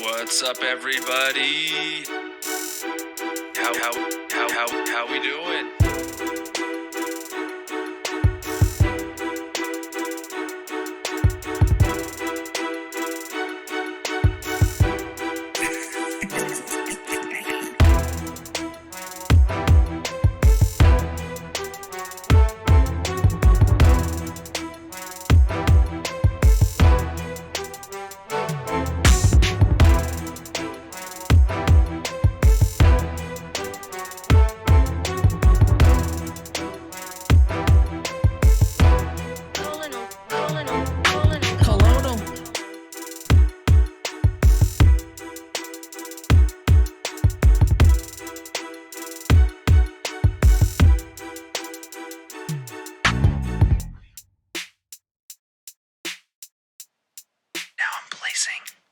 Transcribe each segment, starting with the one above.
What's up, everybody? How we doing?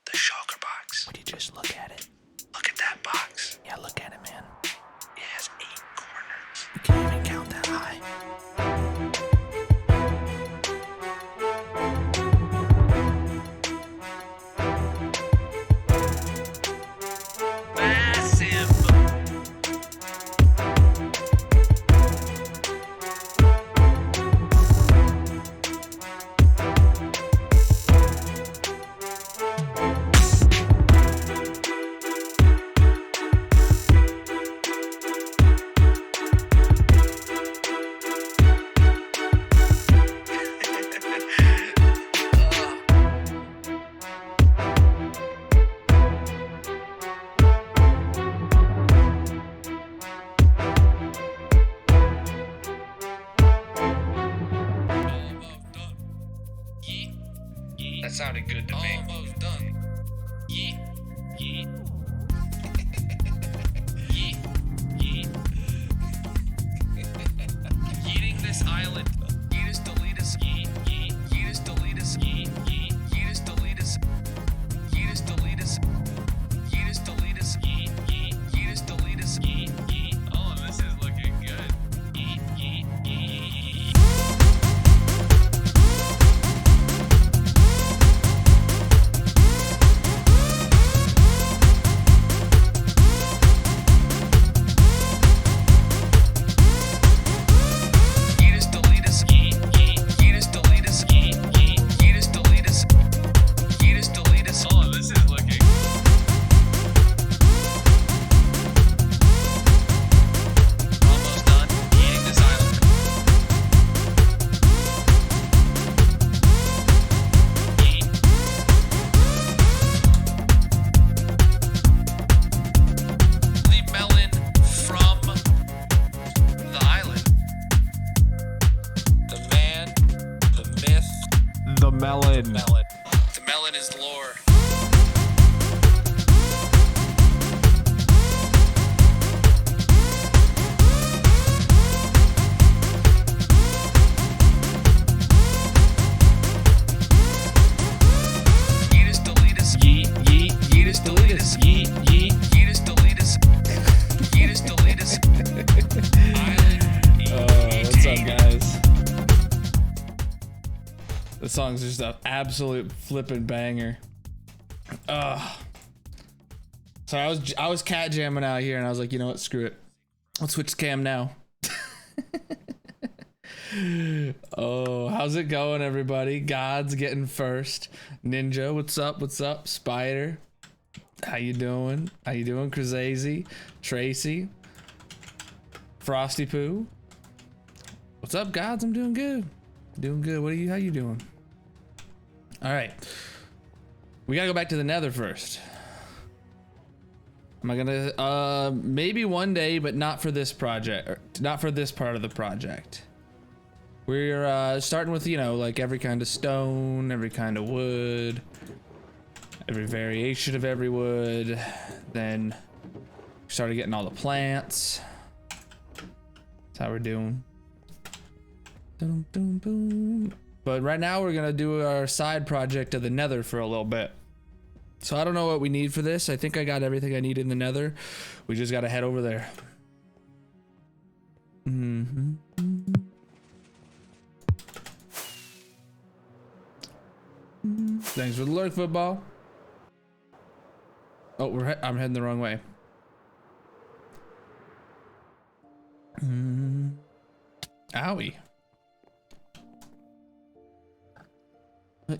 The shulker box. Would you just look at it? Look at that box. Yeah, look at it, man. It has 8 corners. You can't even count that high. Massive. That sounded good to me. Almost done. Yeet. Yeet. Yeet. Yeet. Yeeting this island. Yeetus deletus. Yeet. Yeet. Yeetus deletus. Yeet. Yeet. Yeetus deletus. Yeetus deletus. Yeetus deletus. Yeet. Yeet. Yeetus deletus. Yeet. Yeet. Oh, this is looking good. Yeet. Yeet. Yeet. Yeetus deletus. Yeet. Yeet. Yeetus deletus. Yeet. Yeet. Yeetus deletus. Yeetus deletus. Oh, this is looking. Almost done. Eating this island. Yeet. Leave melon from the island. The man, the myth, The melon. melon. The melon is lore. Yeetus deletus. Yeet. Yeet. Yeetus deletus. Yeet. Yeet. Yeetus deletus. Yeetus deletus. Island. What's up, guys? The song's just an absolute flippin' banger. So I was cat jamming out here, and I was like, you know what? Screw it. Let's switch cam now. Oh, how's it going, everybody? God's getting first. Ninja, what's up? What's up? Spider, how you doing? How you doing? Krazazy, Tracy, Frosty Poo. What's up, Gods? I'm doing good. Doing good. How you doing? All right. We gotta go back to the Nether first. Am I gonna maybe one day, but not for this project, or not for this part of the project. We're starting with, you know, like every kind of stone, every kind of wood, every variation of every wood. Then we started getting all the plants. That's how we're doing. Dum, dum, boom. But right now we're gonna do our side project of the Nether for a little bit. So I don't know what we need for this. I think I got everything I need in the Nether. We just gotta head over there. Thanks for the lurk, football. Oh, I'm heading the wrong way. Owie.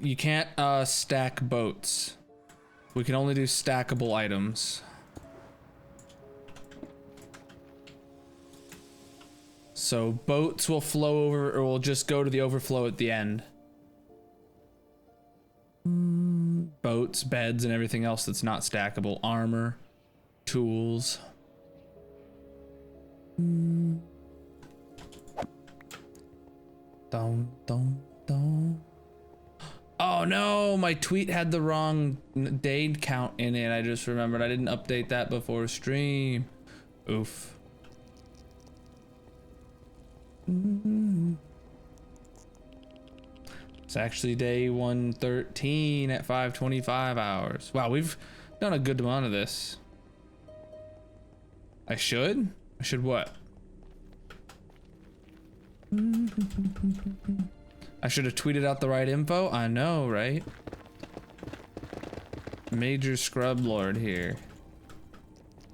You can't stack boats. We can only do stackable items. So boats will flow over, or will just go to the overflow at the end. Boats, beds, and everything else that's not stackable. Armor, tools. Dum, dum, dum. Oh no, my tweet had the wrong day count in it. I just remembered I didn't update that before stream. Oof. It's actually day 113 at 5:25 hours. Wow, we've done a good amount of this. I should what? I should have tweeted out the right info. I know, right? Major scrub lord here.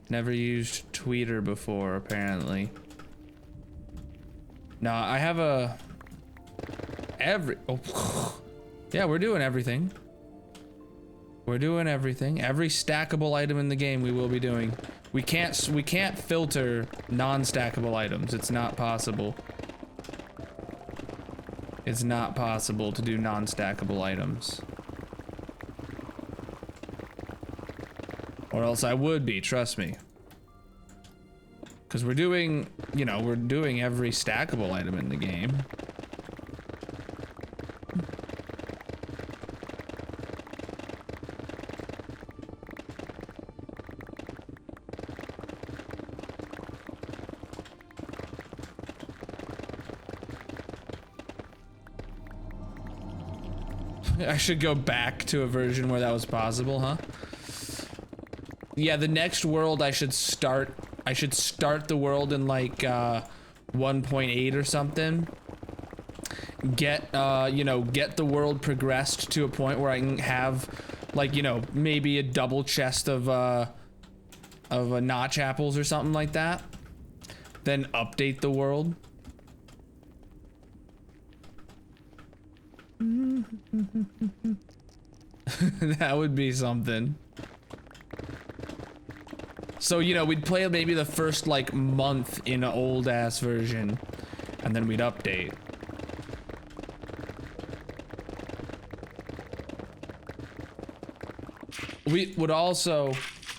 Never used Tweeter before, apparently. No, I have a yeah, we're doing everything. We're doing everything. Every stackable item in the game we will be doing. We can't filter non-stackable items. It's not possible. It's not possible to do non-stackable items. Or else I would be, trust me. Because we're doing, you know, we're doing every stackable item in the game. I should go back to a version where that was possible, huh? Yeah, the next world I should start the world in like 1.8 or something. Get you know, get the world progressed to a point where I can have like, you know, maybe a double chest of notch apples or something like that. Then update the world. That would be something. So, you know, we'd play maybe the first like month in an old ass version, and then we'd update. We would also,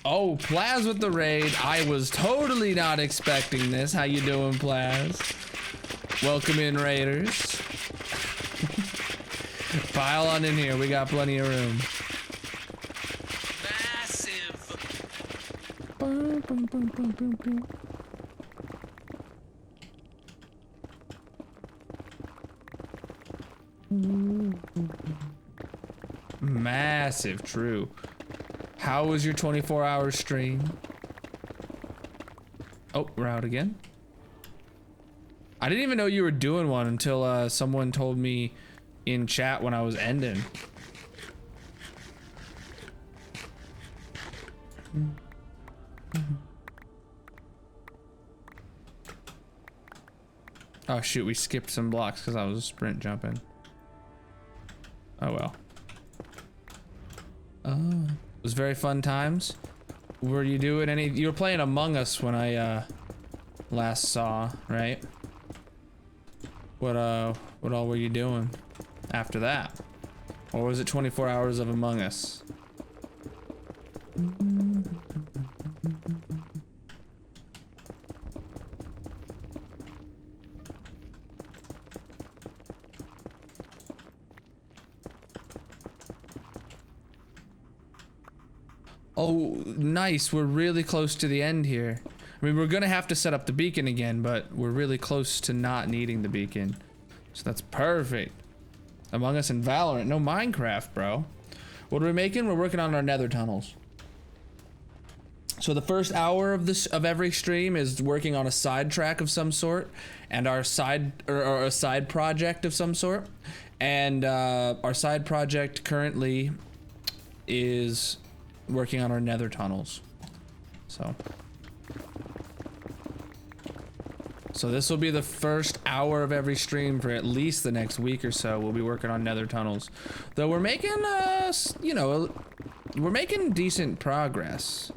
oh, Plaz with the raid. I was totally not expecting this. How you doing, Plaz? Welcome in, raiders. Pile on in here, we got plenty of room. Massive. Massive, true. How was your 24-hour stream? Oh, we're out again. I didn't even know you were doing one until someone told me in chat when I was ending. Oh shoot, we skipped some blocks because I was sprint jumping. Oh well. Oh, it was very fun times. Were you doing any? You were playing Among Us when I last saw, right? What all were you doing after that? Or was it 24 hours of Among Us? Oh, nice. We're really close to the end here. I mean, we're gonna have to set up the beacon again, but we're really close to not needing the beacon. So that's perfect. Among Us and Valorant. No Minecraft, bro. What are we making? We're working on our nether tunnels. So the first hour of every stream is working on a side track of some sort, and our side or a side project of some sort. And our side project currently is working on our nether tunnels. So this will be the first hour of every stream for at least the next week or so. We'll be working on nether tunnels. Though we're making, you know, we're making decent progress.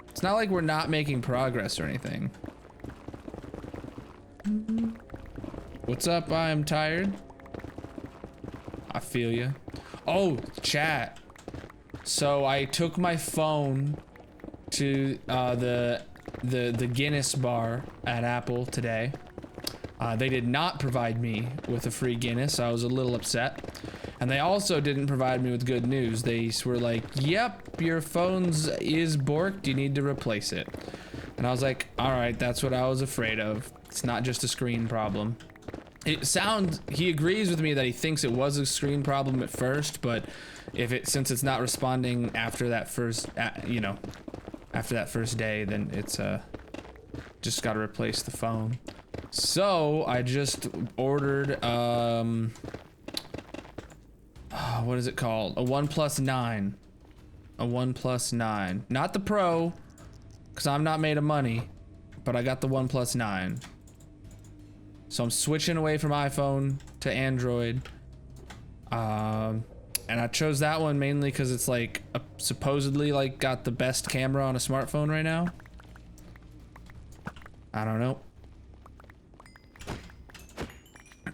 It's not like we're not making progress or anything. What's up? I'm tired. I feel you. Oh, chat. So I took my phone to the Guinness bar at Apple today. They did not provide me with a free Guinness. So I was a little upset. And they also didn't provide me with good news. They were like, yep, your phone's is borked. You need to replace it. And I was like, all right, that's what I was afraid of. It's not just a screen problem. He agrees with me that he thinks it was a screen problem at first, but since it's not responding after that first, you know, after that first day, then it's just got to replace the phone. So I just ordered what is it called? A OnePlus 9. A OnePlus 9. Not the Pro, because I'm not made of money, but I got the OnePlus 9. So I'm switching away from iPhone to Android. And I chose that one mainly because it's like supposedly like got the best camera on a smartphone right now. I don't know.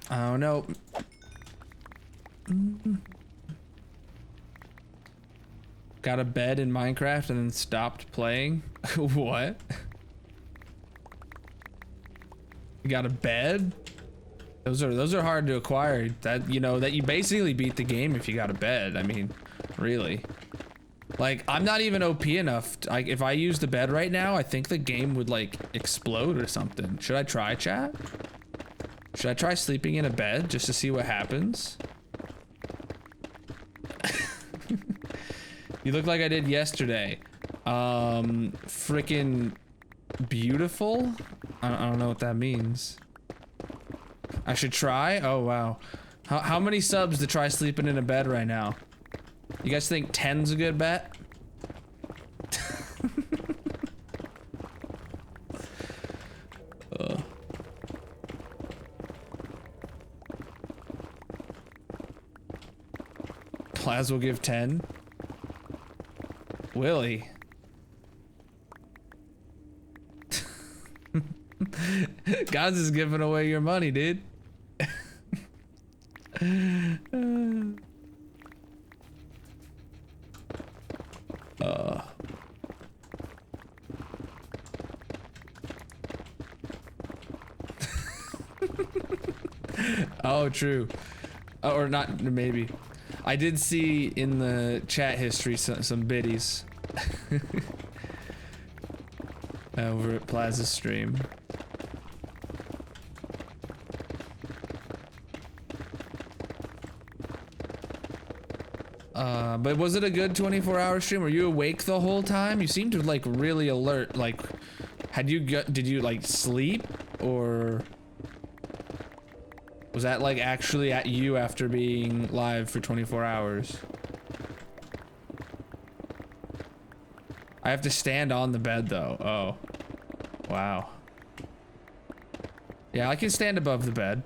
I don't know. Got a bed in Minecraft and then stopped playing. What? You got a bed? Those are hard to acquire. That, you know, that you basically beat the game if you got a bed. I mean, really. Like, I'm not even OP enough. Like, if I use the bed right now, I think the game would like explode or something. Should I try, chat? Should I try sleeping in a bed just to see what happens? You look like I did yesterday. Freaking beautiful? I don't know what that means. I should try? Oh, wow. How many subs to try sleeping in a bed right now? You guys think 10's a good bet? Plaz will give 10. Willie. God's is giving away your money, dude. Oh, true. Or not, maybe. I did see in the chat history some biddies over at Plaza's stream. But was it a good 24-hour stream? Were you awake the whole time? You seemed to like really alert. Like, did you like sleep, or was that like actually at you after being live for 24 hours? I have to stand on the bed though. Oh, wow. Yeah, I can stand above the bed.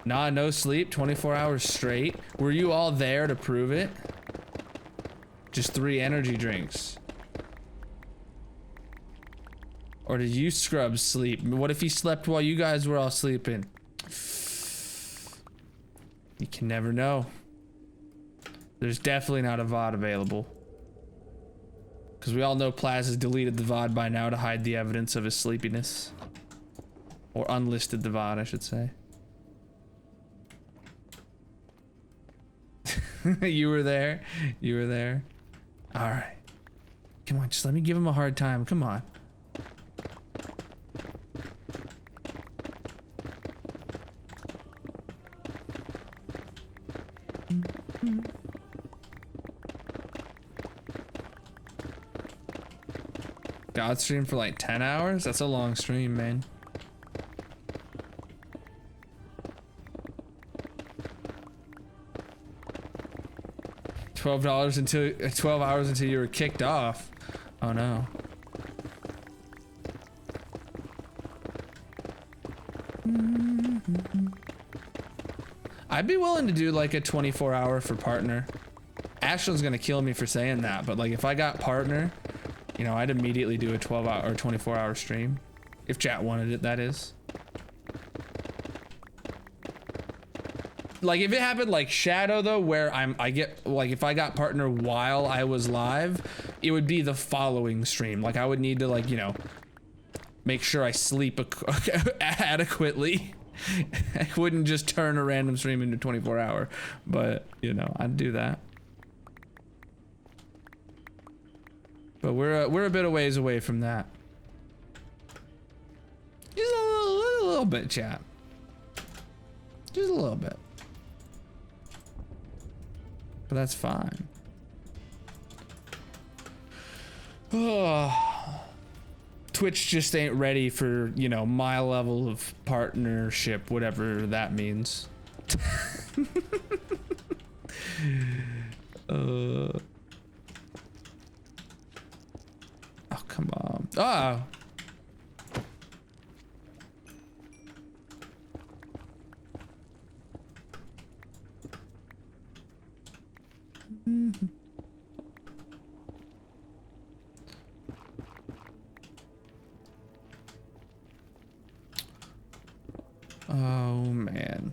Nah, no sleep, 24 hours straight. Were you all there to prove it? Just 3 energy drinks. Or did you scrubs sleep? What if he slept while you guys were all sleeping? You can never know. There's definitely not a VOD available. Because we all know Plaz has deleted the VOD by now to hide the evidence of his sleepiness. Or unlisted the VOD, I should say. You were there. You were there. All right. Come on, just let me give him a hard time. Come on. God stream for like 10 hours? That's a long stream, man. $12 until 12 hours until you were kicked off. Oh no. I'd be willing to do like a 24-hour for partner. Ashland's gonna kill me for saying that, but like if I got partner, you know, I'd immediately do a 12-hour or 24-hour stream. If chat wanted it, that is. Like if it happened like Shadow though, where I get like if I got partner while I was live, it would be the following stream. Like I would need to like, you know, make sure I sleep adequately. I wouldn't just turn a random stream into 24-hour, but you know, I'd do that. But we're a bit of ways away from that. Just a little bit, chat. Just a little bit. But that's fine. Oh. Twitch just ain't ready for, you know, my level of partnership, whatever that means. Oh, come on. Oh. Oh man.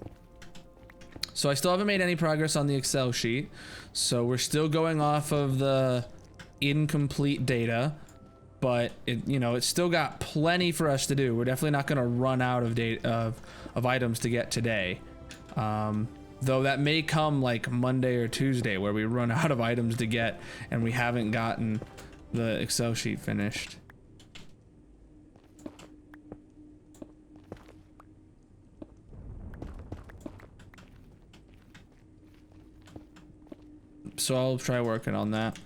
So I still haven't made any progress on the Excel sheet. So we're still going off of the incomplete data, but it, you know, it's still got plenty for us to do. We're definitely not going to run out of data of items to get today. Though that may come like Monday or Tuesday where we run out of items to get and we haven't gotten the Excel sheet finished. So I'll try working on that.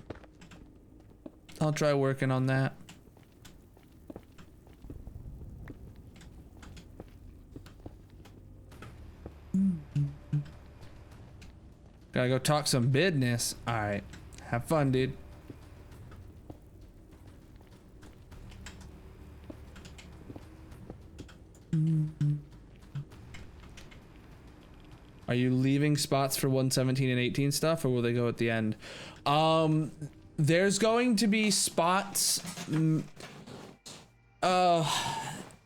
Gotta go talk some business. All right, have fun, dude. Are you leaving spots for 117 and 18 stuff, or will they go at the end? There's going to be spots. I'm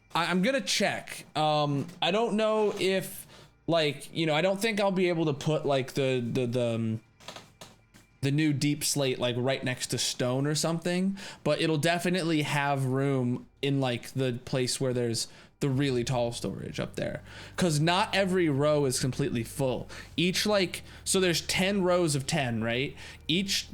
gonna check. I don't know if, like, you know, I don't think I'll be able to put like the new deep slate like right next to stone or something, but it'll definitely have room in like the place where there's the really tall storage up there, because not every row is completely full. Each like, so there's 10 rows of 10, right? Each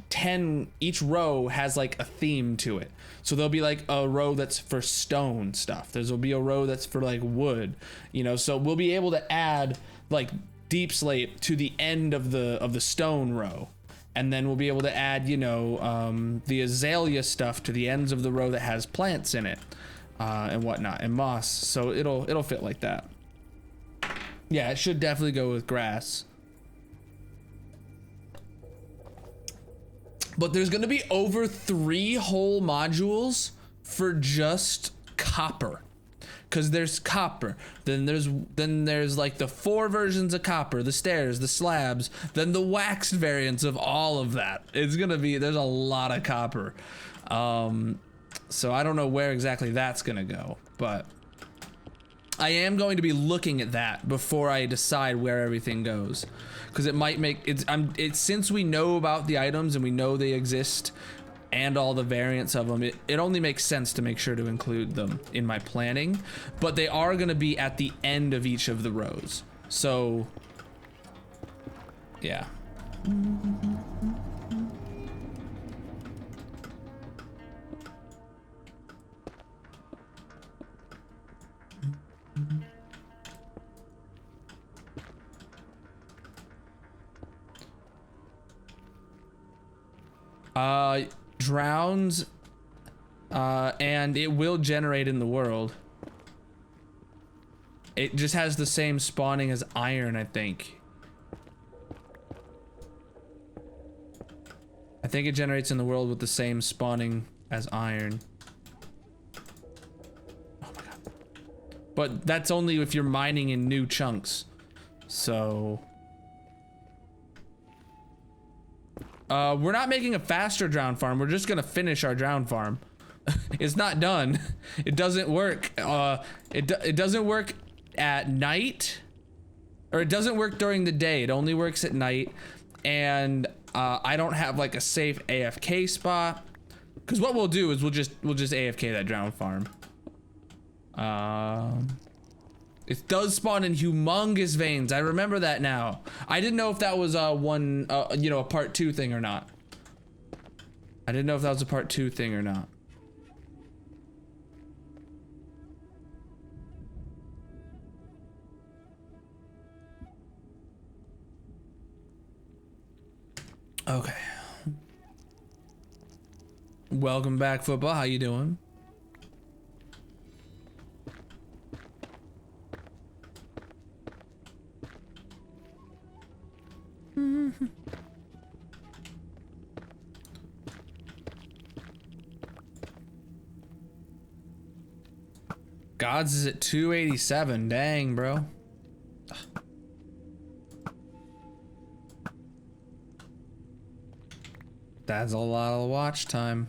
row has like a theme to it. So there'll be like a row that's for stone stuff. There'll be a row that's for like wood, you know. So we'll be able to add like deep slate to the end of the stone row, and then we'll be able to add, you know, the azalea stuff to the ends of the row that has plants in it. And whatnot, and moss, so it'll fit like that. Yeah, it should definitely go with grass. But there's gonna be over 3 whole modules for just copper, because there's copper, then there's like the 4 versions of copper, the stairs, the slabs, then the waxed variants of all of that. It's gonna be, there's a lot of copper. So I don't know where exactly that's gonna go, but I am going to be looking at that before I decide where everything goes, because it might make it's since we know about the items and we know they exist and all the variants of them, it only makes sense to make sure to include them in my planning, but they are gonna be at the end of each of the rows. So yeah. Drowns, and it will generate in the world. It just has the same spawning as iron, I think. think it generates in the world with the same spawning as iron. Oh my god. But that's only if you're mining in new chunks. So we're not making a faster drown farm. We're just gonna finish our drown farm. It's not done. It doesn't work. It doesn't work at night, or it doesn't work during the day. It only works at night, and I don't have like a safe AFK spot. Because what we'll do is we'll just AFK that drown farm. It does spawn in humongous veins. I remember that now. I didn't know if that was one, you know, a part 2 thing or not. I didn't know if that was a part 2 thing or not. Okay. Welcome back, football. How you doing? Gods is at 287. Dang, bro. That's a lot of watch time.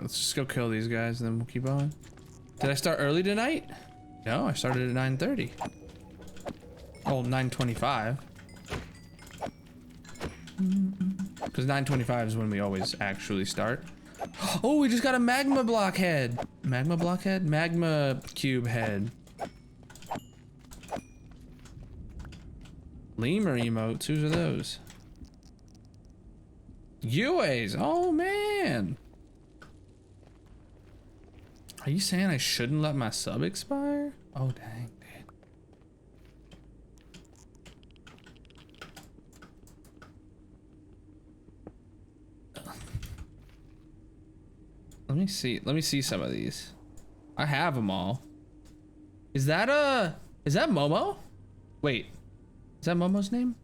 Let's just go kill these guys and then we'll keep on. Did I start early tonight? No, I started at 9:30. Oh, 9:25. Because 9:25 is when we always actually start. Oh, we just got a magma block head. Magma block head? Magma cube head. Lemur emotes, whose are those? UAs, oh man. Are you saying I shouldn't let my sub expire? Oh dang, dude. Let me see some of these. I have them all. Is that Momo? Wait, is that Momo's name?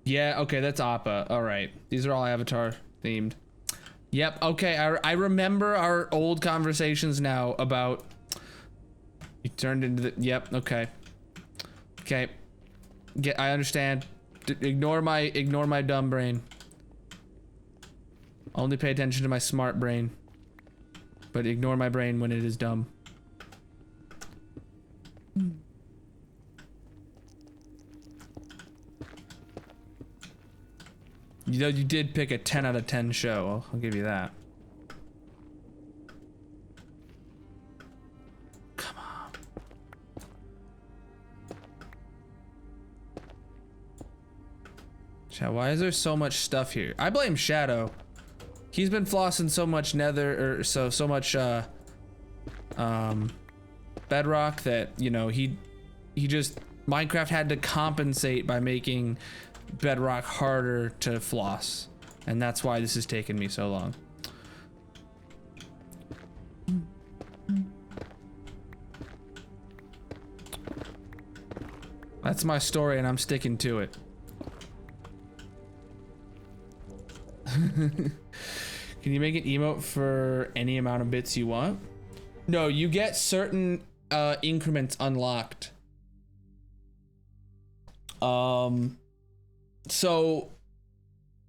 Yeah, okay, that's Appa. All right, these are all Avatar themed. Yep, okay, I remember our old conversations now about you turned into the, yep, okay. Okay, I understand. Ignore my dumb brain. Only pay attention to my smart brain, but ignore my brain when it is dumb. You know, you did pick a 10 out of 10 show. I'll give you that. Come on. Chat, why is there so much stuff here? I blame Shadow. He's been flossing so much nether, or so much bedrock that, you know, he just, Minecraft had to compensate by making bedrock harder to floss, and that's why this has taken me so long. That's my story and I'm sticking to it. Can you make an emote for any amount of bits you want? No, you get certain increments unlocked. So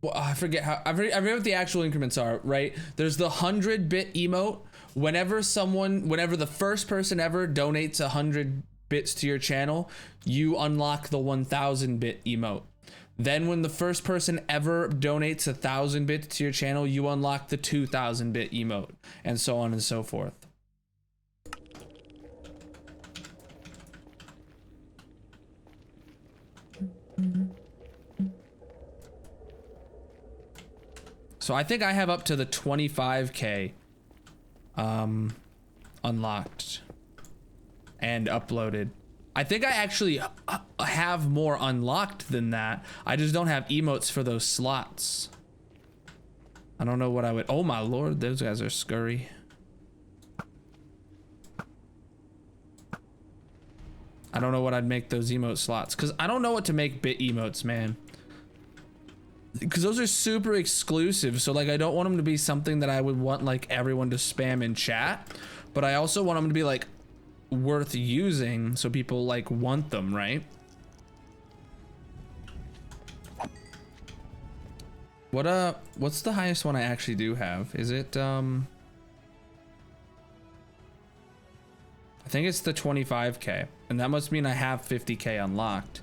well, I forget what the actual increments are, right? There's the 100-bit emote. Whenever the first person ever donates 100 bits to your channel, you unlock the 1000-bit emote. Then when the first person ever donates 1000 bits to your channel, you unlock the 2000-bit emote, and so on and so forth. So I think I have up to the 25K unlocked and uploaded. I think I actually have more unlocked than that. I just don't have emotes for those slots. I don't know what I would. Oh my lord, those guys are scurry. I don't know what I'd make those emote slots, because I don't know what to make bit emotes, man. Because those are super exclusive, so like I don't want them to be something that I would want like everyone to spam in chat, but I also want them to be like worth using so people like want them, right? What's the highest one I actually do have? Is it I think it's the 25K, and that must mean I have 50K unlocked.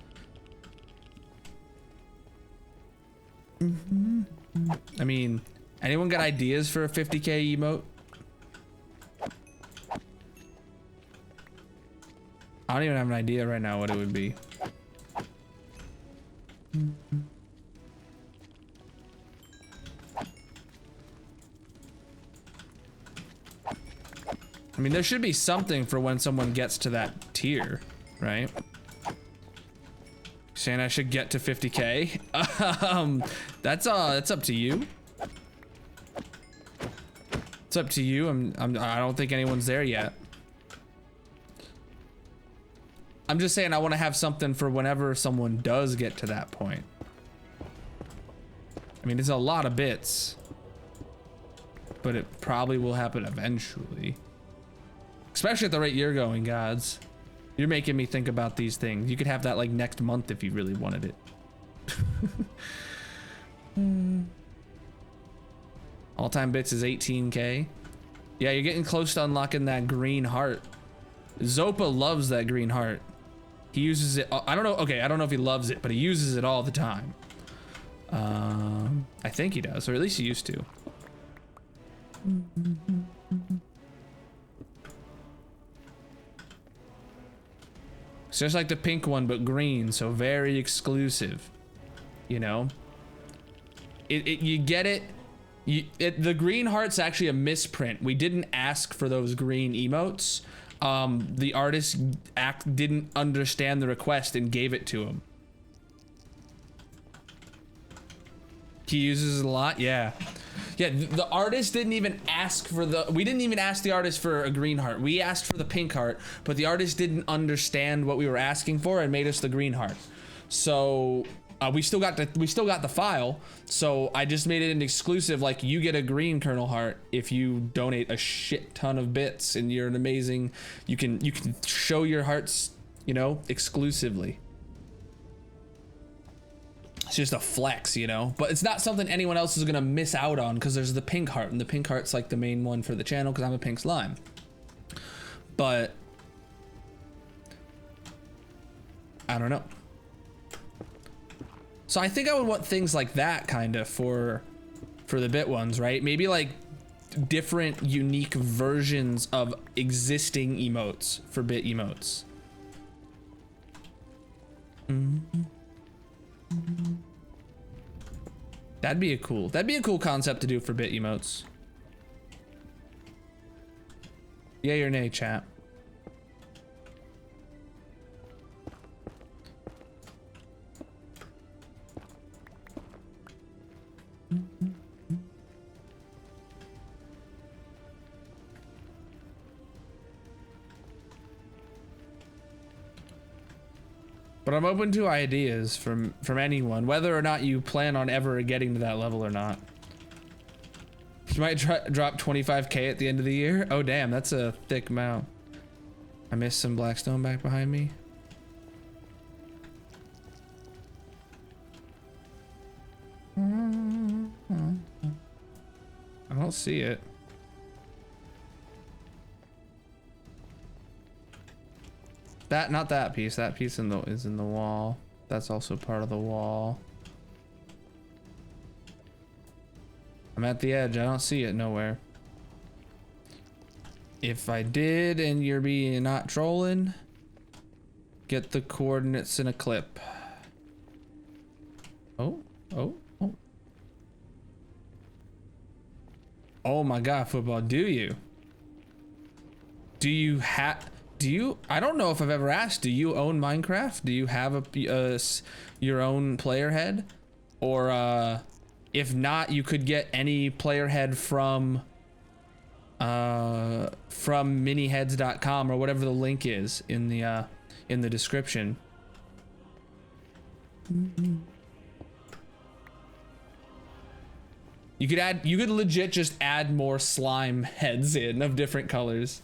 I mean, anyone got ideas for a 50K emote? I don't even have an idea right now what it would be. I mean, there should be something for when someone gets to that tier, right? Saying I should get to 50K. That's up to you. It's up to you. I don't think anyone's there yet. I'm just saying I want to have something for whenever someone does get to that point. I mean, it's a lot of bits, but it probably will happen eventually. Especially at the rate you're going, gods. You're making me think about these things. You could have that like next month if you really wanted it. All-time bits is 18K. Yeah, you're getting close to unlocking that green heart. Zopa loves that green heart. He uses it. I don't know. Okay, I don't know if he loves it, but he uses it all the time. I think he does, or at least he used to. It's just like the pink one, but green, so very exclusive. You know, you get it. The green heart's actually a misprint. We didn't ask for those green emotes. The artist didn't understand the request and gave it to him. He uses it a lot, yeah. Yeah, the artist didn't even ask for we didn't even ask the artist for a green heart. We asked for the pink heart, but the artist didn't understand what we were asking for and made us the green heart. So we still got the file. So I just made it an exclusive, like you get a green kernel heart if you donate a shit ton of bits, and you're an amazing. You can show your hearts, you know, exclusively. It's just a flex, you know, but it's not something anyone else is gonna miss out on, because there's the pink heart, and the pink heart's like the main one for the channel because I'm a pink slime. But I don't know. So I think I would want things like that kind of for the bit ones, right? Maybe like different unique versions of existing emotes for bit emotes. That'd be a cool concept to do for bit emotes. Yay or nay, chat? But I'm open to ideas from anyone, whether or not you plan on ever getting to that level or not. You might drop 25K at the end of the year. Oh damn, that's a thick amount. I missed some Blackstone back behind me. I don't see it. Not that piece. That piece is in the wall. That's also part of the wall. I'm at the edge. I don't see it nowhere. If I did and you're being not trolling, get the coordinates in a clip. Oh. Oh my god, football, do you? I don't know if I've ever asked, do you own Minecraft? Do you have your own player head? Or if not, you could get any player head from miniheads.com or whatever the link is in the description. You could legit just add more slime heads in of different colors.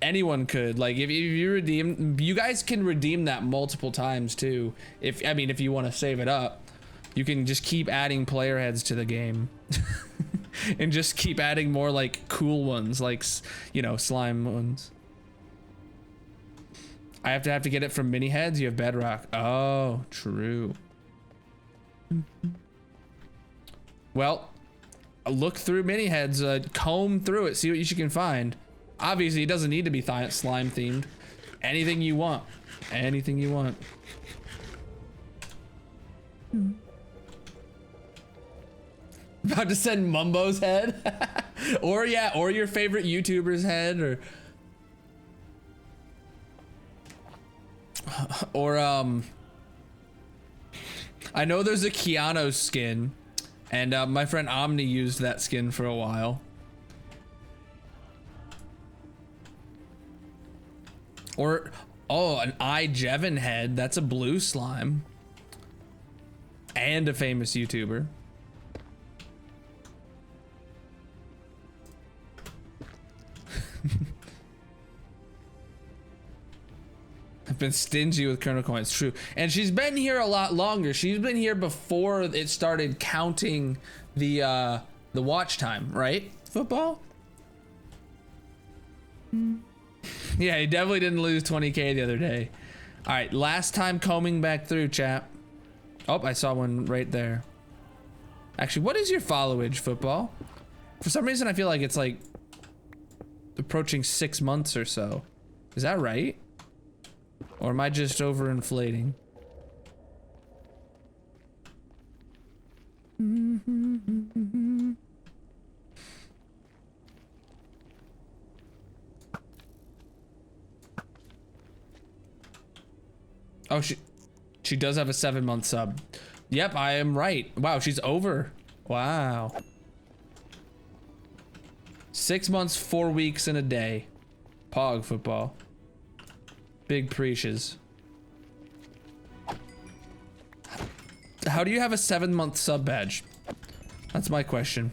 Anyone could, like, if you redeem, you guys can redeem that multiple times too. If you want to save it up, you can just keep adding player heads to the game. And just keep adding more like cool ones, like, you know, slime ones. I have to get it from mini heads. You have bedrock. Oh, true. Well, look through mini heads, comb through it, see what you can find. Obviously, it doesn't need to be slime themed. Anything you want. Anything you want. About to send Mumbo's head. or your favorite YouTuber's head, or I know there's a Keanu skin, and my friend Omni used that skin for a while. Or, oh, an iJevin head. That's a blue slime. And a famous YouTuber. I've been stingy with Kernel Coins, true. And she's been here a lot longer. She's been here before it started counting the watch time, right? Football? Yeah, he definitely didn't lose 20K the other day. All right, last time combing back through, chat. Oh, I saw one right there. Actually, what is your followage, football? For some reason, I feel like it's like approaching 6 months or so. Is that right? Or am I just overinflating? Oh, she does have a 7-month sub. Yep, I am right. Wow, she's over. Wow. 6 months, 4 weeks, and a day. Pog football. Big preaches. How do you have a 7-month sub badge? That's my question.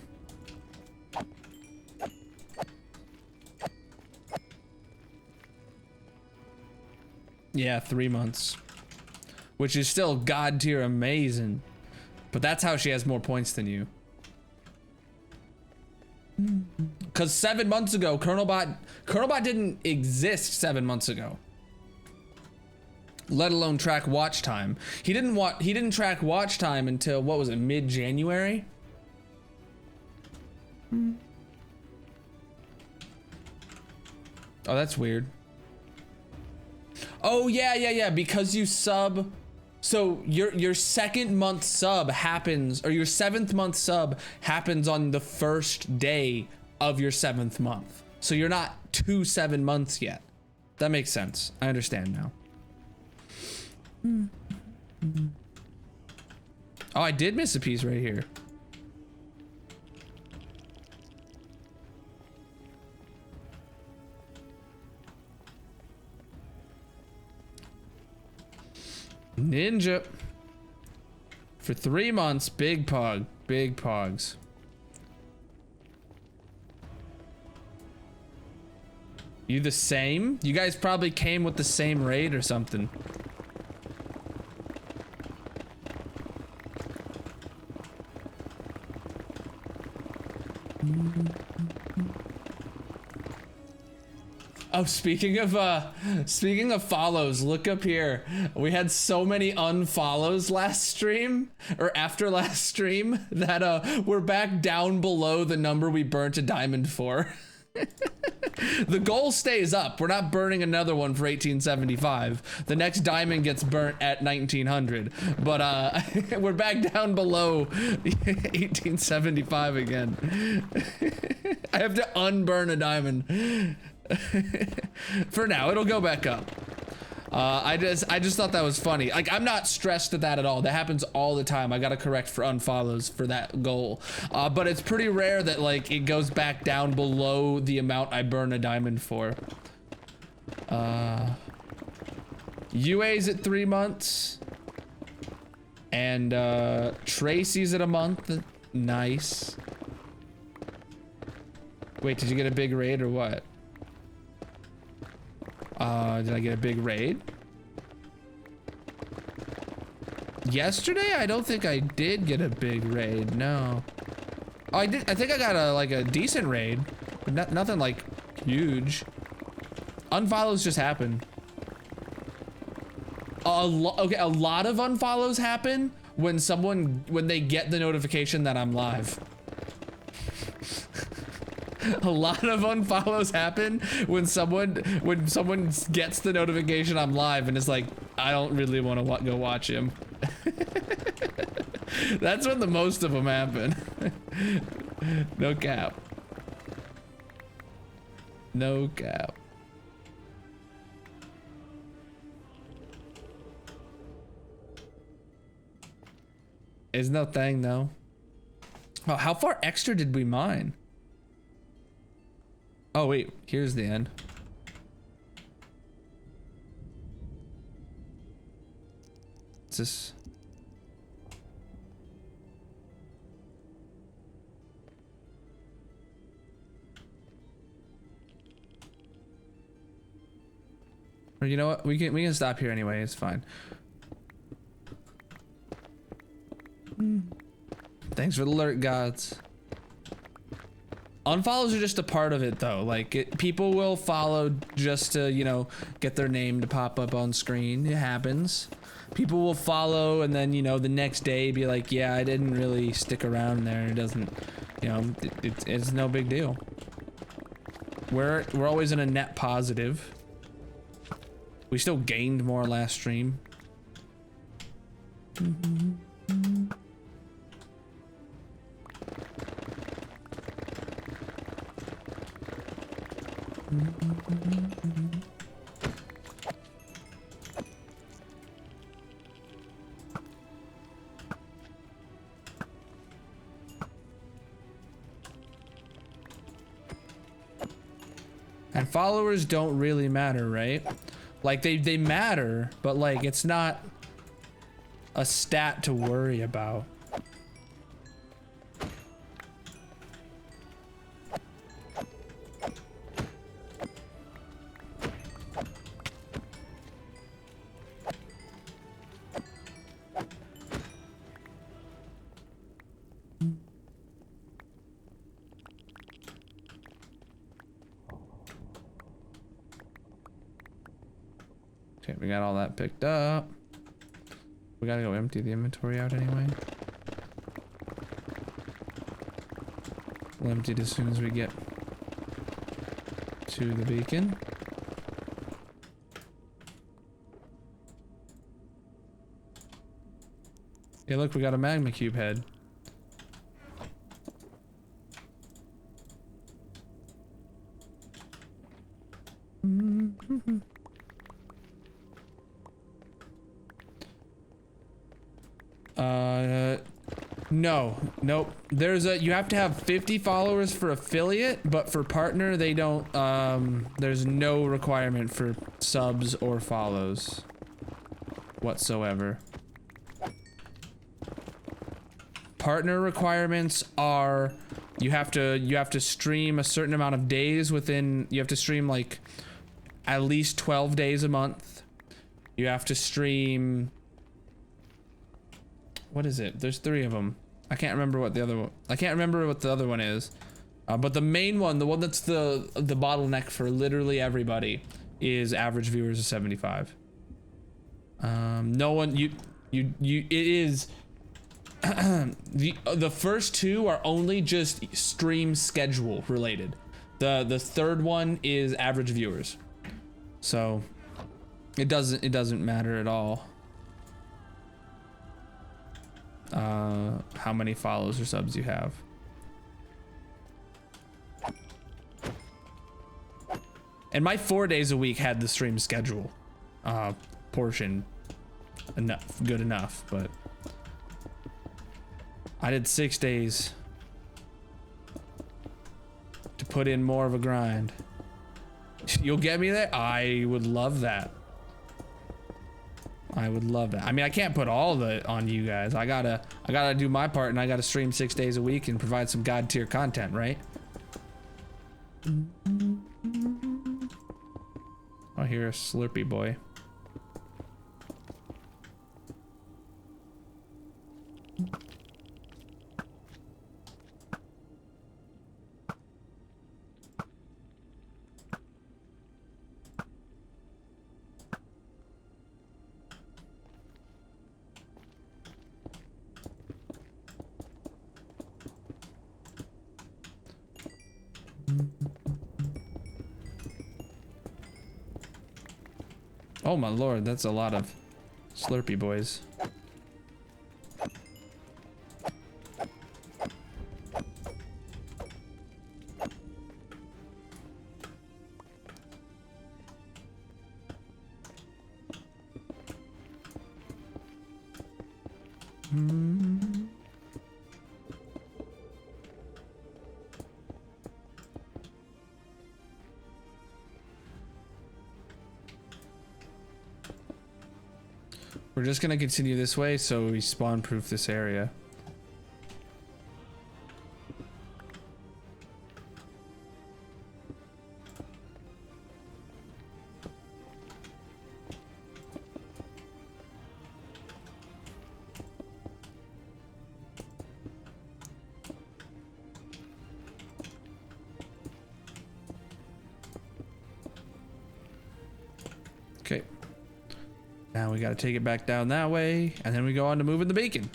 Yeah, 3 months. Which is still god tier amazing. But that's how she has more points than you. Because 7 months ago, Kernelbot didn't exist 7 months ago. Let alone track watch time. He didn't track watch time until, what was it, mid-January? Oh, that's weird. Oh yeah, because you sub, so your second month sub happens, or your 7th month sub happens on the first day of your 7th month. So you're not 7 months yet. That makes sense. I understand now. Oh, I did miss a piece right here. Ninja. For 3 months, big pog. Big pogs. You the same? You guys probably came with the same raid or something. Oh, speaking of follows, look up here. We had so many unfollows last stream, or after last stream, that we're back down below the number we burnt a diamond for. The goal stays up. We're not burning another one for 1875. The next diamond gets burnt at 1900. But we're back down below 1875 again. I have to unburn a diamond. For now, it'll go back up. I just thought that was funny. Like, I'm not stressed at that at all. That happens all the time. I gotta correct for unfollows for that goal. But it's pretty rare that like it goes back down below the amount I burn a diamond for. UA's at 3 months. And Tracy's at a month. Nice. Wait, did you get a big raid or what? Did I get a big raid? Yesterday? I don't think I did get a big raid, no. Oh, I did. I think I got a decent raid, but nothing like huge. Unfollows just happen. Okay, a lot of unfollows happen when they get the notification that I'm live. A lot of unfollows happen when someone gets the notification I'm live and is like, I don't really want to go watch him. That's when the most of them happen. No cap. No cap. Is no thing though. Oh, how far extra did we mine? Oh wait, here's the end. What's this? Or you know what? We can stop here anyway. It's fine. Thanks for the alert, gods. Unfollows are just a part of it though. Like people will follow just to, you know, get their name to pop up on screen. It happens. People will follow and then, you know, the next day be like, yeah, I didn't really stick around there. It doesn't, you know, it's no big deal. We're always in a net positive. We still gained more last stream. And followers don't really matter, right? Like they matter, but like it's not a stat to worry about. Okay, we got all that picked up. We gotta go empty the inventory out anyway. We'll empty it as soon as we get to the beacon. Yeah, look, we got a magma cube head. No, nope. You have to have 50 followers for affiliate, but for partner, they don't, there's no requirement for subs or follows whatsoever. Partner requirements are, you have to stream a certain amount of days within, you have to stream like at least 12 days a month. You have to stream, what is it? There's 3 of them. I can't remember what the other one. I can't remember what the other one is. But the main one, the one that's the bottleneck for literally everybody, is average viewers of 75. No one it is. The first 2 are only just stream schedule related. The third one is average viewers. So it doesn't matter at all how many follows or subs you have. And my 4 days a week had the stream schedule portion good enough, but I did 6 days to put in more of a grind. You'll get me there? I would love that. I would love that. I mean, I can't put all of it on you guys. I gotta do my part, and I gotta stream 6 days a week and provide some god tier content, right? I hear a Slurpee boy. Oh my lord, that's a lot of Slurpee boys. We're just gonna continue this way so we spawn proof this area. Okay. Now we gotta take it back down that way, and then we go on to moving the beacon.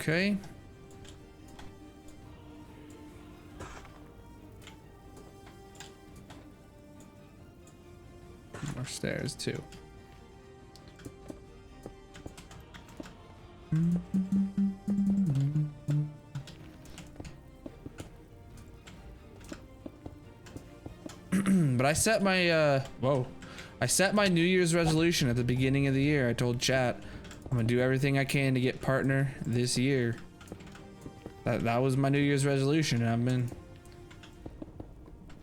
Okay. More stairs too. But I set my I set my New Year's resolution at the beginning of the year. I told chat I'm gonna do everything I can to get partner this year. That was my New Year's resolution, and I've been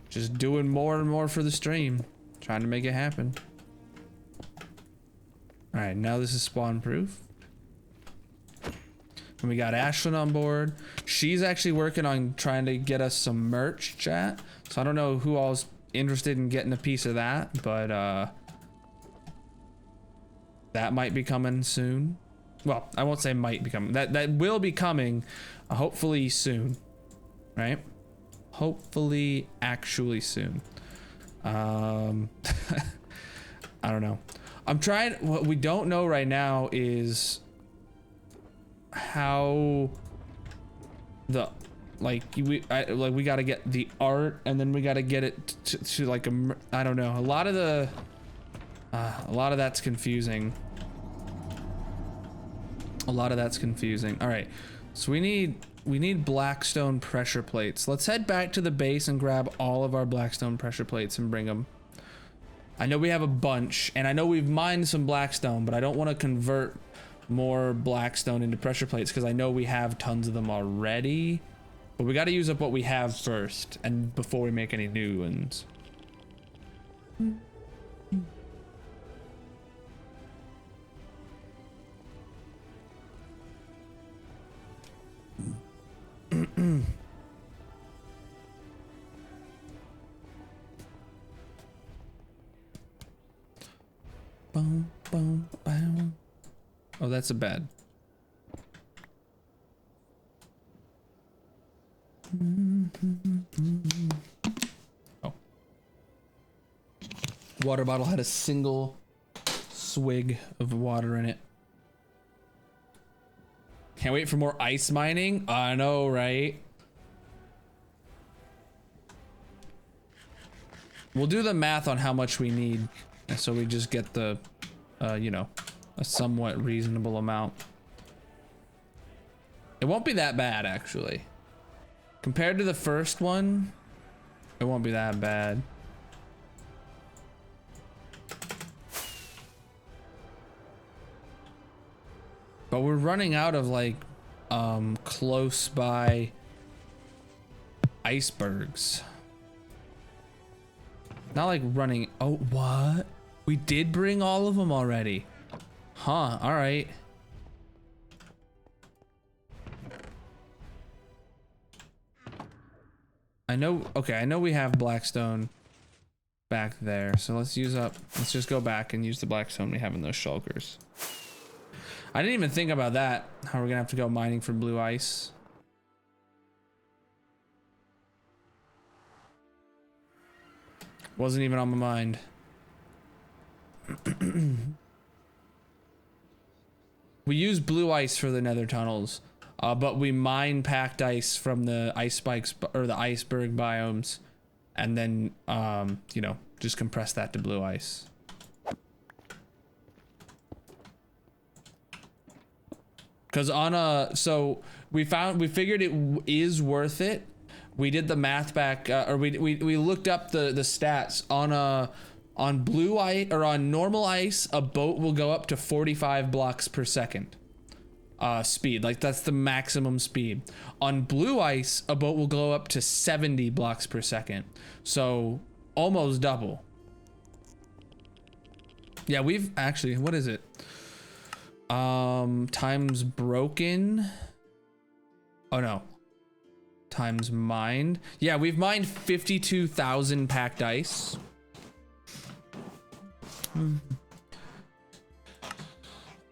just doing more and more for the stream, trying to make it happen. All right, now this is spawn proof. And we got Ashlyn on board. She's actually working on trying to get us some merch, chat. So I don't know who all's interested in getting a piece of that, but that might be coming soon. Well, I won't say might be coming. That will be coming, hopefully soon, right? Hopefully, actually soon. I don't know. I'm trying. What we don't know right now is how the we got to get the art, and then we got to get it to like a. I don't know. A lot of that's confusing. A lot of that's confusing. All right, so we need Blackstone pressure plates. Let's head back to the base and grab all of our Blackstone pressure plates and bring them. I know we have a bunch, and I know we've mined some Blackstone, but I don't want to convert more Blackstone into pressure plates because I know we have tons of them already. But we got to use up what we have first, and before we make any new ones. Boom, boom, boom. Oh, that's a bed. Oh. Water bottle had a single swig of water in it. Can't wait for more ice mining. I know, right? We'll do the math on how much we need, so we just get the, you know, a somewhat reasonable amount. It won't be that bad, actually. Compared to the first one, it won't be that bad. But we're running out of, like, close by icebergs. Not like running. Oh, what? We did bring all of them already. Huh, all right. I know, okay, I know we have Blackstone back there. So let's just go back and use the Blackstone we have in those shulkers. I didn't even think about that. How we're gonna have to go mining for blue ice. Wasn't even on my mind. We use blue ice for the nether tunnels, but we mine packed ice from the ice spikes or the iceberg biomes, and then, you know, just compress that to blue ice. Cause on a, so we figured it is worth it. We did the math back, or we looked up the stats on blue ice, or on normal ice, a boat will go up to 45 blocks per second speed. Like that's the maximum speed. On blue ice, a boat will go up to 70 blocks per second. So almost double. Yeah, we've actually, what is it? Times broken. Oh no. Times mined. Yeah, we've mined 52,000 packed ice.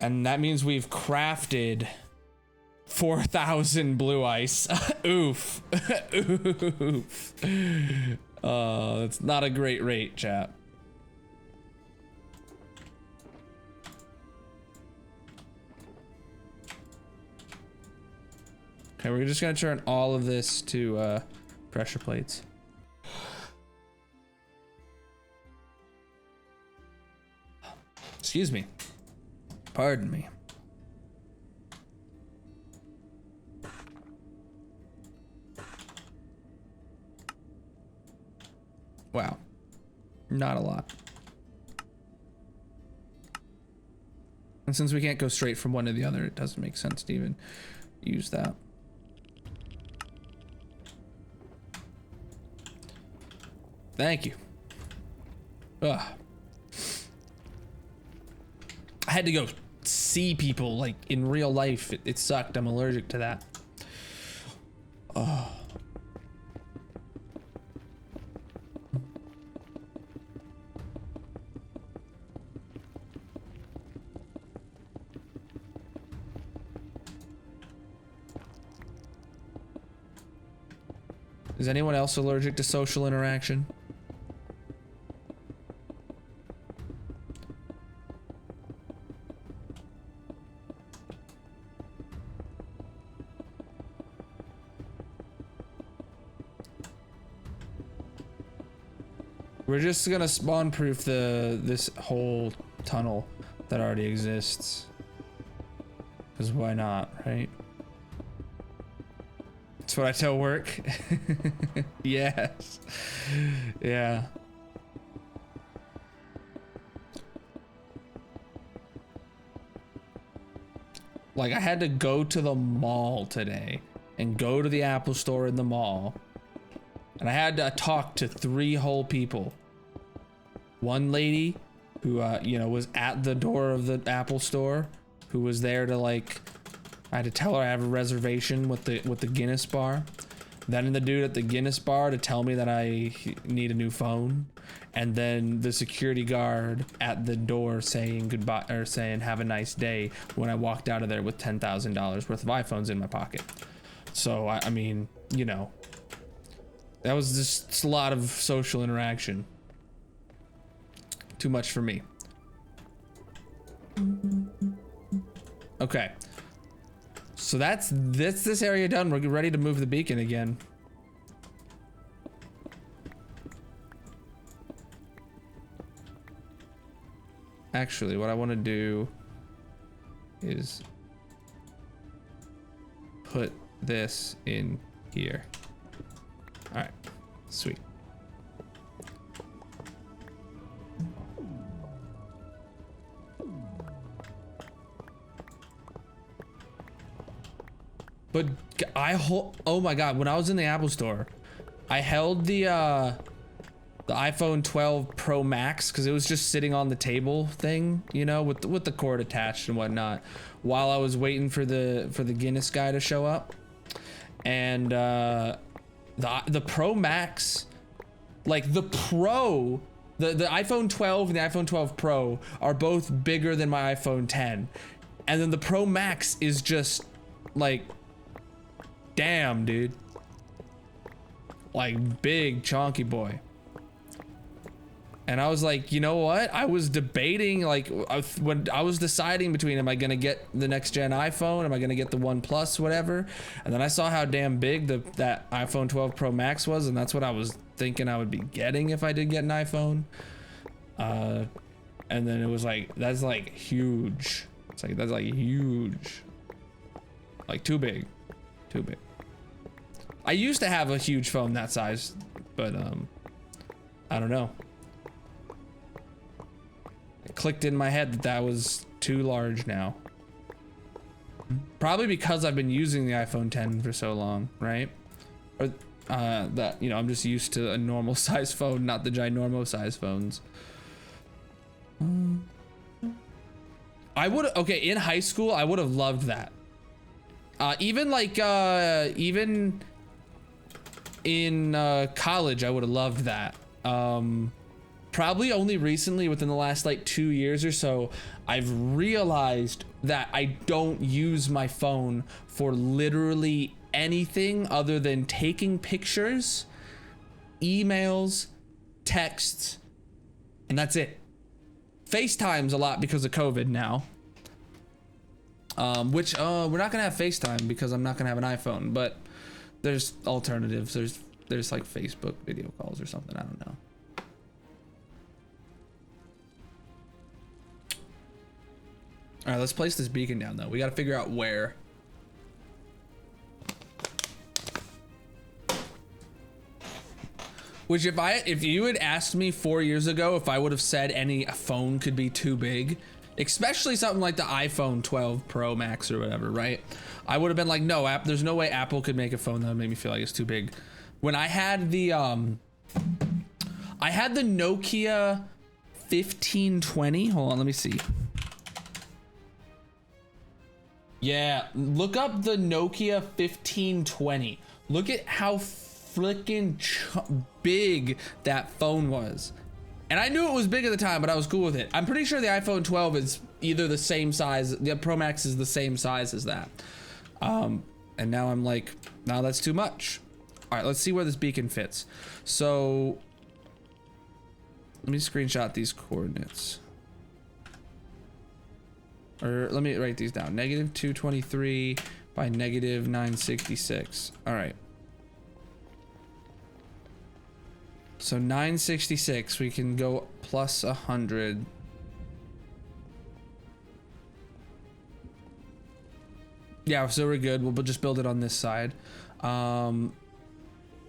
And that means we've crafted 4,000 blue ice. Oof. Oof. That's not a great rate, chat. Okay, we're just gonna turn all of this to pressure plates. Excuse me. Pardon me. Wow. Not a lot. And since we can't go straight from one to the other, it doesn't make sense to even use that. Thank you. Ugh. I had to go see people like in real life. It sucked. I'm allergic to that. Oh. Is anyone else allergic to social interaction? We're just gonna spawn proof this whole tunnel that already exists. Cause why not, right? That's what I tell work. Yes. Yeah. Like I had to go to the mall today and go to the Apple store in the mall. And I had to talk to 3 whole people. One lady who, you know, was at the door of the Apple store, who was there to like, I had to tell her I have a reservation with the Guinness bar. then the dude at the Guinness bar to tell me that I need a new phone, and then the security guard at the door saying goodbye or saying have a nice day when I walked out of there with $10,000 worth of iPhones in my pocket. So I mean, you know, that was just a lot of social interaction. Too much for me. Okay. So that's this area done. We're ready to move the beacon again. Actually, what I want to do is put this in here. All right, sweet. But oh my God, when I was in the Apple store, I held the iPhone 12 Pro Max because it was just sitting on the table thing, you know, with the cord attached and whatnot, while I was waiting for the Guinness guy to show up. And the Pro Max, like the Pro, the iPhone 12 and the iPhone 12 Pro are both bigger than my iPhone 10, and then the Pro Max is just like, damn, dude, like big chunky boy. And I was like, you know what? I was debating, like, when I was deciding between, am I gonna get the next gen iPhone? Am I gonna get the One Plus, whatever? And then I saw how damn big that iPhone 12 Pro Max was, and that's what I was thinking I would be getting if I did get an iPhone. And then it was like, that's like huge. It's like, that's like huge. Like too big. Too big. I used to have a huge phone that size, but I don't know. It clicked in my head that that was too large now. Probably because I've been using the iPhone 10 for so long, right? Or that, you know, I'm just used to a normal size phone, not the ginormo size phones. I would, okay, in high school, I would have loved that. Even like, even in college, I would have loved that. Probably only recently, within the last like 2 years or so, I've realized that I don't use my phone for literally anything other than taking pictures, emails, texts, and that's it. FaceTime's a lot because of COVID now. Which we're not gonna have FaceTime because I'm not gonna have an iPhone, but there's alternatives. There's like Facebook video calls or something, I don't know. All right, let's place this beacon down though. We gotta figure out where. Which if you had asked me 4 years ago if I would have said any phone could be too big, especially something like the iPhone 12 Pro Max or whatever, right? I would have been like, no, there's no way Apple could make a phone that would make me feel like it's too big. When I had the Nokia 1520. Hold on, let me see. Yeah, look up the Nokia 1520. Look at how freaking big that phone was. And I knew it was big at the time, but I was cool with it. I'm pretty sure the iPhone 12 is either the same size, the Pro Max is the same size as that. And now I'm like, now that's too much. All right, let's see where this beacon fits. So let me screenshot these coordinates. Or let me write these down. -223 by -966. All right. So 966, we can go plus 100. Yeah, so we're good. We'll just build it on this side.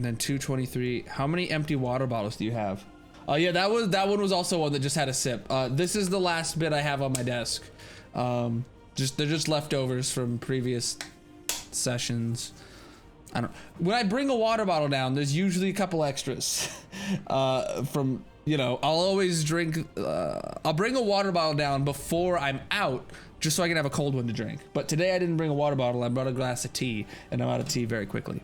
Then 223. How many empty water bottles do you have? Oh yeah, that one was also one that just had a sip. This is the last bit I have on my desk. They're just leftovers from previous sessions. When I bring a water bottle down, there's usually a couple extras. From, you know, I'll always drink, I'll bring a water bottle down before I'm out, just so I can have a cold one to drink. But today I didn't bring a water bottle, I brought a glass of tea, and I'm out of tea very quickly.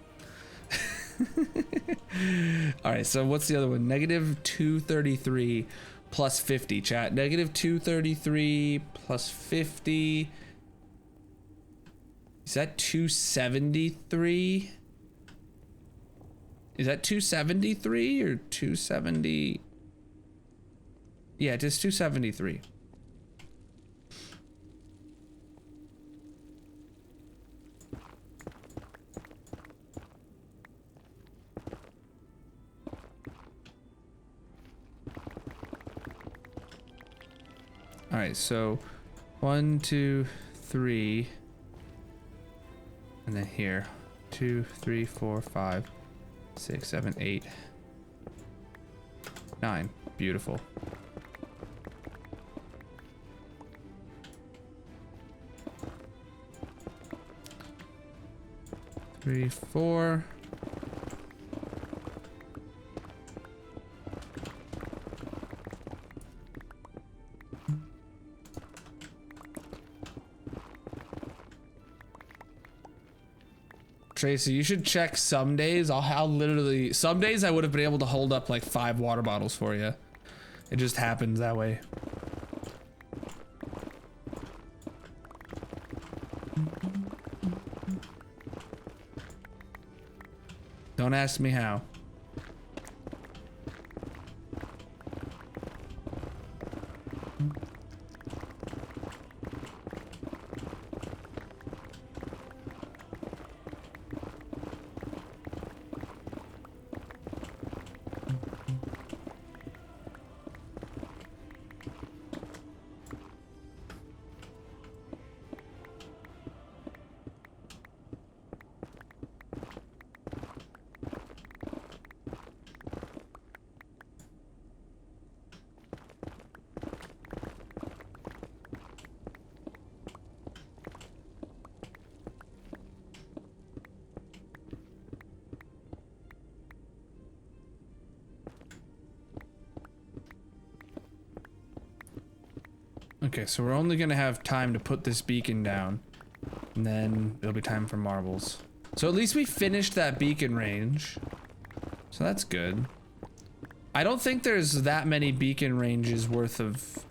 All right, so what's the other one? Negative 233 plus 50, chat. Negative 233 plus 50. Is that 273? Is that 273 or 270? Yeah, it is 273. All right, so 1, 2, 3, and then here 2, 3, 4, 5, 6, 7, 8, 9. Beautiful. Three, 4. Tracy, you should check some days. I'll literally, some days I would have been able to hold up like 5 water bottles for you. It just happens that way. Don't ask me how. Okay, so we're only gonna have time to put this beacon down, and then it'll be time for marbles. So at least we finished that beacon range. So that's good. I don't think there's that many beacon ranges worth of...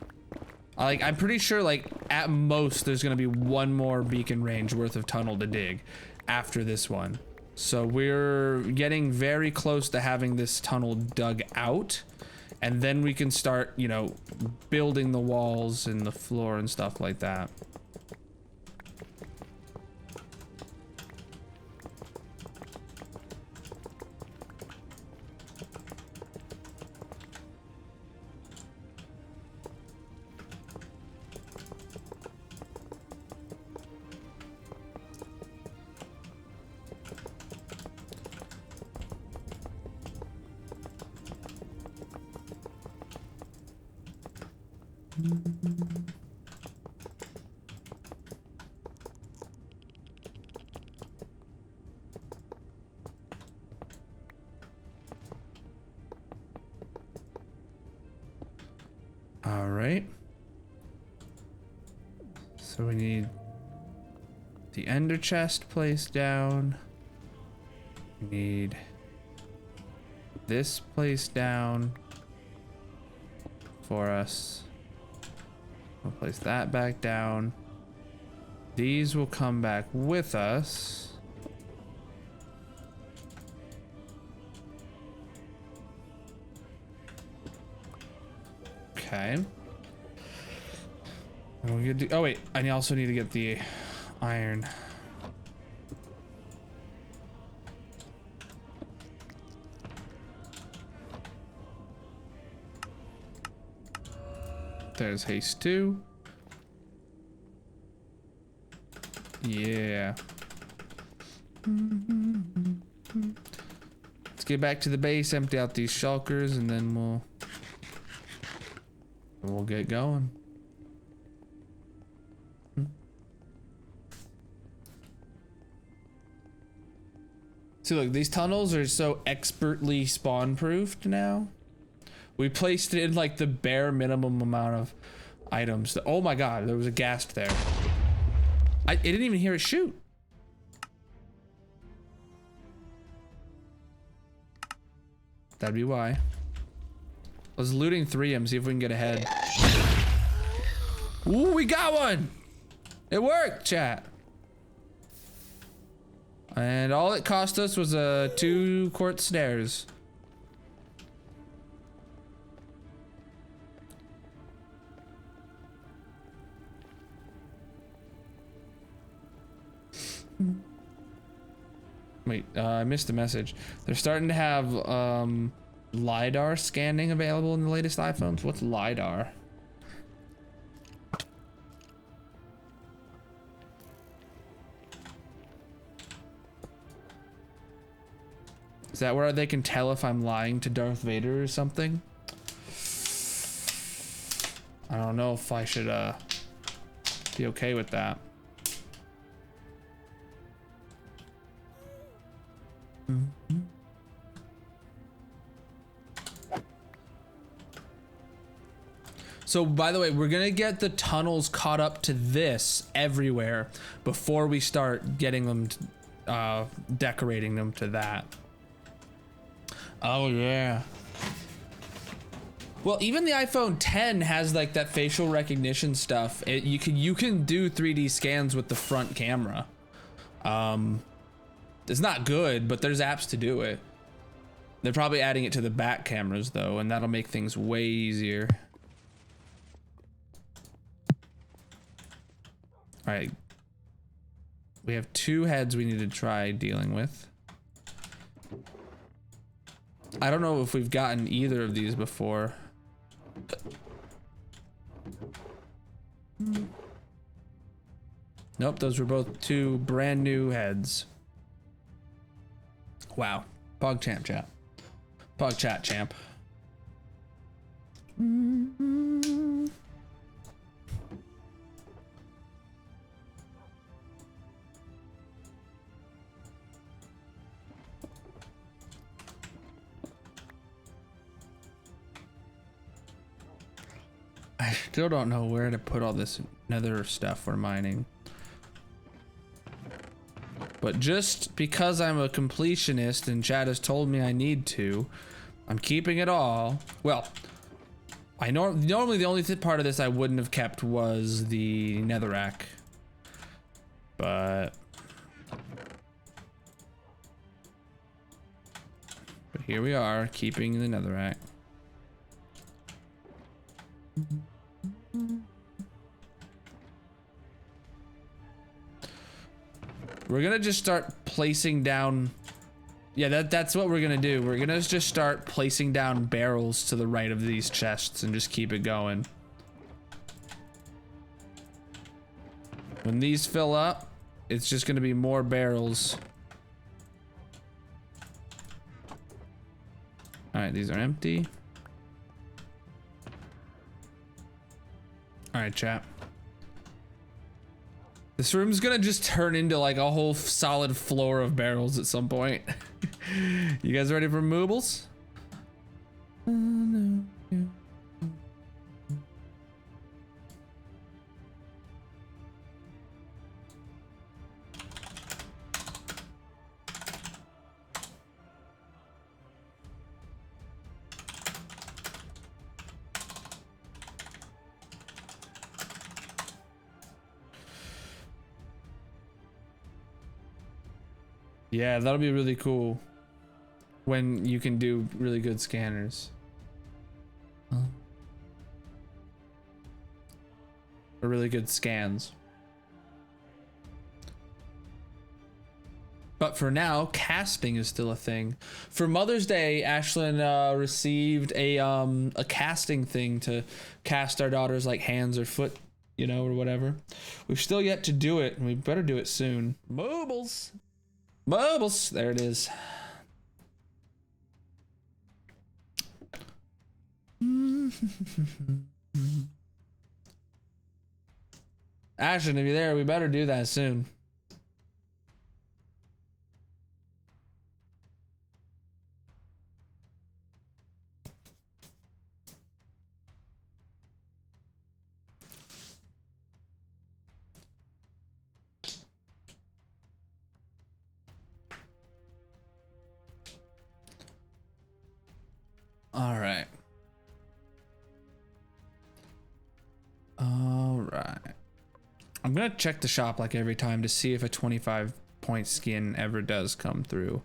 Like, I'm pretty sure, like, at most there's gonna be 1 more beacon range worth of tunnel to dig after this one. So we're getting very close to having this tunnel dug out. And then we can start, you know, building the walls and the floor and stuff like that. All right. So we need the ender chest placed down. We need this placed down for us. We'll place that back down. These will come back with us. Okay. And we're good to, oh wait, I also need to get the iron. There's haste 2. Yeah. Let's get back to the base, empty out these shulkers, and then we'll get going. See, look, these tunnels are so expertly spawn-proofed now. We placed it in like the bare minimum amount of items. Oh my god, there was a ghast there. I didn't even hear it shoot. That'd be why. Let's looting 3M, see if we can get ahead. Ooh, we got one! It worked, chat. And all it cost us was 2 quartz stairs. Wait, I missed the message. They're starting to have LiDAR scanning available in the latest iPhones. What's LiDAR? Is that where they can tell if I'm lying to Darth Vader or something? I don't know if I should be okay with that. So, by the way, we're gonna get the tunnels caught up to this everywhere before we start getting them, decorating them to that. Oh yeah. Well, even the iPhone 10 has like that facial recognition stuff. You can do 3D scans with the front camera. It's not good, but there's apps to do it. They're probably adding it to the back cameras though, and that'll make things way easier. All right. We have 2 heads we need to try dealing with. I don't know if we've gotten either of these before. Nope, those were both 2 brand new heads. Wow. PogChamp chat. PogChat champ. I still don't know where to put all this nether stuff we're mining. But just because I'm a completionist and Chad has told me I need to, I'm keeping it all. Well, I normally the only part of this I wouldn't have kept was the netherrack. But here we are, keeping the netherrack. We're gonna just start placing down. Yeah, that's what we're gonna do. We're gonna just start placing down barrels to the right of these chests and just keep it going. When these fill up, it's just gonna be more barrels. All right, these are empty. All right, chat. This room's gonna just turn into like a whole solid floor of barrels at some point. You guys ready for moobles? Yeah, that'll be really cool when you can do really good scanners. Or really good scans. But for now, casting is still a thing. For Mother's Day, Ashlyn received a casting thing to cast our daughter's like hands or foot, you know, or whatever. We've still yet to do it, and we better do it soon. Mobiles. Mobiles, there it is. Ashton, if you're there, we better do that soon. I'm gonna check the shop like every time to see if a 25 point skin ever does come through.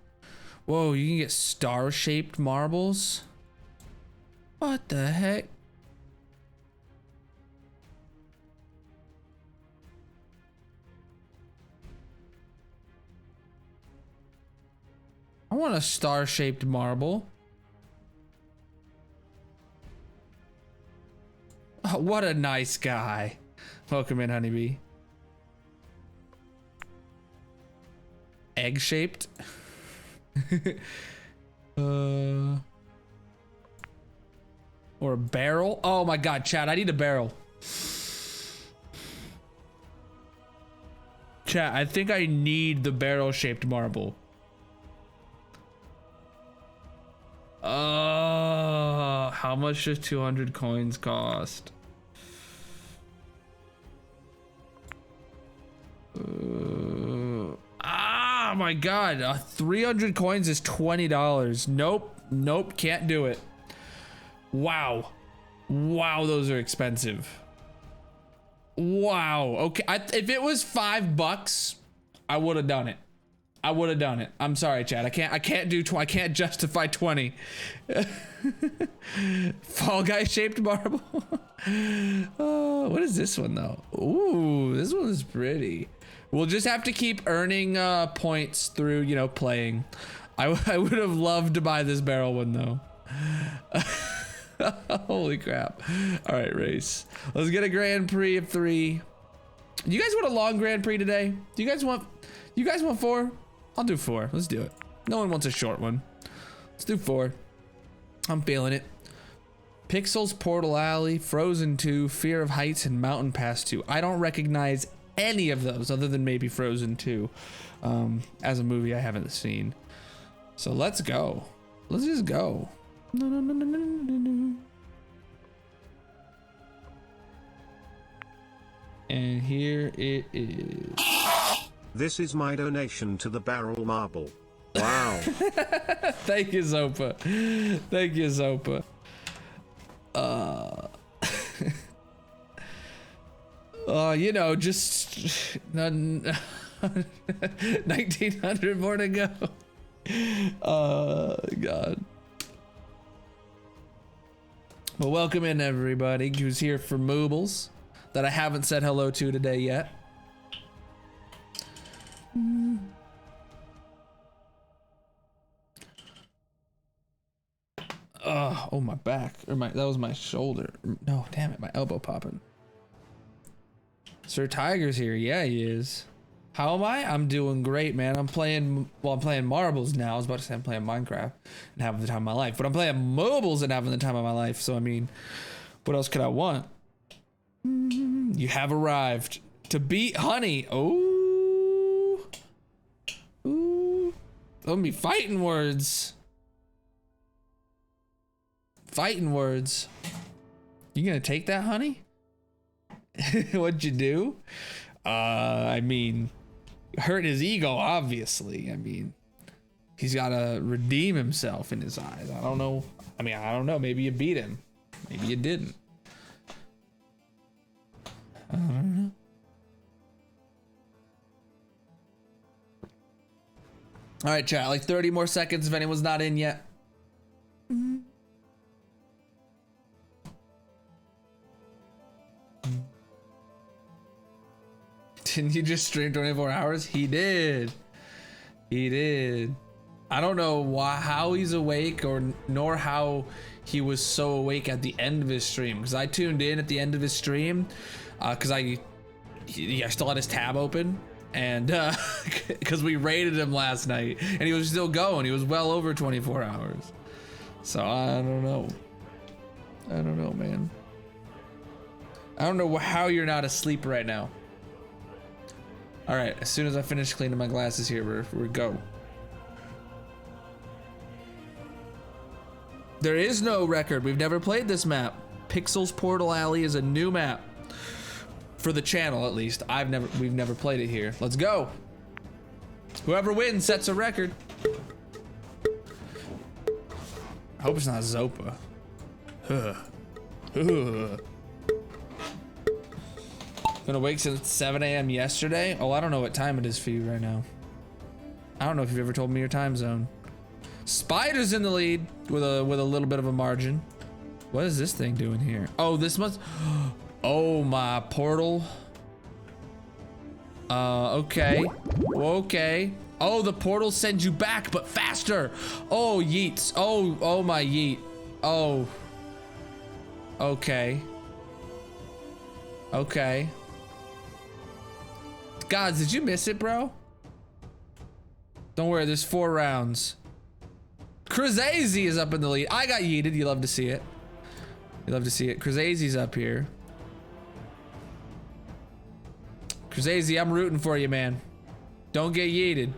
Whoa, you can get star-shaped marbles? What the heck? I want a star-shaped marble. Oh, what a nice guy. Welcome in, honeybee. Egg-shaped. Or a barrel. Oh my god, chat, I need a barrel. Chat, I think I need the barrel-shaped marble. How much does 200 coins cost? Ah, my god, 300 coins is $20. Nope, can't do it. Wow, those are expensive. Wow, okay, if it was $5, I would have done it. I'm sorry, Chad. I can't justify 20. Fall Guy shaped marble. Oh, what is this one though? Ooh, this one is pretty. We'll just have to keep earning points through, you know, playing. I would have loved to buy this barrel one though. Holy crap. All right, race. Let's get a Grand Prix of 3. You guys want a long Grand Prix today? Do you guys want 4? I'll do 4. Let's do it. No one wants a short one. Let's do 4. I'm feeling it. Pixels, Portal Alley, Frozen 2, Fear of Heights, and Mountain Pass 2. I don't recognize any of those other than maybe Frozen 2 as a movie I haven't seen. So let's go. Let's just go. No. And here it is. This is my donation to the barrel marble. Wow. Thank you, Zopa. Thank you, Zopa. 1900 more to go. God. Well, welcome in everybody who's here for Moobles that I haven't said hello to today yet. Oh, my back, or that was my shoulder. No, damn it, my elbow popping. Sir Tiger's here. Yeah, he is. How am I? I'm doing great, man. I'm playing marbles now. I was about to say I'm playing Minecraft and having the time of my life, but I'm playing mobiles and having the time of my life. So I mean, what else could I want? You have arrived to beat Honey. Ooh. Let me fighting words. Fighting words. You gonna take that, Honey? What'd you do? I mean, hurt his ego, obviously. I mean, he's gotta redeem himself in his eyes. I don't know. I don't know. Maybe you beat him. Maybe you didn't. I don't know. All right, chat. Like 30 more seconds if anyone's not in yet. Didn't you just stream 24 hours? He did. I don't know how he's awake nor how he was so awake at the end of his stream, because I tuned in at the end of his stream because I still had his tab open, and because we raided him last night and he was still going. He was well over 24 hours. So I don't know, man. I don't know how you're not asleep right now. All right, as soon as I finish cleaning my glasses here, we're go. There is no record. We've never played this map. Pixels Portal Alley is a new map for the channel, at least. We've never played it here. Let's go. Whoever wins sets a record. I hope it's not Zopa. Been awake since 7 a.m. yesterday. Oh, I don't know what time it is for you right now. I don't know if you've ever told me your time zone. Spider's in the lead with a little bit of a margin. What is this thing doing here? Oh, this must. Oh, my portal. Okay. Okay. Oh, the portal sends you back, but faster. Oh, yeets. Oh my yeet. Oh. Okay. Okay. Gods, did you miss it, bro? Don't worry, there's 4 rounds. Krazazy is up in the lead. I got yeeted. You love to see it. You love to see it. Krazazy's up here. Krazazy, I'm rooting for you, man. Don't get yeeted.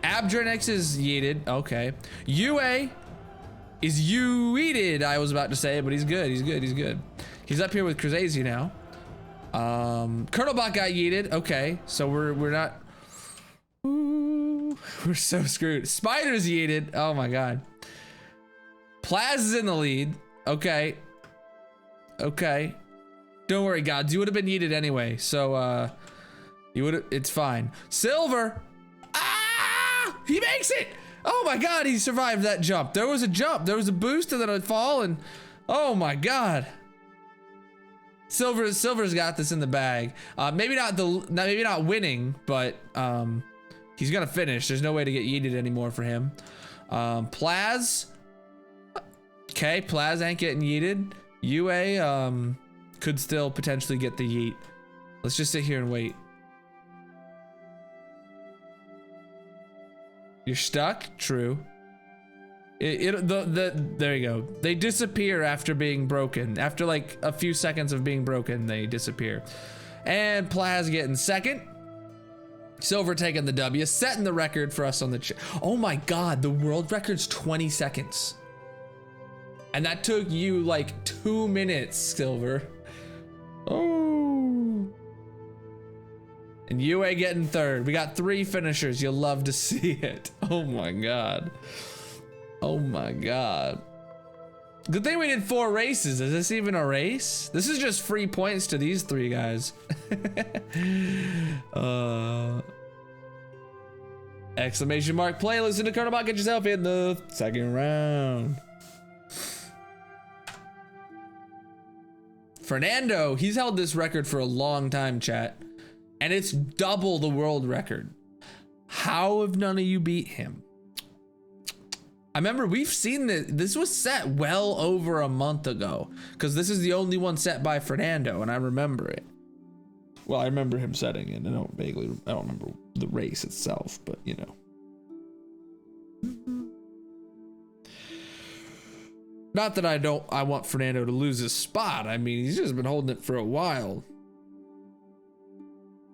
Abdrenix is yeeted. Okay. UA is yeeted, I was about to say, but he's good. He's good. He's good. He's up here with Krazazy now. Colonelbot got yeeted. Okay. So we're not. Ooh, we're so screwed. Spider's yeeted. Oh my god. Plaz is in the lead. Okay. Okay. Don't worry, gods. You would have been yeeted anyway. So you would. It's fine. Silver. Ah! He makes it. Oh my god, he survived that jump. There was a jump. There was a boost and then a fall and oh my god. Silver's got this in the bag. Maybe not winning, but he's gonna finish. There's no way to get yeeted anymore for him. Plaz. Okay, Plaz ain't getting yeeted. UA could still potentially get the yeet. Let's just sit here and wait. You're stuck? True. There you go. They disappear after being broken. After like a few seconds of being broken, they disappear. And Plaz getting second. Silver taking the W, setting the record for us on the oh my god, the world record's 20 seconds. And that took you like 2 minutes, Silver. Oh. And UA getting third. We got 3 finishers. You'll love to see it. Oh my god. Oh my god. Good thing we did 4 races. Is this even a race? This is just free points to these 3 guys. Exclamation mark play. Listen to Colonelbot. Get yourself in the 2nd round. Fernando, he's held this record for a long time, chat. And it's double the world record. How have none of you beat him? I remember we've seen this was set well over a month ago because this is the only one set by Fernando and I remember it. Well, I remember him setting it. I don't remember the race itself, but you know. Not that I want Fernando to lose his spot. I mean, he's just been holding it for a while.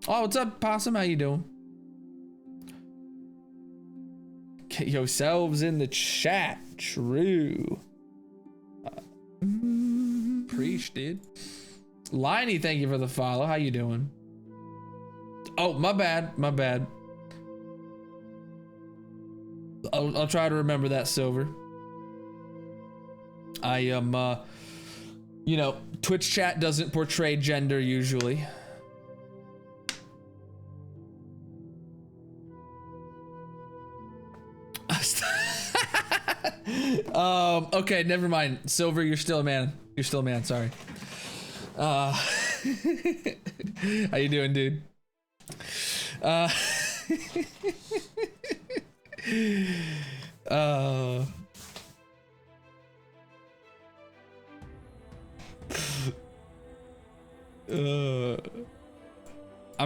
Oh, what's up, Possum? How you doing? Get yourselves in the chat. True. Preach, dude. Liney, thank you for the follow. How you doing? Oh, my bad. My bad. I'll try to remember that, Silver. I am, you know, Twitch chat doesn't portray gender usually. Okay, never mind. Silver, you're still a man. You're still a man, sorry. How you doing, dude? I'm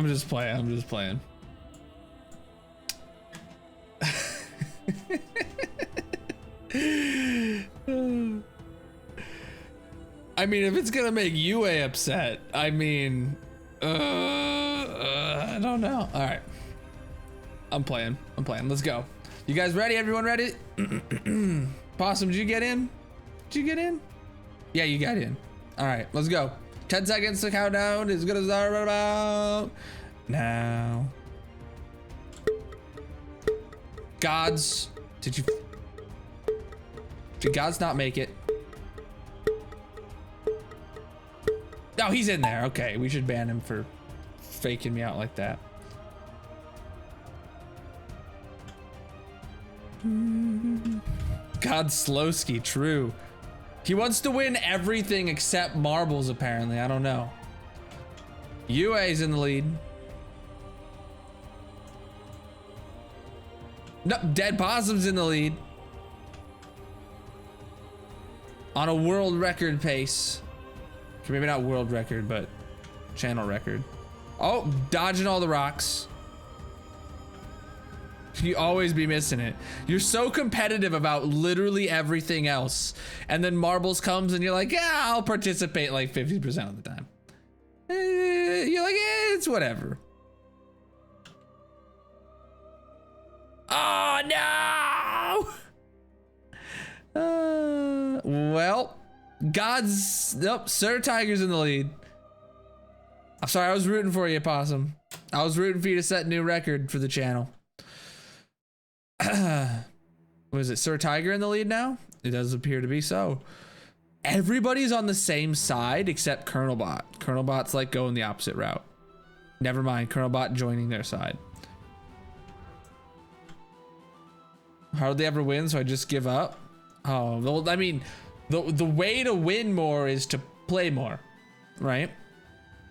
just playing. I mean, if it's gonna make UA upset, I mean, I don't know. All right, I'm playing. Let's go. You guys ready? Everyone ready? Possum, did you get in? Yeah, you got in. All right, let's go. 10 seconds to countdown is gonna start right about now. Gods, did Gods not make it? No, he's in there. Okay, we should ban him for faking me out like that. God Slowski, true. He wants to win everything except marbles, apparently. I don't know. UA's in the lead. No, Dead Possum's in the lead. On a world record pace. Maybe not world record, but channel record. Oh, dodging all the rocks. You always be missing it. You're so competitive about literally everything else. And then marbles comes and you're like, yeah, I'll participate like 50% of the time. You're like, it's whatever. Oh no! Well, nope, Sir Tiger's in the lead. I'm sorry, I was rooting for you, Possum. I was rooting for you to set a new record for the channel. Was it Sir Tiger in the lead now? It does appear to be so. Everybody's on the same side except Colonelbot. Colonelbot's like going the opposite route. Never mind, Colonelbot joining their side. Hardly ever win, so I just give up. Oh, well, I mean, the way to win more is to play more, right?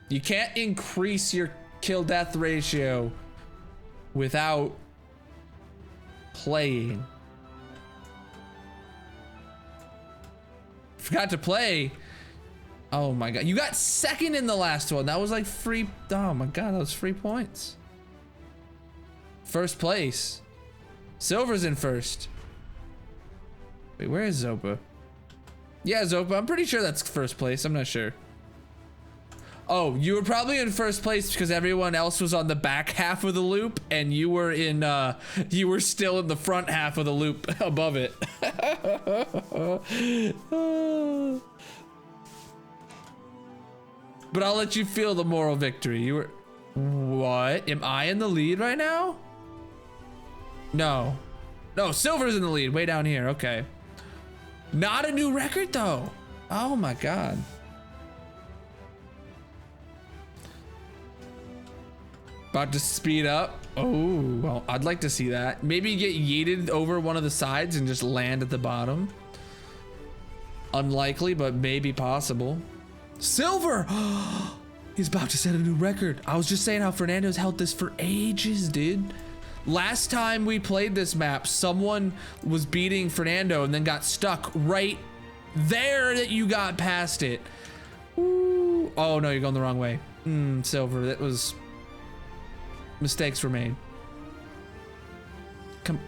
You can't increase your kill death ratio without playing. Forgot to play. Oh my god, you got second in the last one. That was like free. Oh my god, that was free points. First place. Silver's in first. Wait, where is Zopa? Yeah, Zopa, I'm pretty sure that's first place. I'm not sure. Oh, you were probably in first place because everyone else was on the back half of the loop and you were in you were still in the front half of the loop above it. But I'll let you feel the moral victory. You were... What? Am I in the lead right now? No. No, Silver's in the lead, way down here. Okay. Not a new record though. Oh my god. About to speed up. Oh, well, I'd like to see that. Maybe get yeeted over one of the sides and just land at the bottom. Unlikely, but maybe possible. Silver! He's about to set a new record. I was just saying how Fernando's held this for ages, dude. Last time we played this map, someone was beating Fernando and then got stuck right there that you got past it. Ooh. Oh no, you're going the wrong way. Silver, that was... Mistakes were made. Come.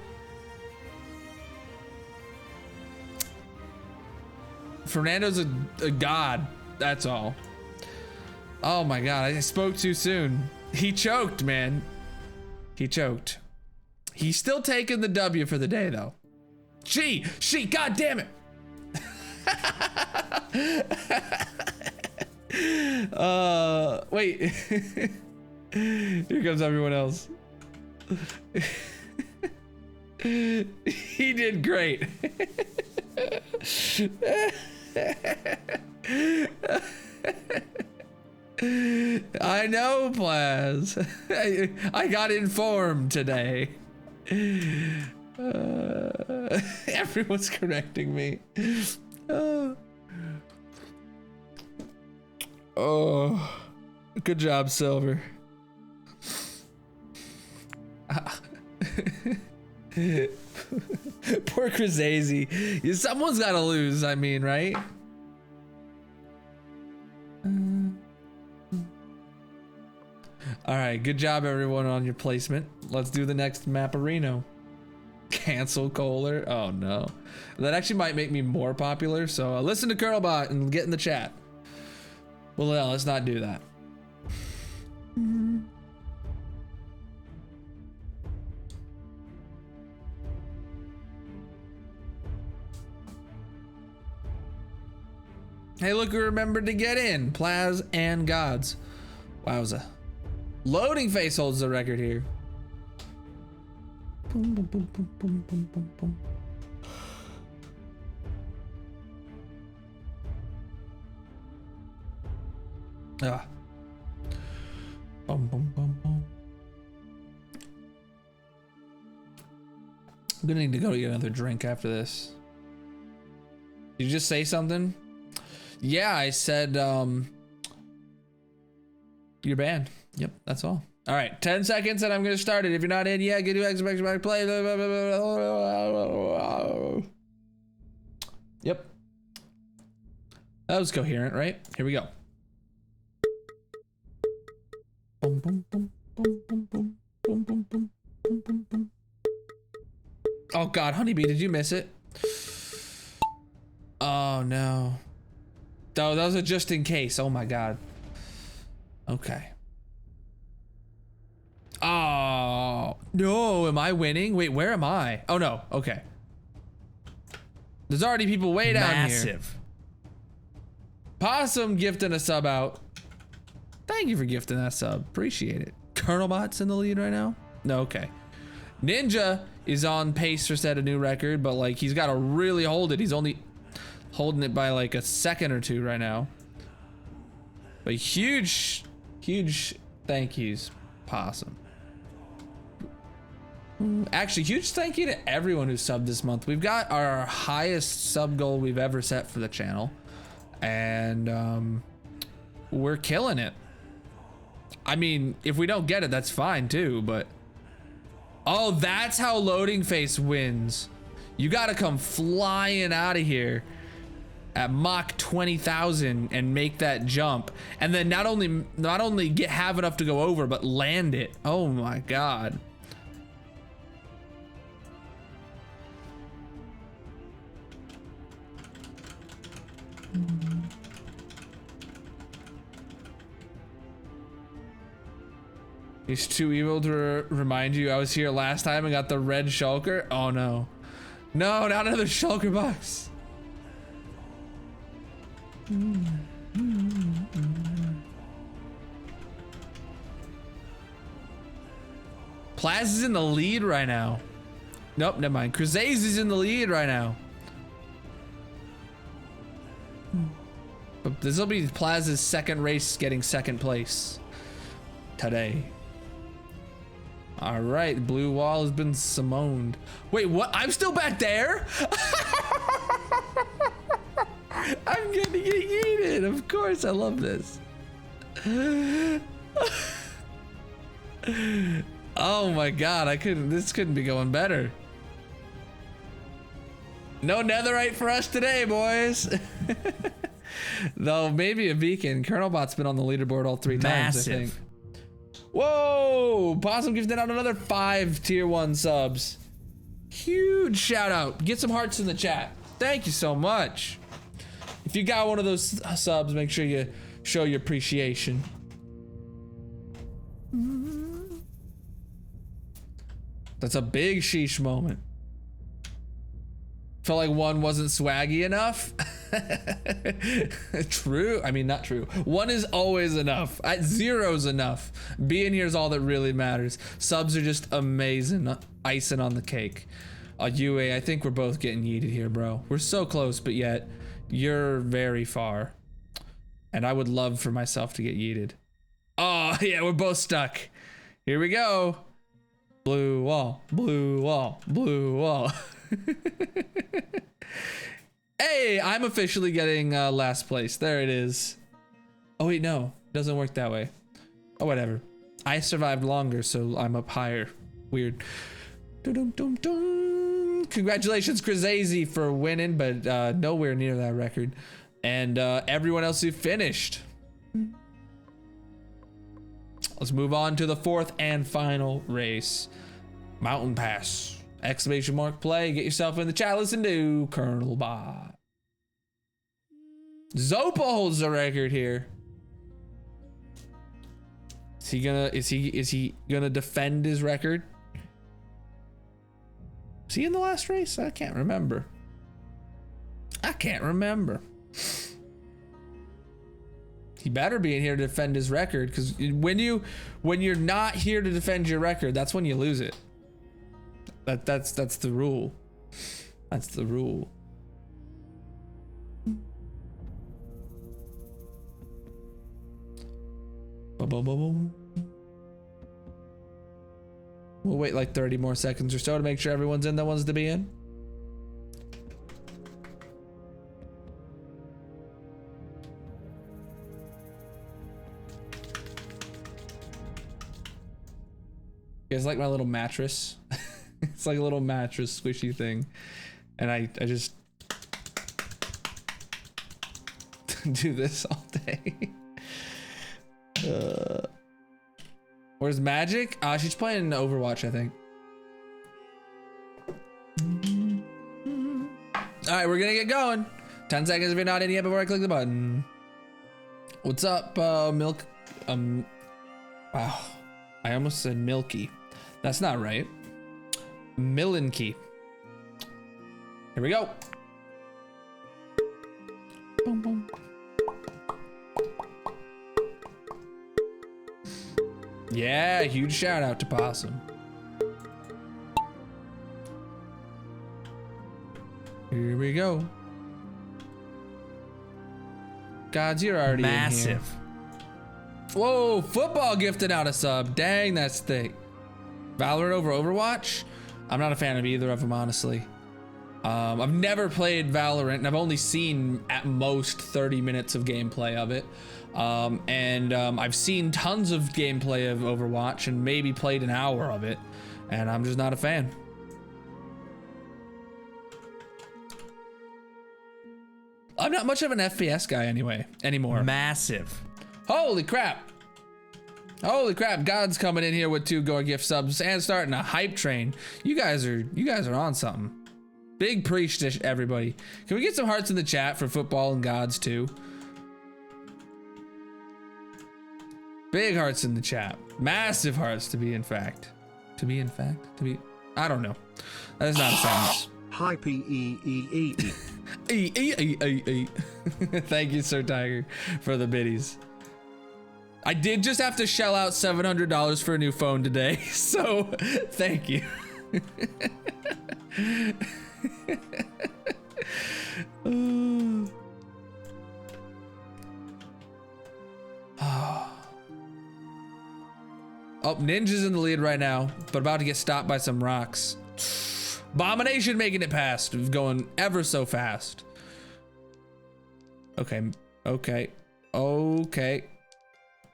Fernando's a god, that's all. Oh my god, I spoke too soon. He choked, man. He choked. He's still taking the W for the day, though. She, god damn it. Wait. Here comes everyone else. He did great. I know, Plaz. I got informed today. Everyone's correcting me. Oh, good job, Silver. Poor Krazazy. Someone's got to lose, I mean, right? All right, good job everyone on your placement. Let's do the next Mapperino. Cancel Kohler. Oh no, that actually might make me more popular. So listen to Curlbot and get in the chat. Well, let's not do that. Hey, look who remembered to get in. Plaz and Gods. Wowza. Loading face holds the record here. Boom, boom, boom, boom, boom, boom, boom, boom. Ah. Boom, boom, I'm gonna need to go get another drink after this. Did you just say something? Yeah, I said, you're banned. Yep, that's all. All right, 10 seconds and I'm gonna start it. If you're not in yet, get to Xbox play. Yep. That was coherent, right? Here we go. Boom, boom, boom, boom, boom, boom, boom, boom, boom, boom, boom, boom. Oh God, Honeybee, did you miss it? Oh no. Oh, that was a just in case. Oh my God. Okay. Oh no, am I winning? Wait, where am I? Oh no, okay. There's already people way down here. Massive. Possum gifting a sub out. Thank you for gifting that sub. Appreciate it. Colonelbot's in the lead right now? No, okay. Ninja is on pace to set a new record, but like he's got to really hold it. He's only holding it by like a second or two right now. But huge thank yous, Possum. Actually, huge thank you to everyone who subbed this month. We've got our highest sub goal we've ever set for the channel. And we're killing it. I mean, if we don't get it, that's fine too, but oh, that's how Loading Face wins. You gotta come flying out of here at Mach 20,000 and make that jump, and then not only have enough to go over, but land it. Oh my God. He's too evil to remind you I was here last time and got the red shulker. Oh no. No, not another shulker box. Plaz is in the lead right now. Nope, never mind. Crusades is in the lead right now. But this will be Plaz's second race getting second place today. All right, blue wall has been summoned. Wait, what? I'm still back there? I'm gonna get yeeted. Of course, I love this. Oh my God, this couldn't be going better. No netherite for us today, boys. Though maybe a beacon. Colonelbot's been on the leaderboard all 3 times, I think. Whoa! Possum gifted out another 5 tier 1 subs. Huge shout out. Get some hearts in the chat. Thank you so much. If you got one of those subs, make sure you show your appreciation. That's a big sheesh moment. Felt like 1 wasn't swaggy enough. True. I mean, not true. 1 is always enough. 0's enough. Being here is all that really matters. Subs are just amazing. Icing on the cake. UA, I think we're both getting yeeted here, bro. We're so close, but yet you're very far. And I would love for myself to get yeeted. Oh, yeah, we're both stuck. Here we go. Blue wall, blue wall, blue wall. Hey, I'm officially getting last place. There it is. Oh wait, no, doesn't work that way. Oh, whatever. I survived longer, so I'm up higher. Weird. Dum-dum-dum-dum. Congratulations, Krazazy, for winning, but nowhere near that record. And everyone else who finished. Let's move on to the 4th and final race. Mountain Pass. Exclamation mark play. Get yourself in the chat. Listen to Colonelbot. Zopa holds the record here. Is he gonna defend his record? Was he in the last race? I can't remember. He better be in here to defend his record, because when you're not here to defend your record, that's when you lose it. That's the rule. That's the rule. We'll wait like 30 more seconds or so to make sure everyone's in that wants to be in. You guys like my little mattress? It's like a little mattress squishy thing. And I just do this all day. Where's Magic? She's playing Overwatch, I think. All right, we're gonna get going. 10 seconds if you're not in yet before I click the button. What's up, Milk? Wow, I almost said Milky. That's not right. Millenky. Here we go. Boom, boom. Yeah, huge shout out to Possum. Here we go. Gods, you're already Massive. in here. Whoa, football gifted out a sub. Dang, that's thick. Valorant over Overwatch? I'm not a fan of either of them, honestly. I've never played Valorant, and I've only seen at most 30 minutes of gameplay of it. I've seen tons of gameplay of Overwatch and maybe played an hour of it, and I'm just not a fan. I'm not much of an FPS guy anymore. Massive. Holy crap. Holy crap, God's coming in here with 2 Gore gift subs and starting a hype train. You guys are on something. Big preach to everybody. Can we get some hearts in the chat for football and Gods too? Big hearts in the chat. Massive hearts to be I don't know. That is not a sentence. Hi P-E-E-E-E. Thank you, Sir Tiger, for the biddies. I did just have to shell out $700 for a new phone today, so thank you. Oh, Ninja's in the lead right now, but about to get stopped by some rocks. Abomination making it past, going ever so fast. Okay.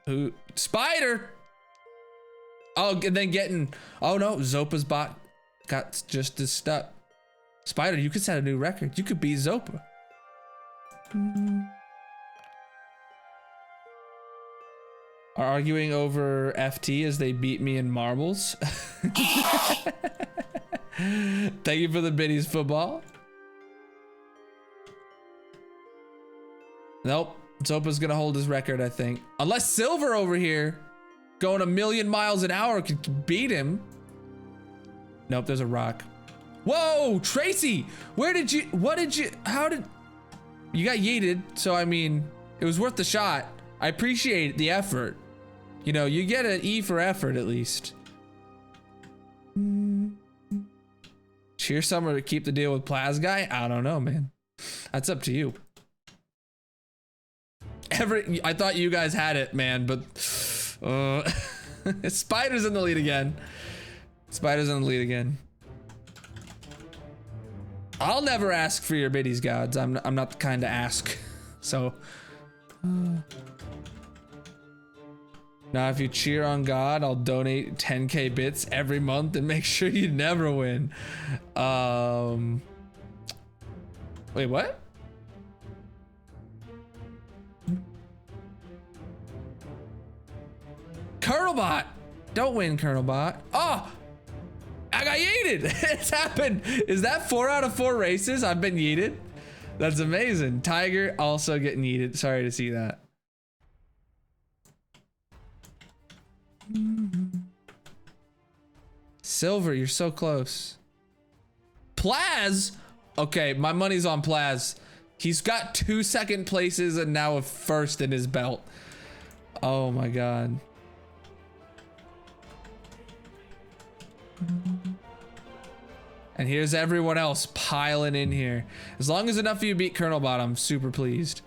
Who? Spider! Oh, and then getting, oh no, Zopa's bot got just as stuck. Spider, you could set a new record. You could beat Zopa. Are arguing over FT as they beat me in marbles. Thank you for the biddies, football. Nope. Zopa's gonna hold his record, I think. Unless Silver over here, going a million miles an hour, could beat him. Nope, there's a rock. Whoa, Tracy! How did you got yeeted, so I mean, it was worth the shot. I appreciate the effort. You know, you get an E for effort at least. Cheer Summer to keep the deal with Plaz guy? I don't know, man. That's up to you. I thought you guys had it, man, but Spider's in the lead again. I'll never ask for your biddies, Gods. I'm not the kind to ask. So now if you cheer on God, I'll donate 10k bits every month and make sure you never win. Wait, what? Colonelbot! Don't win, Colonelbot. Oh! I got yeeted! It's happened! Is that 4 out of 4 races I've been yeeted? That's amazing. Tiger also getting yeeted. Sorry to see that. Silver, you're so close. Plaz? Okay, my money's on Plaz. He's got 2 second places and now a first in his belt. Oh my god. And here's everyone else piling in here. As long as enough of you beat Colonelbot, I'm super pleased.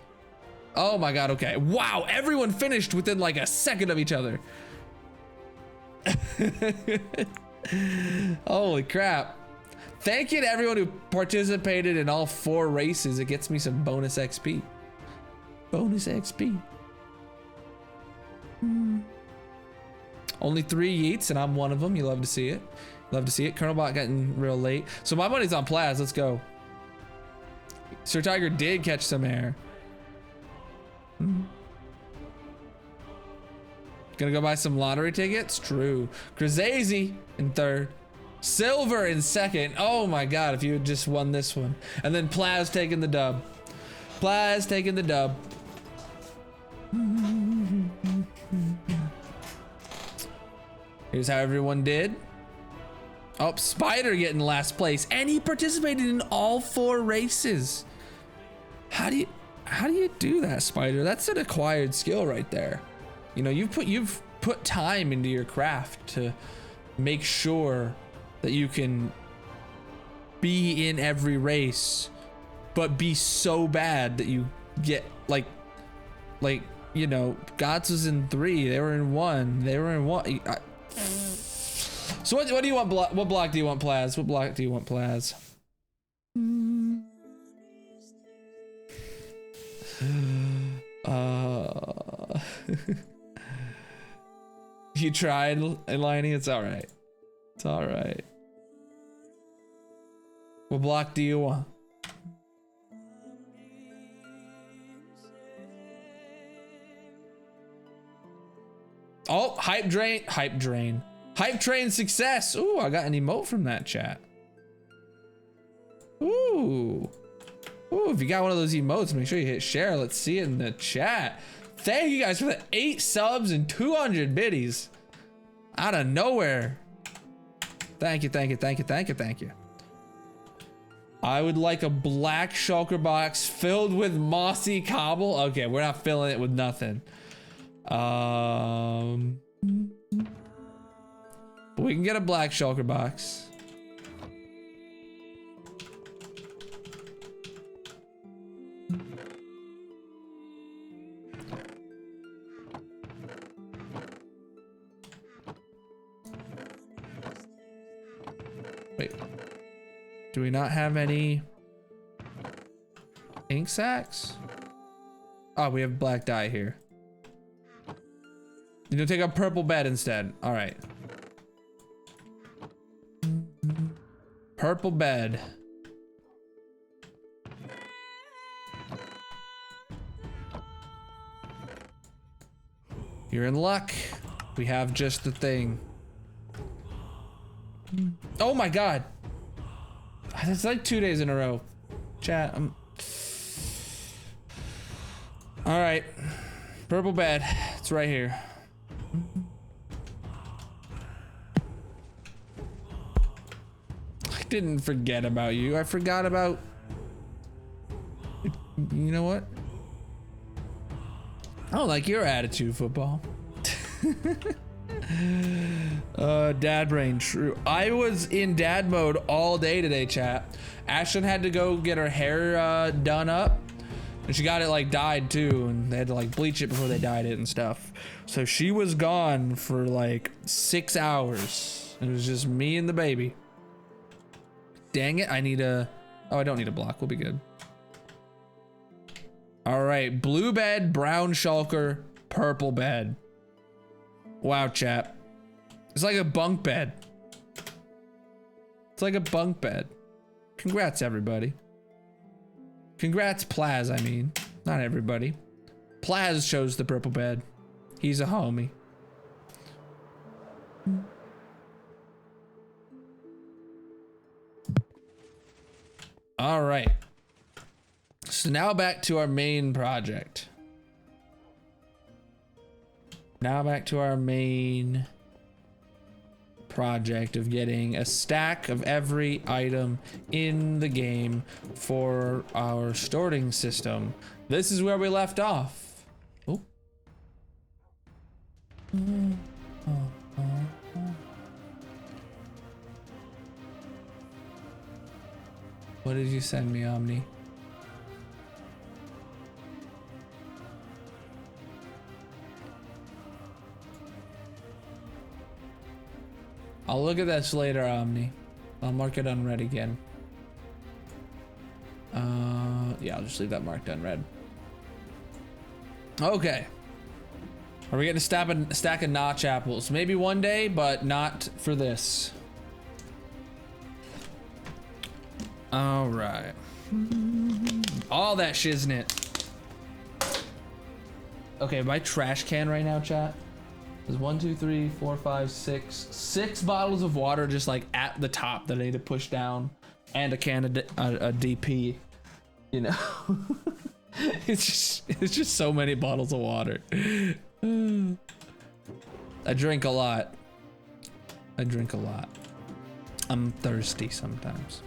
Oh my god, okay. Wow, everyone finished within like a second of each other. Holy crap. Thank you to everyone who participated in all 4 races. It gets me some bonus XP. Bonus XP. Only 3 yeets, and I'm one of them. You love to see it. Love to see it. Colonel Bot getting real late. So my money's on Plaz. Let's go. Sir Tiger did catch some air. Gonna go buy some lottery tickets? True. Krazazy in 3rd. Silver in 2nd. Oh my god, if you had just won this one. And then Plaz taking the dub. Plaz taking the dub. Here's how everyone did. Oh, Spider getting last place, and he participated in all 4 races. How do you do that, Spider? That's an acquired skill right there. You know, you've put time into your craft to make sure that you can be in every race, but be so bad that you get like, you know, Gods was in 3, they were in 1, they were in 1. So what do you want? What block do you want, Plaz? What block do you want, Plaz? You tried, Eleni. It's all right. It's all right. What block do you want? Oh, hype train success. Ooh, I got an emote from that chat. Ooh, if you got one of those emotes, make sure you hit share. Let's see it in the chat. Thank you guys for the 8 subs and 200 biddies out of nowhere. Thank you. I would like a black shulker box filled with mossy cobble. Okay, we're not filling it with nothing. We can get a black shulker box. Wait, do we not have any ink sacks? Oh, we have black dye here. You know, take a purple bed instead. All right. Purple bed. You're in luck. We have just the thing. Oh my god. It's like 2 days in a row. Chat. All right. Purple bed. It's right here. I didn't forget about you. I forgot about... You know what? I don't like your attitude, football. Dad brain, true. I was in dad mode all day today, chat. Ashlyn had to go get her hair done up, and she got it like dyed too, and they had to like bleach it before they dyed it and stuff. So she was gone for like 6 hours. It was just me and the baby. Dang it, I need a... Oh, I don't need a block, we'll be good. All right, blue bed, brown shulker, purple bed. Wow, chat. It's like a bunk bed. It's like a bunk bed. Congrats, everybody. Congrats, Plaz, I mean. Not everybody. Plaz chose the purple bed. He's a homie. All right. So now back to our main project. Now back to our main project of getting a stack of every item in the game for our sorting system. This is where we left off. Oh. What did you send me, Omni? I'll look at this later, Omni. I'll mark it unread again. Yeah, I'll just leave that marked unread. Okay. Are we getting a stack of notch apples? Maybe one day, but not for this. All right. All that shiznit. Okay, my trash can right now, chat, is 1, 2, 3, 4, 5, 6. 6 bottles of water just like at the top that I need to push down, and a can of a DP. You know, it's just so many bottles of water. I drink a lot. I'm thirsty sometimes.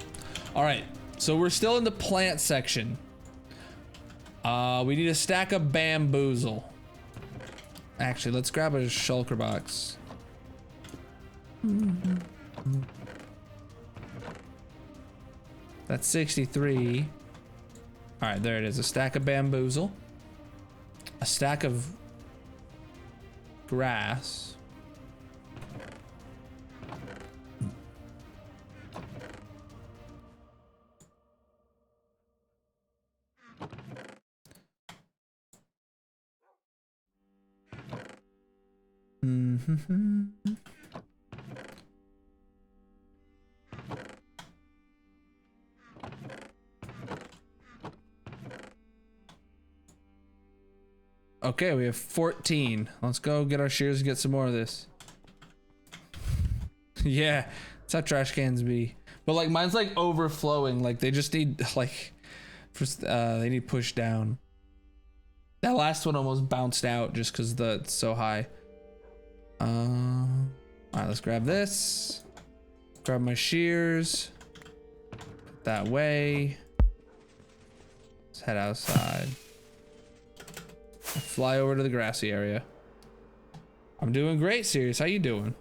All right, so we're still in the plant section. We need a stack of bamboozle. Actually, let's grab a shulker box. That's 63. All right, there it is. A stack of bamboozle. A stack of grass. Okay, we have 14. Let's go get our shears and get some more of this. Yeah, that's how trash cans be. But like mine's like overflowing. Like they just need like, they need pushed down. That last one almost bounced out just because it's so high. All right, let's grab this. Grab my shears. Put that way. Let's head outside. Fly over to the grassy area. I'm doing great, Sirius. How you doing?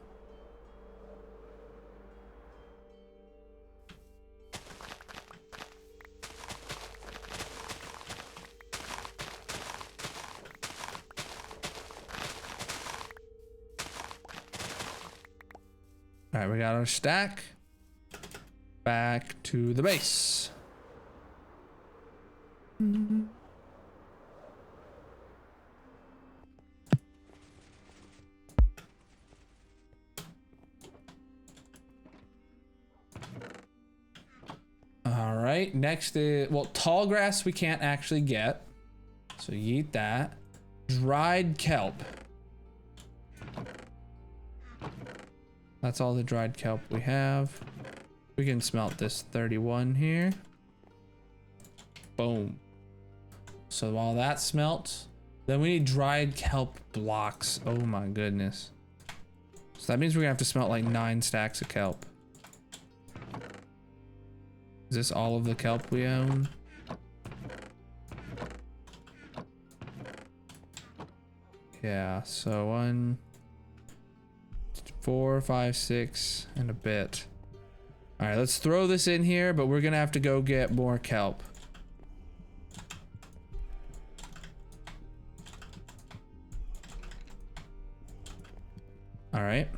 All right, we got our stack. Back to the base. All right, next is, well, tall grass we can't actually get, so yeet that. Dried kelp. That's all the dried kelp we have. We can smelt this 31 here. Boom. So while that smelts, then we need dried kelp blocks. Oh my goodness. So that means we're gonna have to smelt like 9 stacks of kelp. Is this all of the kelp we own? Yeah, so 1, 4, 5, 6, and a bit. All right, let's throw this in here, but we're gonna have to go get more kelp. All right,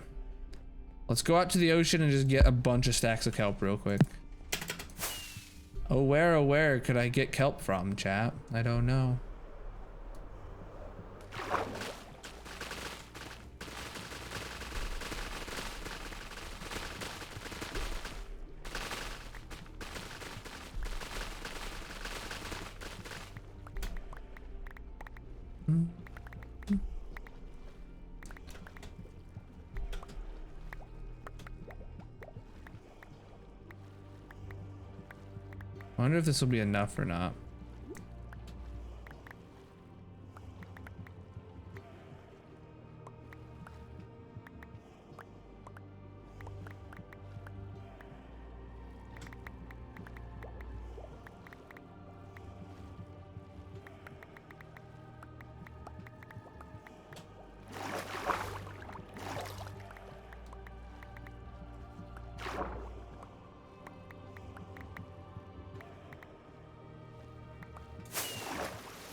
let's go out to the ocean and just get a bunch of stacks of kelp real quick. Oh, where could I get kelp from, chat? I don't know. I wonder if this will be enough or not.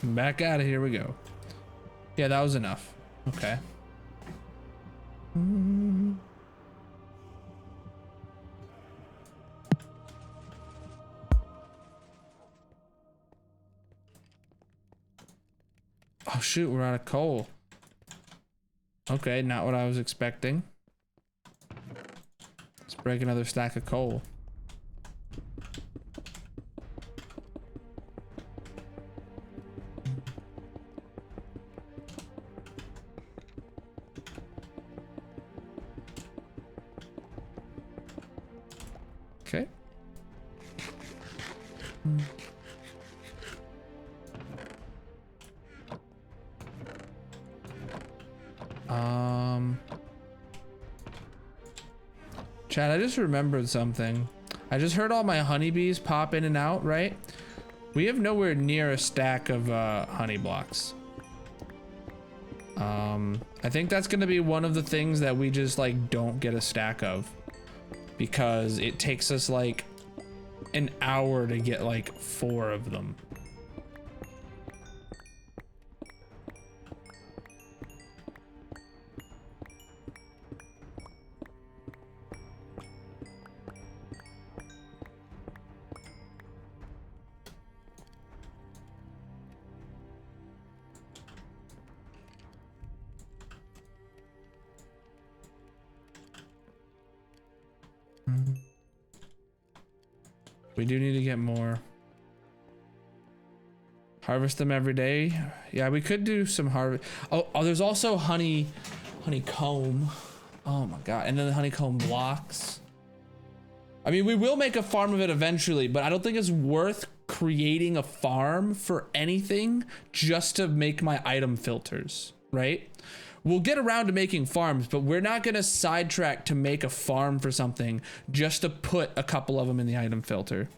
Back out of here we go. Yeah, that was enough. Okay. Oh shoot, we're out of coal. Okay, not what I was expecting. Let's break another stack of coal. Okay. Chad, I just remembered something. I just heard all my honeybees pop in and out, right? We have nowhere near a stack of honey blocks. I think that's gonna be one of the things that we just like don't get a stack of, because it takes us like an hour to get like 4 of them. We do need to get more. Harvest them every day. Yeah, we could do some harvest. Oh, there's also honeycomb. Oh my god, and then the honeycomb blocks. I mean, we will make a farm of it eventually, but I don't think it's worth creating a farm for anything just to make my item filters, right? We'll get around to making farms, but we're not gonna sidetrack to make a farm for something just to put a couple of them in the item filter.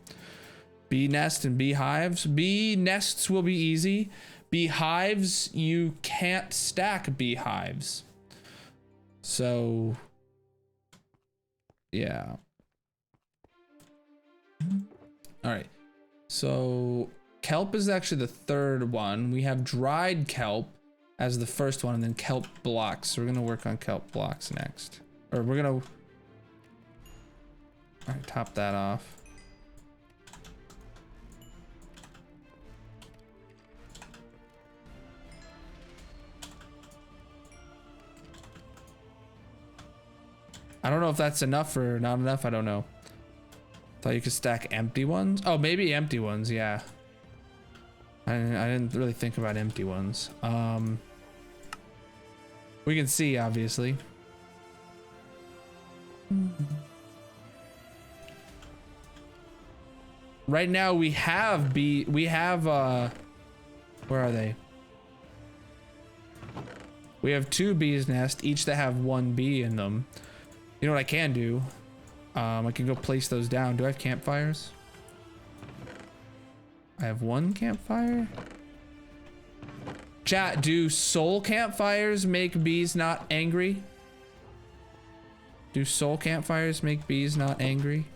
Bee nest and beehives. Bee nests will be easy. Beehives, you can't stack beehives. So, yeah. All right. So kelp is actually the third one. We have dried kelp as the first one, and then kelp blocks. So we're gonna work on kelp blocks next. Or we're gonna, all right, top that off. I don't know if that's enough or not enough. I don't know. Thought you could stack empty ones. Oh, maybe empty ones. Yeah. I didn't really think about empty ones. We can see, obviously. Right now we have where are they? We have 2 bees nest, each that have 1 bee in them. You know what I can do? I can go place those down. Do I have campfires? I have 1 campfire. Chat, do soul campfires make bees not angry? Do soul campfires make bees not angry?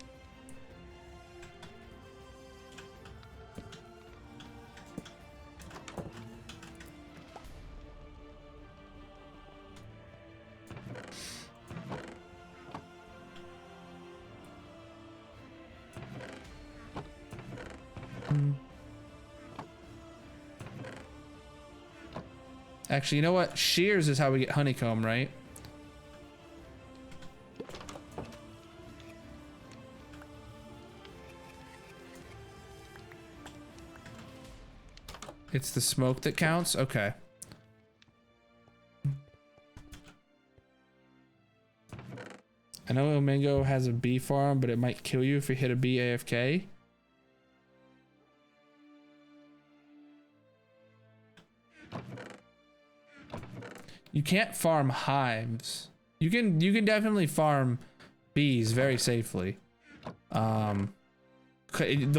Actually, you know what? Shears is how we get honeycomb, right? It's the smoke that counts? Okay. I know Omingo has a bee farm, but it might kill you if you hit a bee AFK. You can't farm hives. You can definitely farm bees very safely. The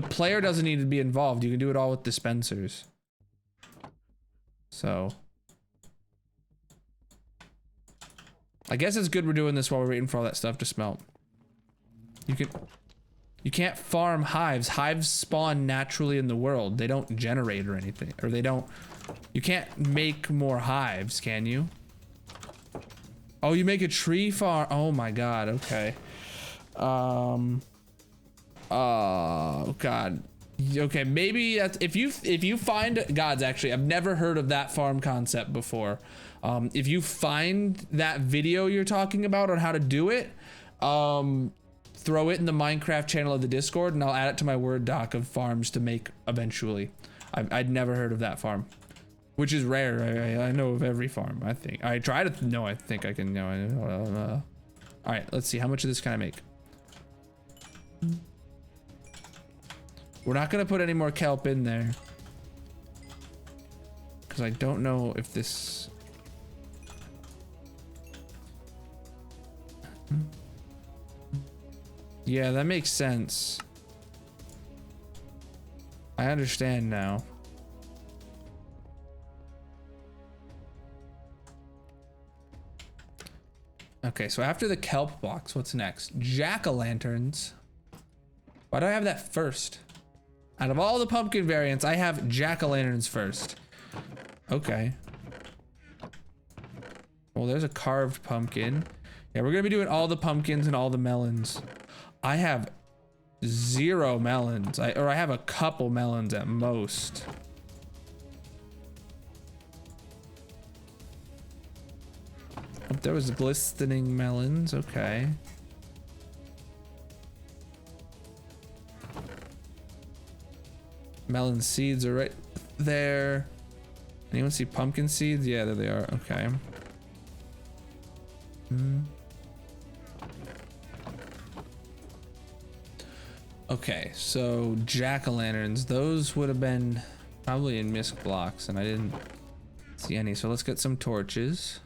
player doesn't need to be involved. You can do it all with dispensers. So I guess it's good we're doing this while we're waiting for all that stuff to smelt. You can't farm hives. Hives spawn naturally in the world. They don't generate or anything, or they don't. You can't make more hives, can you? Oh, you make a tree farm. Oh my god. Okay. Oh god. Okay, maybe that's, if you find gods, actually I've never heard of that farm concept before. If you find that video you're talking about on how to do it, throw it in the Minecraft channel of the Discord and I'll add it to my Word doc of farms to make eventually. I'd never heard of that farm, which is rare. I know of every farm. I think I try to know. I think I can know. All right, let's see, how much of this can I make? We're not gonna put any more kelp in there because I don't know if this. Yeah, that makes sense. I understand now. Okay, so after the kelp box, what's next? Jack-o'-lanterns. Why do I have that first? Out of all the pumpkin variants, I have jack-o'-lanterns first. Okay. Well, there's a carved pumpkin. Yeah, we're gonna be doing all the pumpkins and all the melons. I have 0 melons. I have a couple melons at most. Oh, there was glistening melons. Okay. Melon seeds are right there. Anyone see pumpkin seeds? Yeah, there they are. Okay. Okay, so jack-o'-lanterns, those would have been probably in misc blocks and I didn't see any. So let's get some torches.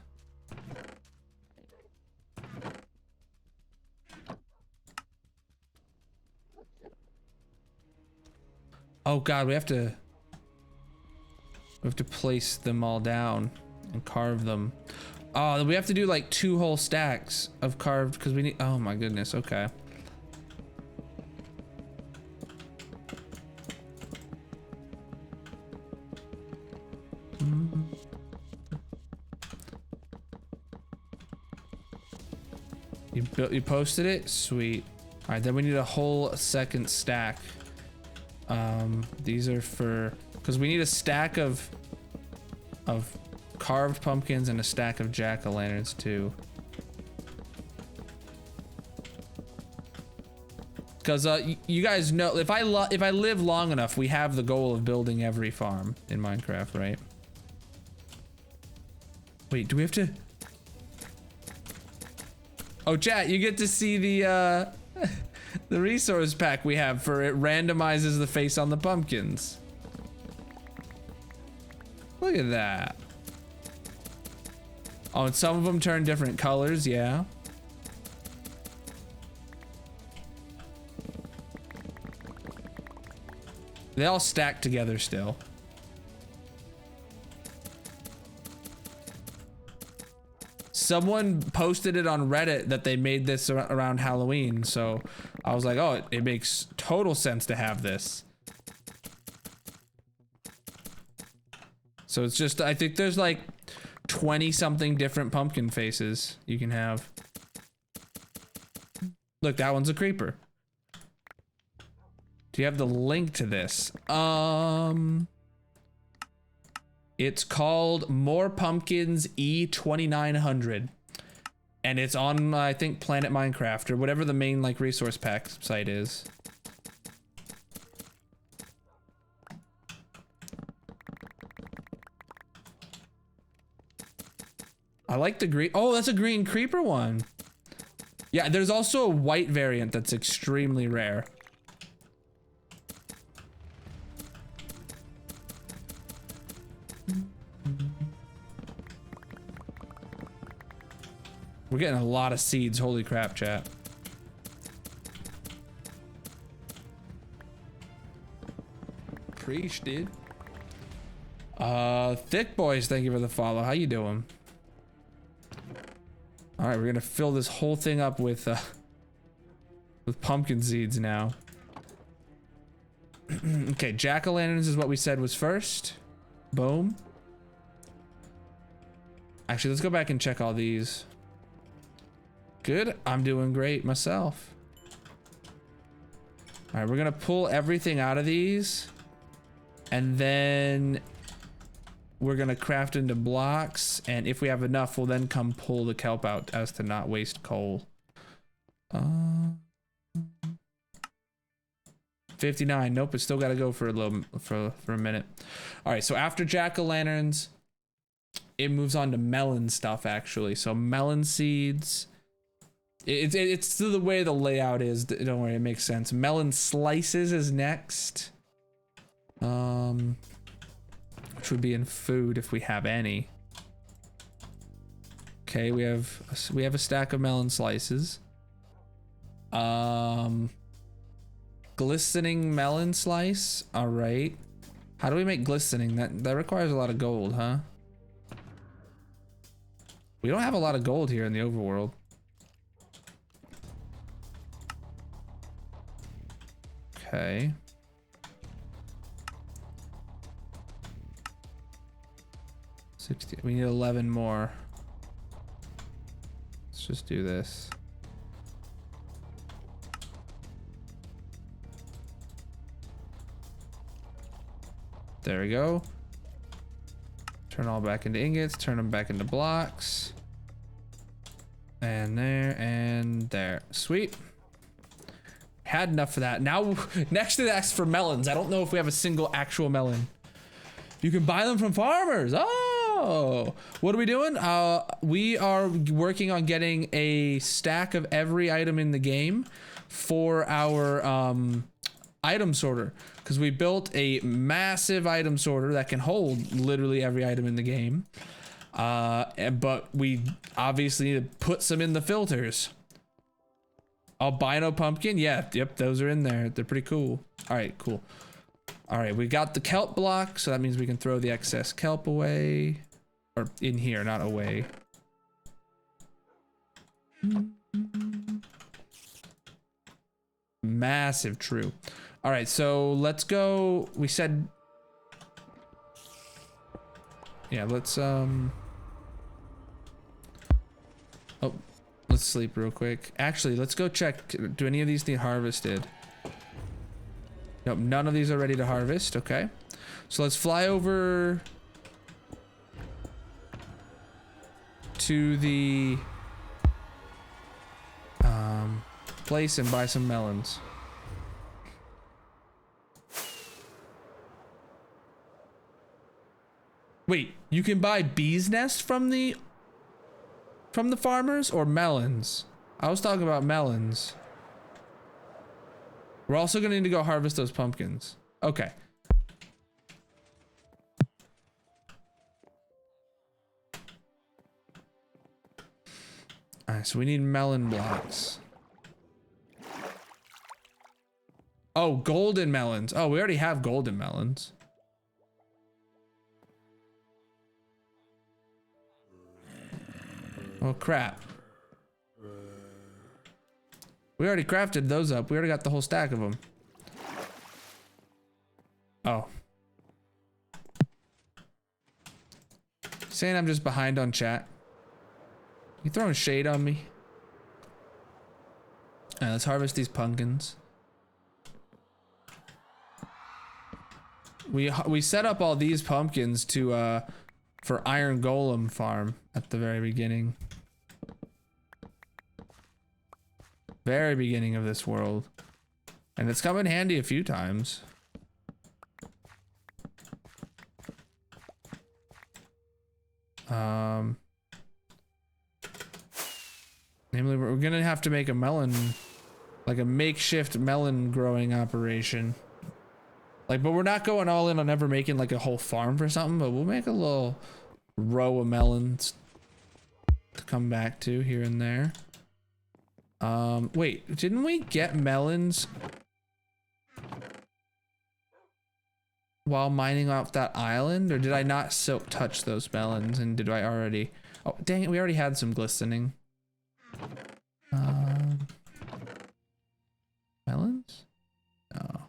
Oh God, we have to place them all down and carve them. Oh, we have to do like 2 whole stacks of carved because we need, oh my goodness, okay. You posted it? Sweet. All right, then we need a whole second stack. These are for, because we need a stack of carved pumpkins and a stack of jack-o'-lanterns too. Because you guys know, if I live long enough, we have the goal of building every farm in Minecraft, right? Wait, do we have to? Oh, chat, you get to see the the resource pack we have for it randomizes the face on the pumpkins. Look at that. Oh, and some of them turn different colors, yeah. They all stack together still. Someone posted it on Reddit that they made this around Halloween, so I was like, oh, it makes total sense to have this. So it's just, I think there's like 20 something different pumpkin faces you can have. Look, that one's a creeper. Do you have the link to this? It's called More Pumpkins E2900. And it's on, I think, Planet Minecraft or whatever the main like resource pack site is. I like the green. Oh, that's a green creeper one. Yeah, there's also a white variant that's extremely rare. We're getting a lot of seeds. Holy crap, chat. Preach, dude. Thick Boys, thank you for the follow. How you doing? All right, we're gonna fill this whole thing up with pumpkin seeds now. Okay, jack-o'-lanterns is what we said was first. Boom. Actually, let's go back and check all these. Good, I'm doing great myself. All right, we're gonna pull everything out of these, and then we're gonna craft into blocks, and if we have enough, we'll then come pull the kelp out as to not waste coal. 59. Nope, it's still gotta go for a little for a minute. All right, so after jack-o'-lanterns, it moves on to melon stuff actually. So melon seeds. It's the way the layout is. Don't worry, it makes sense. Melon slices is next. Which would be in food if we have any. Okay, we have a stack of melon slices. Glistening melon slice. All right. How do we make glistening? That requires a lot of gold, huh? We don't have a lot of gold here in the overworld. Okay. We need 11 more. Let's just do this. There we go. Turn all back into ingots, turn them back into blocks. And there and there. Sweet. Had enough for that. Now, next to that's for melons. I don't know if we have a single actual melon. You can buy them from farmers. Oh, what are we doing? We are working on getting a stack of every item in the game for our item sorter, because we built a massive item sorter that can hold literally every item in the game. But we obviously need to put some in the filters. Albino pumpkin, yeah, yep, those are in there. They're pretty cool. All right, cool. All right, we got the kelp block, so that means we can throw the excess kelp away. Or in here, not away. Massive, true. All right, so let's go. We said, yeah, let's oh, let's sleep real quick. Actually, let's go check. Do any of these need harvested? Nope, none of these are ready to harvest. Okay, so let's fly over to the place and buy some melons. Wait, you can buy bees nest from the farmers or melons? I was talking about melons. We're also gonna need to go harvest those pumpkins. Okay. All right, so we need melon blocks. Oh, golden melons. Oh, we already have golden melons. Oh, crap. We already crafted those up. We already got the whole stack of them. Oh. Saying I'm just behind on chat. You throwing shade on me? All right, let's harvest these pumpkins. We set up all these pumpkins to for Iron Golem farm at the very beginning. Very beginning of this world. And it's come in handy a few times. Namely, we're gonna have to make a melon, like a makeshift melon growing operation. Like, but we're not going all in on ever making like a whole farm for something, but we'll make a little row of melons to come back to here and there. Wait, didn't we get melons while mining off that island, or did I not touch those melons? And did I already? Oh, dang it, we already had some glistening. Melons? No.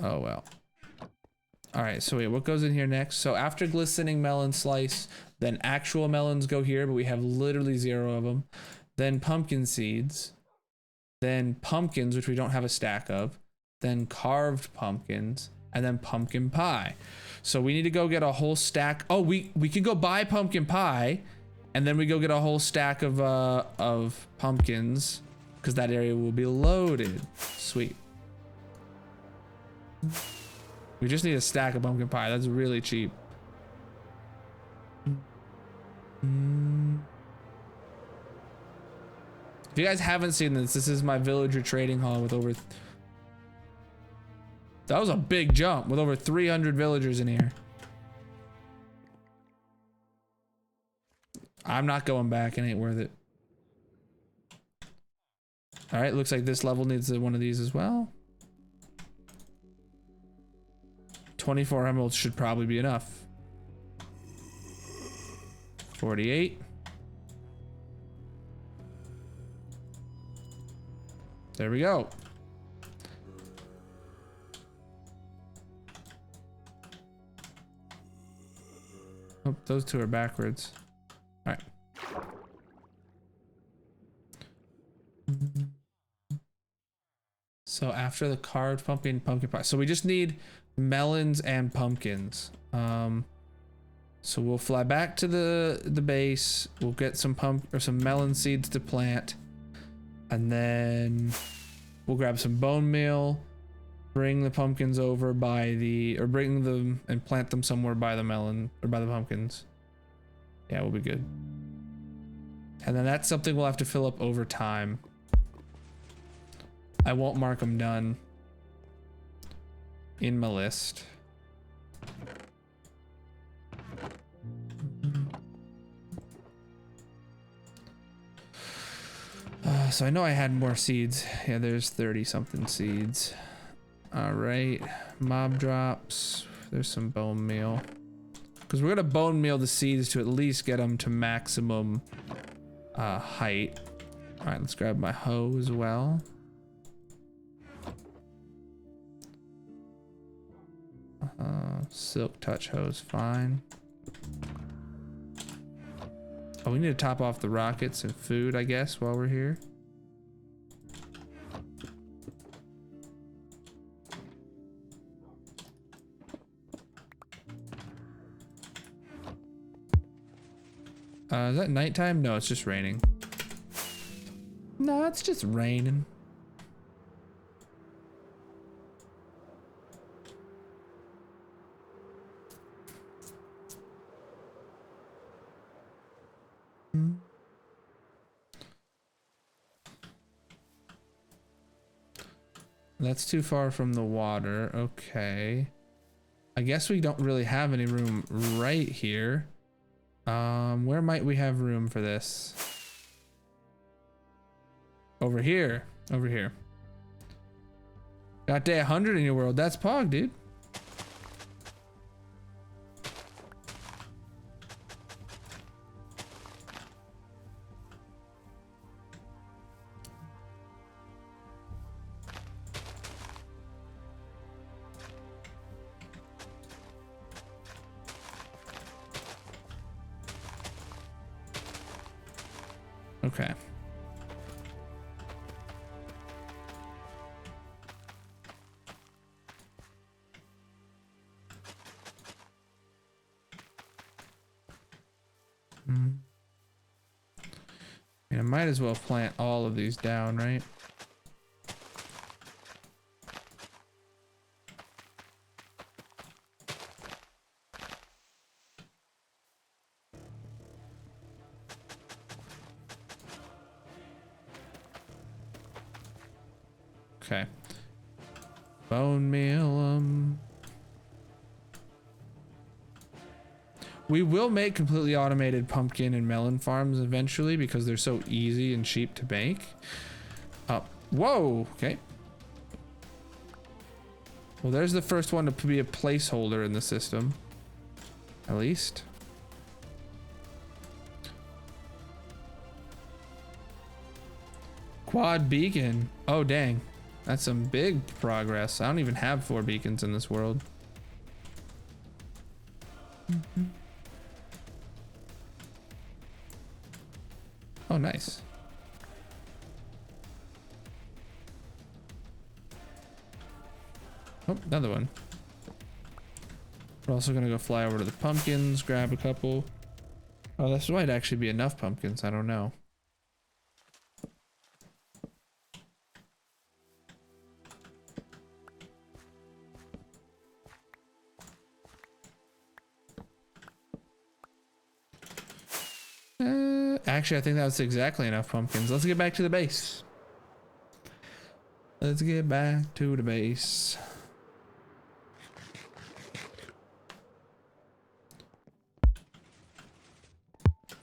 Oh well. All right, so wait, what goes in here next? So after glistening melon slice, Then actual melons go here, but we have literally 0 of them. Then pumpkin seeds. Then pumpkins, which we don't have a stack of. Then carved pumpkins. And then pumpkin pie. So we need to go get a whole stack. Oh, we can go buy pumpkin pie. And then we go get a whole stack of pumpkins. Because that area will be loaded. Sweet. We just need a stack of pumpkin pie. That's really cheap. If you guys haven't seen this, this is my villager trading hall with over... That was a big jump with over 300 villagers in here. I'm not going back. It ain't worth it. All right, looks like this level needs one of these as well. 24 emeralds should probably be enough. 48. There we go. Oh, those two are backwards. All right. So after the carved pumpkin pie. So we just need melons and pumpkins. So we'll fly back to the base. We'll get some melon seeds to plant. And then we'll grab some bone meal, bring the pumpkins over bring them and plant them somewhere by the melon or by the pumpkins. Yeah, we'll be good. And then that's something we'll have to fill up over time. I won't mark them done in my list. So I know I had more seeds. Yeah, there's 30 something seeds. All right, mob drops. There's some bone meal. Because we're gonna bone meal the seeds to at least get them to maximum height. All right, let's grab my hoe as well. Silk touch hoe is fine. Oh, we need to top off the rockets and food, I guess, while we're here. Is that nighttime? No, it's just raining. No, it's just raining. That's too far from the water. Okay. I guess we don't really have any room right here. Where might we have room for this? Over here. Over here. Got day 100 in your world. That's Pog, dude. Okay. I might as well plant all of these down, right? Okay. Bone meal. We will make completely automated pumpkin and melon farms eventually because they're so easy and cheap to make. Whoa. Okay. Well, there's the first one to be a placeholder in the system. At least. Quad beacon. Oh, dang. That's some big progress. I don't even have 4 beacons in this world. Oh, nice. Oh, another one. We're also gonna go fly over to the pumpkins, grab a couple. Oh, this might actually be enough pumpkins. I don't know. Actually, I think that was exactly enough pumpkins. Let's get back to the base. Let's get back to the base.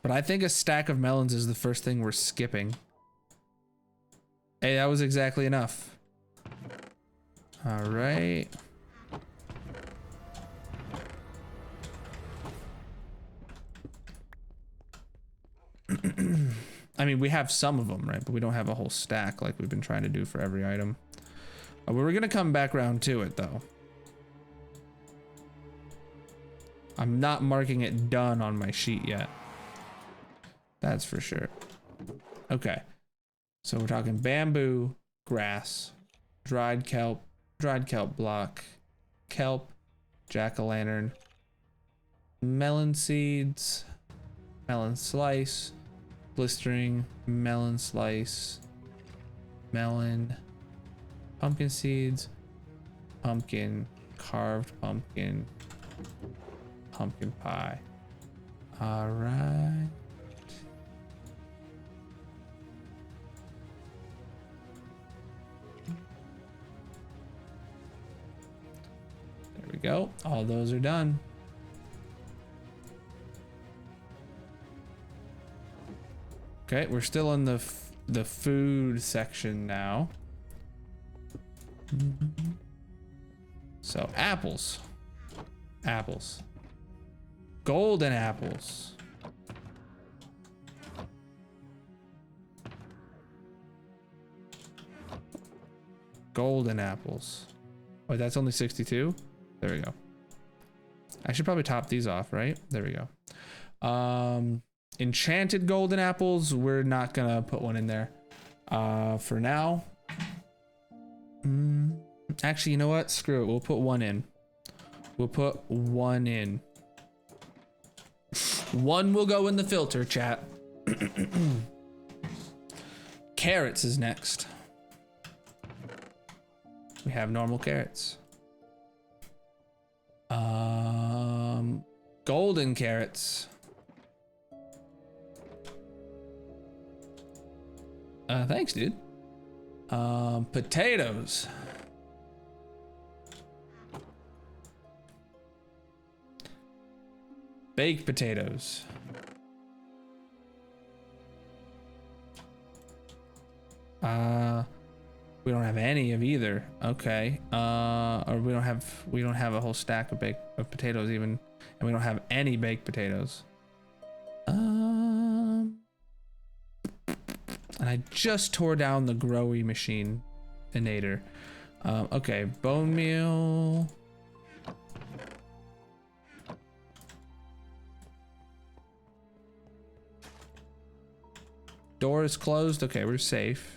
But I think a stack of melons is the first thing we're skipping. Hey, that was exactly enough. All right. I mean, we have some of them, right? But we don't have a whole stack like we've been trying to do for every item. We're gonna come back around to it though. I'm not marking it done on my sheet yet. That's for sure. Okay. So we're talking bamboo, grass, dried kelp block, kelp, jack-o'-lantern, melon seeds, melon slice, blistering, melon slice, melon, pumpkin seeds, pumpkin, carved pumpkin, pumpkin pie. All right. There we go. All those are done. Okay, we're still in the food section now. So apples, golden apples. Golden apples. Wait, that's only 62? There we go. I should probably top these off, right? There we go. Enchanted golden apples, we're not gonna put one in there for now. Actually, you know what? Screw it. We'll put one in. We'll put one in. One will go in the filter, chat. Carrots is next. We have normal carrots. Golden carrots. Thanks, dude. Potatoes. Baked potatoes. We don't have any of either. Okay. Or we don't have a whole stack of potatoes even, and we don't have any baked potatoes. And I just tore down the growy machine, Inator. Okay, bone meal. Door is closed. Okay, we're safe.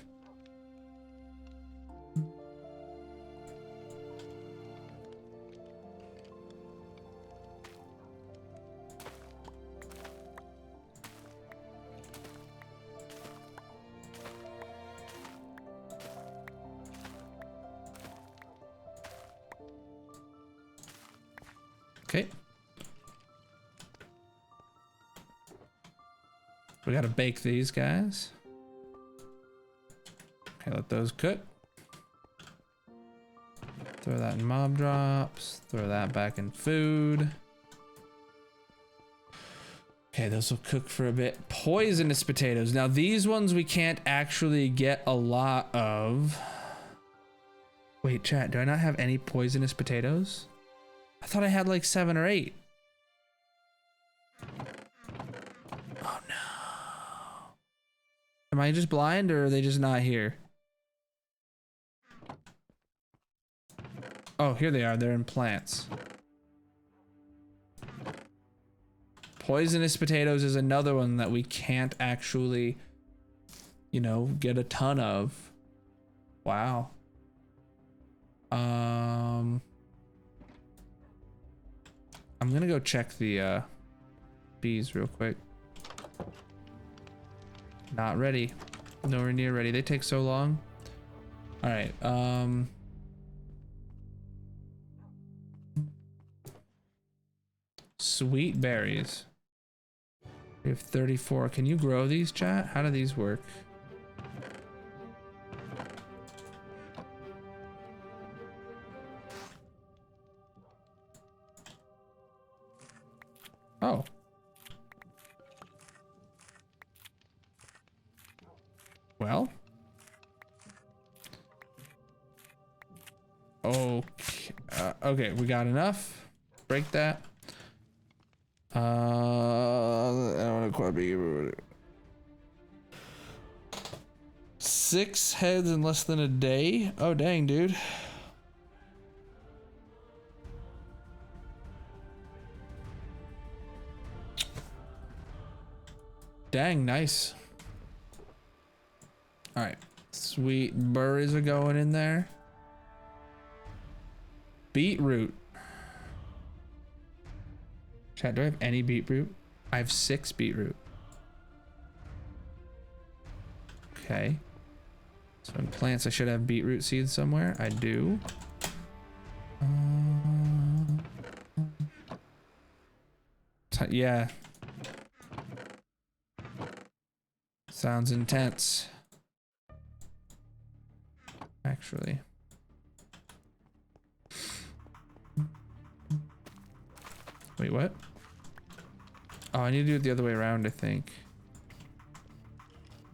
Okay. We gotta bake these guys. Okay, let those cook. Throw that in mob drops. Throw that back in food. Okay, those will cook for a bit. Poisonous potatoes. Now these ones we can't actually get a lot of. Wait, chat, do I not have any poisonous potatoes? I thought I had like 7 or 8. Oh no. Am I just blind or are they just not here? Oh, here they are. They're in plants. Poisonous potatoes is another one that we can't actually you know, get a ton of. Wow. I'm gonna go check the bees real quick. Not ready. Nowhere near ready. They take so long. All right. Sweet berries. We have 34. Can you grow these, chat? How do these work? Oh. Well. Okay. Okay, we got enough. Break that. I don't want to quite be 6 heads in less than a day. Oh dang, dude. Dang, nice. All right, sweet berries are going in there. Beetroot. Chat, do I have any beetroot? I have 6 beetroot. Okay. So in plants, I should have beetroot seeds somewhere. I do. Yeah. Sounds intense. Actually. Wait, what? Oh, I need to do it the other way around, I think.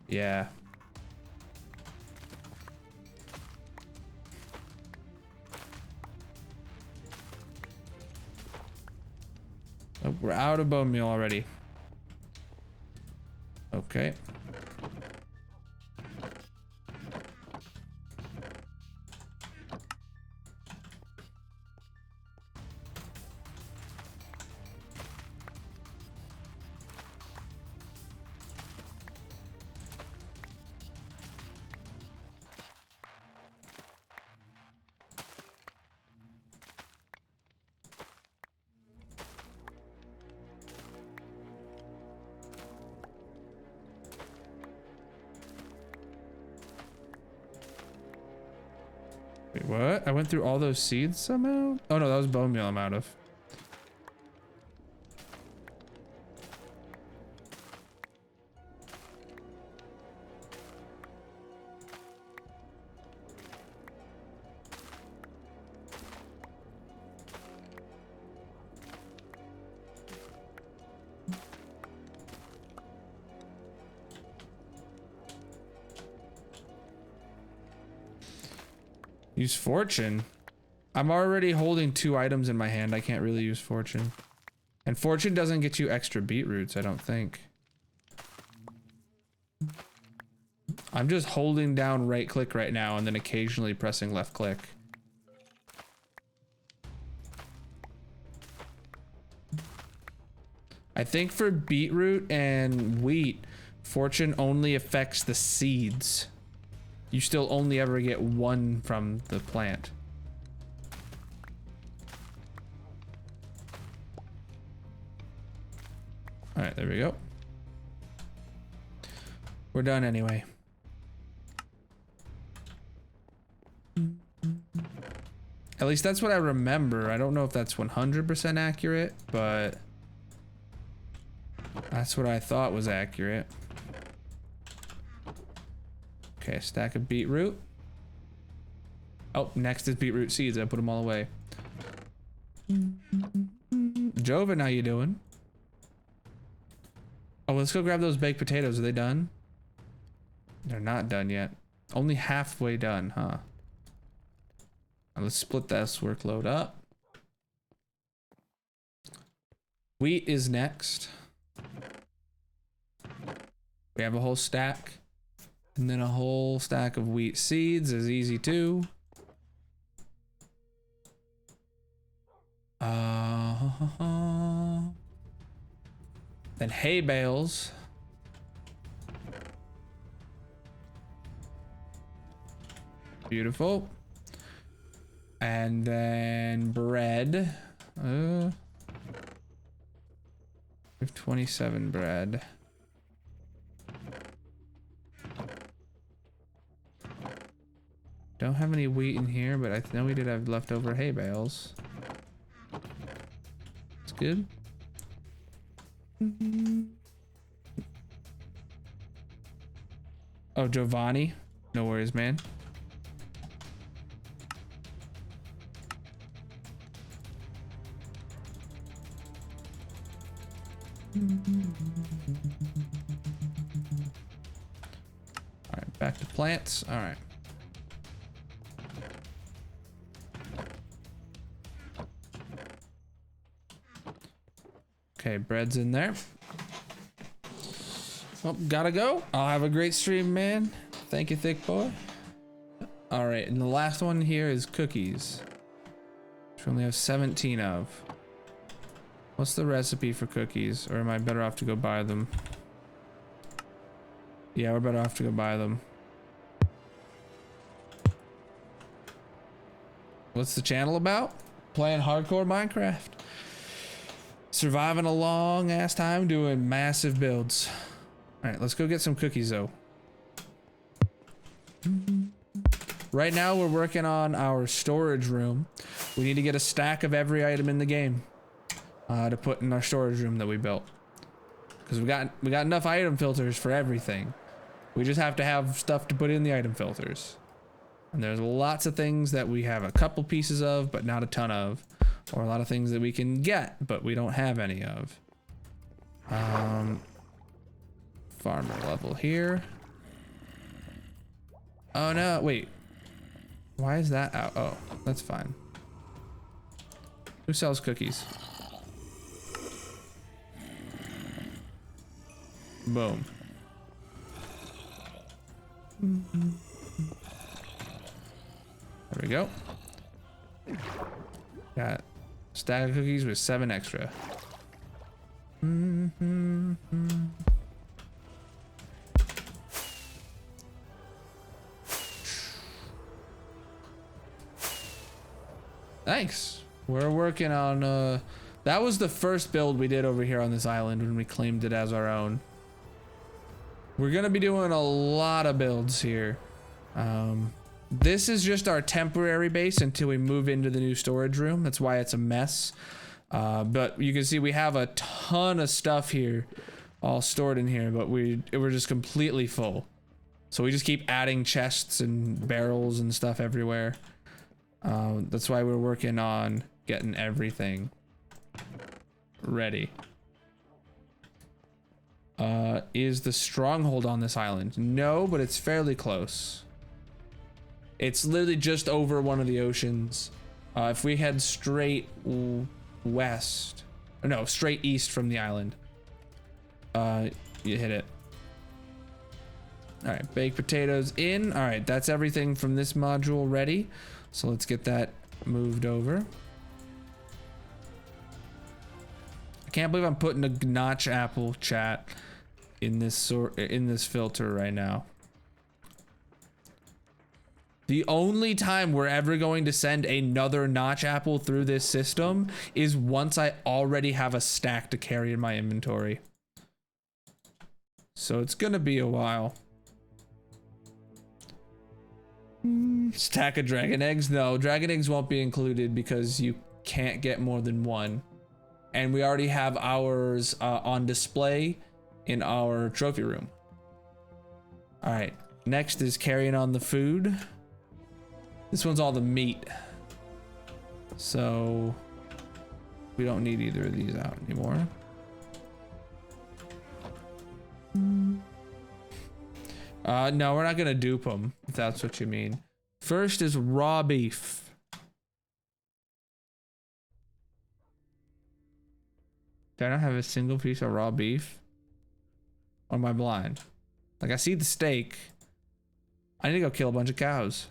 Yeah. Oh, we're out of bone meal already. Okay. Wait, what? I went through all those seeds somehow? Oh no, that was bone meal I'm out of. Use fortune. I'm already holding 2 items in my hand. I can't really use fortune. And fortune doesn't get you extra beetroots, I don't think. I'm just holding down right click right now and then occasionally pressing left click. I think for beetroot and wheat, fortune only affects the seeds. You still only ever get 1 from the plant. All right, there we go. We're done anyway. At least that's what I remember. I don't know if that's 100% accurate, but that's what I thought was accurate. Okay, stack of beetroot. Oh, next is beetroot seeds. I put them all away. Joven, how you doing? Oh, let's go grab those baked potatoes. Are they done? They're not done yet. Only halfway done, huh? Now let's split this workload up. Wheat is next. We have a whole stack. And then a whole stack of wheat seeds is easy too. Then hay bales. Beautiful. And then bread. We have 27 bread. Don't have any wheat in here, but I know we did have leftover hay bales. It's good. Oh, Giovanni. No worries, man. All right, back to plants. All right. Okay, bread's in there. Oh, gotta go. I'll have a great stream, man. Thank you, thick boy. All right, and the last one here is cookies, which we only have 17 of. What's the recipe for cookies? Or am I better off to go buy them? Yeah, we're better off to go buy them. What's the channel about? Playing hardcore Minecraft. Surviving a long ass time doing massive builds. All right, let's go get some cookies though. Right now we're working on our storage room. We need to get a stack of every item in the game to put in our storage room that we built. Because we got enough item filters for everything. We just have to have stuff to put in the item filters. And there's lots of things that we have a couple pieces of, but not a ton of. Or a lot of things that we can get, but we don't have any of. Farmer level here. Oh no, wait. Why is that out? Oh, that's fine. Who sells cookies? Boom. There we go. Got a stack of cookies with 7 extra. Thanks. We're working on that was the first build we did over here on this island when we claimed it as our own. We're gonna be doing a lot of builds here. This is just our temporary base until we move into the new storage room. That's why it's a mess. But you can see we have a ton of stuff here all stored in here, but we're just completely full. So we just keep adding chests and barrels and stuff everywhere. That's why we're working on getting everything ready. Is the stronghold on this island? No, but it's fairly close. It's literally just over one of the oceans. If we head straight west, or no, straight east from the island, you hit it. All right, baked potatoes in. All right, that's everything from this module ready. So let's get that moved over. I can't believe I'm putting a notch apple chat in this filter right now. The only time we're ever going to send another notch apple through this system is once I already have a stack to carry in my inventory. So it's gonna be a while. Stack of dragon eggs? No, dragon eggs won't be included because you can't get more than one. And we already have ours on display in our trophy room. All right, next is carrying on the food. This one's all the meat. So we don't need either of these out anymore. No, we're not gonna dupe them, if that's what you mean. First is raw beef. Do I not have a single piece of raw beef? Or am I blind? Like, I see the steak. I need to go kill a bunch of cows.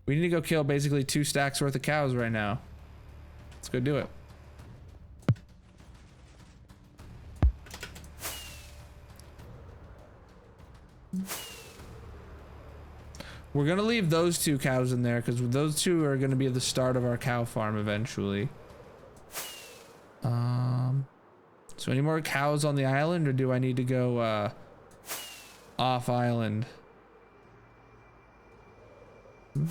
We need to go kill basically 2 stacks worth of cows right now. Let's go do it. We're gonna leave those 2 cows in there because those 2 are gonna be the start of our cow farm eventually. So any more cows on the island, or do I need to go off island? I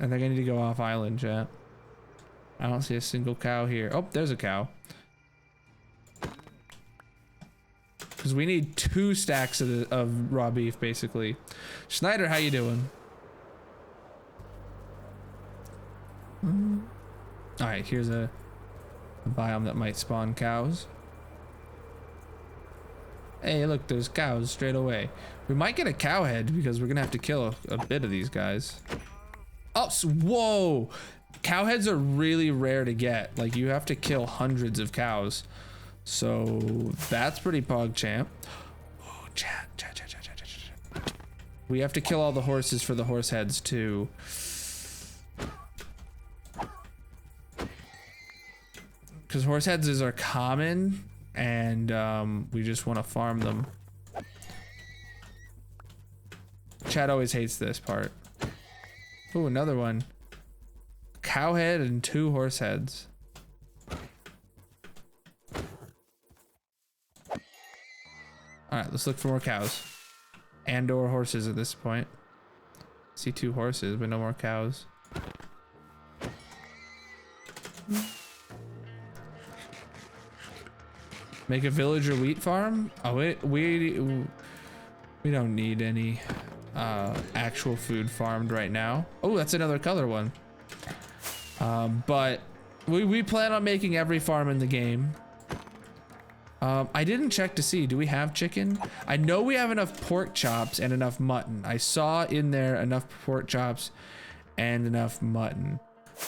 think I need to go off island, chat. I don't see a single cow here. Oh, there's a cow. Because we need 2 stacks of raw beef, basically. Schneider, how you doing? All right, here's a biome that might spawn cows. Hey, look, there's cows straight away. We might get a cow head because we're gonna have to kill a bit of these guys. Oh, whoa! Cow heads are really rare to get. Like, you have to kill hundreds of cows. So that's pretty pog champ. Oh, chat. We have to kill all the horses for the horse heads too. Because horse heads are common, and we just want to farm them. Chat always hates this part. Oh, another one. Cow head and 2 horse heads. All right, let's look for more cows and or horses at this point. See 2 horses, but no more cows. Make a villager wheat farm? Oh, we don't need any actual food farmed right now. Oh, that's another color one. But we plan on making every farm in the game. I didn't check to see, do we have chicken? I know we have enough pork chops and enough mutton. I saw in there enough pork chops and enough mutton,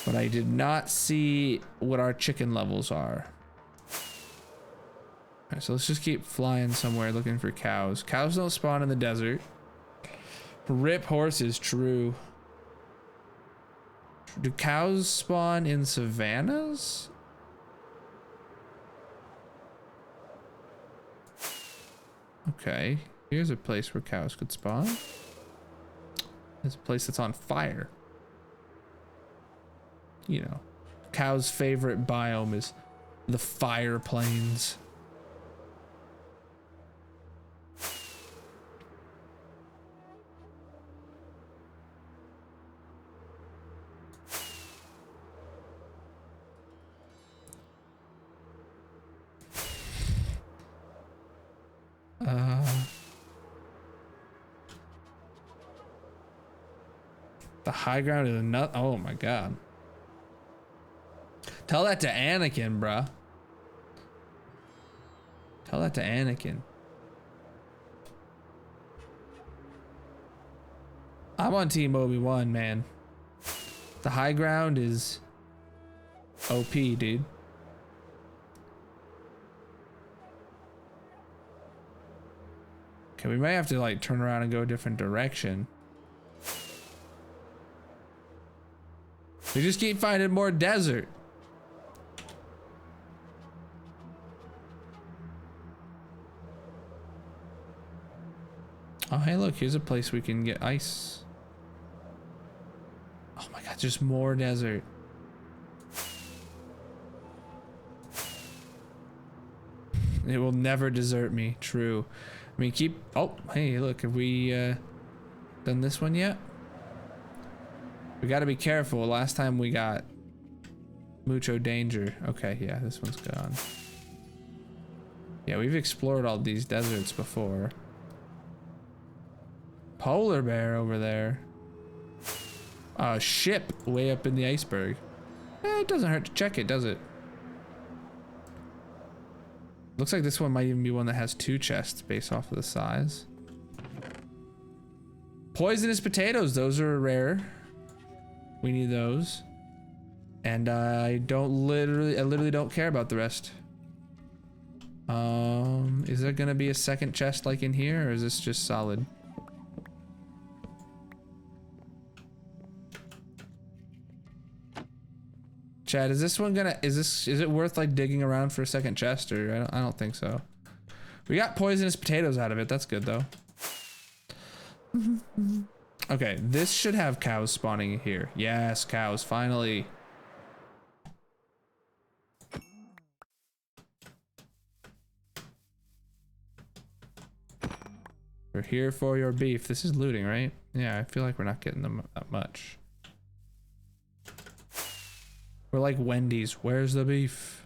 but I did not see what our chicken levels are. All right, so let's just keep flying somewhere looking for cows. Cows don't spawn in the desert. Rip horses, true. Do cows spawn in savannas? Okay, here's a place where cows could spawn. There's a place that's on fire. You know, cows' favorite biome is the fire plains. The high ground is a nut. Oh my god. Tell that to Anakin, bruh. Tell that to Anakin. I'm on Team Obi-Wan, man. The high ground is OP, dude. Okay, we might have to like turn around and go a different direction. We just keep finding more desert. Oh, hey, look, here's a place we can get ice. Oh my god, just more desert. It will never desert me, true. I mean, keep, oh, hey, look, have we done this one yet? We gotta be careful. Last time we got mucho danger. Okay, yeah, this one's gone. Yeah, we've explored all these deserts before. Polar bear over there. A ship way up in the iceberg. It doesn't hurt to check it, does it? Looks like this one might even be one that has 2 chests based off of the size. Poisonous potatoes, those are rare. We need those. And I literally don't care about the rest. Is there gonna be a second chest like in here, or is this just solid? Chad, is this one gonna, is it worth like digging around for a second chest, or I don't think so. We got poisonous potatoes out of it, that's good though. Okay, this should have cows spawning here. Yes, cows, finally. We're here for your beef. This is looting, right? Yeah, I feel like we're not getting them that much. We're like Wendy's. Where's the beef?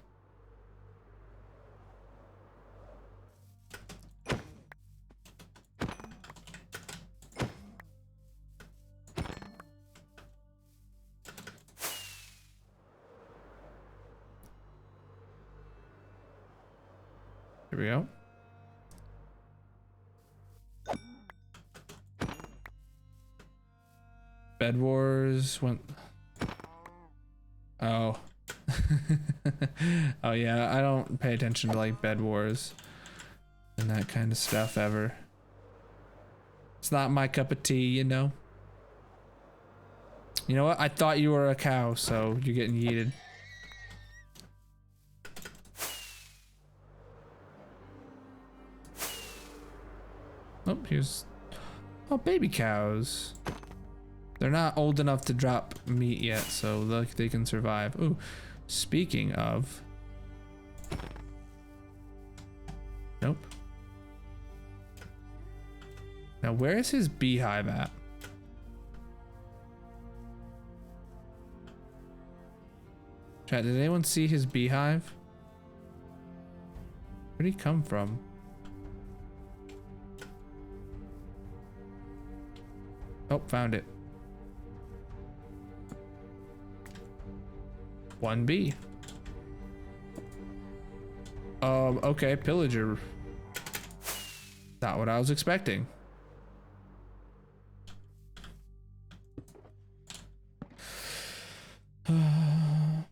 Here we go. Bed Wars went. Oh. Oh yeah, I don't pay attention to like Bed Wars and that kind of stuff ever. It's not my cup of tea, you know. You know what? I thought you were a cow, so you're getting yeeted. Oh, here's baby cows. They're not old enough to drop meat yet, so like they can survive. Ooh, speaking of. Nope. Now where is his beehive at? Chat, did anyone see his beehive? Where'd he come from? Oh, found it. 1B. Okay, pillager. Not what I was expecting. I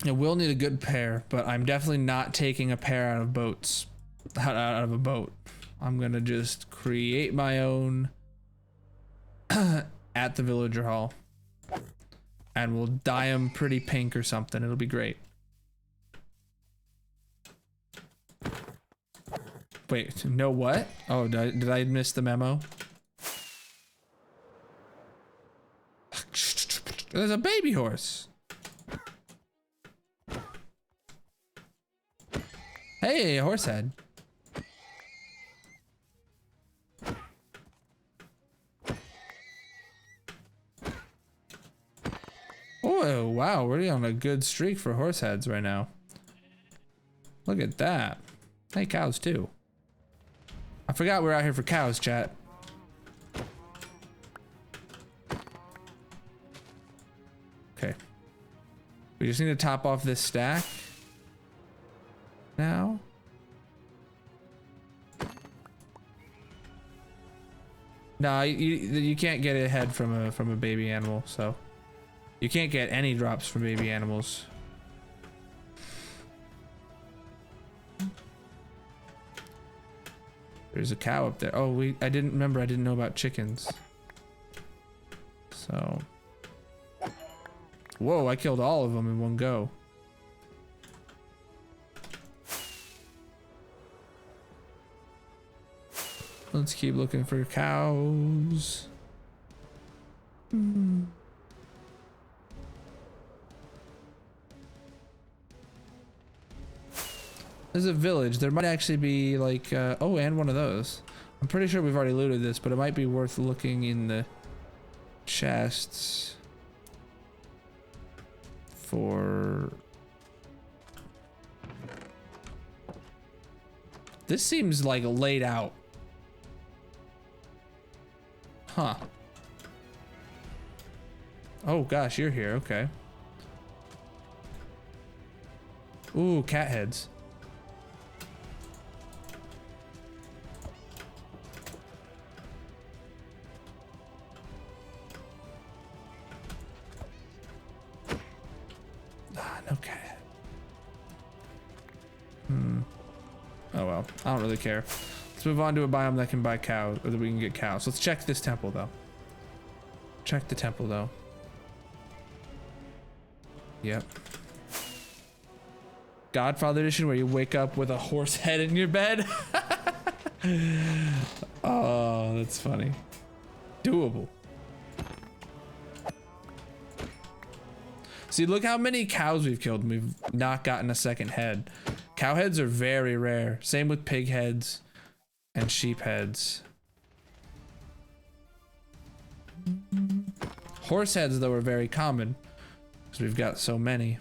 will need a good pair, but I'm definitely not taking a pair out of boats. Out of a boat. I'm gonna just create my own at the villager hall. And we'll dye them pretty pink or something. It'll be great. Wait, no what? Oh, did I miss the memo? There's a baby horse. Hey, a horse head. Oh, wow, we're on a good streak for horse heads right now. Look at that. Hey, cows too. I forgot we're out here for cows, chat. Okay. We just need to top off this stack. Now. No, you can't get a head from a baby animal, so. You can't get any drops from baby animals. There's a cow up there. Oh, I didn't know about chickens. So. Whoa, I killed all of them in one go. Let's keep looking for cows. There's a village. There might actually be like, oh, and one of those. I'm pretty sure we've already looted this, but it might be worth looking in the chests for... This seems like laid out. Huh. Oh gosh, you're here, okay. Ooh, cat heads. Okay. Oh well, I don't really care. Let's move on to a biome that can buy cows, or that we can get cows. Let's check this temple though. Check the temple though. Yep. Godfather edition, where you wake up with a horse head in your bed. Oh, that's funny. Doable. See, look how many cows we've killed and we've not gotten a second head. Cow heads are very rare. Same with pig heads and sheep heads. Horse heads, though, are very common because we've got so many.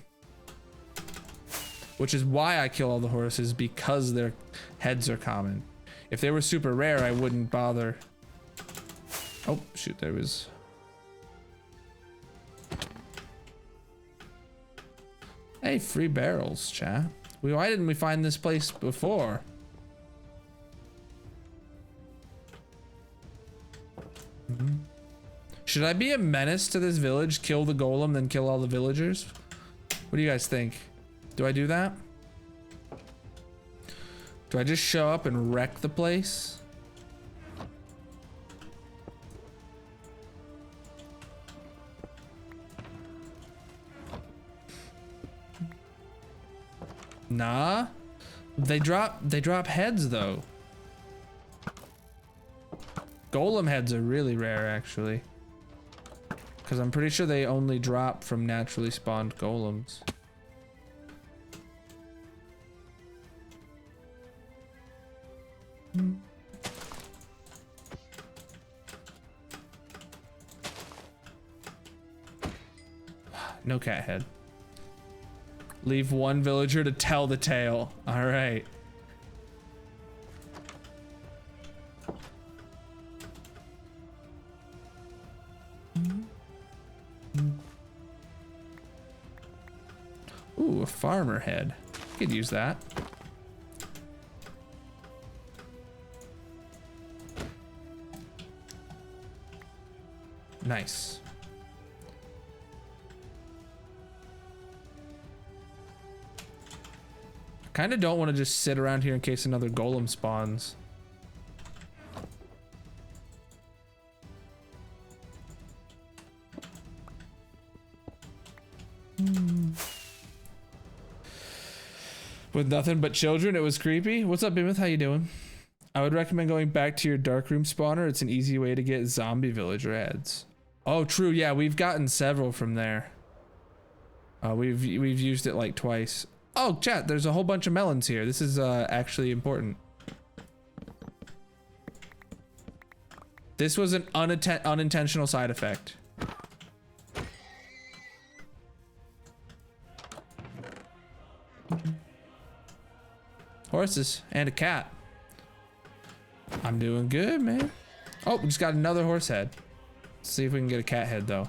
Which is why I kill all the horses, because their heads are common. If they were super rare, I wouldn't bother. Oh, shoot, there was... Hey, free barrels, chat. Why didn't we find this place before? Should I be a menace to this village? Kill the golem, then kill all the villagers? What do you guys think? Do I do that? Do I just show up and wreck the place? Nah. They drop heads though. Golem heads are really rare actually. Cause I'm pretty sure they only drop from naturally spawned golems. No cat head. Leave one villager to tell the tale. All right. Ooh, a farmer head. Could use that. Nice. Kind of don't want to just sit around here in case another golem spawns. With nothing but children, it was creepy. What's up, Bimith? How you doing? I would recommend going back to your darkroom spawner. It's an easy way to get zombie villager ads. Oh, true. Yeah, we've gotten several from there. We've used it like twice. Oh, chat, there's a whole bunch of melons here. This is actually important. This was an unintentional side effect. Horses and a cat. I'm doing good, man. Oh, we just got another horse head. Let's see if we can get a cat head though.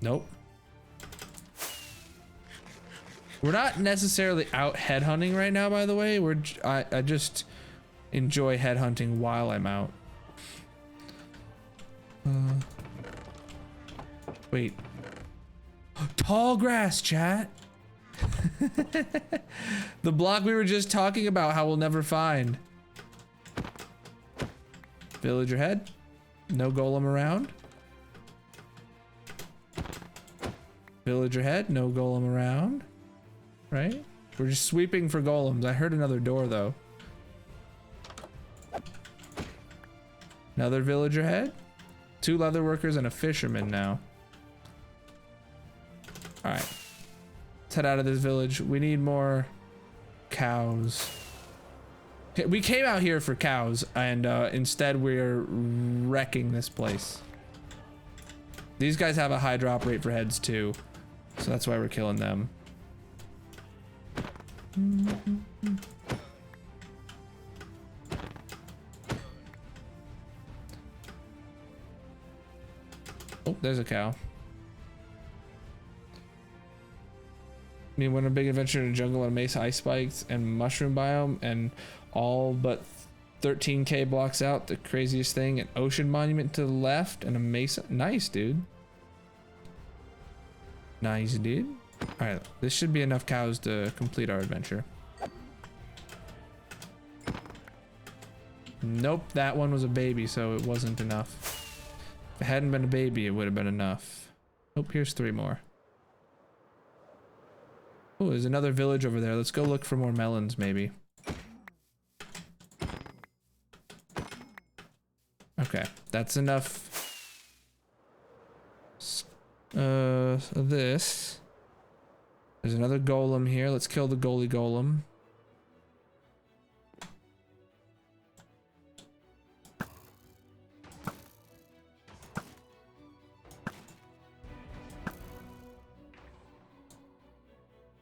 Nope. We're not necessarily out headhunting right now, by the way. I just enjoy headhunting while I'm out. Wait. Tall grass, chat. The block we were just talking about how we'll never find. Villager head. No golem around. Villager head. No golem around. Right? We're just sweeping for golems. I heard another door though. Another villager head. 2 leather workers and a fisherman now. All right. Let's head out of this village. We need more cows. We came out here for cows, and instead we're wrecking this place. These guys have a high drop rate for heads too, so that's why we're killing them. Oh, there's a cow. Me went on a big adventure in a jungle on a mesa ice spikes and mushroom biome, and all but 13k blocks out, the craziest thing, an ocean monument to the left and a mesa. Nice, dude. Nice, dude. All right, this should be enough cows to complete our adventure. Nope, that one was a baby, so it wasn't enough. If it hadn't been a baby, it would have been enough. Oh, here's 3 more. Oh, there's another village over there. Let's go look for more melons, maybe. That's enough. This. There's another golem here. Let's kill the goalie golem.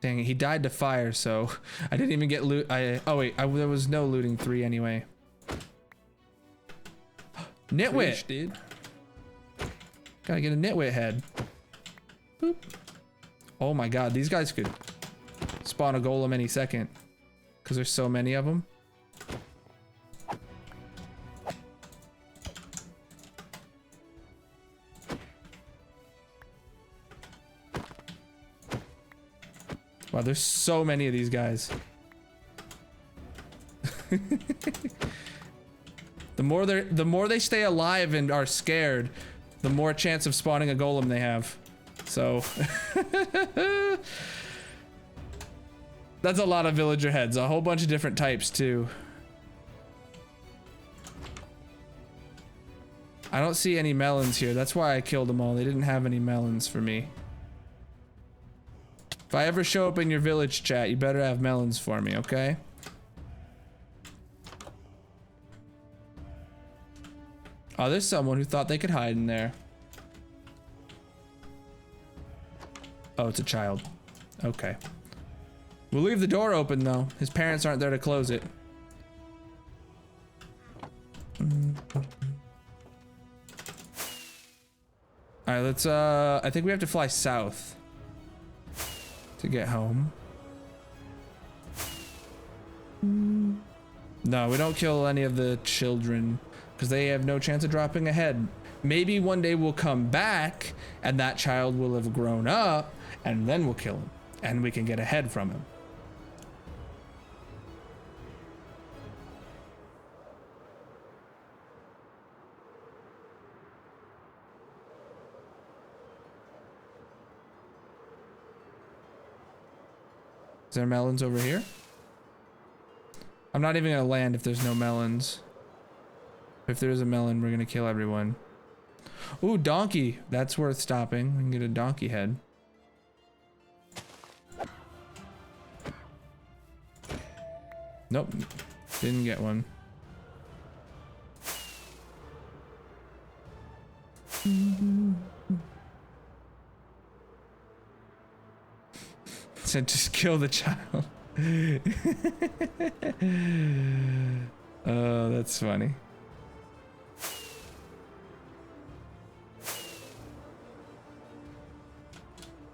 Dang it, he died to fire, so I didn't even get loot. Oh wait, there was no looting 3 anyway. Nitwit, dude. Gotta get a nitwit head. Boop. Oh my god, these guys could spawn a golem any second because there's so many of them. Wow, there's so many of these guys. The more they stay alive and are scared, the more chance of spawning a golem they have. So that's a lot of villager heads, a whole bunch of different types too. I don't see any melons here. That's why I killed them all. They didn't have any melons for me. If I ever show up in your village chat, you better have melons for me, okay? Oh, there's someone who thought they could hide in there. Oh, it's a child. Okay. We'll leave the door open though. His parents aren't there to close it. Alright, let's I think we have to fly south to get home. No, we don't kill any of the children because they have no chance of dropping a head. Maybe one day we'll come back and that child will have grown up and then we'll kill him and we can get a head from him. Is there melons over here? I'm not even gonna land if there's no melons. If there's a melon, we're gonna kill everyone. Ooh, donkey. That's worth stopping. We can get a donkey head. Nope. Didn't get one. Said just kill the child. Oh, that's funny.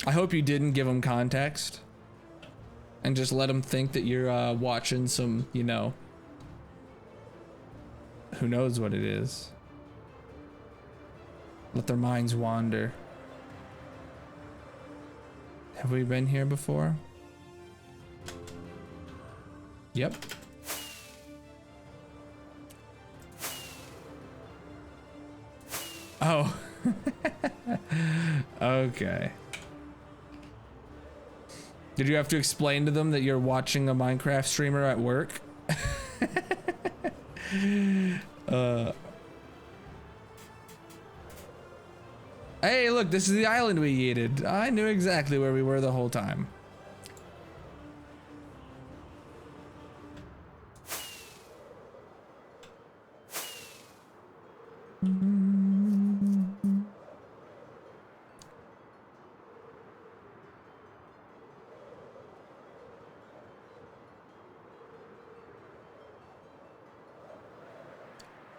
I hope you didn't give him context and just let him think that you're watching some, you know, who knows what it is. Let their minds wander. Have we been here before? Yep. Oh. Okay. Did you have to explain to them that you're watching a Minecraft streamer at work? Hey, look, this is the island we yeeted. I knew exactly where we were the whole time.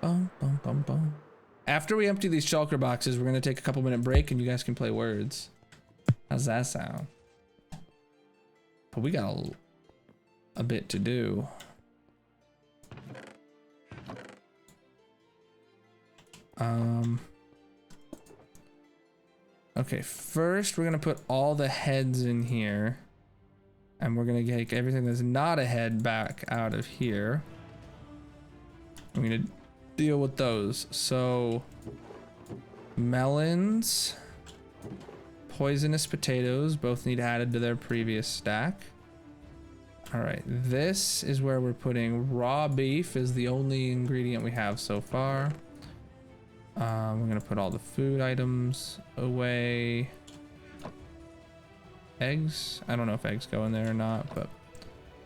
Bum, bum, bum, bum. After we empty these shulker boxes, we're gonna take a couple minute break and you guys can play words. How's that sound? But we got a bit to do. Okay, first we're gonna put all the heads in here. And we're gonna take everything that's not a head back out of here. I'm gonna deal with those. So melons, poisonous potatoes both need added to their previous stack. All right, this is where we're putting raw beef is the only ingredient we have so far. We're gonna put all the food items away. Eggs? I don't know if eggs go in there or not, but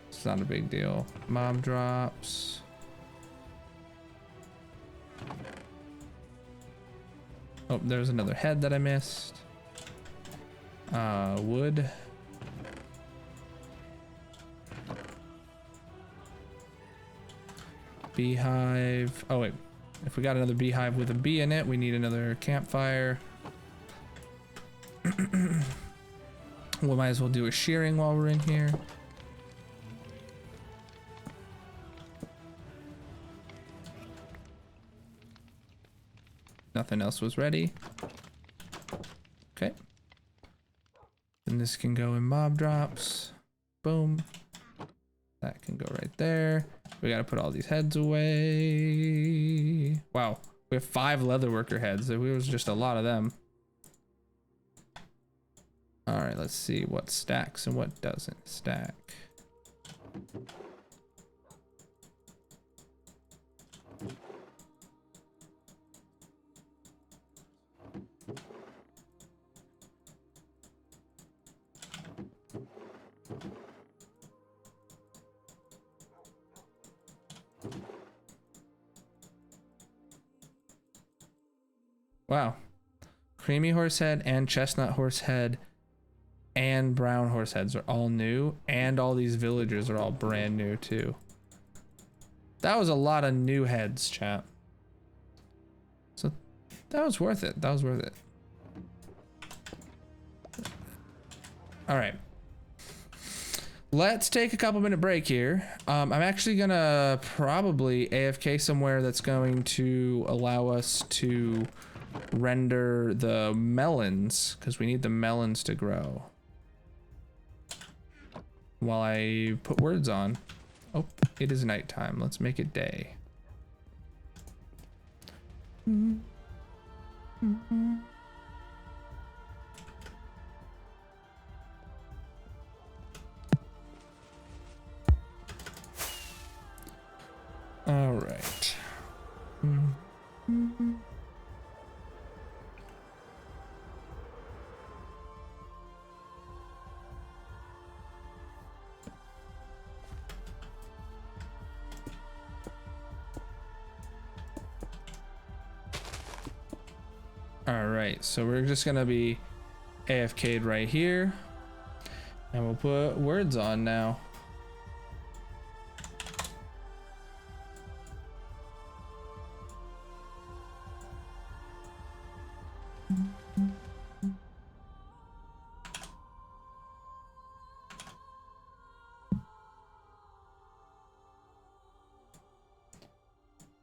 it's not a big deal. Mob drops. Oh, there's another head that I missed. Wood. Beehive. Oh wait, if we got another beehive with a bee in it, we need another campfire. We might as well do a shearing while we're in here. Nothing else was ready. Okay. Then this can go in mob drops. Boom. That can go right there. We gotta put all these heads away. Wow, we have 5 leatherworker heads. There was just a lot of them. All right, let's see what stacks and what doesn't stack. Wow. Creamy horse head and chestnut horse head and brown horse heads are all new, and all these villagers are all brand new too. That was a lot of new heads, chat. So that was worth it. That was worth it. All right. Let's take a couple-minute break here. I'm actually gonna probably AFK somewhere that's going to allow us to render the melons, because we need the melons to grow, while I put words on. Oh, it is nighttime. Let's make it day. All right. All right, so we're just gonna be AFK'd right here, and we'll put words on now.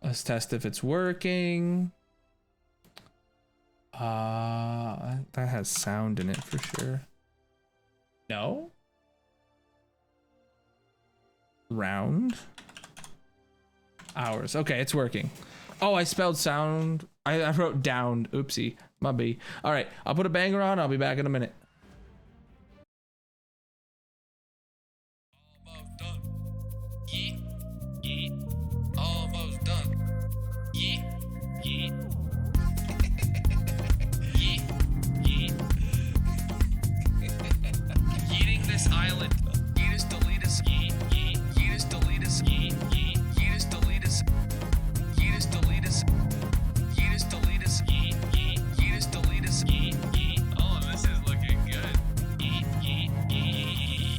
Let's test if it's working. That has sound in it for sure. No? Round? Hours. Okay, it's working. Oh, I spelled sound. I wrote down. Oopsie. My B. All right, I'll put a banger on. I'll be back in a minute. Almost done. Yeah, yeah. Almost done. Yeah, yeah. Yeah, yeah. Eating this island. Yeetus deletus. Yeah, yeah. Yeetus deletus. Yeah, yeah. Yeetus deletus. Yeetus deletus. Yeetus deletus. Yeah, yeah. Yeetus deletus. Yeah, yeah. Oh, this is looking good. Yeah, yeah, yeah.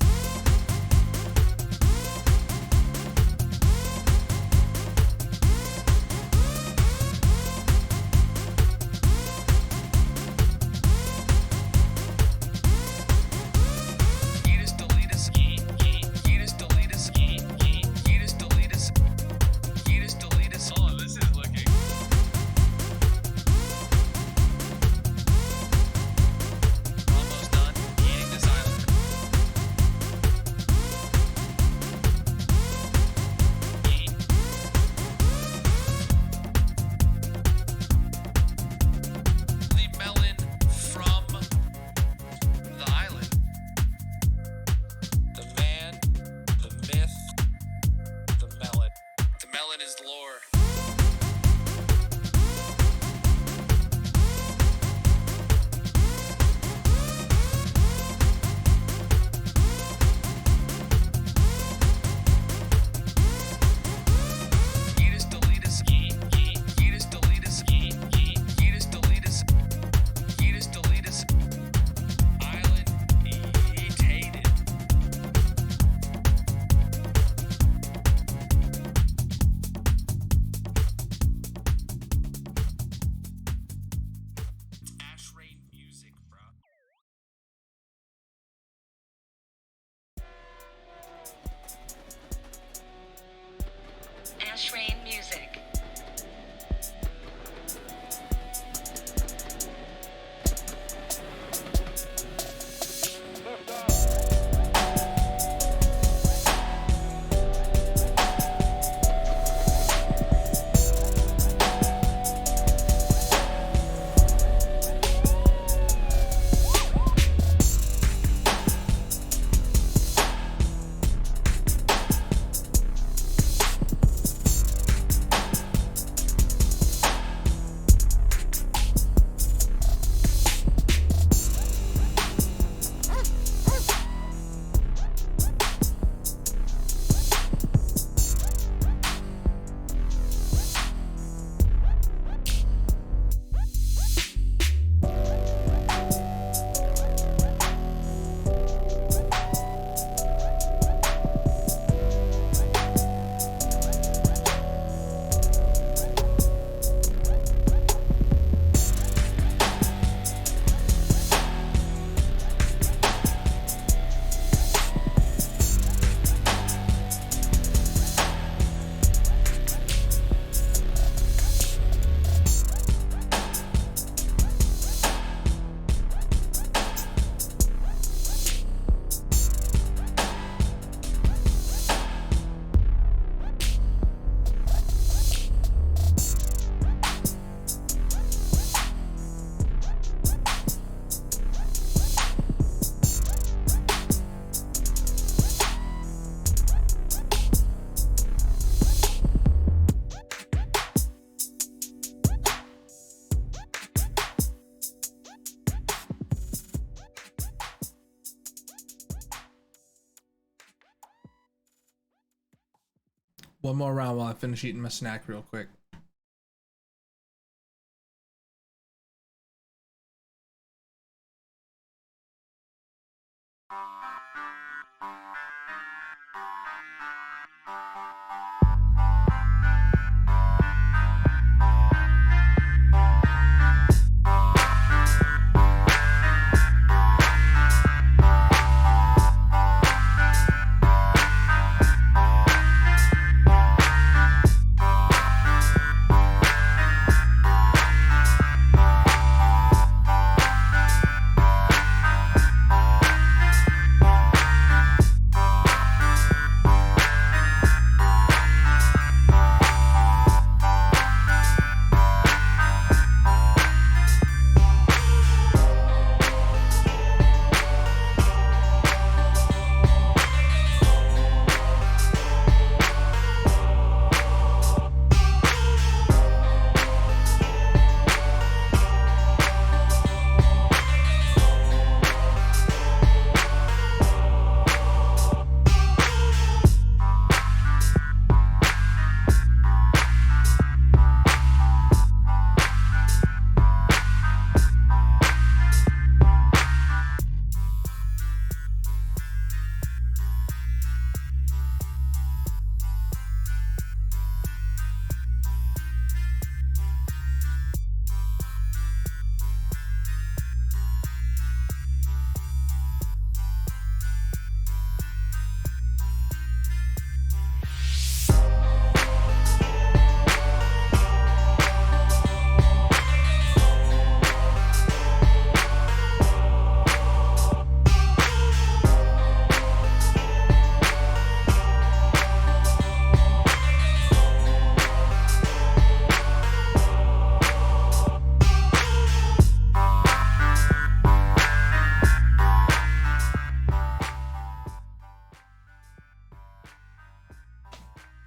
One more round while I finish eating my snack real quick.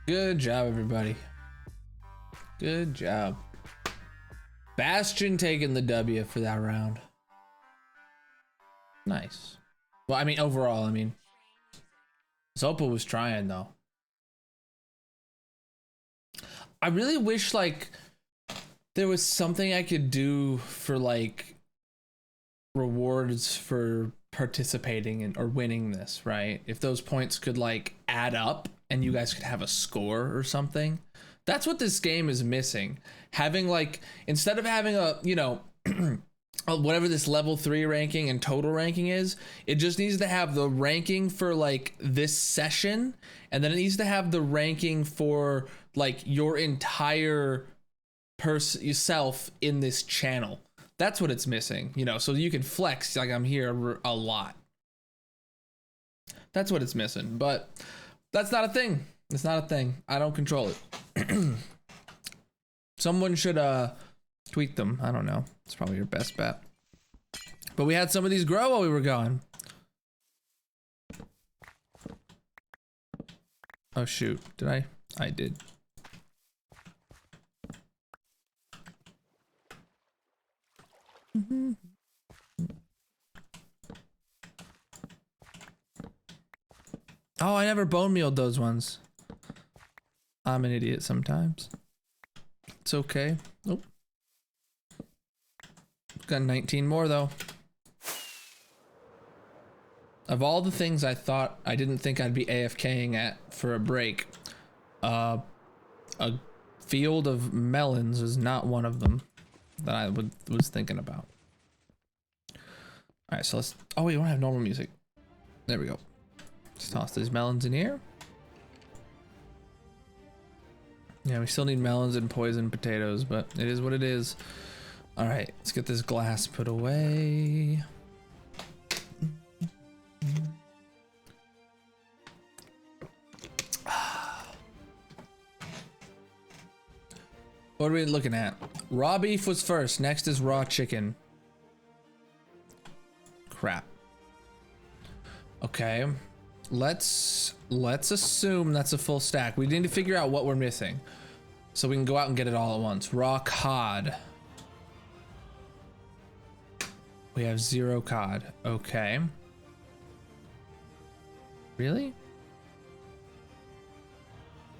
Good job, everybody. Good job. Bastion taking the W for that round. Nice. Well, I mean, overall, I mean. Zopa was trying, though. I really wish, like, there was something I could do for, like, rewards for participating in or winning this, right? If those points could, like, add up and you guys could have a score or something. That's what this game is missing. Having, like, instead of having a, you know, whatever this level 3 ranking and total ranking is, it just needs to have the ranking for, like, this session, and then it needs to have the ranking for, like, your entire yourself in this channel. That's what it's missing, you know, so you can flex like I'm here a lot. That's what it's missing, but that's not a thing. It's not a thing. I don't control it. Someone should tweet them. I don't know. It's probably your best bet. But we had some of these grow while we were gone. Oh shoot, did I? I did. Oh, I never bone mealed those ones. I'm an idiot sometimes. It's okay. Nope. Got 19 more though. Of all the things I thought I didn't think I'd be AFKing at for a break, a field of melons is not one of them that I was thinking about. All right, so let's. Oh wait, we don't have normal music. There we go. Let's toss these melons in here. Yeah, we still need melons and poison potatoes, but it is what it is. All right, let's get this glass put away. What are we looking at? Raw beef was first. Next is raw chicken. Crap. Okay. Let's assume that's a full stack. We need to figure out what we're missing so we can go out and get it all at once. Raw cod. We have 0 cod. Okay. Really?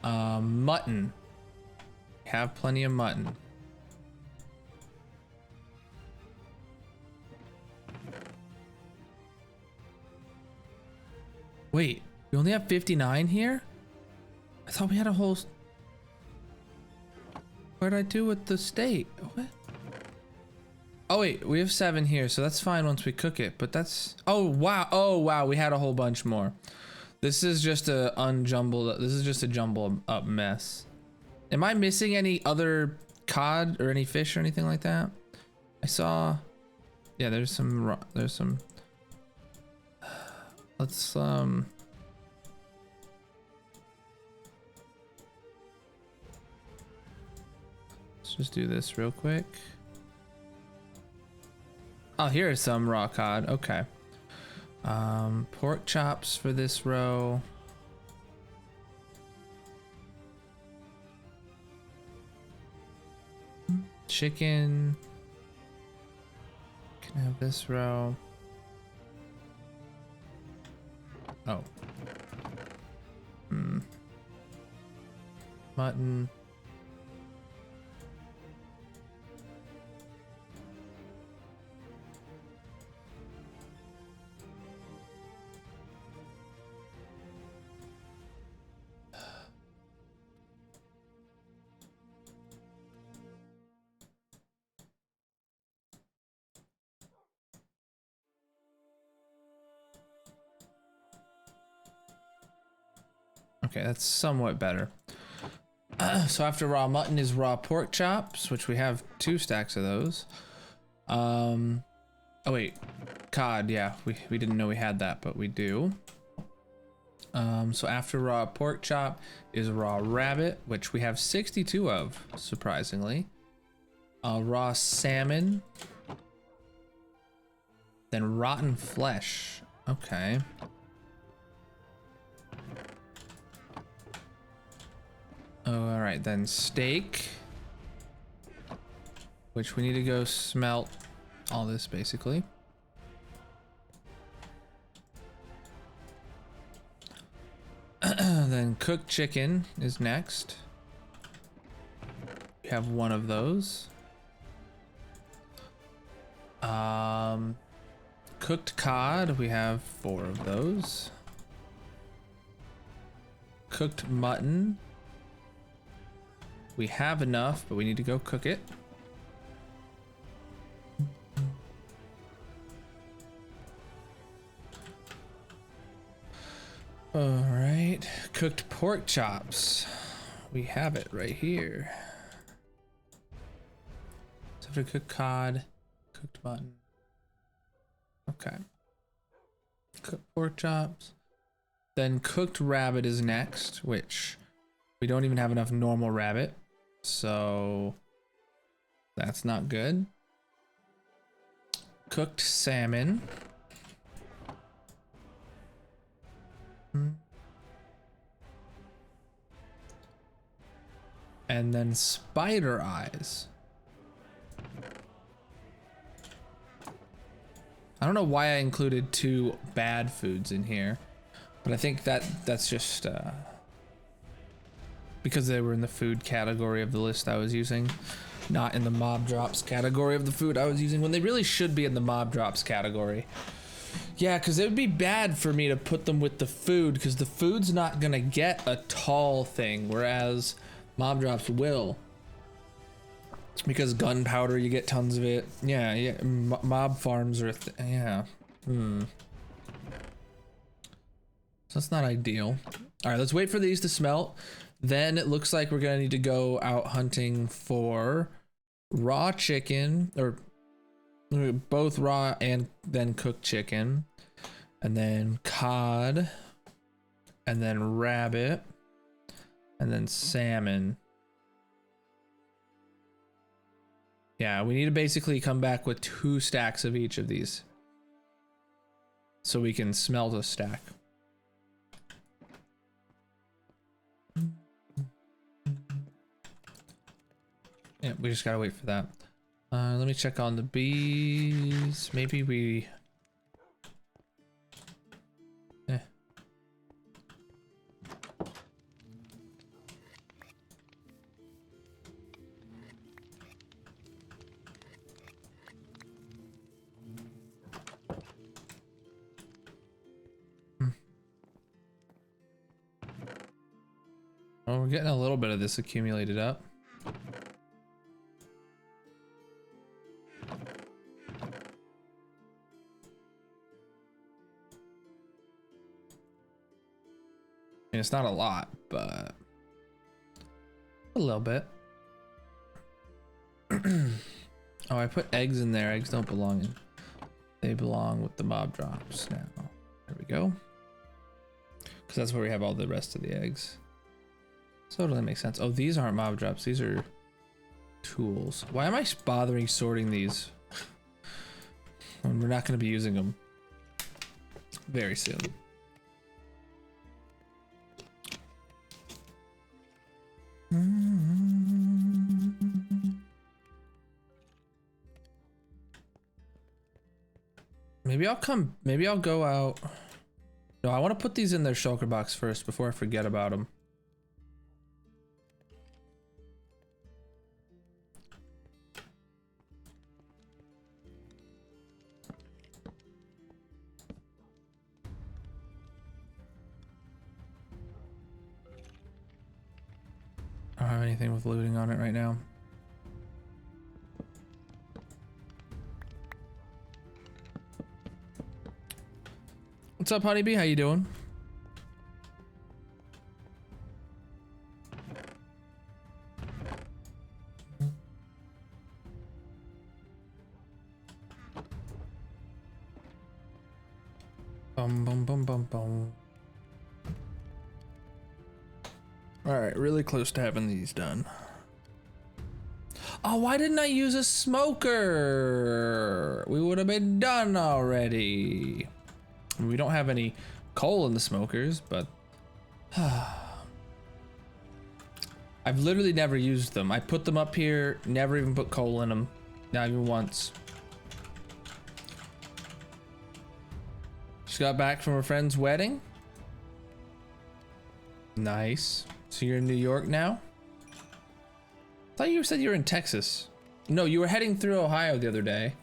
Mutton. Have plenty of mutton. Wait, we only have 59 here? I thought we had a whole... What'd I do with the steak? What? Oh wait, we have 7 here, so that's fine once we cook it, but that's... Oh wow, we had a whole bunch more. This is just a jumbled up mess. Am I missing any other cod or any fish or anything like that? I saw... Yeah, there's some... Let's let's just do this real quick. Oh, here's some raw cod. Okay. Pork chops for this row. Chicken. Can have this row. Oh. Mutton. Okay, that's somewhat better. So after raw mutton is raw pork chops, which we have 2 stacks of those. Oh wait, cod, yeah, we didn't know we had that, but we do. So after raw pork chop is raw rabbit, which we have 62 of, surprisingly. Raw salmon. Then rotten flesh. Okay. Oh, all right, then steak, which we need to go smelt all this basically. Then cooked chicken is next. We have 1 of those. Cooked cod, we have 4 of those. Cooked mutton. We have enough, but we need to go cook it. All right, cooked pork chops. We have it right here. So after cooked cod, cooked mutton. Okay. Cooked pork chops. Then cooked rabbit is next, which we don't even have enough normal rabbit. So that's not good. Cooked salmon. And then spider eyes. I don't know why I included 2 bad foods in here, but I think that's just because they were in the food category of the list I was using, not in the mob drops category of the food I was using, when they really should be in the mob drops category. Yeah, because it would be bad for me to put them with the food, because the food's not gonna get a tall thing, whereas mob drops will. Because gunpowder, you get tons of it. Yeah, mob farms are yeah. So that's not ideal. All right, let's wait for these to smelt. Then it looks like we're gonna need to go out hunting for raw chicken, or both raw and then cooked chicken, and then cod, and then rabbit, and then salmon. Yeah, we need to basically come back with 2 stacks of each of these so we can smelt a stack. Yeah, we just gotta wait for that. Let me check on the bees. Maybe we... Oh, we're getting a little bit of this accumulated up. And it's not a lot, but a little bit. Oh, I put eggs in there. Eggs don't belong in. They belong with the mob drops now. There we go. Because that's where we have all the rest of the eggs. So totally makes sense. Oh, these aren't mob drops. These are tools. Why am I bothering sorting these when we're not going to be using them very soon? Maybe I'll go out. No, I want to put these in their shulker box first before I forget about them. I don't have anything with looting on it right now. What's up, Honeybee? How you doing? Bum bum bum bum bum. All right, really close to having these done. Oh, why didn't I use a smoker? We would have been done already. We don't have any coal in the smokers, but I've literally never used them. I put them up here, never even put coal in them, not even once. Just got back from a friend's wedding. Nice. So you're in New York now? I thought you said you were in Texas. No, you were heading through Ohio the other day.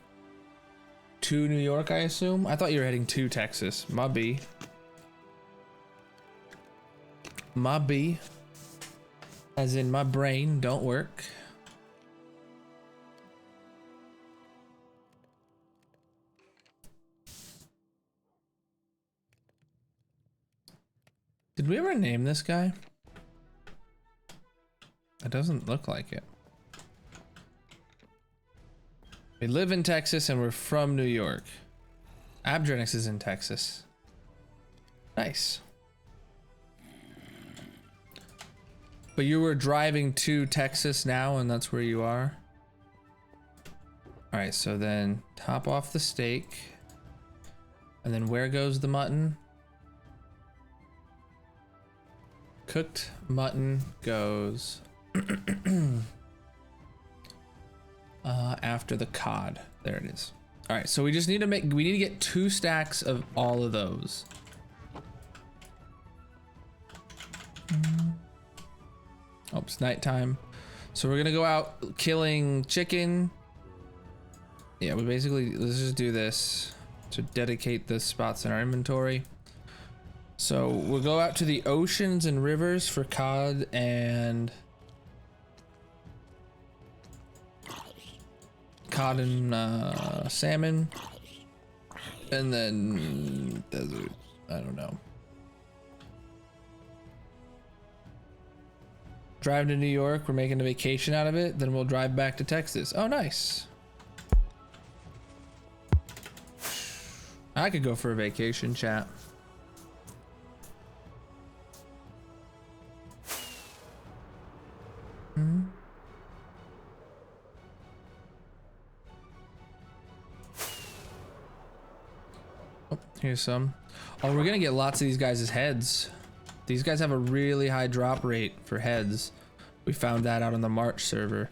To New York, I assume? I thought you were heading to Texas. My B. My B. As in my brain don't work. Did we ever name this guy? It doesn't look like it. We live in Texas and we're from New York. Abdrenix is in Texas. Nice. But you were driving to Texas now and that's where you are? Alright, so then top off the steak. And then where goes the mutton? Cooked mutton goes after the cod. There it is. All right, so we just need to get 2 stacks of all of those. Oh, it's nighttime. So we're gonna go out killing chicken. Yeah, we basically, let's just do this to dedicate the spots in our inventory. So we'll go out to the oceans and rivers for cod and salmon, and then desert. I don't know. Drive to New York. We're making a vacation out of it. Then we'll drive back to Texas. Oh, nice. I could go for a vacation, chat. Oh, here's some. Oh, we're gonna get lots of these guys' heads. These guys have a really high drop rate for heads. We found that out on the March server.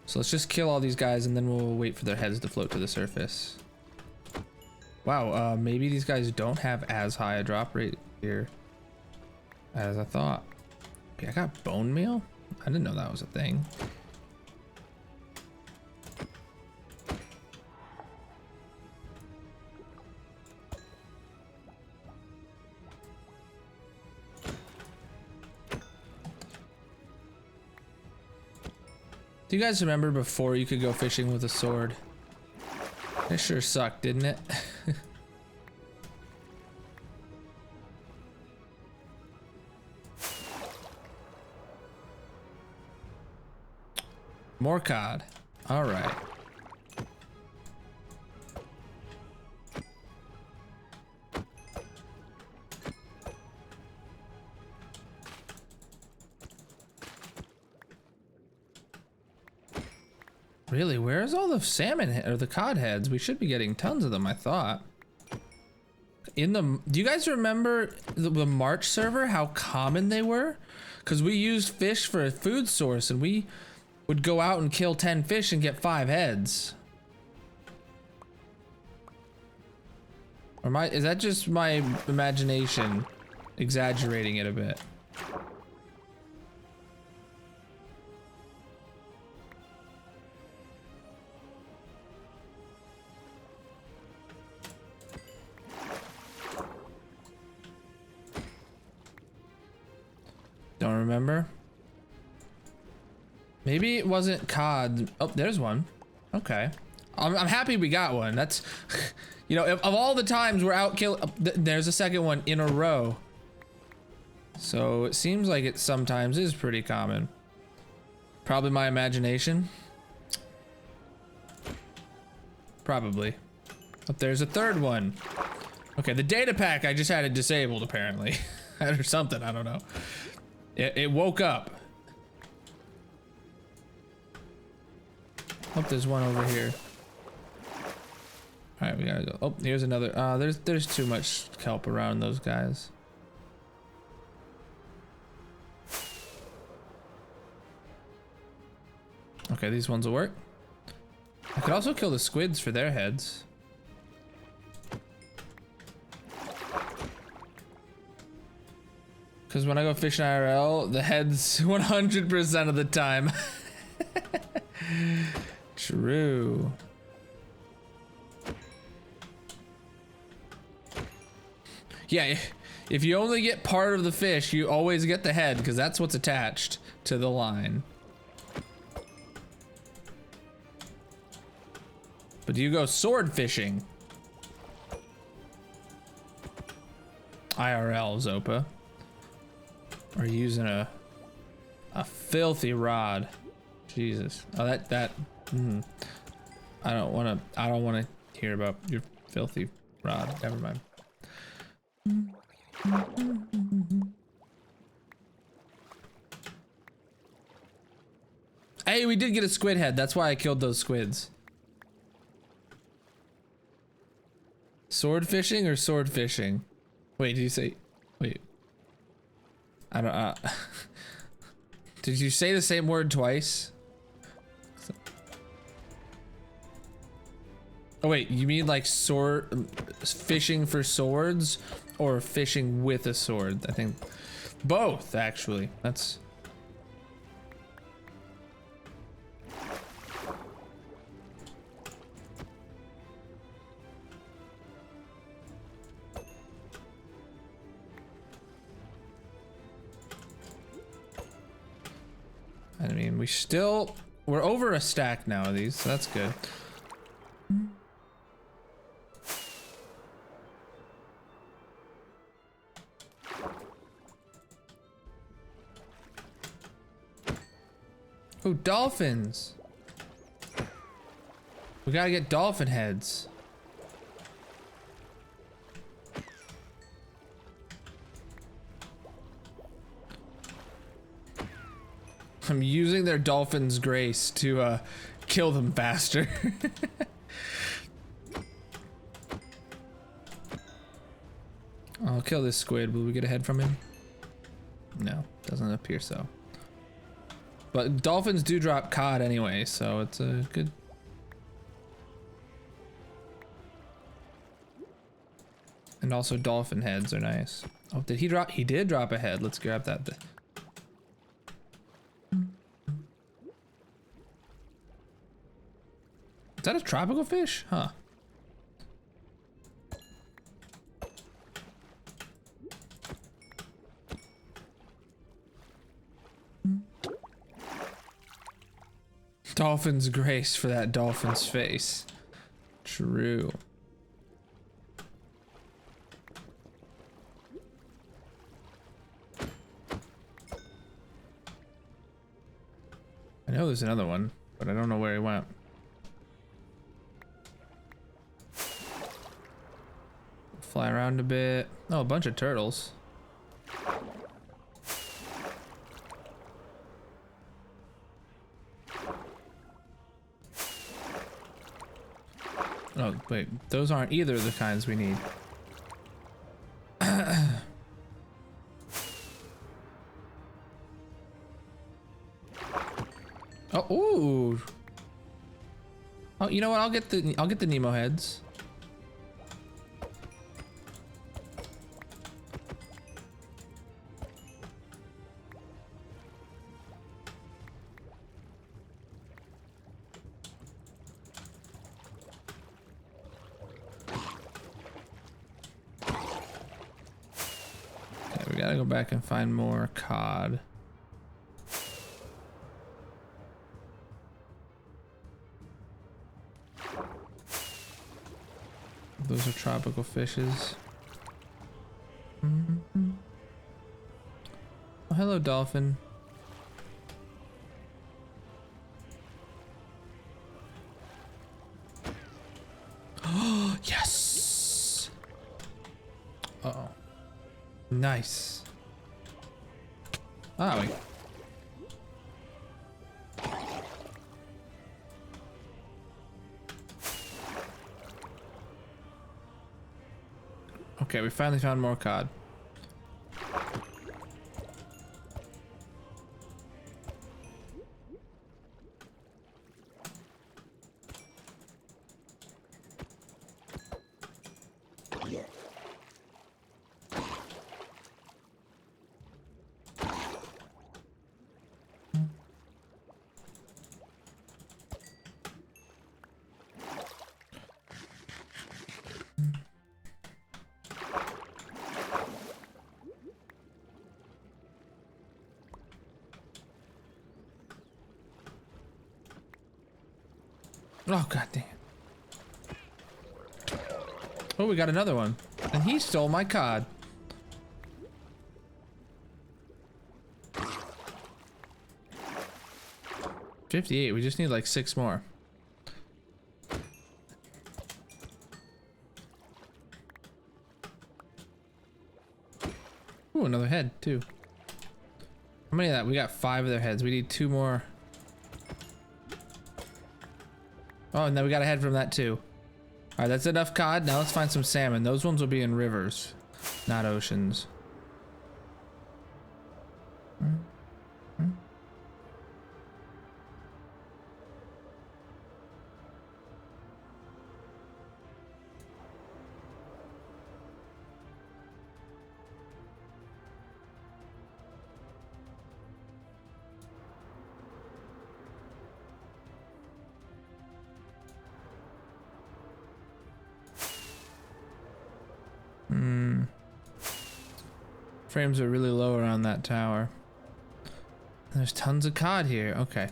So let's just kill all these guys and then we'll wait for their heads to float to the surface. Wow, maybe these guys don't have as high a drop rate here as I thought. Okay, I got bone meal? I didn't know that was a thing. Do you guys remember before you could go fishing with a sword? It sure sucked, didn't it? More cod. All right. Really, where's all the salmon or the cod heads? We should be getting tons of them, I thought. Do you guys remember the March server, how common they were? Because we used fish for a food source and we would go out and kill 10 fish and get 5 heads. Or is that just my imagination exaggerating it a bit? Don't remember. Maybe it wasn't cod. Oh, there's one. Okay. I'm happy we got one. That's, you know, of all the times we're out there's a second one in a row. So it seems like it sometimes is pretty common. Probably my imagination. Probably. But there's a third one. Okay, the data pack I just had it disabled apparently. Or something, I don't know. It woke up. Oh, there's one over here. All right, we gotta go. Oh, here's another. There's too much kelp around those guys. Okay, these ones will work. I could also kill the squids for their heads. Because when I go fishing IRL, the heads 100% of the time. True. Yeah, if you only get part of the fish, you always get the head, because that's what's attached to the line. But do you go sword fishing? IRL, Zopa. Or using a filthy rod. Jesus. Oh, that. I don't want to hear about your filthy rod. Never mind. Hey, we did get a squid head. That's why I killed those squids. Sword fishing or sword fishing? Wait, did you say? Wait. I don't. Did you say the same word twice? Oh wait, you mean like sword fishing for swords or fishing with a sword? I think both actually. That's I mean, we're over a stack now of these, so that's good. Oh, dolphins. We gotta get dolphin heads. I'm using their dolphin's grace to kill them faster. I'll kill this squid. Will we get a head from him? No, doesn't appear so. But dolphins do drop cod anyway, so it's a good. And also dolphin heads are nice. Oh, did he drop? He did drop a head. Let's grab that. Is that a tropical fish? Huh. Dolphin's grace for that dolphin's face. True. I know there's another one, but I don't know where he went. Fly around a bit. Oh, a bunch of turtles. Oh, wait. Those aren't either of the kinds we need. Oh, ooh. Oh, you know what? I'll get the Nemo heads. Okay, we gotta go back and find more cod. Those are tropical fishes. Oh, hello, dolphin. Oh, yes. Uh-oh. Nice. Ah, wait. Okay, we finally found more cod. Oh, god damn. Oh, we got another one. And he stole my cod. $58. We just need like 6 more. Ooh, another head too. How many of that? We got 5 of their heads. We need 2 more. Oh, and then we got a head from that too. All right, that's enough cod. Now let's find some salmon. Those ones will be in rivers, not oceans. Frames are really low around that tower. There's tons of cod here. Okay.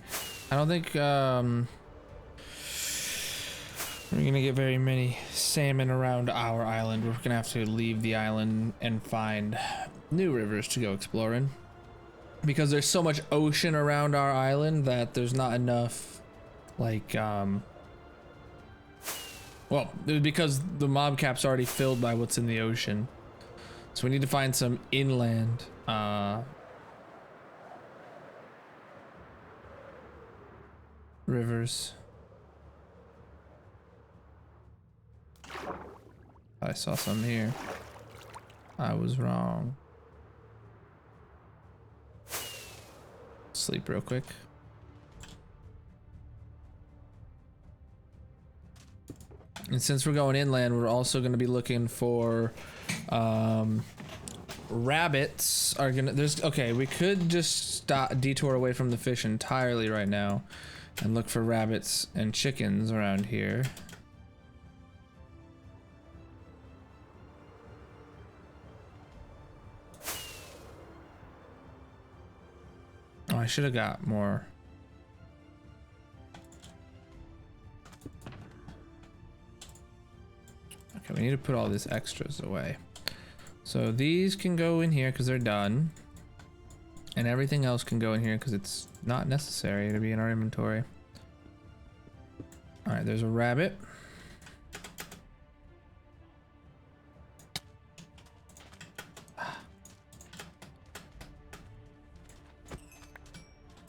I don't think we're gonna get very many salmon around our island. We're gonna have to leave the island and find new rivers to go exploring. Because there's so much ocean around our island that there's not enough, like, well, because the mob cap's already filled by what's in the ocean. So we need to find some inland, rivers. I saw some here. I was wrong. Sleep real quick. And since we're going inland, we're also going to be looking for rabbits are gonna okay, we could just stop detour away from the fish entirely right now and look for rabbits and chickens around here. Oh, I should have got more. we need to put all these extras away. So these can go in here because they're done. And everything else can go in here because it's not necessary to be in our inventory. All right, there's a rabbit.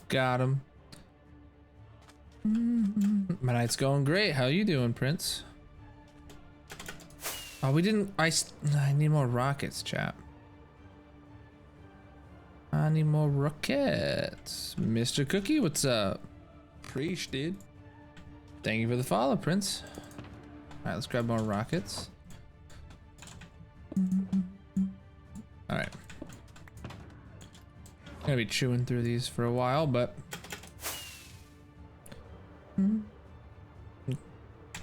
Got him. My night's going great. How you doing, Prince? Oh, we didn't. I need more rockets, chap. I need more rockets. Mr. Cookie, what's up? Preach, dude. Thank you for the follow, Prince. All right, let's grab more rockets. All right. Gonna be chewing through these for a while, but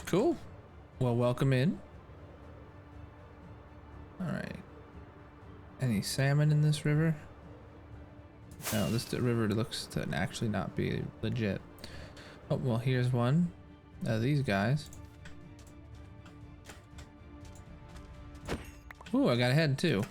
cool. Well, welcome in. All right. Any salmon in this river? No, this river looks to actually not be legit. Oh, well, here's one. These guys. Ooh, I got a head too.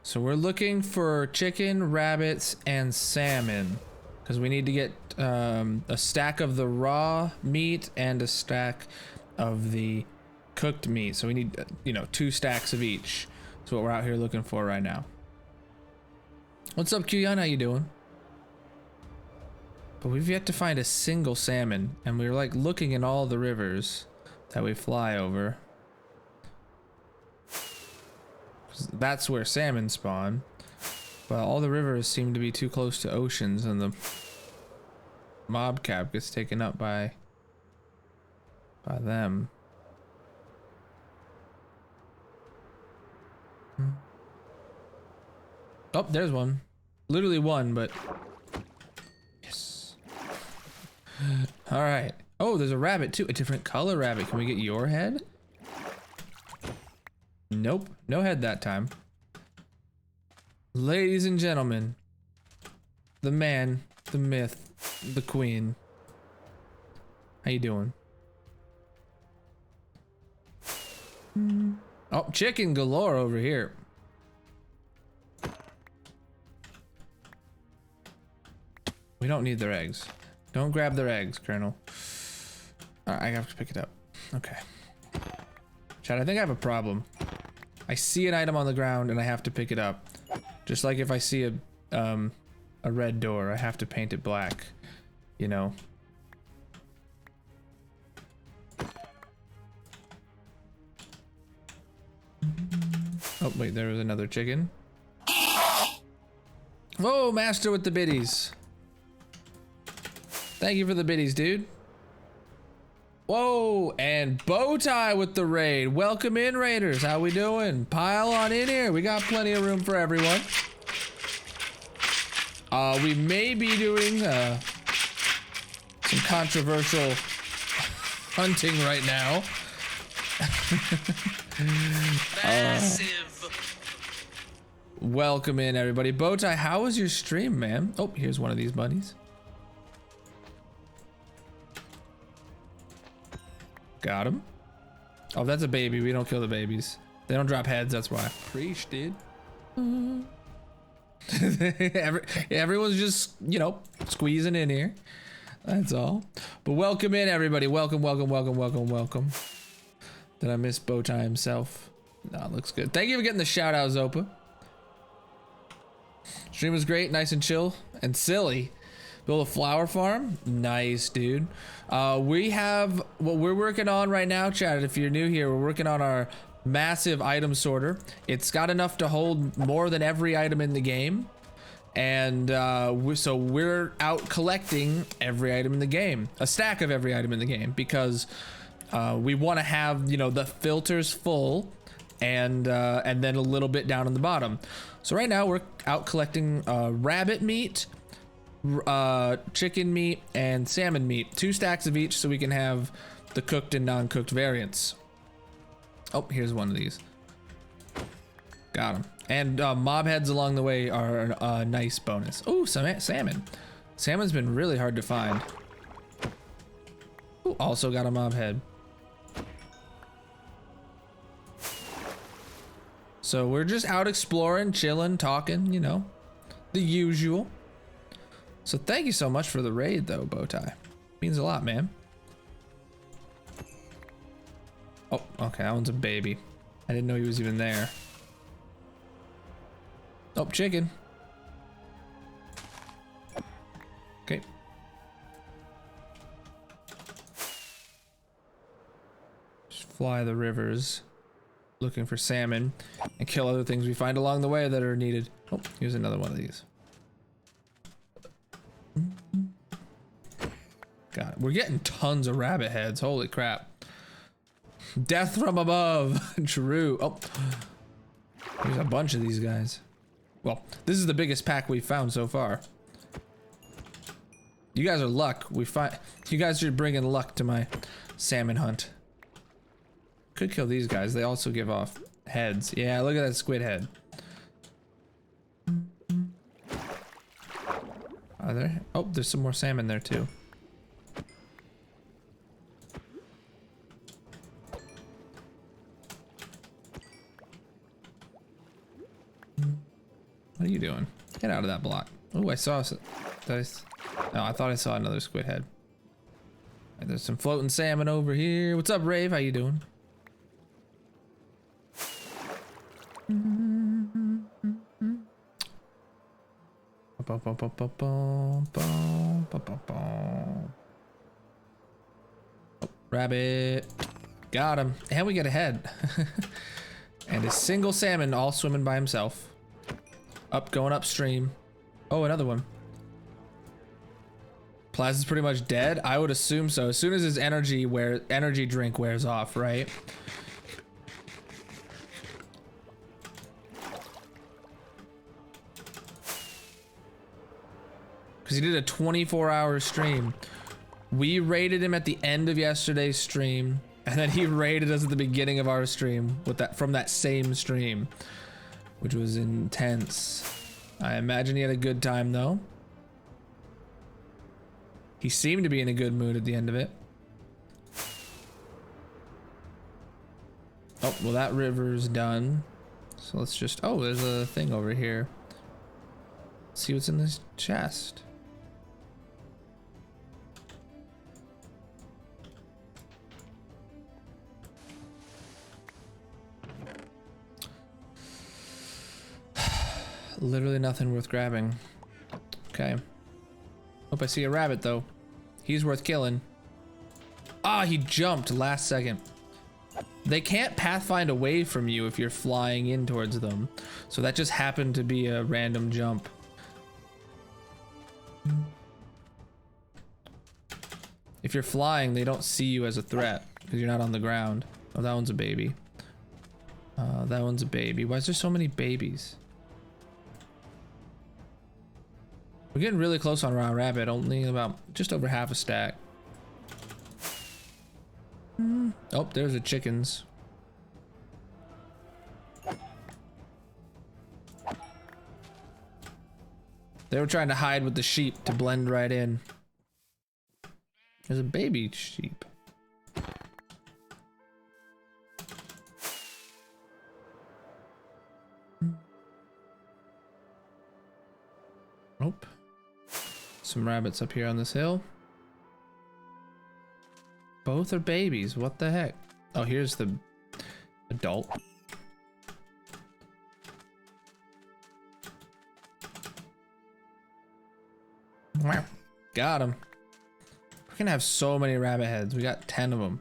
So we're looking for chicken, rabbits, and salmon. Because we need to get a stack of the raw meat and a stack of the cooked meat. So we need, 2 stacks of each. That's what we're out here looking for right now. What's up, Qyan? How you doing? But we've yet to find a single salmon. And we're like looking in all the rivers that we fly over. That's where salmon spawn. But all the rivers seem to be too close to oceans, and the mob cap gets taken up by them. Oh, there's one. Literally one, but yes. All right. Oh, there's a rabbit too. A different color rabbit. Can we get your head? Nope, no head that time. Ladies and gentlemen, the man, the myth, the queen. How you doing? Oh, chicken galore over here. We don't need their eggs. Don't grab their eggs, Colonel. All right, I have to pick it up. Okay. Chad, I think I have a problem. I see an item on the ground and I have to pick it up. Just like if I see a red door, I have to paint it black, you know. Oh wait, there was another chicken. Whoa, master with the biddies. Thank you for the biddies, dude. Whoa, and Bowtie with the raid. Welcome in, raiders. How we doing? Pile on in here. We got plenty of room for everyone. We may be doing some controversial hunting right now. Massive. Welcome in, everybody. Bowtie, how was your stream, man? Oh, here's one of these buddies. Got him. Oh, that's a baby. We don't kill the babies. They don't drop heads, that's why. Preach, dude. Everyone's just, squeezing in here. That's all. But welcome in, everybody. Welcome, welcome, welcome, welcome, welcome. Did I miss Bowtie himself? No, it looks good. Thank you for getting the shout out, Zopa. Stream was great, nice and chill and silly. Build a flower farm. Nice, dude. We have what we're working on right now, chat. If you're new here, we're working on our massive item sorter. It's got enough to hold more than every item in the game. And so we're out collecting every item in the game, a stack of every item in the game, because we want to have, the filters full and then a little bit down on the bottom. So right now we're out collecting rabbit meat, chicken meat, and salmon meat, 2 stacks of each, so we can have the cooked and non-cooked variants. Oh, here's one of these. Got him. And mob heads along the way are a nice bonus. Oh, some salmon. Salmon's been really hard to find. Ooh, also got a mob head. So we're just out exploring, chilling, talking, you know, the usual. So thank you so much for the raid though, Bowtie. Means a lot, man. Oh, okay, that one's a baby. I didn't know he was even there. Oh, chicken. Okay. Just fly the rivers, looking for salmon, and kill other things we find along the way that are needed. Oh, here's another one of these. Got it. We're getting tons of rabbit heads. Holy crap. Death from above. True. Oh, there's a bunch of these guys. Well, this is the biggest pack we've found so far. You guys are luck. You guys are bringing luck to my salmon hunt. Could kill these guys. They also give off heads. Yeah, look at that squid head. Are there? Oh, there's some more salmon there too. What are you doing? Get out of that block. Oh, I saw. No, I thought I saw another squid head. And there's some floating salmon over here. What's up, Rave? How you doing? Rabbit. Got him. And we get a head. And a single salmon all swimming by himself. Going upstream. Oh, another one. Plaza's pretty much dead. I would assume so. As soon as his energy drink wears off, right? Because he did a 24-hour stream. We raided him at the end of yesterday's stream, and then he raided us at the beginning of our stream with from that same stream, which was intense. I imagine he had a good time though. He seemed to be in a good mood at the end of it. Oh, well, that river's done. So let's just, oh, there's a thing over here. Let's see what's in this chest. Literally nothing worth grabbing. Okay. Hope I see a rabbit though. He's worth killing. Ah, he jumped last second. They can't pathfind away from you if you're flying in towards them. So that just happened to be a random jump. If you're flying, they don't see you as a threat because you're not on the ground. Oh, that one's a baby. That one's a baby. Why is there so many babies? We're getting really close on Round Rabbit, only about just over half a stack. Oh, there's the chickens. They were trying to hide with the sheep to blend right in. There's a baby sheep. Nope. Some rabbits up here on this hill. Both are babies. What the heck? Oh, here's the adult. Got him. We're gonna have so many rabbit heads. We got 10 of them.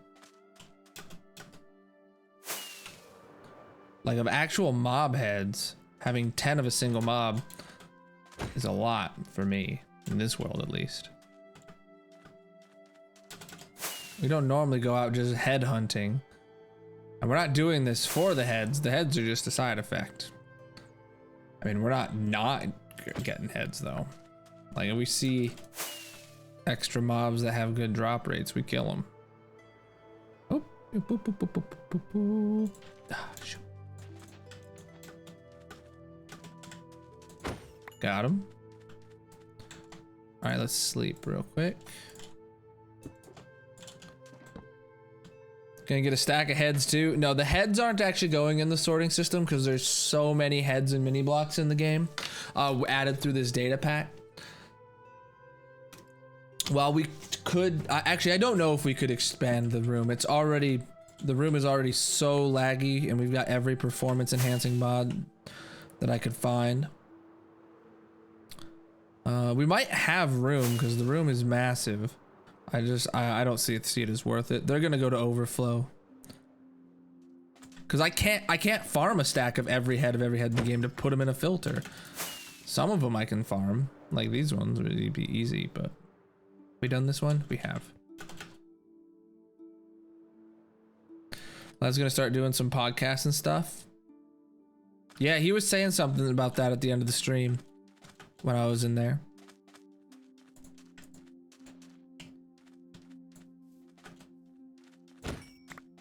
Like, of actual mob heads, having 10 of a single mob is a lot for me, in this world at least. We don't normally go out just head hunting. And we're not doing this for the heads. The heads are just a side effect. I mean, we're not getting heads though. Like, if we see extra mobs that have good drop rates, we kill them. Oh, boop, boop, boop, boop, boop, boop, boop. Ah, shoot. Got him. All right, let's sleep real quick. Gonna get a stack of heads too. No, the heads aren't actually going in the sorting system because there's so many heads and mini blocks in the game added through this data pack. While we could, actually, I don't know if we could expand the room. The room is already so laggy, and we've got every performance enhancing mod that I could find. We might have room because the room is massive. I don't see it as worth it. They're gonna go to overflow. Cause I can't farm a stack of every head in the game to put them in a filter. Some of them I can farm, like these ones would be easy, but we done this one? We have. I was gonna start doing some podcasts and stuff. Yeah, he was saying something about that at the end of the stream when I was in there.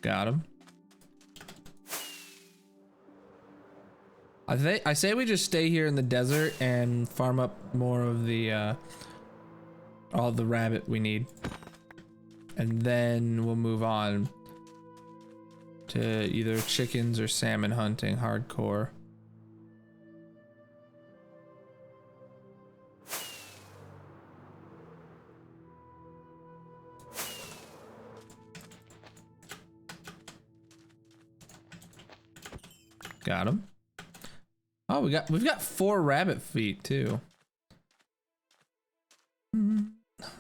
Got him. I say we just stay here in the desert and farm up more of the all the rabbit we need, and then we'll move on to either chickens or salmon hunting hardcore. Got him. Oh, we've got 4 rabbit feet too.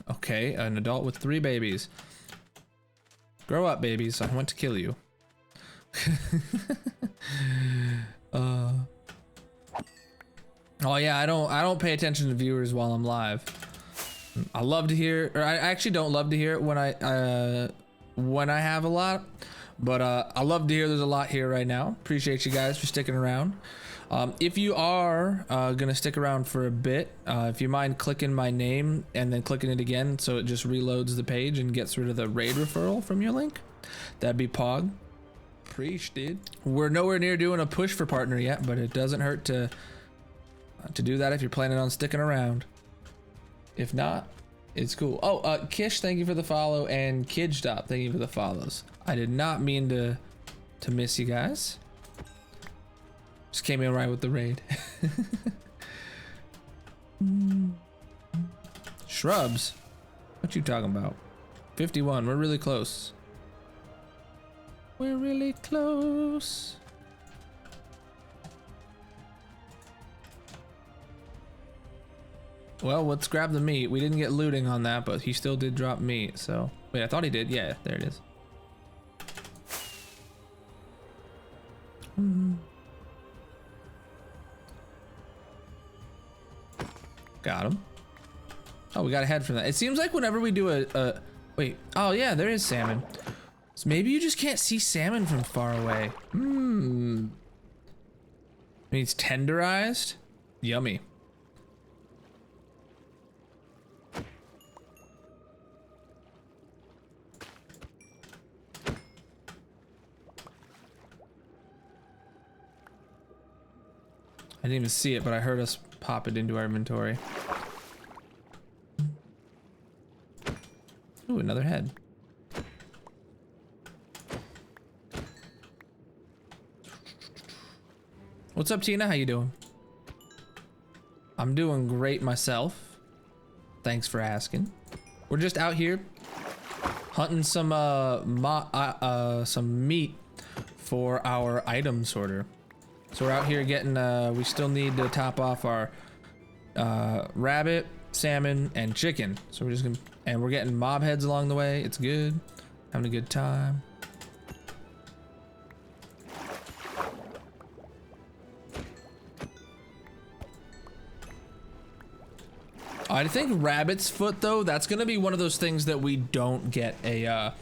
Okay, an adult with 3 babies. Grow up, babies. I want to kill you. Oh yeah, I don't pay attention to viewers while I'm live. I love to hear, or I actually don't love to hear it when I have a lot, but I love to hear there's a lot here right now. Appreciate you guys for sticking around. If you are gonna stick around for a bit, if you mind clicking my name and then clicking it again so it just reloads the page and gets rid of the raid referral from your link, that'd be Pog. Preach, dude. We're nowhere near doing a push for partner yet, but it doesn't hurt to do that if you're planning on sticking around. If not, it's cool. Oh, Kish, thank you for the follow, and Kidstop, thank you for the follows. I did not mean to miss you guys. Just came in right with the raid. Shrubs? What you talking about? 51, we're really close. We're really close. Well, let's grab the meat. We didn't get looting on that, but he still did drop meat, so. Wait, I thought he did. Yeah, there it is. Got him. Oh, we got a head from that. It seems like whenever we do a wait. Oh yeah, there is salmon. So maybe you just can't see salmon from far away. I mean, it's tenderized. Yummy. I didn't even see it, but I heard us pop it into our inventory. Ooh, another head. What's up, Tina? How you doing? I'm doing great myself. Thanks for asking. We're just out here hunting some meat for our item sorter. So we're out here getting, we still need to top off our rabbit, salmon, and chicken. So we're just gonna, and we're getting mob heads along the way. It's good. Having a good time. I think rabbit's foot though, that's gonna be one of those things that we don't get a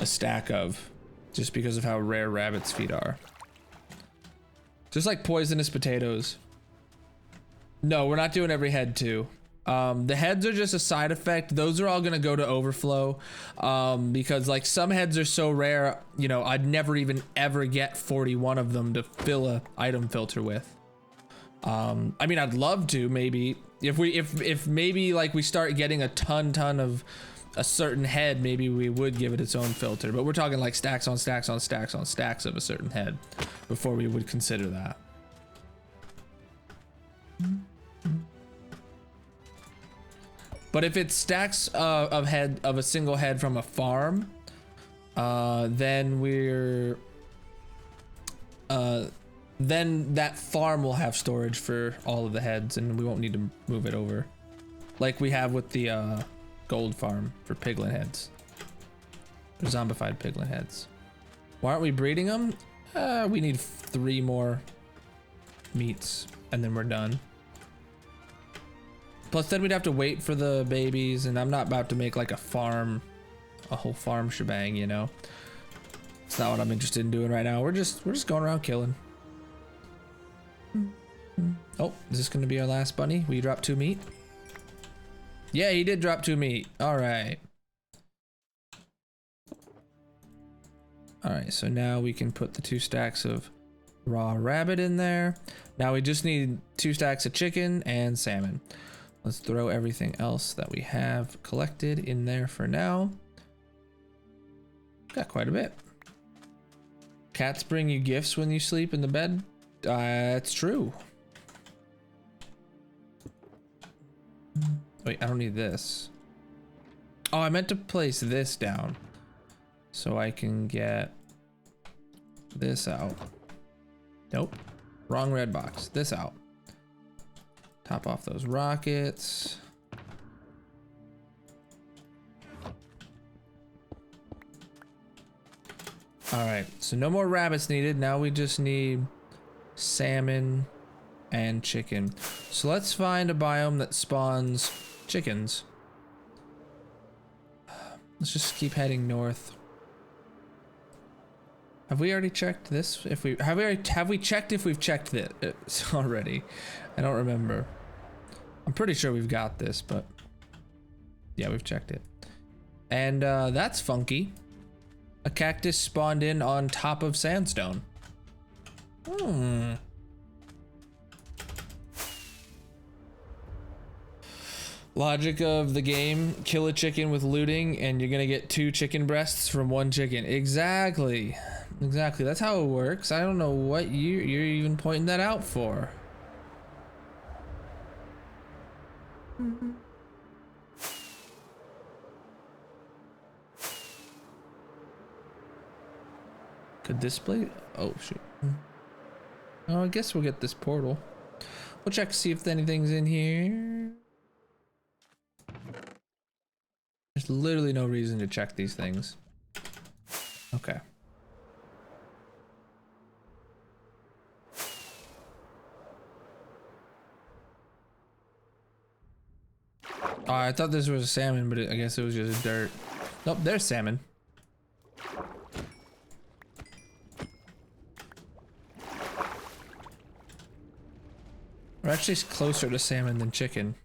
stack of, just because of how rare rabbit's feet are. Just like poisonous potatoes. No, we're not doing every head too. The heads are just a side effect. Those are all gonna go to overflow, because like some heads are so rare, you know, I'd never even ever get 41 of them to fill a item filter with. I mean, I'd love to maybe If maybe like we start getting a ton of a certain head, maybe we would give it its own filter. But we're talking like stacks on stacks on stacks on stacks of a certain head before we would consider that. But if it's stacks of a single head from a farm, then then that farm will have storage for all of the heads, and we won't need to move it over, like we have with the gold farm for piglin heads, or zombified piglin heads. Why aren't we breeding them? We need 3 more meats, and then we're done. Plus then we'd have to wait for the babies, and I'm not about to make like a whole farm shebang, you know? It's not what I'm interested in doing right now. We're just going around killing. Oh, is this gonna be our last bunny? Will you drop 2 meat? Yeah, he did drop 2 meat. All right. All right, so now we can put the 2 stacks of raw rabbit in there. Now we just need 2 stacks of chicken and salmon. Let's throw everything else that we have collected in there for now. Got quite a bit. Cats bring you gifts when you sleep in the bed? It's true. Wait, I don't need this. Oh, I meant to place this down so I can get this out. Nope, wrong red box. This out. Top off those rockets. All right, so no more rabbits needed. Now we just need salmon and chicken. So let's find a biome that spawns chickens. Let's just keep heading north. Have we already checked this? Have we checked if we've checked this already? I don't remember. I'm pretty sure we've got this, but yeah, we've checked it. And that's funky. A cactus spawned in on top of sandstone. Logic of the game, kill a chicken with looting and you're gonna get 2 chicken breasts from 1 chicken. Exactly. That's how it works. I don't know what you're even pointing that out for. Could this play? Oh shoot. Oh, I guess we'll get this portal. We'll check to see if anything's in here. There's literally no reason to check these things. Okay. Oh, I thought this was a salmon, but I guess it was just dirt. Nope, there's salmon. We're actually closer to salmon than chicken.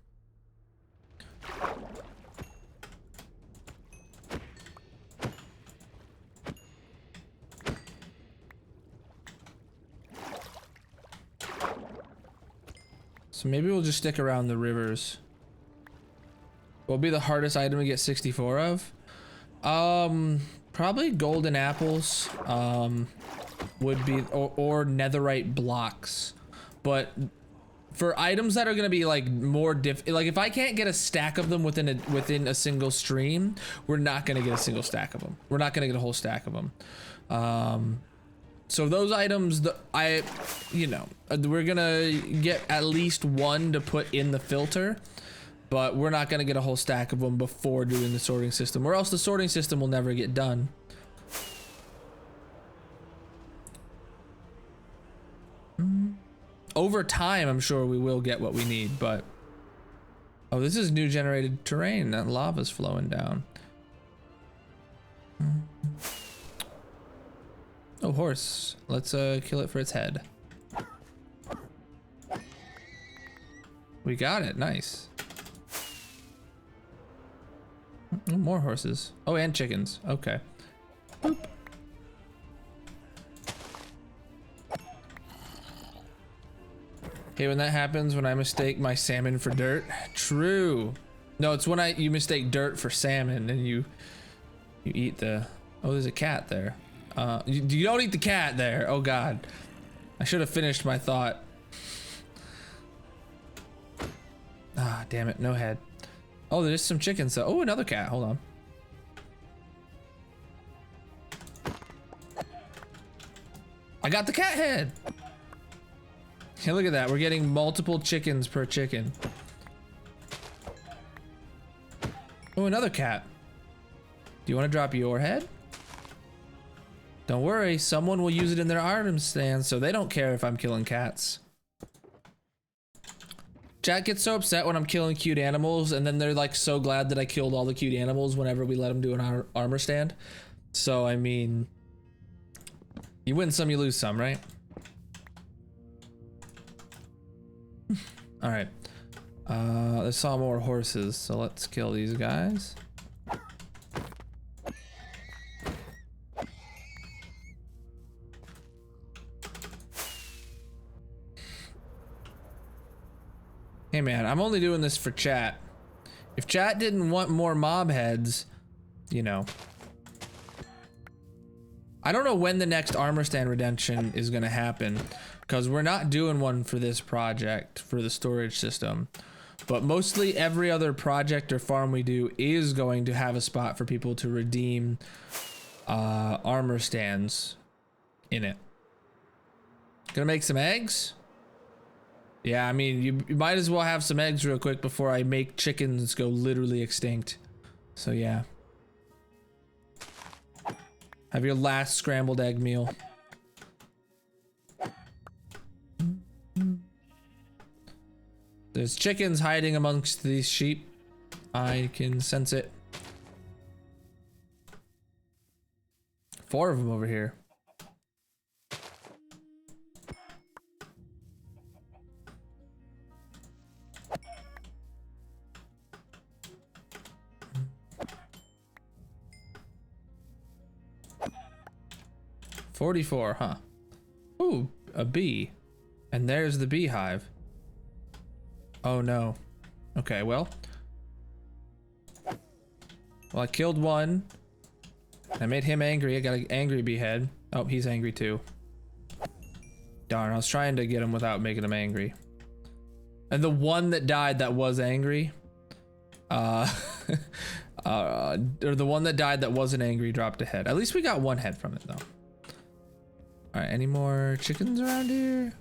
So maybe we'll just stick around the rivers. What'll be the hardest item to get 64 of? Probably golden apples. Would be or netherite blocks. But for items that are gonna be like more like if I can't get a stack of them within a single stream, we're not gonna get a single stack of them. We're not gonna get a whole stack of them. So those items, we're gonna get at least 1 to put in the filter, but we're not gonna get a whole stack of them before doing the sorting system, or else the sorting system will never get done. Over time, I'm sure we will get what we need, but... Oh, this is new generated terrain. That lava's flowing down. Oh, horse. Let's kill it for its head. We got it. Nice. Oh, more horses. Oh, and chickens. Okay. Boop. Hey, when that happens, when I mistake my salmon for dirt. True. No, it's when you mistake dirt for salmon and you eat the. Oh, there's a cat there. You don't eat the cat there. Oh God, I should have finished my thought. Ah, damn it, no head. Oh, there's some chickens. So, oh, another cat. Hold on. I got the cat head. Hey, look at that. We're getting multiple chickens per chicken. Oh, another cat. Do you want to drop your head? Don't worry, someone will use it in their item stand, so they don't care if I'm killing cats. Chat gets so upset when I'm killing cute animals, and then they're like so glad that I killed all the cute animals whenever we let them do an armor stand. So, I mean, you win some, you lose some, right? All right. I saw more horses, so let's kill these guys. Hey man, I'm only doing this for chat. If chat didn't want more mob heads, you know. I don't know when the next armor stand redemption is gonna happen, because we're not doing one for this project, for the storage system. But mostly every other project or farm we do is going to have a spot for people to redeem armor stands in it. Gonna make some eggs? Yeah, I mean, you might as well have some eggs real quick before I make chickens go literally extinct. So yeah. Have your last scrambled egg meal. There's chickens hiding amongst these sheep. I can sense it. 4 of them over here. $44, huh? Ooh, a bee. And there's the beehive. Oh no. Okay, well, I killed one. I made him angry. I got an angry beehead. Oh, he's angry too. Darn, I was trying to get him without making him angry. And the one that died that was angry, or the one that died that wasn't angry dropped a head. At least we got one head from it though. All right, any more chickens around here?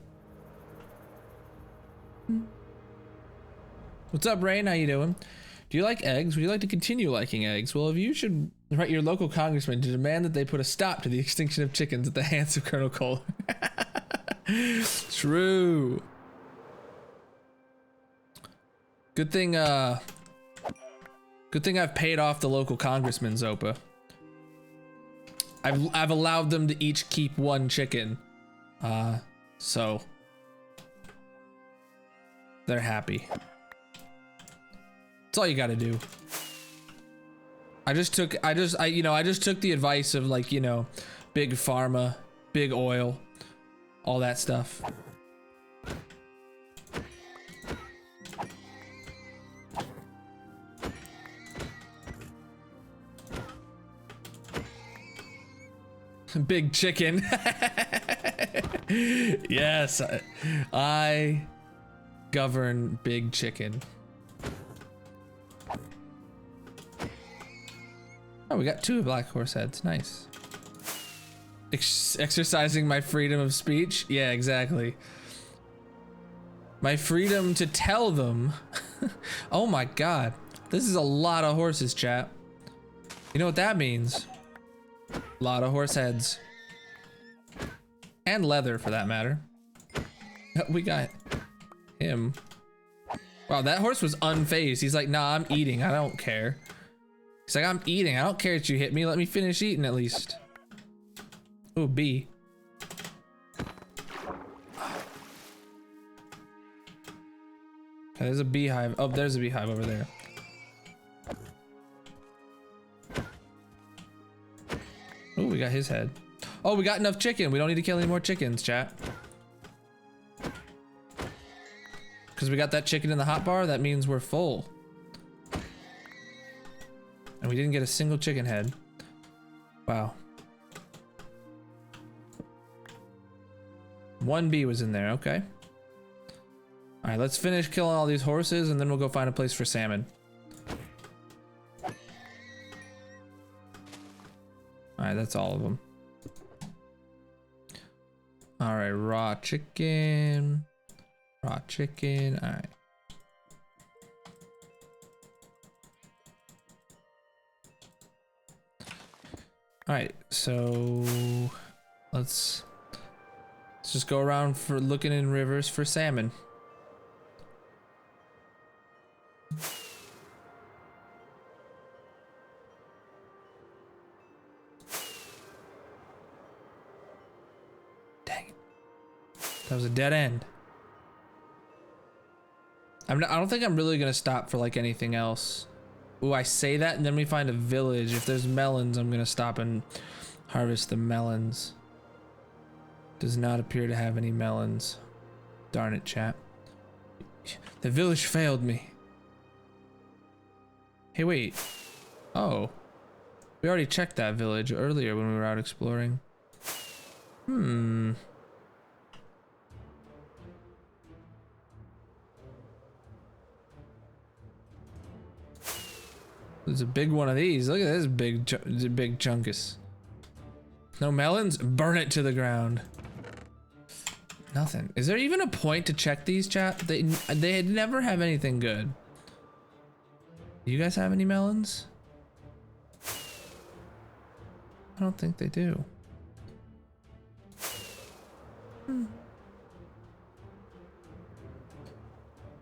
What's up, Rain? How you doing? Do you like eggs? Would you like to continue liking eggs? Well, if you should write your local congressman to demand that they put a stop to the extinction of chickens at the hands of Colonel Kohler. True. Good thing I've paid off the local congressman, Zopa. I've allowed them to each keep one chicken. So they're happy. That's all you gotta do. I just took the advice of, like, you know, big pharma, big oil, all that stuff. Big chicken. Yes, I govern big chicken. Oh, we got 2 black horse heads. Nice. Exercising my freedom of speech? Yeah, exactly. My freedom to tell them. Oh my god. This is a lot of horses, chat. You know what that means? A lot of horse heads. And leather, for that matter. We got him. Wow, that horse was unfazed. He's like, nah, I'm eating. I don't care. He's like, I'm eating. I don't care that you hit me. Let me finish eating at least. Ooh, bee. Okay, there's a beehive. Oh, there's a beehive over there. Oh, we got his head. Oh, we got enough chicken. We don't need to kill any more chickens, chat. Because we got that chicken in the hot bar, that means we're full. And we didn't get a single chicken head. Wow. 1 bee was in there, okay. Alright, let's finish killing all these horses and then we'll go find a place for salmon. Alright, that's all of them. Alright, raw chicken. Raw chicken, alright. Alright, so let's just go around for looking in rivers for salmon. Dang it. That was a dead end. I don't think I'm really gonna stop for like anything else. Ooh, I say that and then we find a village. If there's melons, I'm gonna stop and harvest the melons. Does not appear to have any melons. Darn it, chat. The village failed me. Hey, wait. Oh. We already checked that village earlier when we were out exploring. There's a big one of these. Look at this big chunkus. No melons? Burn it to the ground. Nothing. Is there even a point to check these, chat? They never have anything good. Do you guys have any melons? I don't think they do.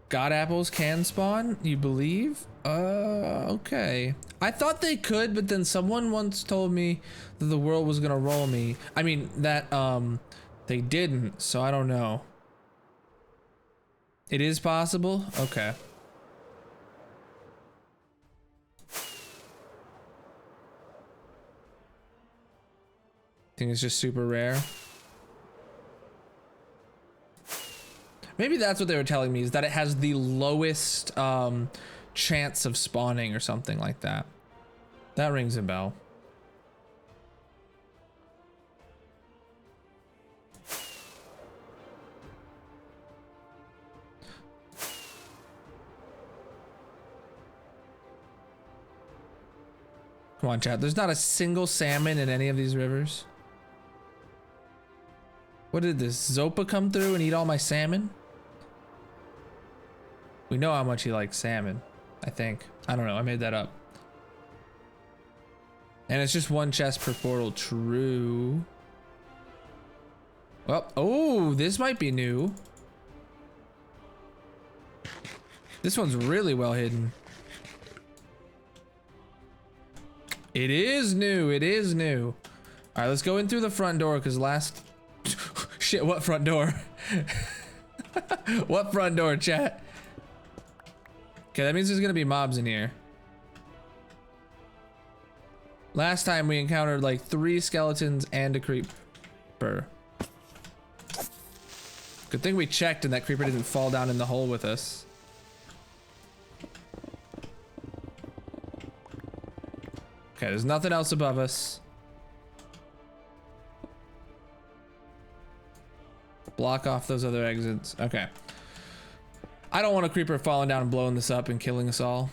God apples can spawn, you believe? Okay. I thought they could, but then someone once told me that the world was gonna roll me. I mean, that, they didn't, so I don't know. It is possible? Okay. Think it's just super rare. Maybe that's what they were telling me, is that it has the lowest chance of spawning or something like that. That rings a bell. Come on, chat. There's not a single salmon in any of these rivers. What did this Zopa come through and eat all my salmon? We know how much he likes salmon, I think. I don't know, I made that up. And it's just 1 chest per portal, true. Well, oh, this might be new. This one's really well hidden. It is new, it is new. All right, let's go in through the front door because last... Shit, what front door? What front door, chat? Okay, that means there's gonna be mobs in here. Last time we encountered like 3 skeletons and a creeper. Good thing we checked and that creeper didn't fall down in the hole with us. Okay, there's nothing else above us. Block off those other exits. Okay. I don't want a creeper falling down and blowing this up and killing us all.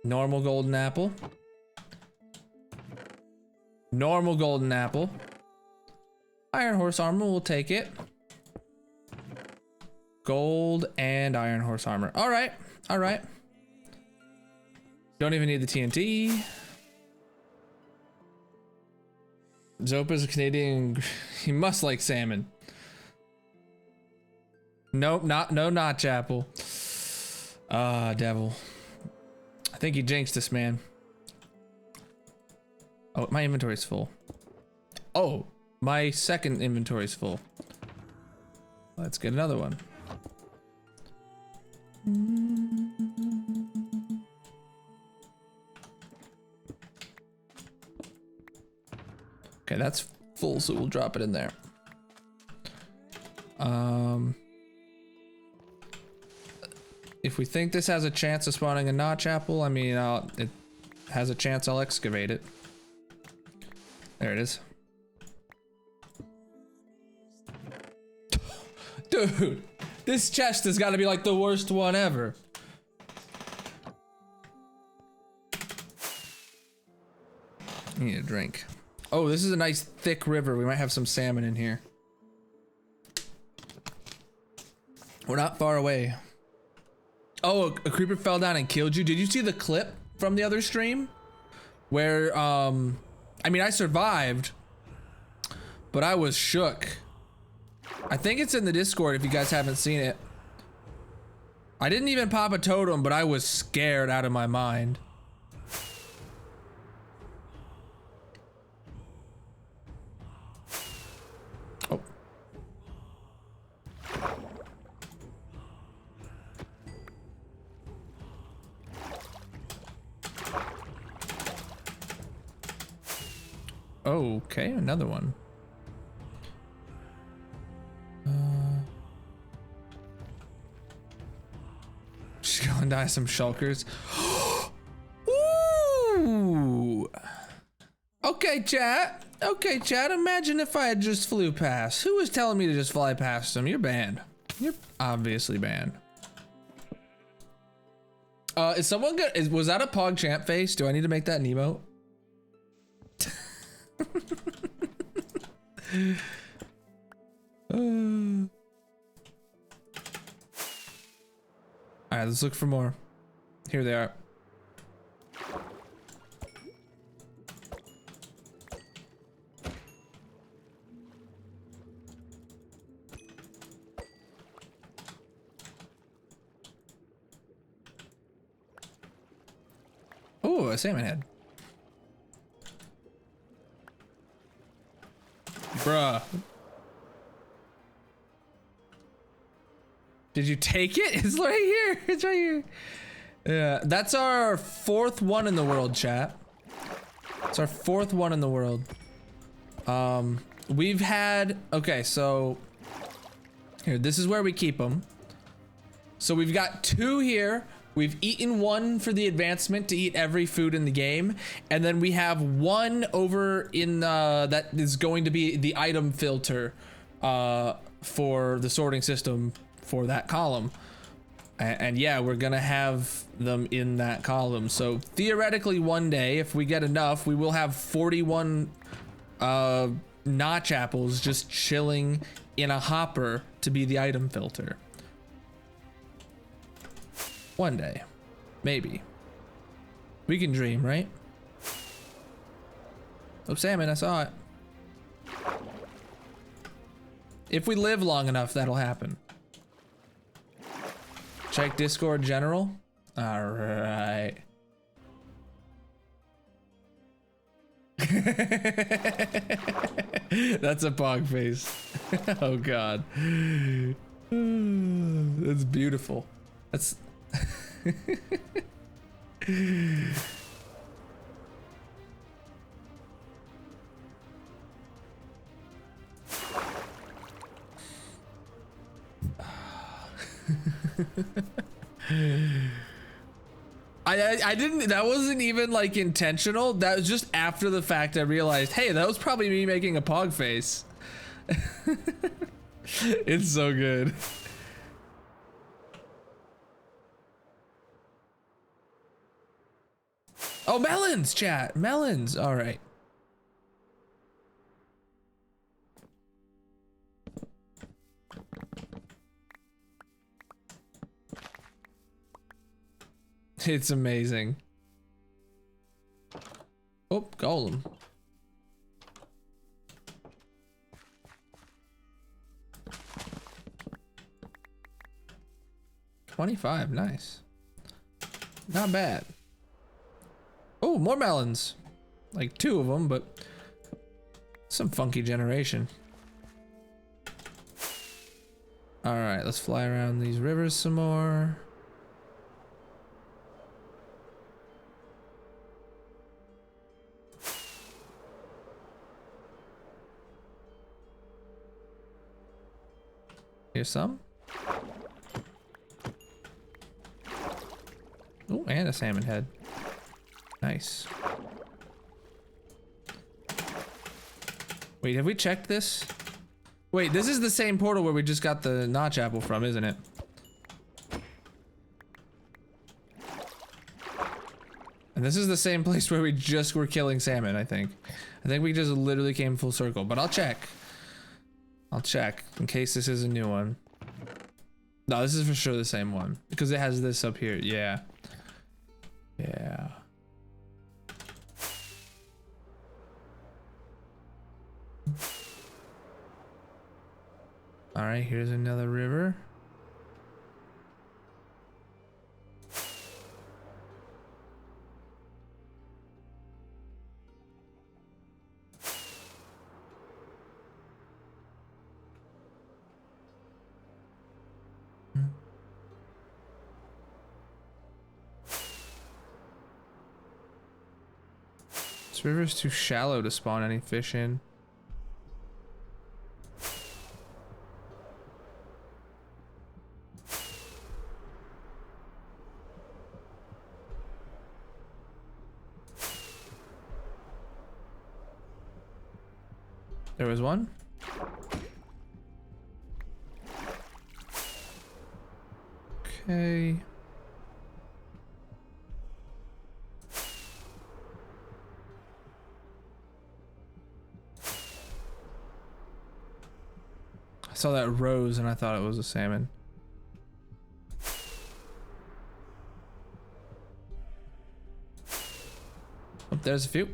Normal golden apple. Normal golden apple. Iron horse armor, we'll take it. Gold and iron horse armor. All right, all right. Don't even need the TNT. Zopa's a Canadian. He must like salmon. Nope, no notch apple. Ah, devil. I think he jinxed us, man. Oh, my inventory's full. Oh, my second inventory's full. Let's get another one. Okay, that's full, so we'll drop it in there. If we think this has a chance of spawning a notch apple, I mean, it has a chance I'll excavate it. There it is. Dude, this chest has got to be like the worst one ever. I need a drink. Oh, this is a nice thick river. We might have some salmon in here. We're not far away. Oh, a creeper fell down and killed you. Did you see the clip from the other stream? Where, I mean, I survived, but I was shook. I think it's in the Discord if you guys haven't seen it. I didn't even pop a totem, but I was scared out of my mind. Oh. Okay, another one. Just go and die some shulkers. Ooh. Okay, chat. Okay, chat. Imagine if I had just flew past. Who was telling me to just fly past them? You're banned. You're obviously banned. Is someone good? Was that a PogChamp face? Do I need to make that an emote? All right, let's look for more. Here they are. Oh, a salmon head. Bruh. Did you take it? It's right here. It's right here. Yeah, that's our 4th one in the world, chat. It's our 4th one in the world. We've had, okay, so here, this is where we keep them. So we've got 2 here. We've eaten 1 for the advancement to eat every food in the game. And then we have 1 over in that is going to be the item filter for the sorting system for that column. And yeah, we're gonna have them in that column. So theoretically one day, if we get enough, we will have 41 notch apples just chilling in a hopper to be the item filter. One day. Maybe. We can dream, right? Oh, salmon, I saw it. If we live long enough, that'll happen. Check Discord general. All right. That's a pog face. Oh God. That's beautiful. That's I didn't, that wasn't even like intentional. That was just after the fact I realized, hey, that was probably me making a pog face. It's so good. Oh, melons, chat. Melons. All right. It's amazing. Oh, golem. $25, nice. Not bad. Oh, more melons. Like 2 of them, but some funky generation. All right, let's fly around these rivers some more. Here's some. Oh, and a salmon head. Nice. Wait, have we checked this? Wait, this is the same portal where we just got the notch apple from, isn't it? And this is the same place where we just were killing salmon, I think. I think we just literally came full circle, but I'll check. I'll check in case this is a new one. No, this is for sure the same one because it has this up here. Yeah. Yeah. All right, here's another river. This river's too shallow to spawn any fish in. There was one. Okay. I saw that rose and I thought it was a salmon. Oh, there's a few.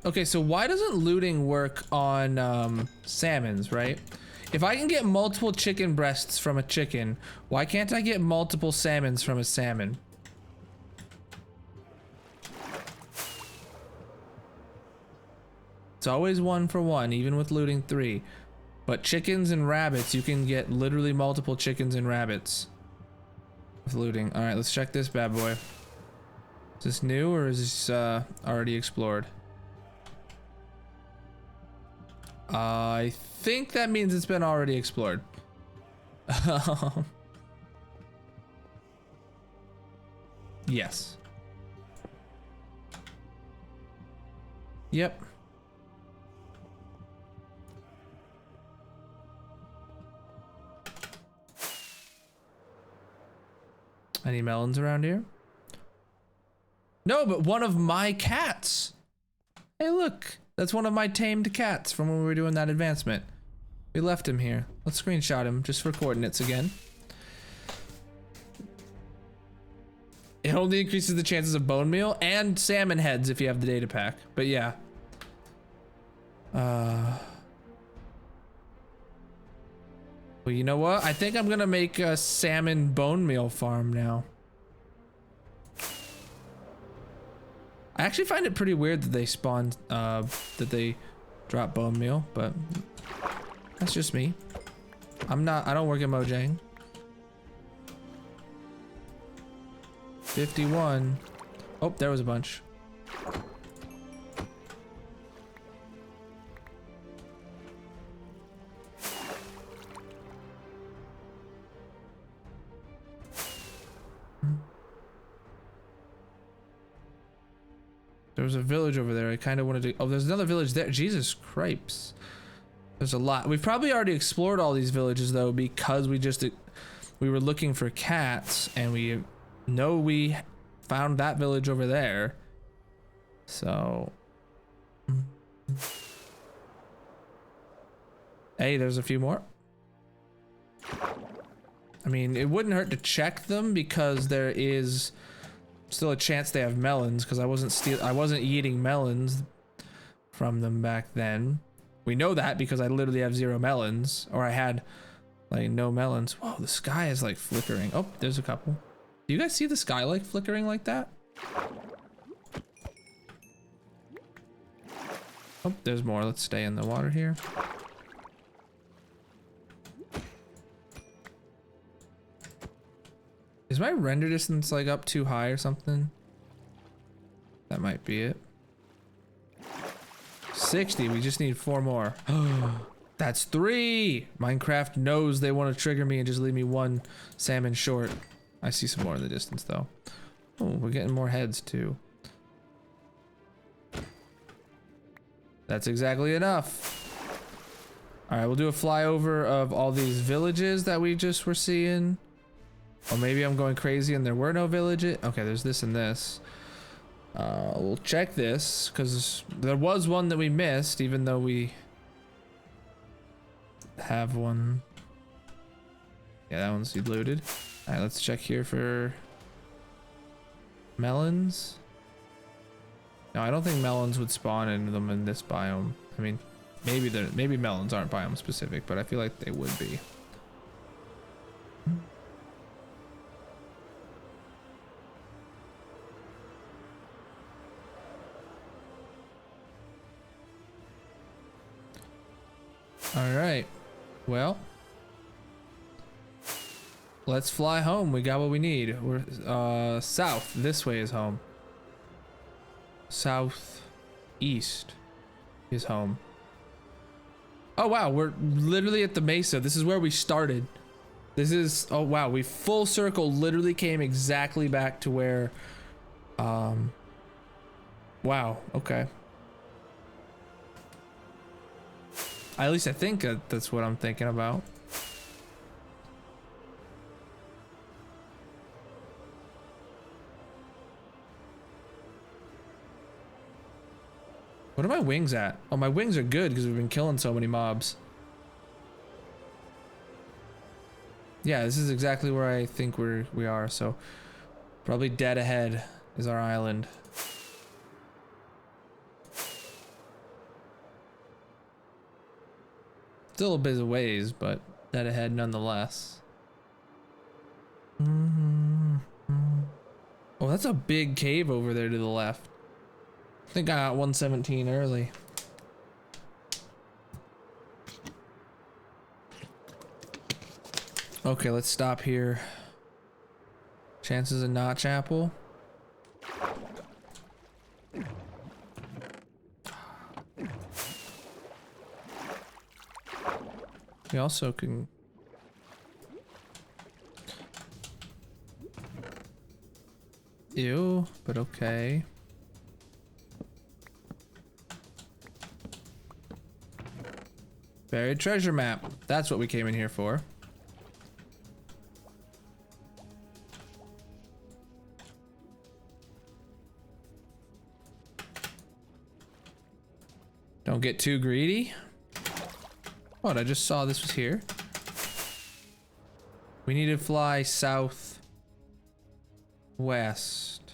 Okay, so why doesn't looting work on salmons, right? If I can get multiple chicken breasts from a chicken, why can't I get multiple salmons from a salmon? It's always 1 for 1, even with looting 3. But chickens and rabbits, you can get literally multiple chickens and rabbits with looting. All right, let's check this bad boy. Is this new or is this already explored? I think that means it's been already explored. Yes. Yep. Any melons around here? No, but one of my cats. Hey, look. That's one of my tamed cats from when we were doing that advancement. We left him here. Let's screenshot him just for coordinates again. It only increases the chances of bone meal and salmon heads if you have the data pack. But yeah. Well, you know what? I think I'm gonna make a salmon bone meal farm now. I actually find it pretty weird that they spawn, that they drop bone meal, but that's just me. I don't work at Mojang. 51. Oh, there was a bunch. There was a village over there. I kind of wanted to. Oh, there's another village there. Jesus cripes. There's a lot. We've probably already explored all these villages though, because we were looking for cats and we know we found that village over there. So. Hey, there's a few more. I mean, it wouldn't hurt to check them because there is still a chance they have melons, because I wasn't eating melons from them back then. We know that because I literally have 0 melons, or I had like no melons. Whoa, the sky is like flickering. Oh, there's a couple. Do you guys see the sky like flickering like that? Oh, there's more. Let's stay in the water here. Is my render distance like up too high or something? That might be it. 60, we just need 4 more. That's 3. Minecraft knows they want to trigger me and just leave me 1 salmon short. I see some more in the distance though. Oh, we're getting more heads too. That's exactly enough. All right, we'll do a flyover of all these villages that we just were seeing. Or maybe I'm going crazy and there were no villages. Okay, there's this and this. We'll check this because there was one that we missed, even though we have one. Yeah, that one's looted. All right, let's check here for melons. No, I don't think melons would spawn into them in this biome. I mean, maybe melons aren't biome specific, but I feel like they would be. All right, well, let's fly home. We got what we need. We're south. This way is home. Southeast is home. Oh wow, we're literally at the mesa. This is where we started. This is, oh wow, we full circle literally came exactly back to where, wow, okay. At least I think that's what I'm thinking about. What are my wings at? Oh, my wings are good because we've been killing so many mobs. Yeah, this is exactly where I think we are, so probably dead ahead is our island. Still a bit of ways, but dead ahead nonetheless. Oh, that's a big cave over there to the left. I think I got 117 early. Okay, let's stop here. Chances of notch apple. We also can ew, but okay. Buried treasure map. That's what we came in here for. Don't get too greedy. What? I just saw this was here. We need to fly south west.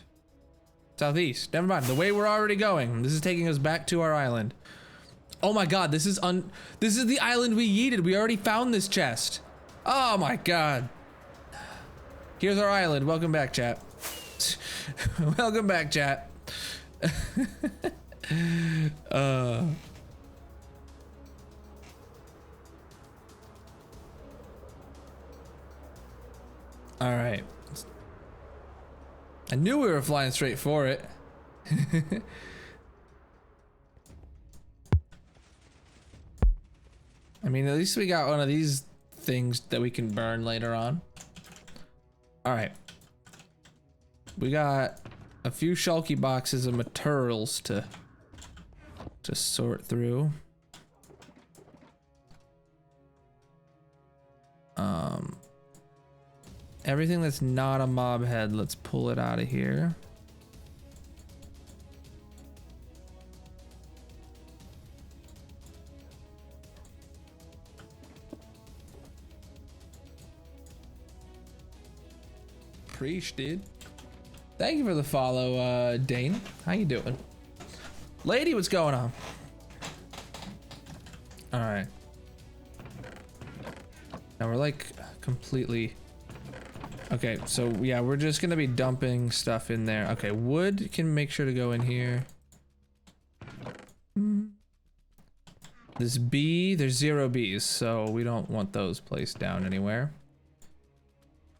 Southeast. Never mind. The way we're already going. This is taking us back to our island. Oh my god, this is the island we yeeted. We already found this chest. Oh my god. Here's our island. Welcome back, chat. Welcome back, chat. All right. I knew we were flying straight for it. I mean, at least we got one of these things that we can burn later on. All right. We got a few shulky boxes of materials to sort through. Everything that's not a mob head, let's pull it out of here. Preach, dude. Thank you for the follow, Dane. How you doing? Lady, what's going on? All right. Now we're like completely... Okay, so yeah, we're just gonna be dumping stuff in there. Okay, wood can make sure to go in here. This bee, there's 0 bees, so we don't want those placed down anywhere.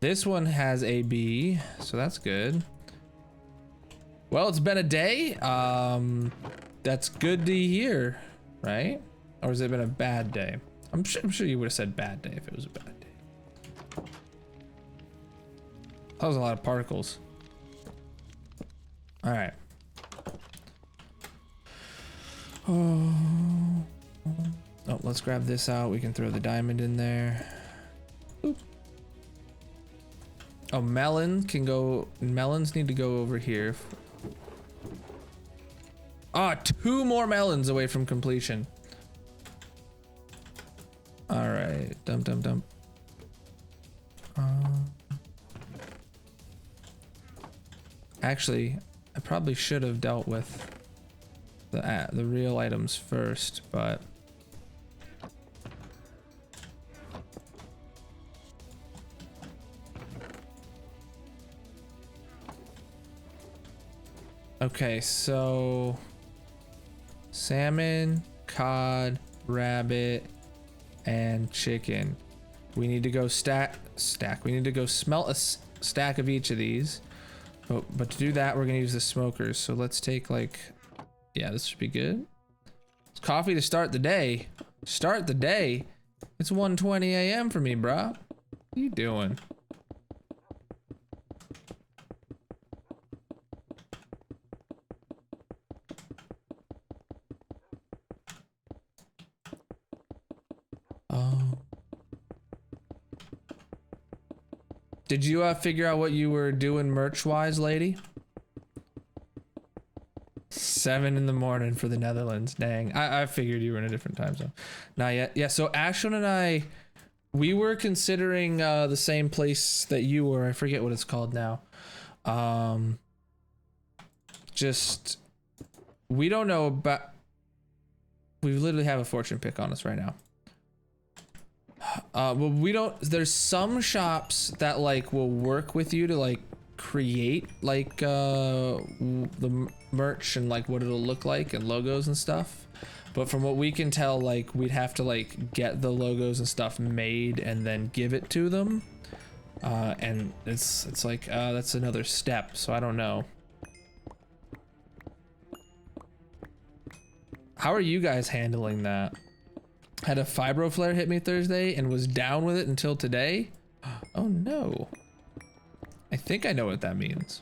This one has a bee, so that's good. Well, it's been a day. That's good to hear, right? Or has it been a bad day? I'm sure you would have said bad day if it was a bad day. That was a lot of particles. All right. Oh, let's grab this out. We can throw the diamond in there. Oop. Oh, melon can go. Melons need to go over here. Ah, 2 more melons away from completion. All right, dump. Actually, I probably should have dealt with the real items first, but okay, so salmon, cod, rabbit, and chicken. We need to go stack. We need to go smelt a stack of each of these. But to do that, we're gonna use the smokers. So let's take like, yeah, this should be good. It's coffee to start the day. Start the day. It's 1:20 a.m. for me, bruh. What are you doing? Oh. Did you figure out what you were doing merch-wise, lady? 7 in the morning for the Netherlands. Dang, I figured you were in a different time zone. Not yet. Yeah, so Ashlyn and I, we were considering the same place that you were. I forget what it's called now. Just, we don't know about, we literally have a fortune pick on us right now. Well, we don't, there's some shops that like will work with you to like create like the merch and like what it'll look like and logos and stuff, but from what we can tell, like we'd have to like get the logos and stuff made and then give it to them, and it's like that's another step, so I don't know. How are you guys handling that? Had a fibro flare hit me Thursday and was down with it until today. Oh no. I think I know what that means.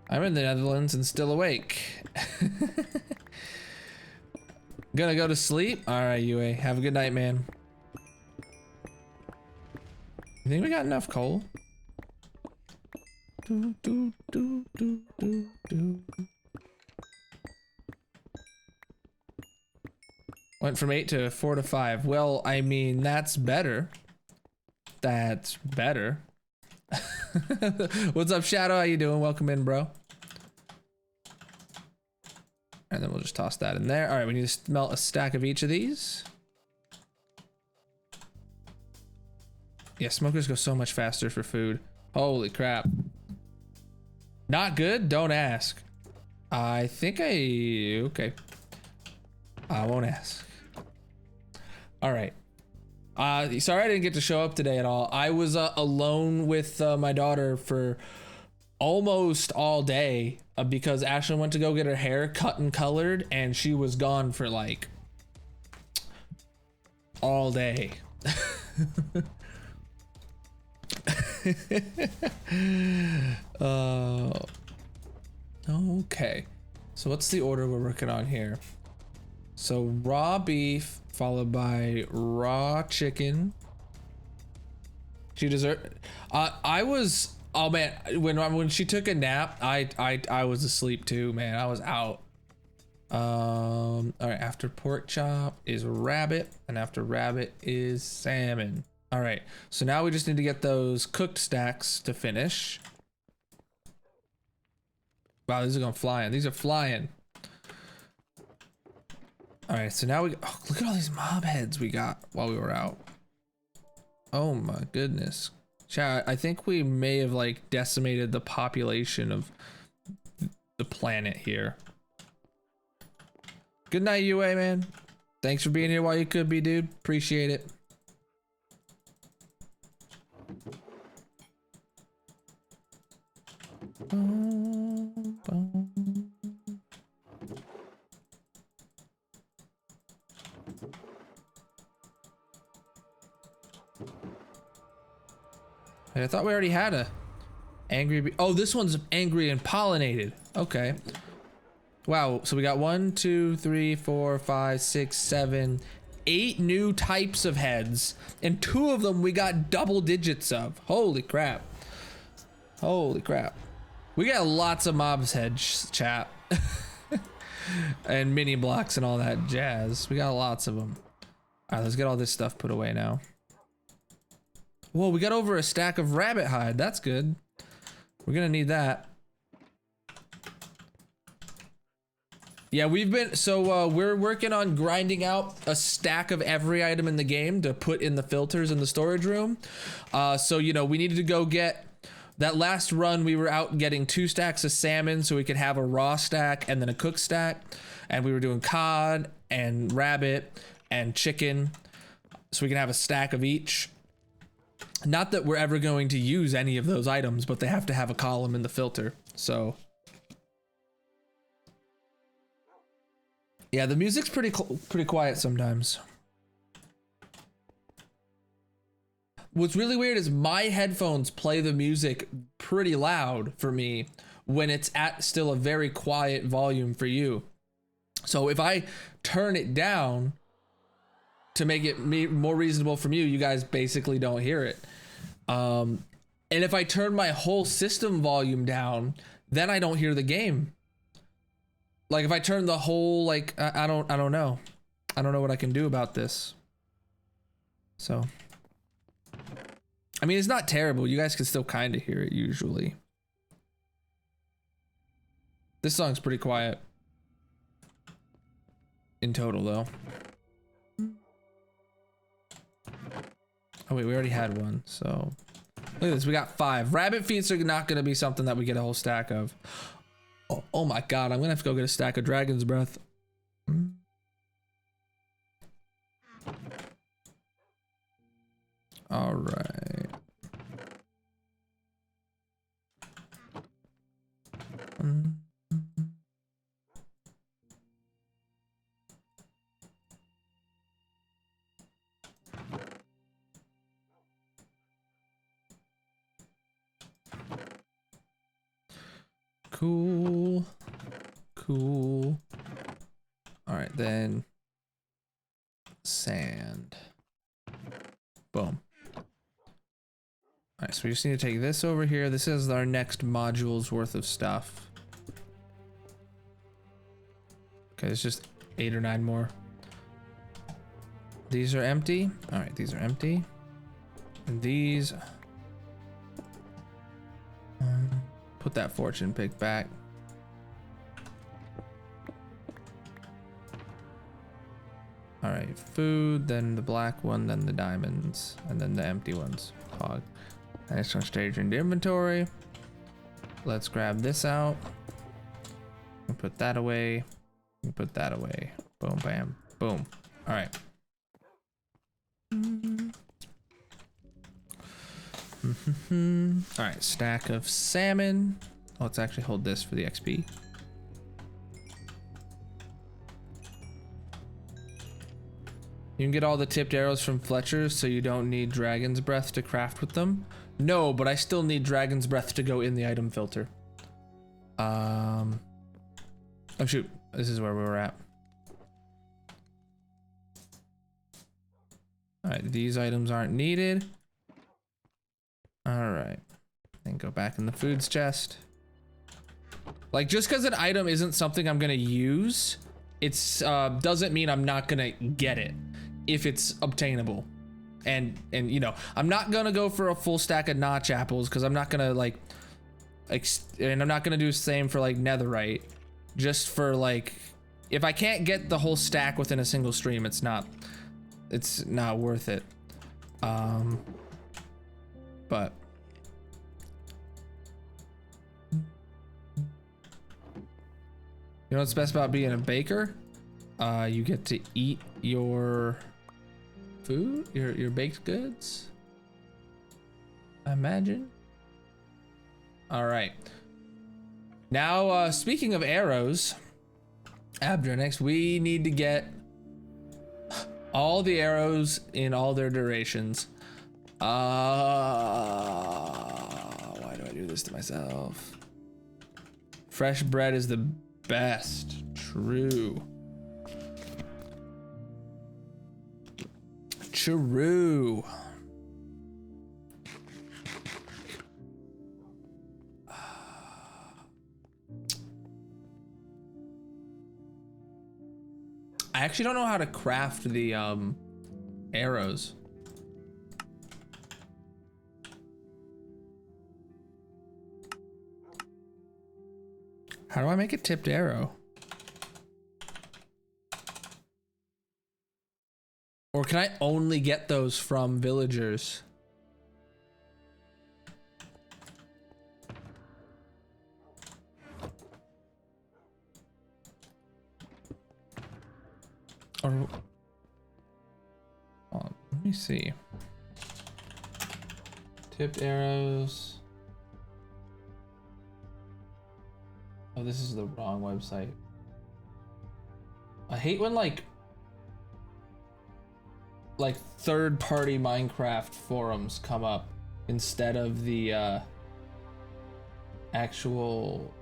I'm in the Netherlands and still awake. Gonna go to sleep? Alright, UA. Have a good night, man. You think we got enough coal? Do. Went from 8 to 4 to 5. Well, I mean, that's better. That's better. What's up, Shadow? How you doing? Welcome in, bro. And then we'll just toss that in there. All right, we need to smelt a stack of each of these. Yeah, smokers go so much faster for food. Holy crap. Not good? Don't ask. I think okay. I won't ask. All right. Sorry I didn't get to show up today at all. I was alone with my daughter for almost all day because Ashlyn went to go get her hair cut and colored, and she was gone for like all day. Okay. So what's the order we're working on here? So raw beef followed by raw chicken. She deserved. I was. Oh man, when she took a nap, I was asleep too, man. I was out. All right. After pork chop is rabbit, and after rabbit is salmon. All right. So now we just need to get those cooked stacks to finish. Wow, these are going flying. These are flying. All right, so now look at all these mob heads we got while we were out. Oh my goodness. Chat, I think we may have like decimated the population of the planet here. Good night, UA, man. Thanks for being here while you could be, dude. Appreciate it. I thought we already had a angry bee. Oh, this one's angry and pollinated. Okay. Wow, so we got 1, 2, 3, 4, 5, 6, 7, 8 new types of heads, and 2 of them we got double digits of. Holy crap. Holy crap. We got lots of mobs heads, chat. And mini blocks and all that jazz. We got lots of them. All right, let's get all this stuff put away now. Whoa, we got over a stack of rabbit hide. That's good. We're gonna need that. Yeah, we've been, so we're working on grinding out a stack of every item in the game to put in the filters in the storage room. So, you know, we needed to go get, that last run we were out getting 2 stacks of salmon so we could have a raw stack and then a cooked stack. And we were doing cod and rabbit and chicken so we can have a stack of each. Not that we're ever going to use any of those items, but they have to have a column in the filter. So yeah, the music's pretty quiet sometimes. What's really weird is my headphones play the music pretty loud for me when it's at still a very quiet volume for you. So if I turn it down to make it more reasonable from you, you guys basically don't hear it. And if I turn my whole system volume down, then I don't hear the game. Like if I turn the whole, like, I don't know. I don't know what I can do about this. So, I mean, it's not terrible. You guys can still kind of hear it usually. This song's pretty quiet. In total though. Oh wait, we already had one, so. Look at this, we got 5. Rabbit feet are not gonna be something that we get a whole stack of. Oh my god, I'm gonna have to go get a stack of Dragon's Breath. All right. Cool. Cool. All right, then sand. Boom. All right, so we just need to take this over here. This is our next module's worth of stuff. Okay, it's just 8 or 9 more. These are empty. All right, these are empty. And these. Put that fortune pick back. All right, food, then the black one, then the diamonds, and then the empty ones. Hog. Next one, stage into inventory. Let's grab this out. And put that away. And put that away. Boom, bam, boom. All right. All right, stack of salmon. Let's actually hold this for the XP. You can get all the tipped arrows from Fletcher's, so you don't need Dragon's Breath to craft with them. No, but I still need Dragon's Breath to go in the item filter. Oh shoot, this is where we were at. All right, these items aren't needed. All right, and go back in the foods chest. Like, just because an item isn't something I'm gonna use, it's doesn't mean I'm not gonna get it if it's obtainable. And you know, I'm not gonna go for a full stack of notch apples because I'm not gonna like, and I'm not gonna do the same for like netherite. Just for like, if I can't get the whole stack within a single stream, it's not worth it. But you know what's best about being a baker? You get to eat your food, your baked goods, I imagine. All right. Now, speaking of arrows, Abdronix, we need to get all the arrows in all their durations. this to myself. Fresh bread is the best. True. True. I actually don't know how to craft the arrows. How do I make a tipped arrow? Or can I only get those from villagers? Or, let me see. Tipped arrows. Oh, this is the wrong website. I hate when like third-party Minecraft forums come up instead of the actual.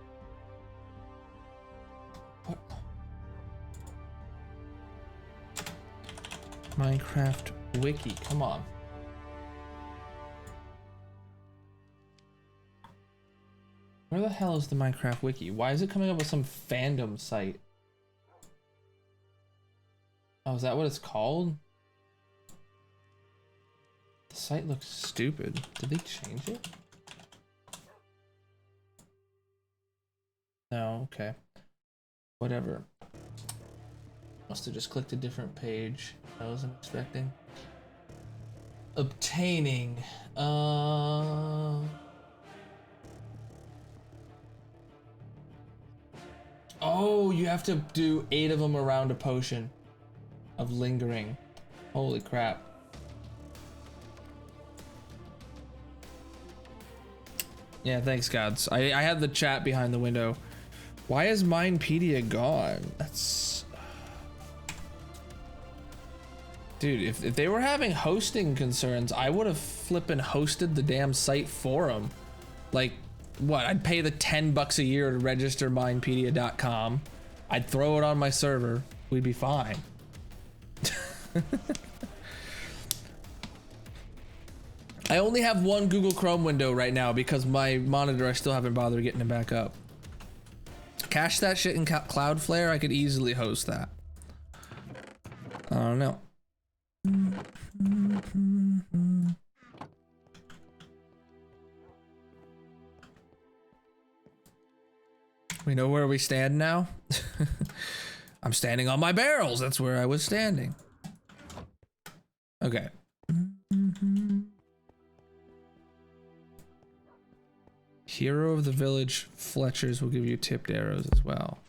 What? Minecraft wiki, come on. Where the hell is the Minecraft wiki? Why is it coming up with some fandom site? Oh, is that what it's called? The site looks stupid. Did they change it? No, okay. Whatever. Must have just clicked a different page. I wasn't expecting. Obtaining. Oh, you have to do 8 of them around a potion of lingering. Holy crap. Yeah, thanks, gods. I had the chat behind the window. Why is Minepedia gone? That's... Dude, if they were having hosting concerns, I would have flippin' hosted the damn site for them. Like, what? I'd pay the $10 a year to register Minepedia.com. I'd throw it on my server. We'd be fine. I only have one Google Chrome window right now because my monitor, I still haven't bothered getting it back up. Cache that shit in Cloudflare, I could easily host that. I don't know. We know where we stand now. I'm standing on my barrels. That's where I was standing. Okay. Hero of the village Fletchers will give you tipped arrows as well.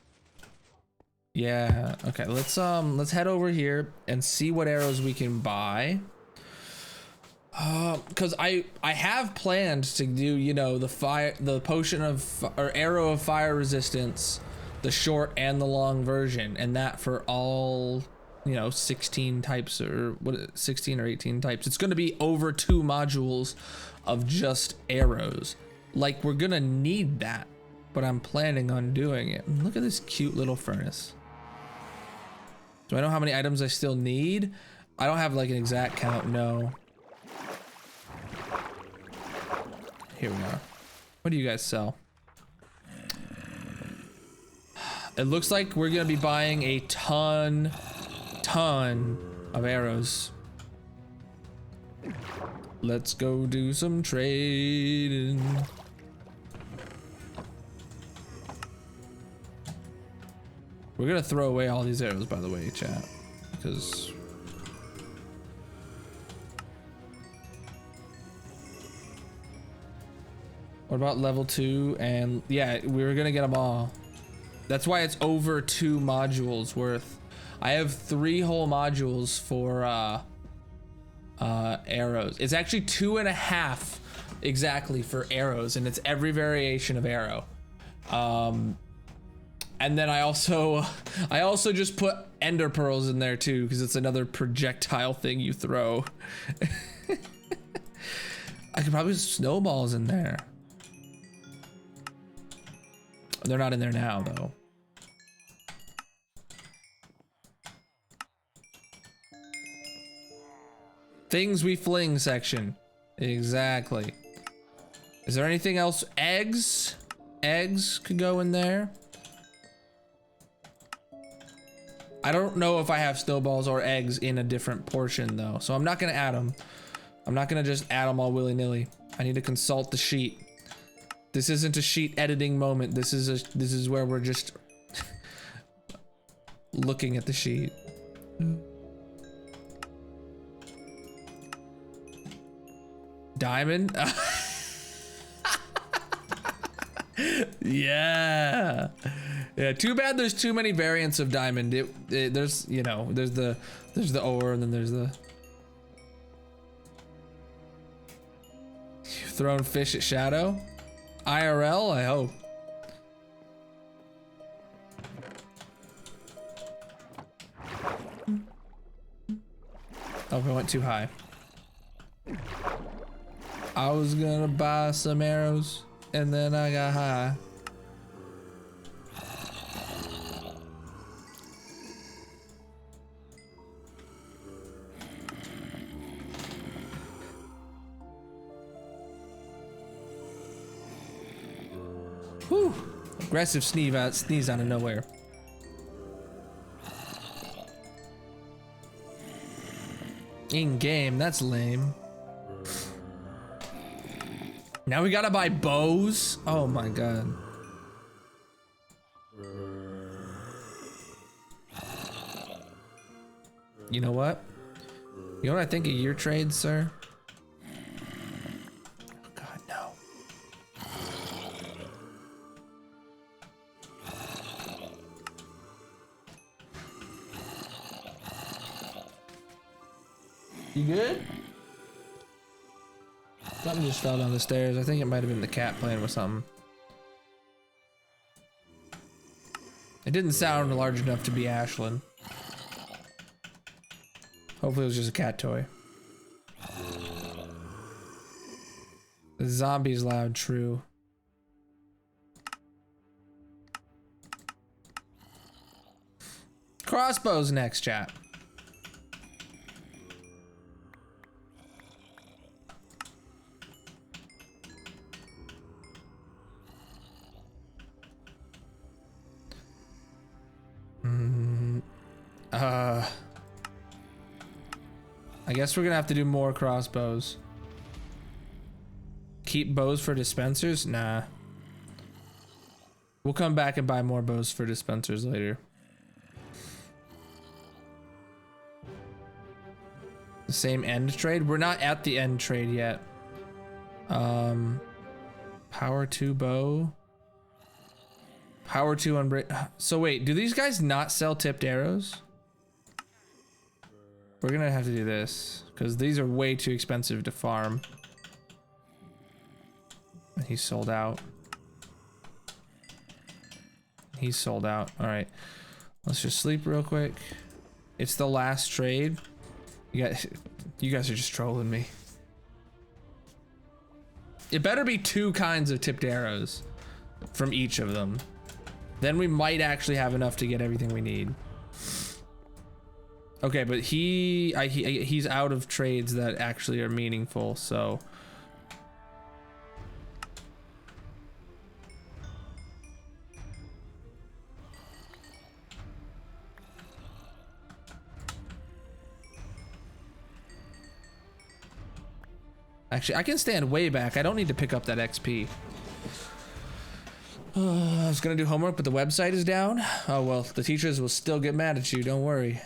Yeah, okay, let's head over here and see what arrows we can buy. Cause I have planned to do, you know, the potion of, or arrow of fire resistance, the short and the long version, and that for all, you know, 16 types, or what, 16 or 18 types. It's gonna be over 2 modules of just arrows. Like, we're gonna need that, but I'm planning on doing it. Look at this cute little furnace. Do I know how many items I still need? I don't have like an exact count, no. Here we are. What do you guys sell? It looks like we're gonna be buying a ton of arrows. Let's go do some trading. We're gonna throw away all these arrows, by the way, chat, because what about level 2? And yeah, we were gonna get them all. That's why it's over 2 modules worth. I have 3 whole modules for arrows. It's actually 2.5 exactly for arrows, and it's every variation of arrow. And then I also just put ender pearls in there too, because it's another projectile thing you throw. I could probably put snowballs in there. They're not in there now, though. Things we fling section. Exactly. Is there anything else? Eggs? Eggs could go in there. I don't know if I have snowballs or eggs in a different portion though, so I'm not gonna add them. I'm not gonna just add them all willy-nilly. I need to consult the sheet. This isn't a sheet editing moment. This is where we're just looking at the sheet. Diamond? Yeah. Yeah, too bad there's too many variants of diamond. There's, you know, there's the ore and then there's the... You've thrown fish at Shadow? IRL, I hope. Oh, I went too high. I was gonna buy some arrows and then I got high. Whew. Aggressive sneeze out of nowhere. In game, that's lame. Now we gotta buy bows? Oh my god. You know what? You know what I think of your trades, sir? Oh god, no. You good? Something just fell down the stairs. I think it might have been the cat playing with something. It didn't sound large enough to be Ashlyn. Hopefully it was just a cat toy. The zombie's loud, true. Crossbows next, chat. I guess we're gonna have to do more crossbows. Keep bows for dispensers? Nah. We'll come back and buy more bows for dispensers later. The same end trade? We're not at the end trade yet. Power 2 bow. Power 2 unbreak. So wait, do these guys not sell tipped arrows? We're gonna have to do this because these are way too expensive to farm. He's sold out. He's sold out. All right, let's just sleep real quick. It's the last trade. You guys are just trolling me. It better be 2 kinds of tipped arrows from each of them. Then we might actually have enough to get everything we need. Okay, but he's out of trades that actually are meaningful, so. Actually, I can stand way back. I don't need to pick up that XP. I was gonna do homework, but the website is down. Oh well, the teachers will still get mad at you, don't worry.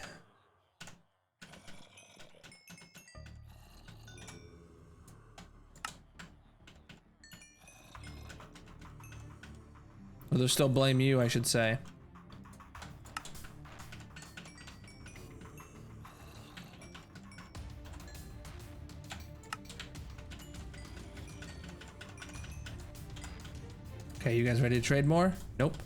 Well, they'll still blame you, I should say. Okay, you guys ready to trade more? Nope.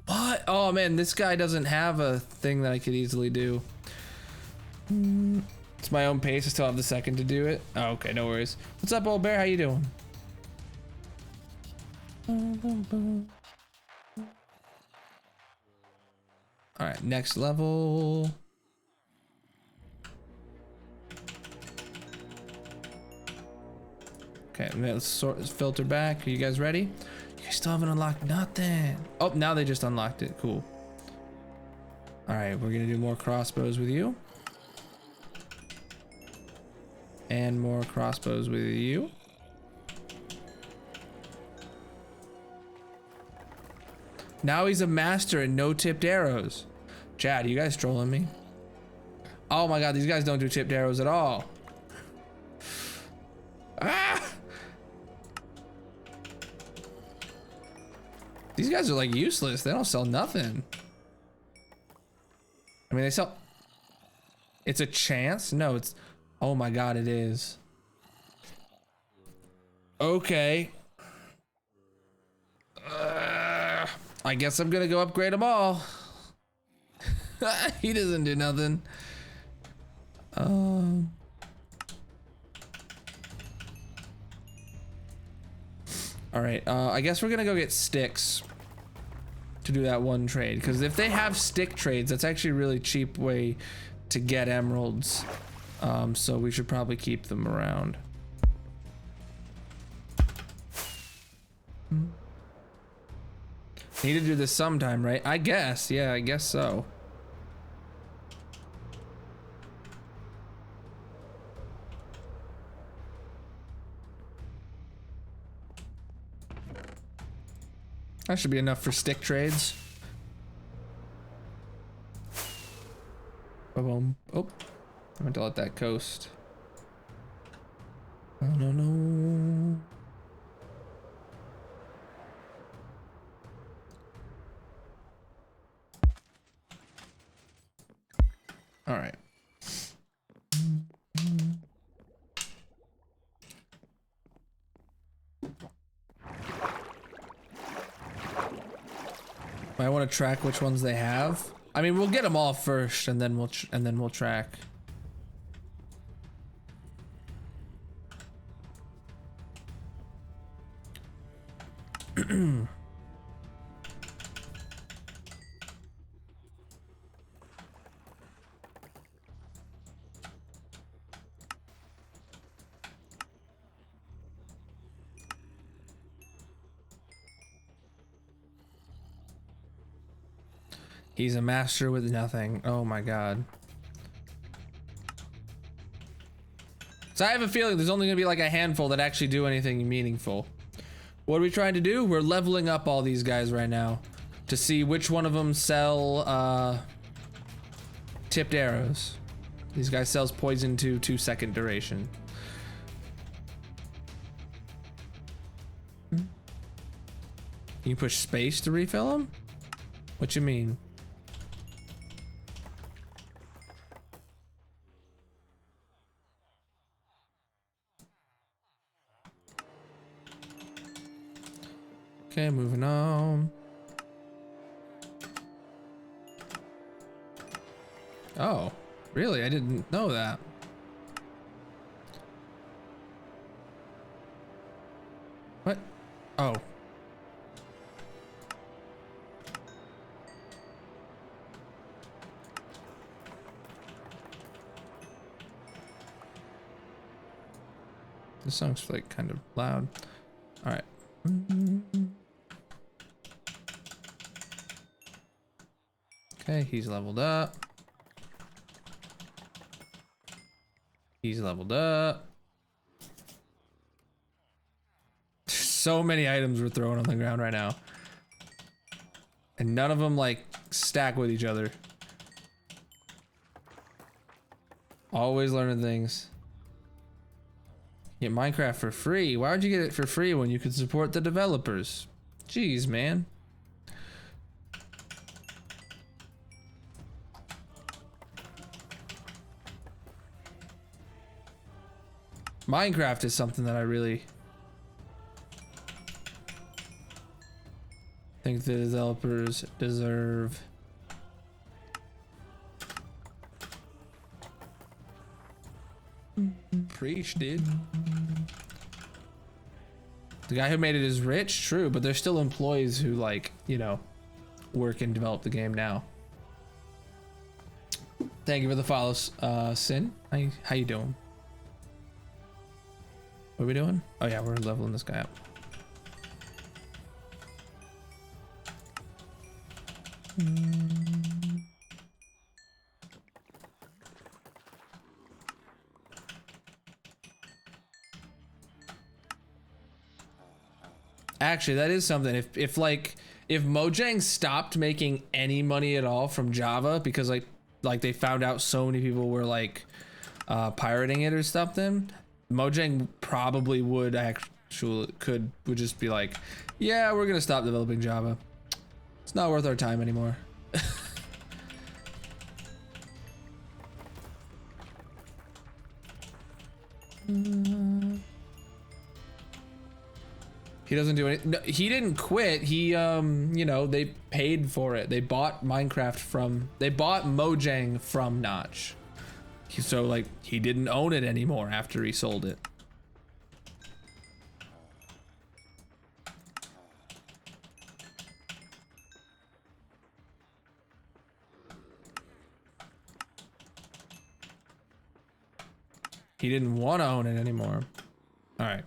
What? Oh man, this guy doesn't have a thing that I could easily do. It's my own pace. I still have the second to do it. Oh, okay, no worries. What's up, old bear? How you doing? All right, next level. Okay, let's filter back. Are you guys ready? You guys still haven't unlocked nothing. Oh, now they just unlocked it. Cool. All right, we're gonna do more crossbows with you. And more crossbows with you. Now he's a master in no tipped arrows. Chad, you guys trolling me? Oh my god, these guys don't do tipped arrows at all. Ah! These guys are like useless. They don't sell nothing. I mean, they sell... It's a chance? No, it's... Oh my god, it is. Okay. I guess I'm gonna go upgrade them all. He doesn't do nothing. All right, I guess we're gonna go get sticks to do that one trade, because if they have stick trades, that's actually a really cheap way to get emeralds. So we should probably keep them around. Need to do this sometime, right? I guess, yeah, I guess so. That should be enough for stick trades. Boom. Oh, I meant to let that coast. Oh, no. All right. I want to track which ones they have. I mean, we'll get them all first, and then we'll track. He's a master with nothing. Oh my god. So I have a feeling there's only gonna be like a handful that actually do anything meaningful. What are we trying to do? We're leveling up all these guys right now to see which one of them sell tipped arrows. These guys sells poison to 2-second duration. Can you push space to refill them? What you mean? Okay, moving on. Oh, really? I didn't know that. What? Oh. This song's like kind of loud. All right. Okay, he's leveled up. He's leveled up. So many items we're throwing on the ground right now. And none of them like stack with each other. Always learning things. Get Minecraft for free. Why would you get it for free when you could support the developers? Jeez, man. Minecraft is something that I really think the developers deserve. Preach, dude. The guy who made it is rich, true, but there's still employees who, like, you know, work and develop the game now. Thank you for the follows, Sin. How you doing? What are we doing? Oh yeah, we're leveling this guy up. Actually, that is something. If Mojang stopped making any money at all from Java because like they found out so many people were like pirating it or something, Mojang probably would just be like, yeah, we're gonna stop developing Java. It's not worth our time anymore. He doesn't do any. No, he didn't quit. He you know, they paid for it. They bought Mojang from Notch. So like he didn't own it anymore after he sold it. He didn't want to own it anymore. All right.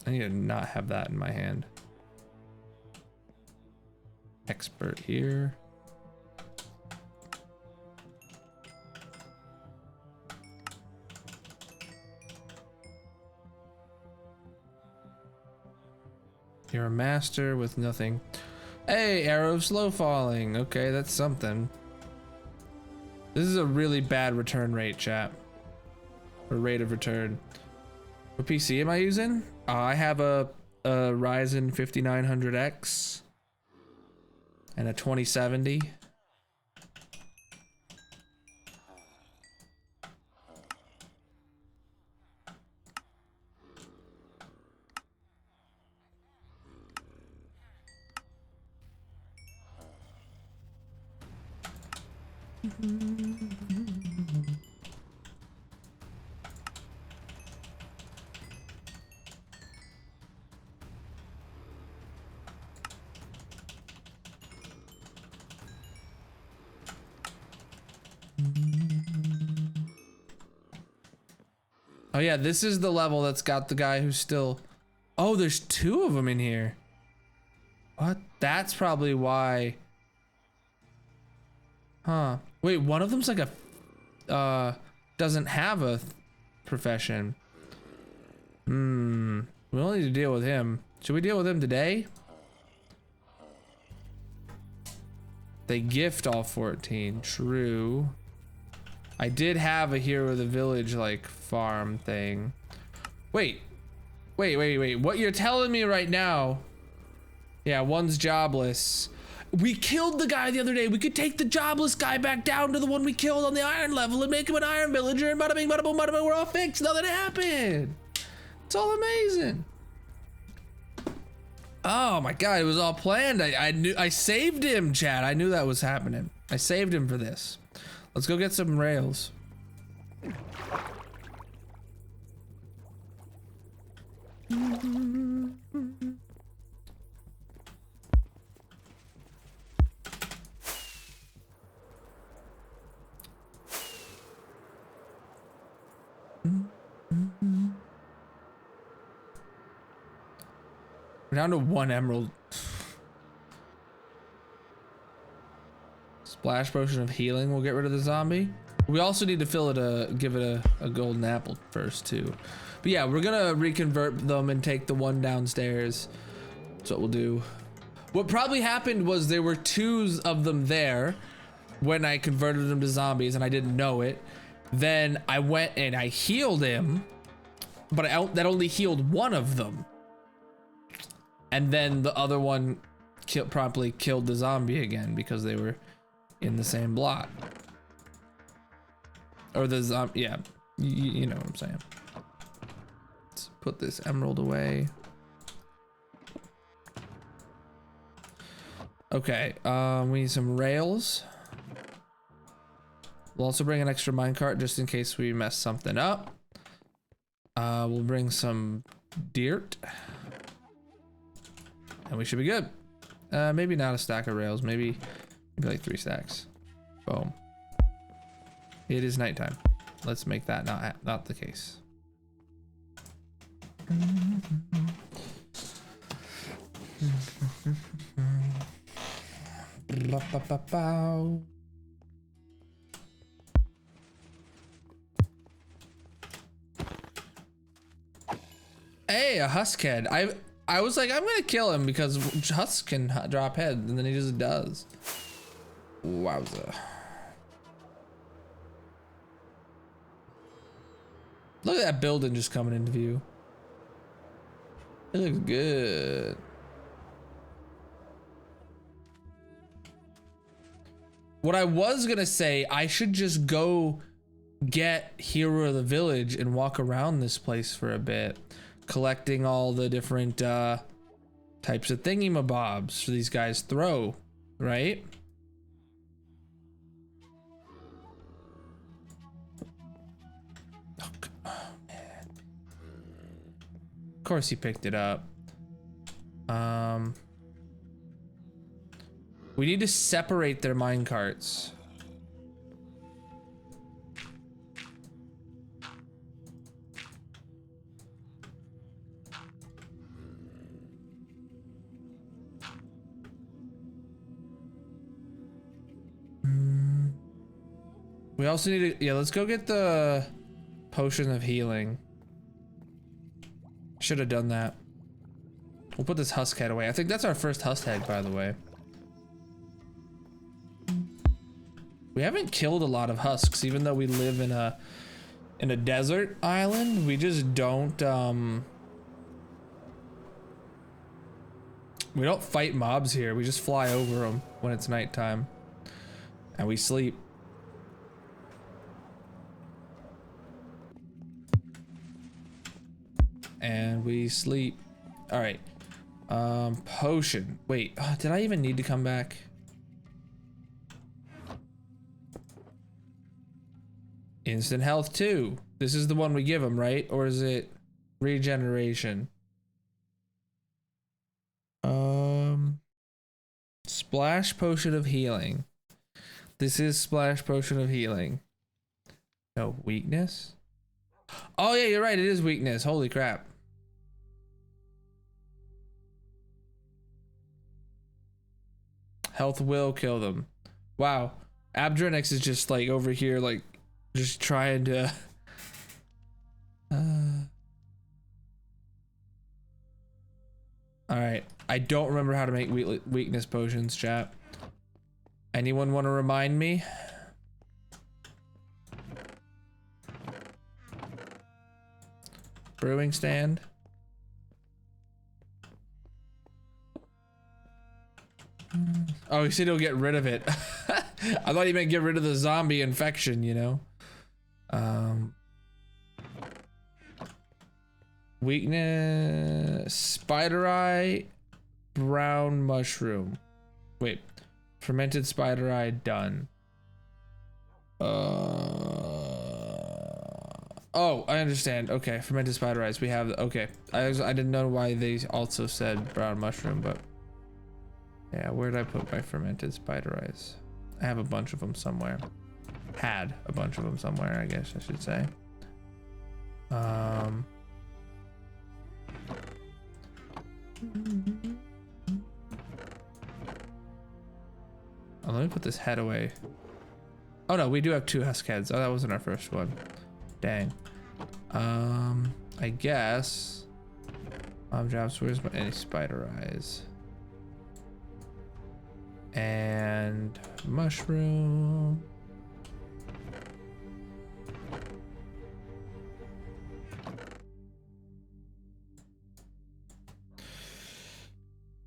I need to not have that in my hand. Expert here. You're a master with nothing. Hey, arrow of slow falling. Okay, that's something. This is a really bad return rate, chat. Or rate of return. What PC am I using? I have a Ryzen 5900X and a 2070. Oh yeah, this is the level that's got the guy who's still... Oh, there's two of them in here. What? That's probably why... Huh. Wait, one of them's like a... doesn't have a profession. Hmm. We only need to deal with him. Should we deal with him today? They gift all 14. True. I did have a hero of the village like farm thing. Wait. What you're telling me right now? Yeah, one's jobless. We killed the guy the other day. We could take the jobless guy back down to the one we killed on the iron level and make him an iron villager, and bada bing, bada boom, bada boom, we're all fixed. Nothing happened. It's all amazing. Oh my god, it was all planned. I saved him, Chad. I knew that was happening. I saved him for this. Let's go get some rails. We're down to 1 emerald. Splash potion of healing will get rid of the zombie. We also need to fill it give it a golden apple first too. But yeah, we're gonna reconvert them and take the one downstairs. That's what we'll do. What probably happened was there were 2 of them there when I converted them to zombies and I didn't know it. Then I went and I healed him, but that only healed one of them. And then the other one promptly killed the zombie again because they were in the same block. Or the zombie, yeah, you know what I'm saying. Let's put this emerald away. Okay, we need some rails. We'll also bring an extra minecart just in case we mess something up. We'll bring some dirt. And we should be good. Maybe not a stack of rails. Maybe like 3 stacks. Boom. It is nighttime. Let's make that not the case. Hey, a husk head. I was like, I'm gonna kill him because Husk can drop heads, and then he just does. Wowza. Look at that building just coming into view. It looks good. What I was gonna say, I should just go get Hero of the Village and walk around this place for a bit, collecting all the different types of thingy-mabobs for these guys throw, right? Oh, man. Of course he picked it up. We need to separate their minecarts. We also need to, yeah, let's go get the potion of healing. Should have done that. We'll put this husk head away. I think that's our first husk head, by the way. We haven't killed a lot of husks, even though we live in a desert island. We just don't we don't fight mobs here. We just fly over them when it's nighttime, and we sleep. And we sleep. All right. Potion. Wait, did I even need to come back? Instant health 2. This is the one we give him, right? Or is it regeneration? Splash potion of healing. This is splash potion of healing. No, weakness? Oh yeah, you're right, it is weakness. Holy crap. Health will kill them. Wow. Abdronix is just like over here, like just trying to all right, I don't remember how to make weakness potions, chat. Anyone want to remind me? Brewing stand. Oh, he said he'll get rid of it. I thought he meant get rid of the zombie infection, you know? Weakness, spider eye, brown mushroom. Wait, fermented spider eye done. Oh, I understand. Okay, fermented spider eyes. We have, okay. I didn't know why they also said brown mushroom, but yeah, where did I put my fermented spider eyes? I have a bunch of them somewhere. Had a bunch of them somewhere, I guess I should say. Oh, let me put this head away. Oh no, we do have 2 husk heads. Oh, that wasn't our first one. Dang. I guess. Drops. Where's my any spider eyes? And mushroom.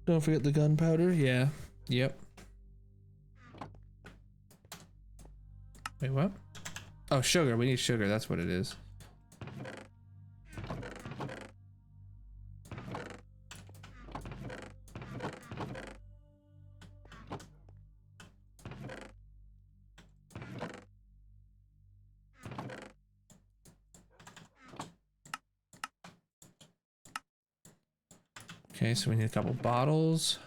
Don't forget the gunpowder. Yeah. Yep. Wait, what? Oh, sugar. We need sugar. That's what it is. Okay, so we need a couple bottles.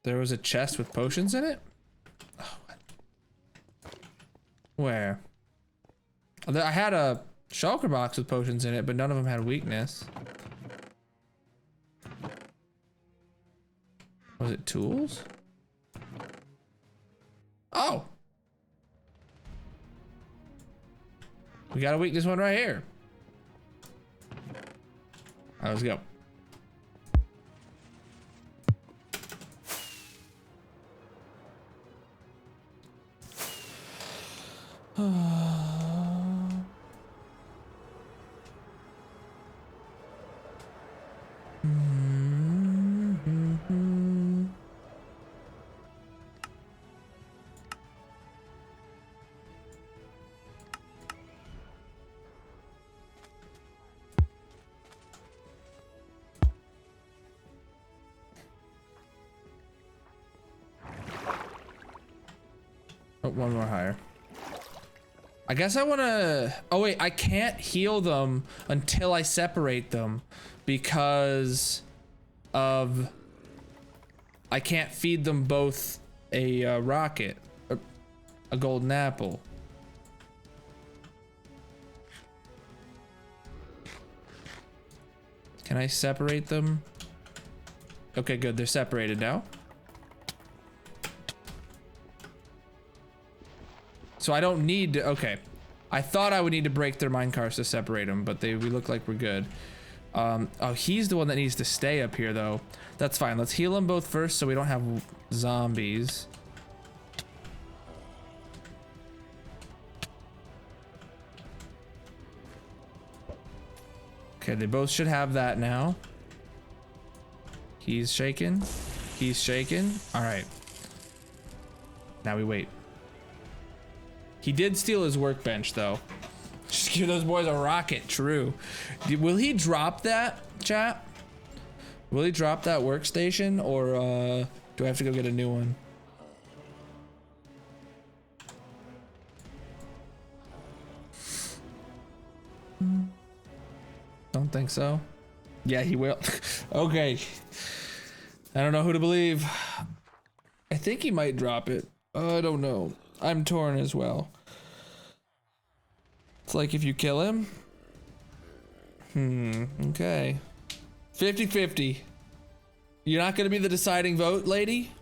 There was a chest with potions in it? Oh, where? I had a shulker box with potions in it, but none of them had weakness. Was it tools? Oh! We got a weakness one right here. All right, let's go. Oh, one more higher. I guess I want to... Oh, wait. I can't heal them until I separate them because of... I can't feed them both a rocket, a golden apple. Can I separate them? Okay, good. They're separated now. So I don't need to, okay. I thought I would need to break their minecars to separate them, but we look like we're good. Oh, he's the one that needs to stay up here though. That's fine, let's heal them both first so we don't have zombies. Okay, they both should have that now. He's shaken. He's shaken. All right. Now we wait. He did steal his workbench though. Just give those boys a rocket, true. Will he drop that, chat? Will he drop that workstation or do I have to go get a new one? Don't think so. Yeah, he will. Okay. I don't know who to believe. I think he might drop it. I don't know. I'm torn as well. It's like if you kill him. Okay. 50-50. You're not gonna be the deciding vote, lady?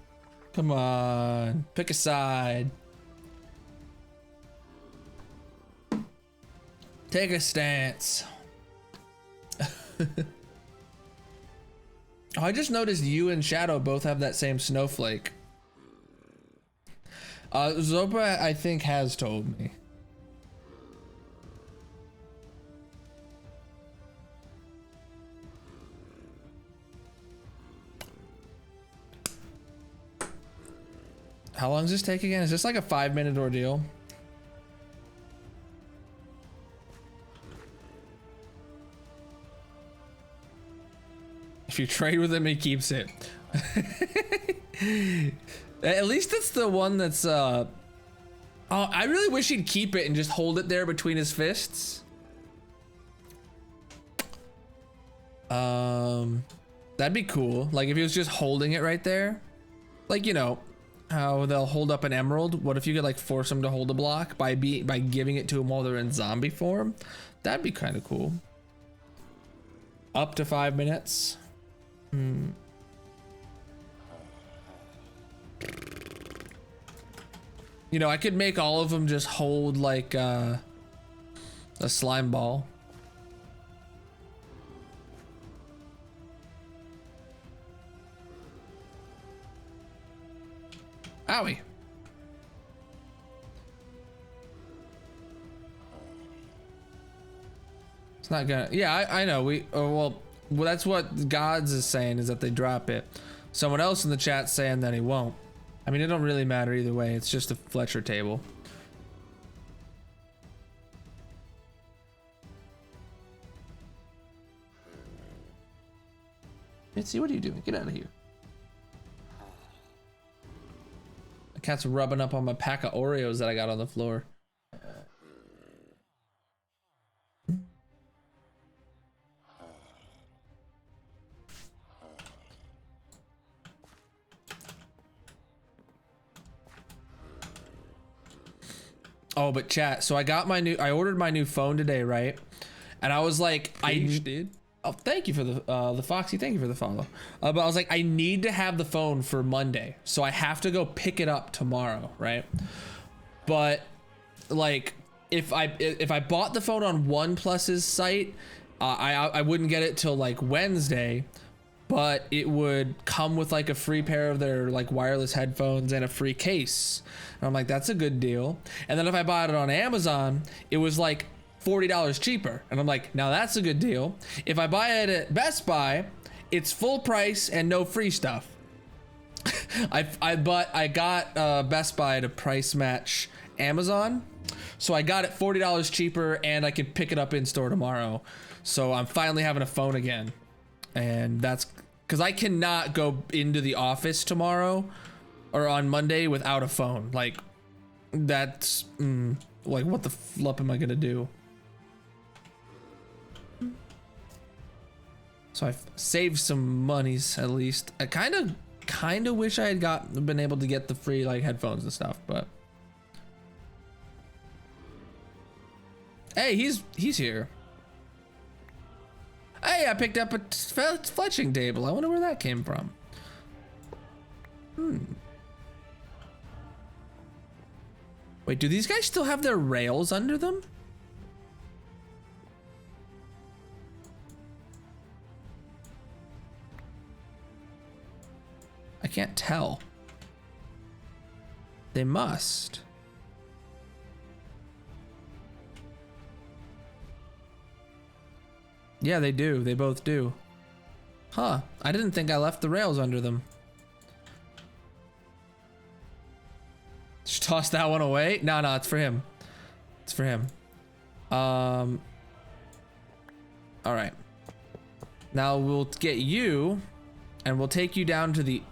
Come on, pick a side. Take a stance. Oh, I just noticed you and Shadow both have that same snowflake. Zopa, I think, has told me. How long does this take again? Is this like a 5-minute ordeal? If you trade with him, he keeps it. At least it's the one that's oh, I really wish he'd keep it and just hold it there between his fists. That'd be cool. Like if he was just holding it right there. Like, you know, how they'll hold up an emerald. What if you could like force them to hold a block by giving it to them while they're in zombie form? That'd be kind of cool. Up to 5 minutes. You know, I could make all of them just hold like a slime ball. Owie. It's not gonna, yeah, I know, well, that's what Gods is saying, is that they drop it. Someone else in the chat saying that he won't. I mean, it don't really matter either way, it's just a Fletcher table. Mitzi, what are you doing? Get out of here. The cat's rubbing up on my pack of Oreos that I got on the floor. Oh, but chat. So I ordered my new phone today, right? And I was like, Did. oh, thank you for the Foxy. Thank you for the follow. But I was like, I need to have the phone for Monday, so I have to go pick it up tomorrow, right? But like, if I bought the phone on OnePlus's site, I wouldn't get it till like Wednesday, but it would come with like a free pair of their like wireless headphones and a free case. And I'm like, that's a good deal. And then if I bought it on Amazon, it was like $40 cheaper. And I'm like, now that's a good deal. If I buy it at Best Buy, it's full price and no free stuff. I got Best Buy to price match Amazon. So I got it $40 cheaper and I could pick it up in store tomorrow. So I'm finally having a phone again. And that's because I cannot go into the office tomorrow or on Monday without a phone. Like, that's like, what the flup am I gonna do? So I've saved some monies at least. I kind of wish I had been able to get the free like headphones and stuff, but hey, he's here. Hey, I picked up a fletching table. I wonder where that came from. Wait, do these guys still have their rails under them? I can't tell. They must. Yeah, they do. They both do. Huh. I didn't think I left the rails under them. Just toss that one away? No, it's for him. It's for him. All right. Now we'll get you and we'll take you down to the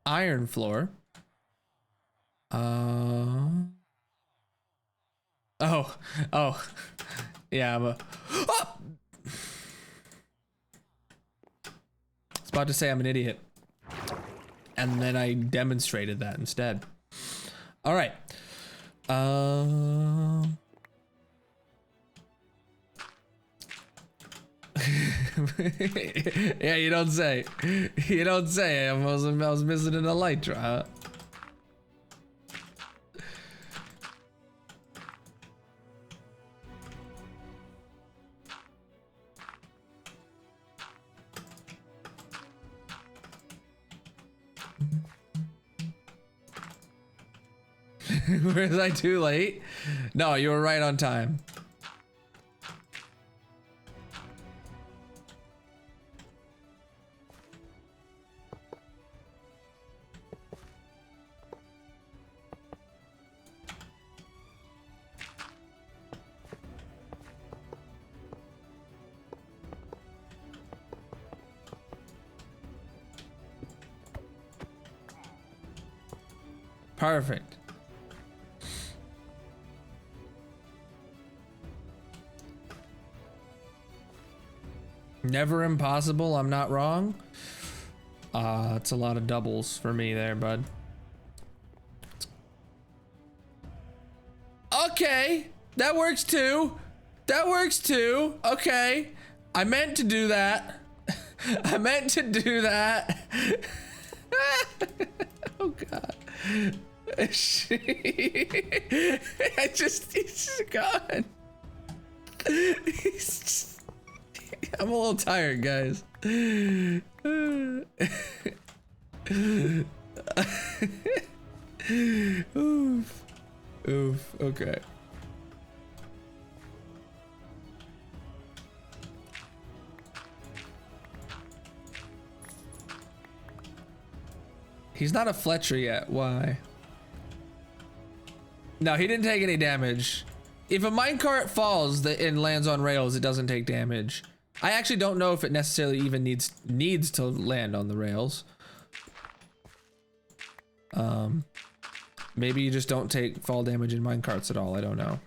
iron floor. Oh. Yeah, I'm a... Oh! I was about to say I'm an idiot. And then I demonstrated that instead. All right. Yeah, you don't say. You don't say. I was missing an elytra. Huh? Was I too late? No, you were right on time. Perfect. Never impossible, I'm not wrong. It's a lot of doubles for me there, bud. Okay, that works too. That works too. Okay, I meant to do that. I meant to do that. Oh God. He's just gone. He's just... I'm a little tired, guys. Oof. Oof. Okay. He's not a Fletcher yet. Why? No, he didn't take any damage. If a minecart falls and lands on rails, it doesn't take damage. I actually don't know if it necessarily even needs to land on the rails. Maybe you just don't take fall damage in minecarts at all. I don't know.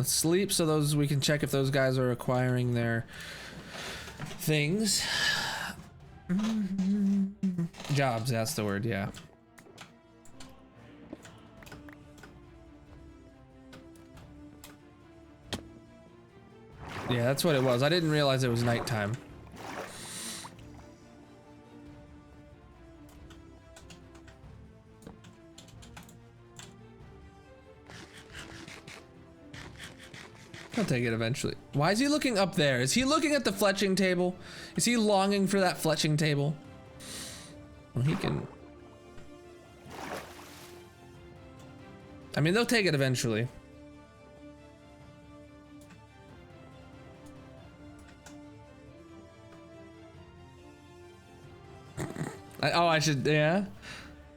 Let's sleep so those we can check if those guys are acquiring their things. Jobs, that's the word, yeah. Yeah, that's what it was. I didn't realize it was nighttime. I'll take it eventually. Why is he looking up there? Is he looking at the fletching table? Is he longing for that fletching table? Well, he can... I mean, they'll take it eventually. I should, yeah?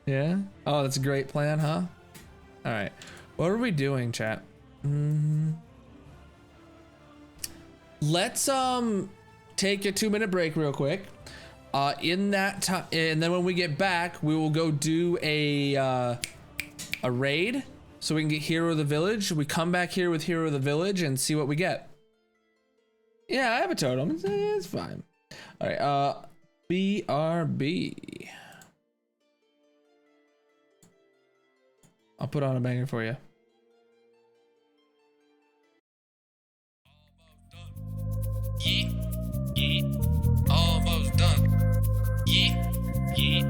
Yeah? Oh, that's a great plan, huh? All right. What are we doing, chat? Let's take a 2-minute break real quick. In that time, and then when we get back, we will go do a raid so we can get Hero of the Village. We come back here with Hero of the Village and see what we get. Yeah, I have a totem. It's fine. All right. BRB. I'll put on a banger for you. Yeah, yeah, almost done. Yeah, yeah,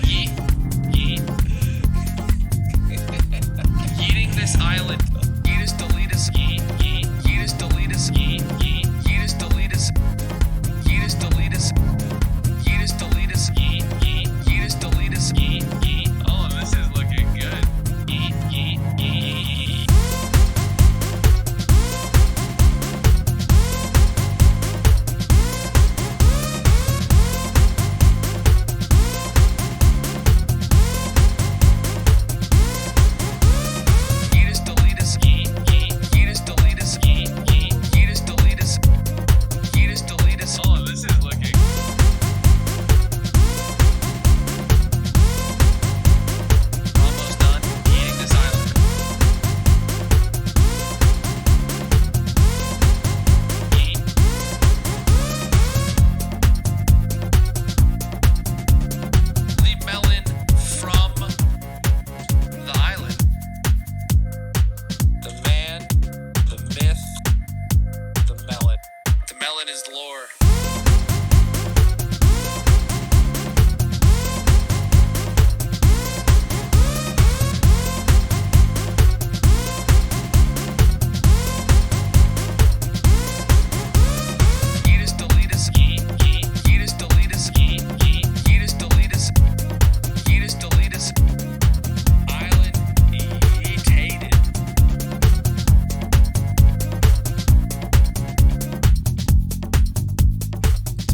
yeah, yeah. Eating this island. Yeetus deletus. Yeah, yeah. Yeetus deletus. Yeah, yeah. Yeetus deletus. Yeetus deletus. Yeetus deletus. Yeah, yeah. Yeetus deletus. Yeah, yeah. Oh, this is looking good. Yeah, yeah, yeah.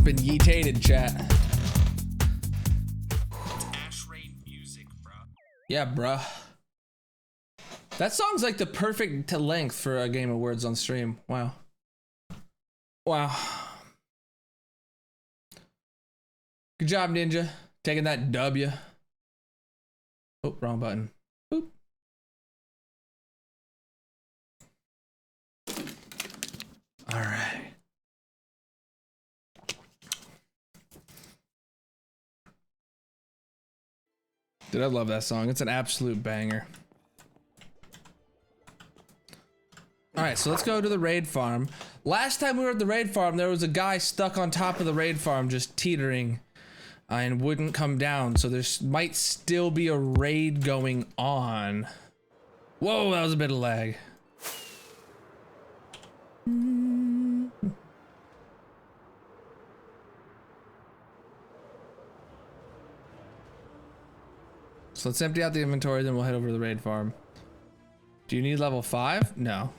Been yeetated, chat. Ash Rain music, bro. Yeah, bruh. That song's like the perfect length for a game of words on stream. Wow. Wow. Good job, Ninja. Taking that W. Oh, wrong button. Boop. All right. Dude, I love that song. It's an absolute banger. All right, so let's go to the raid farm. Last time we were at the raid farm, there was a guy stuck on top of the raid farm just teetering and wouldn't come down. So there might still be a raid going on. Whoa, that was a bit of lag. So let's empty out the inventory, then we'll head over to the raid farm. Do you need level 5? No.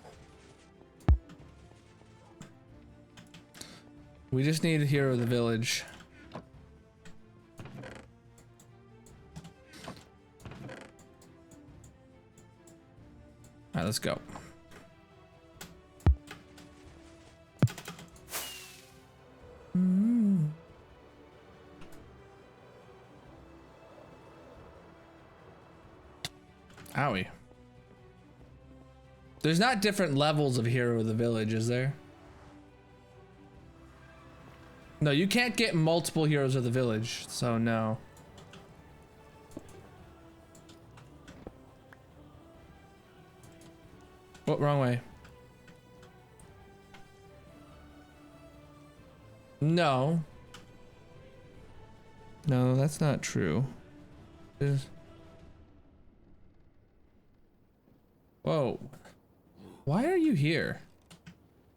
We just need a Hero of the Village. Alright, let's go. Owie. There's not different levels of Hero of the Village, is there? No, you can't get multiple Heroes of the Village, so no. What, wrong way? No. No, that's not true. Whoa. Why are you here?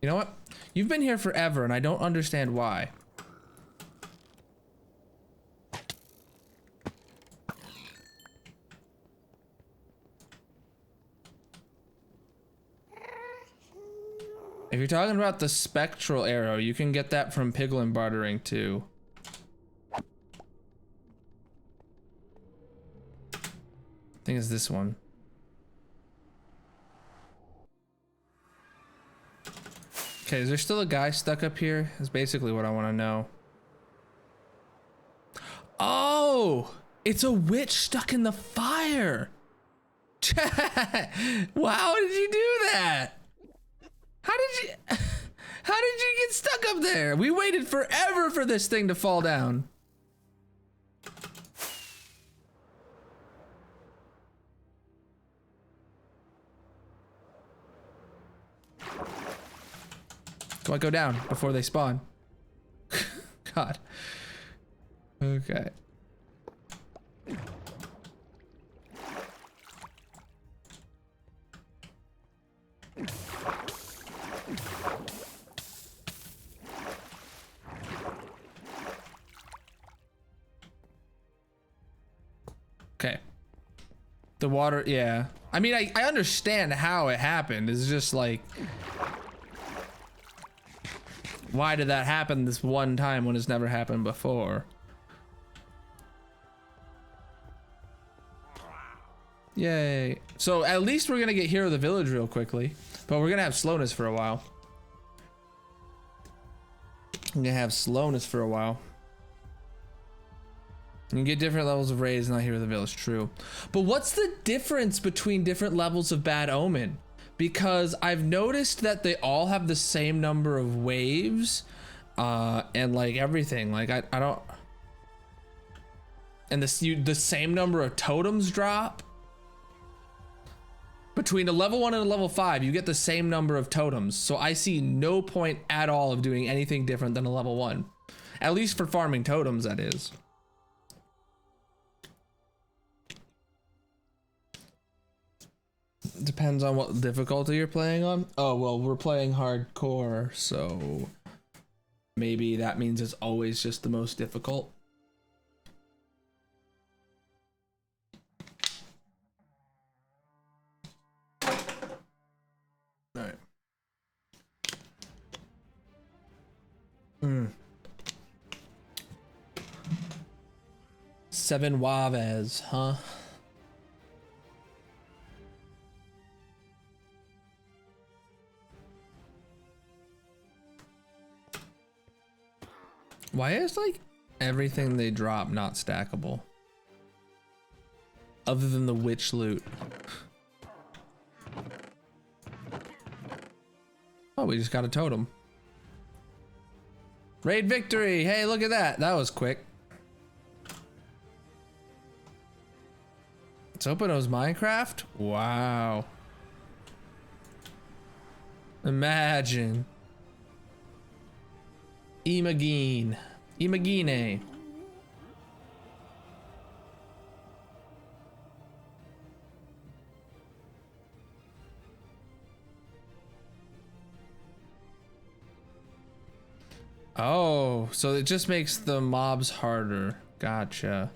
You know what? You've been here forever and I don't understand why. If you're talking about the spectral arrow, you can get that from piglin bartering too. I think it's this one. Okay, is there still a guy stuck up here? That's basically what I want to know. Oh, it's a witch stuck in the fire. Wow, how did you do that? How did you get stuck up there? We waited forever for this thing to fall down. So I go down before they spawn. God. Okay. Okay. The water, yeah. I mean, I understand how it happened. It's just like, why did that happen this one time when it's never happened before? Yay. So at least we're gonna get Hero of the Village real quickly, but we're gonna have slowness for a while. I'm gonna have slowness for a while. You can get different levels of raids, not Hero of the Village, true. But what's the difference between different levels of Bad Omen? Because I've noticed that they all have the same number of waves, and like everything. Like I don't, and the same number of totems drop. Between a level 1 and a level 5, you get the same number of totems. So I see no point at all of doing anything different than a level 1. At least for farming totems, that is. Depends on what difficulty you're playing on. Oh, well, we're playing hardcore, so maybe that means it's always just the most difficult. All right. 7 Waves, huh? Why is like everything they drop not stackable? Other than the witch loot. Oh, we just got a totem. Raid victory! Hey, look at that. That was quick. It's Openo's Minecraft? Wow. Imagine. Imagine. Imagine. Oh, so it just makes the mobs harder. Gotcha.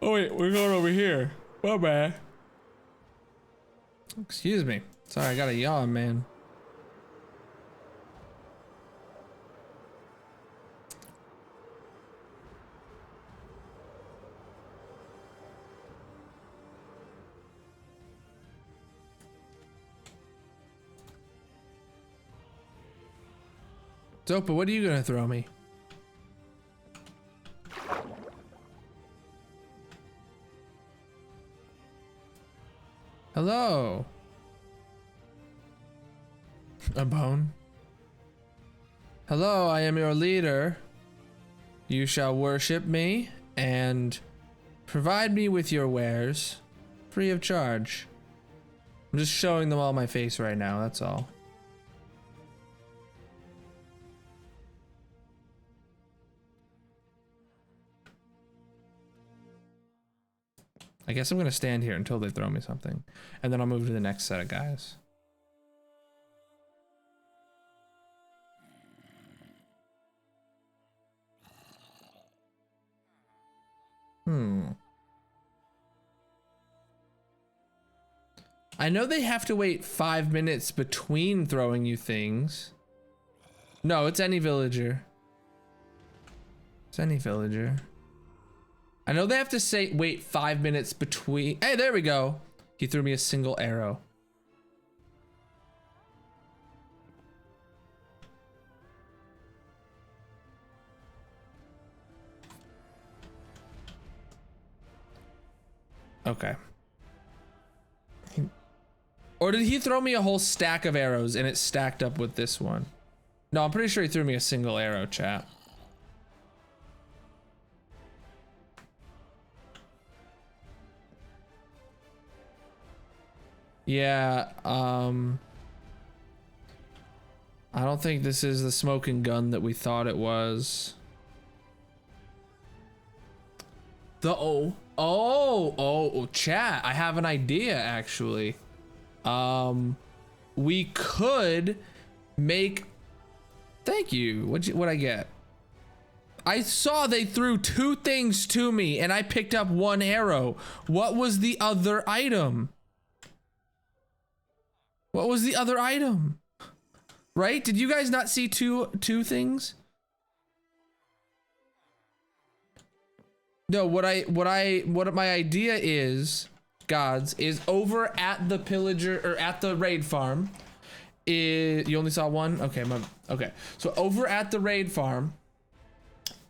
Oh wait, we're going over here. My bad. Excuse me. Sorry, I got a yawn, man. Zopa, what are you gonna throw me? Hello. A bone. Hello, I am your leader. You shall worship me and provide me with your wares free of charge. I'm just showing them all my face right now, that's all. I guess I'm gonna stand here until they throw me something, and then I'll move to the next set of guys. I know they have to wait 5 minutes between throwing you things. No, it's any villager. It's any villager. I know they have to say wait 5 minutes between. Hey, there we go. He threw me a single arrow. Okay. Or did he throw me a whole stack of arrows and it stacked up with this one? No, I'm pretty sure he threw me a single arrow, chat. Yeah, I don't think this is the smoking gun that we thought it was. Chat, I have an idea actually. We could make, thank you. What'd I get? I saw they threw 2 things to me and I picked up 1 arrow. What was the other item? What was the other item? Right? Did you guys not see two things? No, what my idea is, gods, is over at the pillager or at the raid farm. You only saw 1? Okay, okay. So over at the raid farm,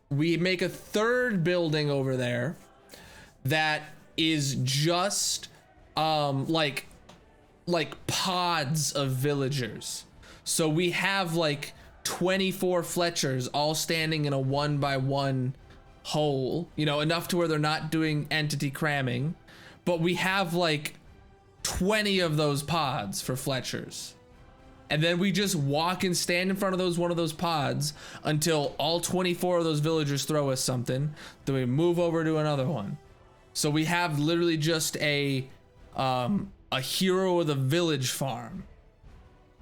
we make a 3rd building over there that is just like pods of villagers. So we have like 24 Fletchers all standing in a 1x1 hole, you know, enough to where they're not doing entity cramming, but we have like 20 of those pods for Fletchers. And then we just walk and stand in front of one of those pods until all 24 of those villagers throw us something. Then we move over to another one. So we have literally just a hero of the village farm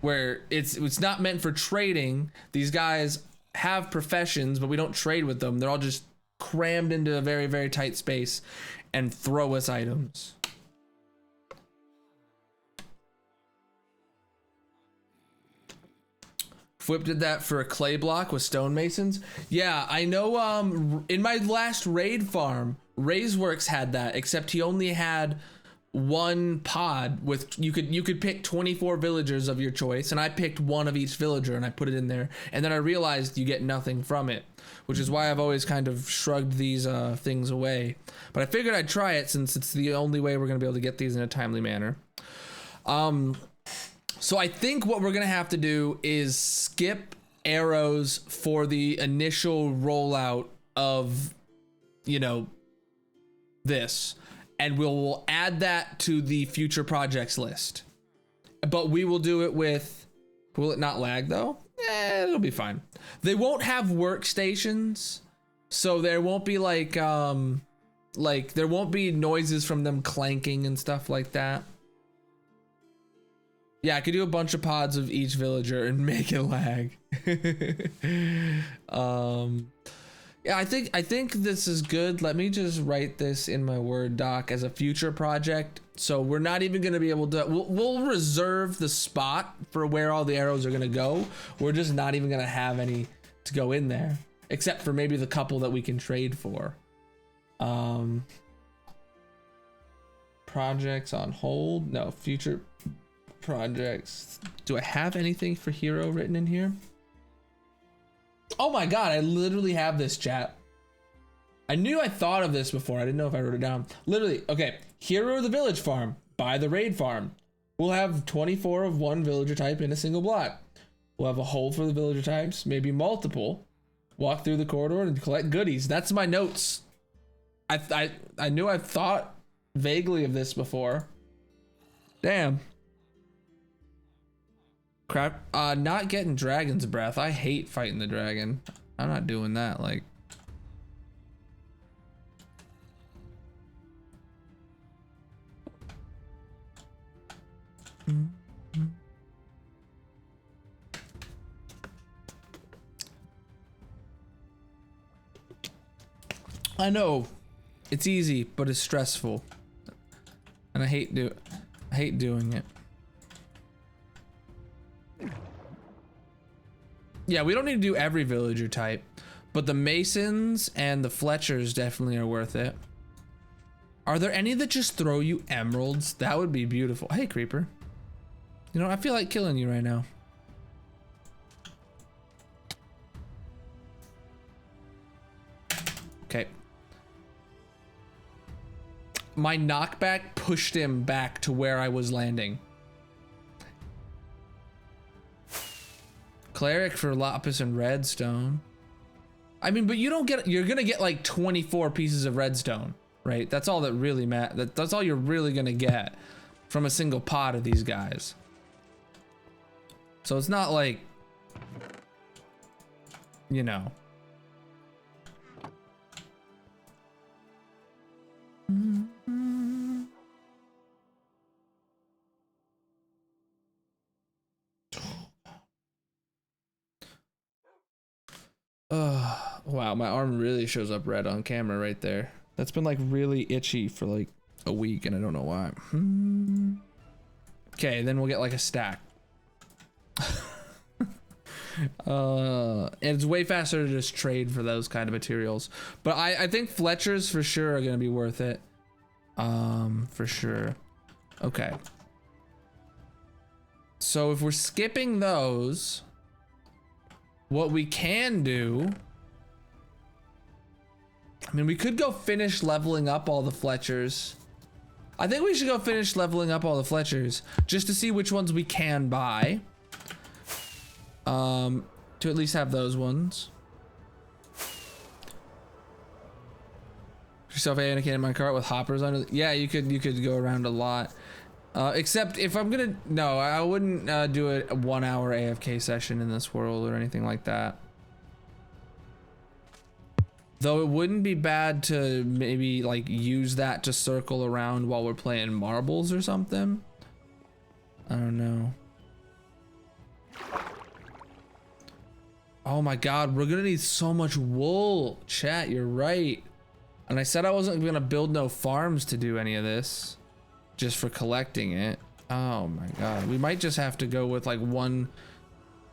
where it's not meant for trading. These guys have professions, but we don't trade with them. They're all just crammed into a very, very tight space and throw us items. Flip did that for a clay block with stonemasons. Yeah, I know. In my last raid farm, Raiseworks had that, except he only had 1 pod with you could pick 24 villagers of your choice, and I picked 1 of each villager and I put it in there, and then I realized you get nothing from it, which is why I've always kind of shrugged these things away. But I figured I'd try it since it's the only way we're gonna be able to get these in a timely manner. So I think what we're gonna have to do is skip arrows for the initial rollout of, you know, this, and we'll add that to the future projects list. But we will do it with, will it not lag though? It'll be fine. They won't have workstations, so there won't be like there won't be noises from them clanking and stuff like that. Yeah, I could do a bunch of pods of each villager and make it lag. Yeah, I think this is good. Let me just write this in my Word doc as a future project. So we're not even gonna be able to, we'll reserve the spot for where all the arrows are gonna go. We're just not even gonna have any to go in there, except for maybe the couple that we can trade for. Projects on hold. No, future projects. Do I have anything for hero written in here? Oh my god, I literally have this, chat. I knew I thought of this before. I didn't know if I wrote it down. Literally, okay. Hero of the village farm. Buy the raid farm. We'll have 24 of one villager type in a single block. We'll have a hole for the villager types, maybe multiple. Walk through the corridor and collect goodies. That's my notes. I knew I've thought vaguely of this before. Damn. Crap. Not getting dragon's breath. I hate fighting the dragon. I'm not doing that. Like. I know it's easy, but it's stressful, and I hate doing it. Yeah, we don't need to do every villager type, but the Masons and the Fletchers definitely are worth it. Are there any that just throw you emeralds? That would be beautiful. Hey, Creeper. You know, I feel like killing you right now. Okay. My knockback pushed him back to where I was landing. Cleric for lapis and redstone. I mean, but you don't get, you're gonna get like 24 pieces of redstone, right? That's all that really matters. That's all you're really gonna get from a single pot of these guys. So it's not like, you know. Wow, my arm really shows up red on camera right there. That's been like really itchy for like a week and I don't know why. Okay, then we'll get like a stack. And it's way faster to just trade for those kind of materials. But I think Fletchers for sure are gonna be worth it. For sure. Okay. So if we're skipping those, what we can do, I mean, we could go finish leveling up all the Fletchers. I think we should go finish leveling up all the Fletchers just to see which ones we can buy. To at least have those ones. Yourself Anakin in my cart with hoppers under. Yeah, you could go around a lot. Except if I'm gonna, no, I wouldn't do a 1 hour AFK session in this world or anything like that. Though it wouldn't be bad to maybe like use that to circle around while we're playing marbles or something. I don't know. Oh my god, we're gonna need so much wool. Chat, you're right. And I said I wasn't gonna build no farms to do any of this, just for collecting it. Oh my god, we might just have to go with like one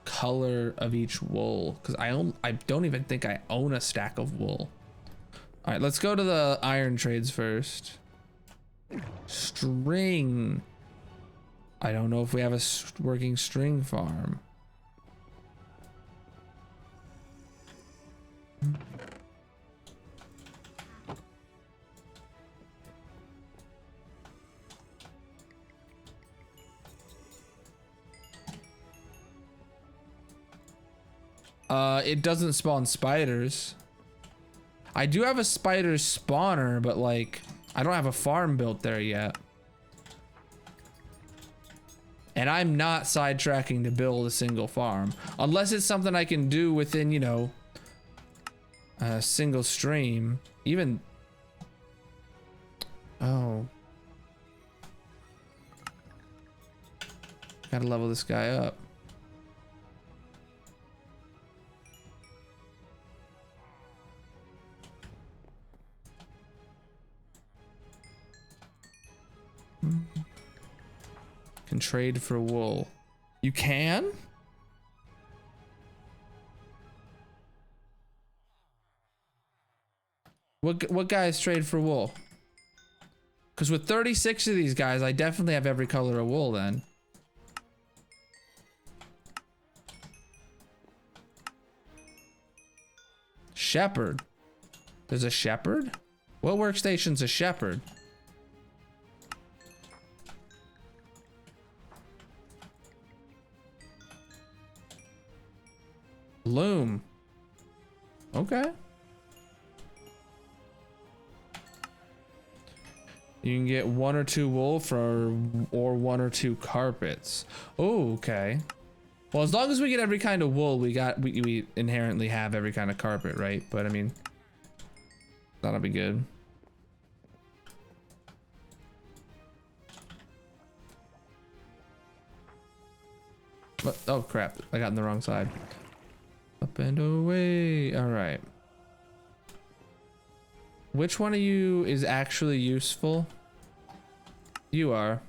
color of each wool, because I don't even think I own a stack of wool. All right, let's go to the iron trades first. String. I don't know if we have a working string farm. It doesn't spawn spiders. I do have a spider spawner, but like, I don't have a farm built there yet. And I'm not sidetracking to build a single farm. Unless it's something I can do within, you know, a single stream. Even... Oh. Gotta level this guy up. Can trade for wool. You can? What guys trade for wool? Because with 36 of these guys, I definitely have every color of wool then. Shepherd. There's a shepherd? What workstation's a shepherd? Loom. Okay. You can get 1 or 2 wool or 1 or 2 carpets. Oh, okay. Well, as long as we get every kind of wool, we inherently have every kind of carpet, right? But I mean, that'll be good. What? Oh crap! I got on the wrong side. Up and away. All right. Which one of you is actually useful? You are.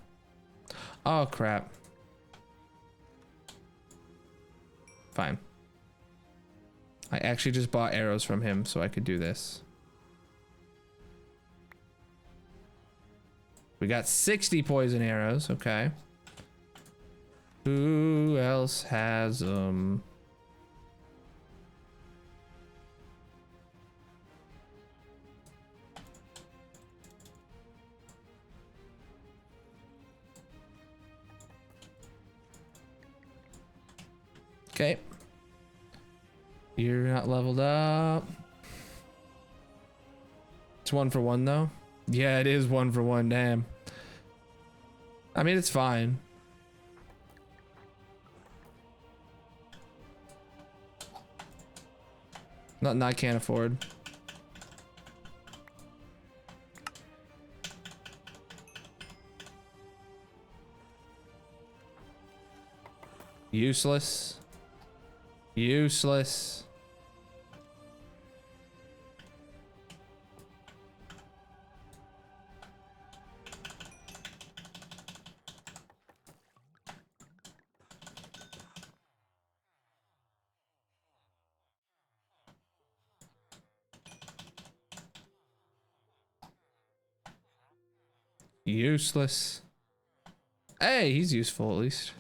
Oh crap. Fine. I actually just bought arrows from him so I could do this. We got 60 poison arrows. Okay. Who else has them? Okay. You're not leveled up. It's 1 for 1 though. Yeah, it is 1 for 1. Damn. I mean, it's fine. Nothing I can't afford. Useless. Useless. Useless. Hey, he's useful at least.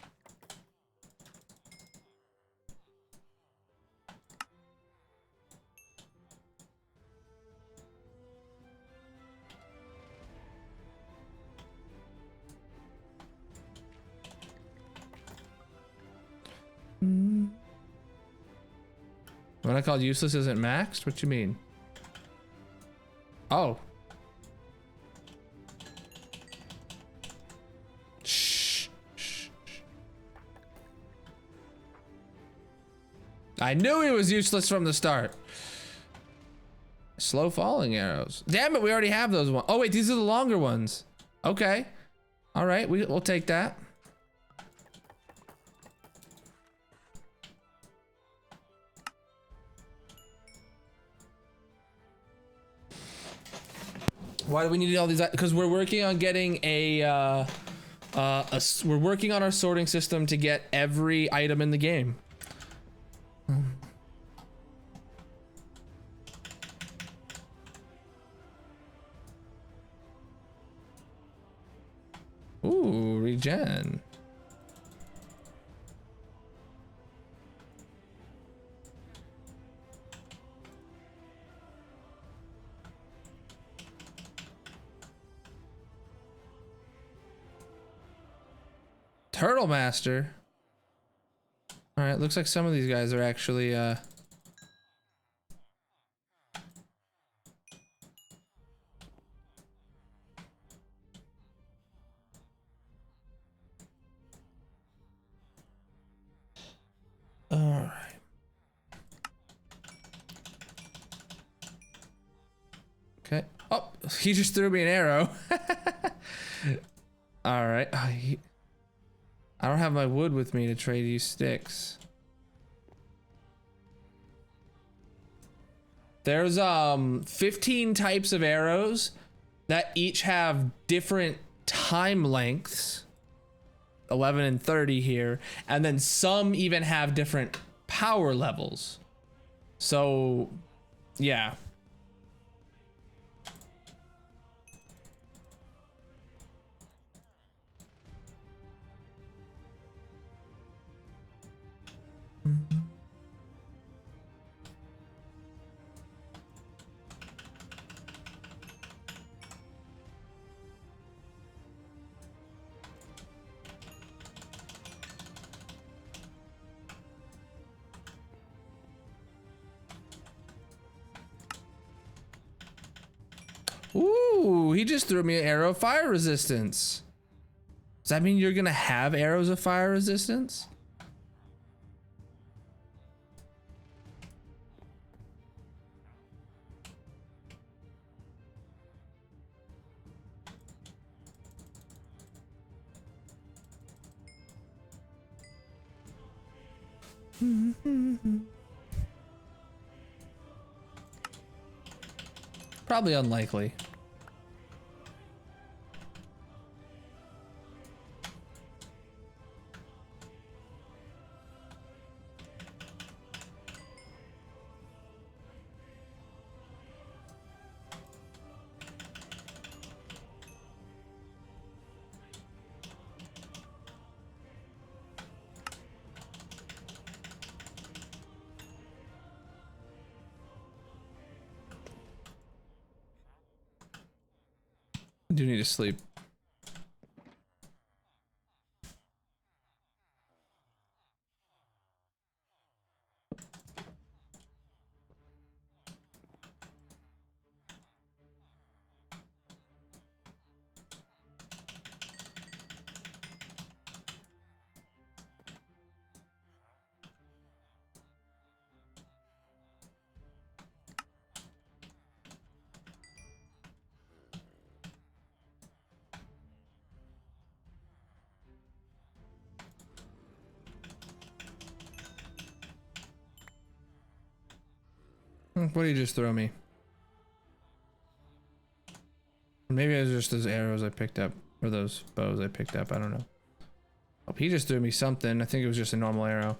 When I called useless isn't maxed? What you mean? Oh. Shh. Shh. I knew he was useless from the start. Slow falling arrows. Damn it, we already have those ones. Oh wait, these are the longer ones. Okay. All right, we'll take that. Why do we need all these? Because we're working on getting we're working on our sorting system to get every item in the game. Ooh, regen. Turtle Master. All right, looks like some of these guys are actually all right. Okay. Oh, he just threw me an arrow. All right. I don't have my wood with me to trade you sticks. There's 15 types of arrows that each have different time lengths. 11 and 30 here, and then some even have different power levels. So, yeah. Ooh, he just threw me an arrow of fire resistance. Does that mean you're gonna have arrows of fire resistance? Probably unlikely. I do need to sleep. What did you just throw me? Maybe it was just those arrows I picked up, or those bows I picked up, I don't know. Oh, he just threw me something. I think it was just a normal arrow.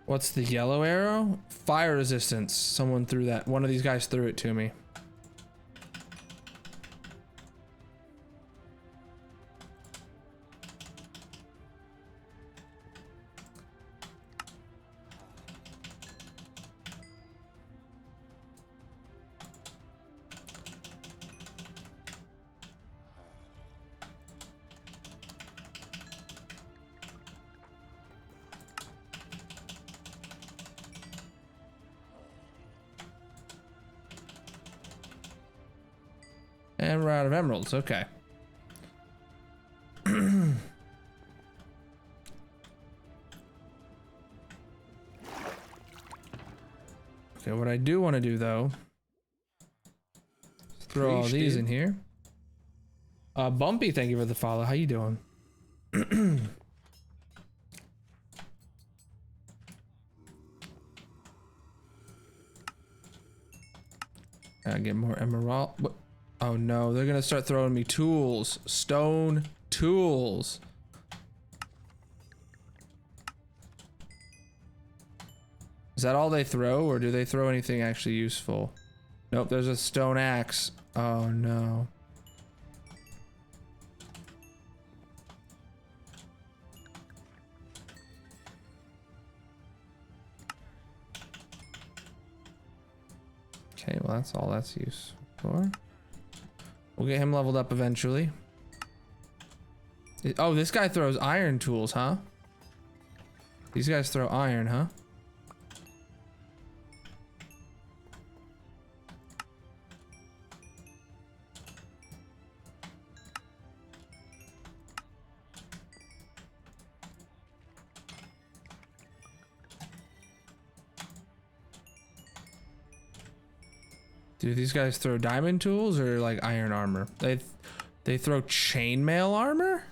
What's the yellow arrow? Fire resistance. Someone threw that. One of these guys threw it to me. And we're out of emeralds, okay. Okay, what I do want to do though, is throw all these in here. Bumpy, thank you for the follow. How you doing? Gotta get more emerald. What? Oh no, they're gonna start throwing me tools. Stone tools. Is that all they throw, or do they throw anything actually useful? Nope, there's a stone axe. Oh no. Okay, well that's all that's useful for. We'll get him leveled up eventually. Oh, this guy throws iron tools, huh? These guys throw iron, huh? Do these guys throw diamond tools or like iron armor? They throw chainmail armor?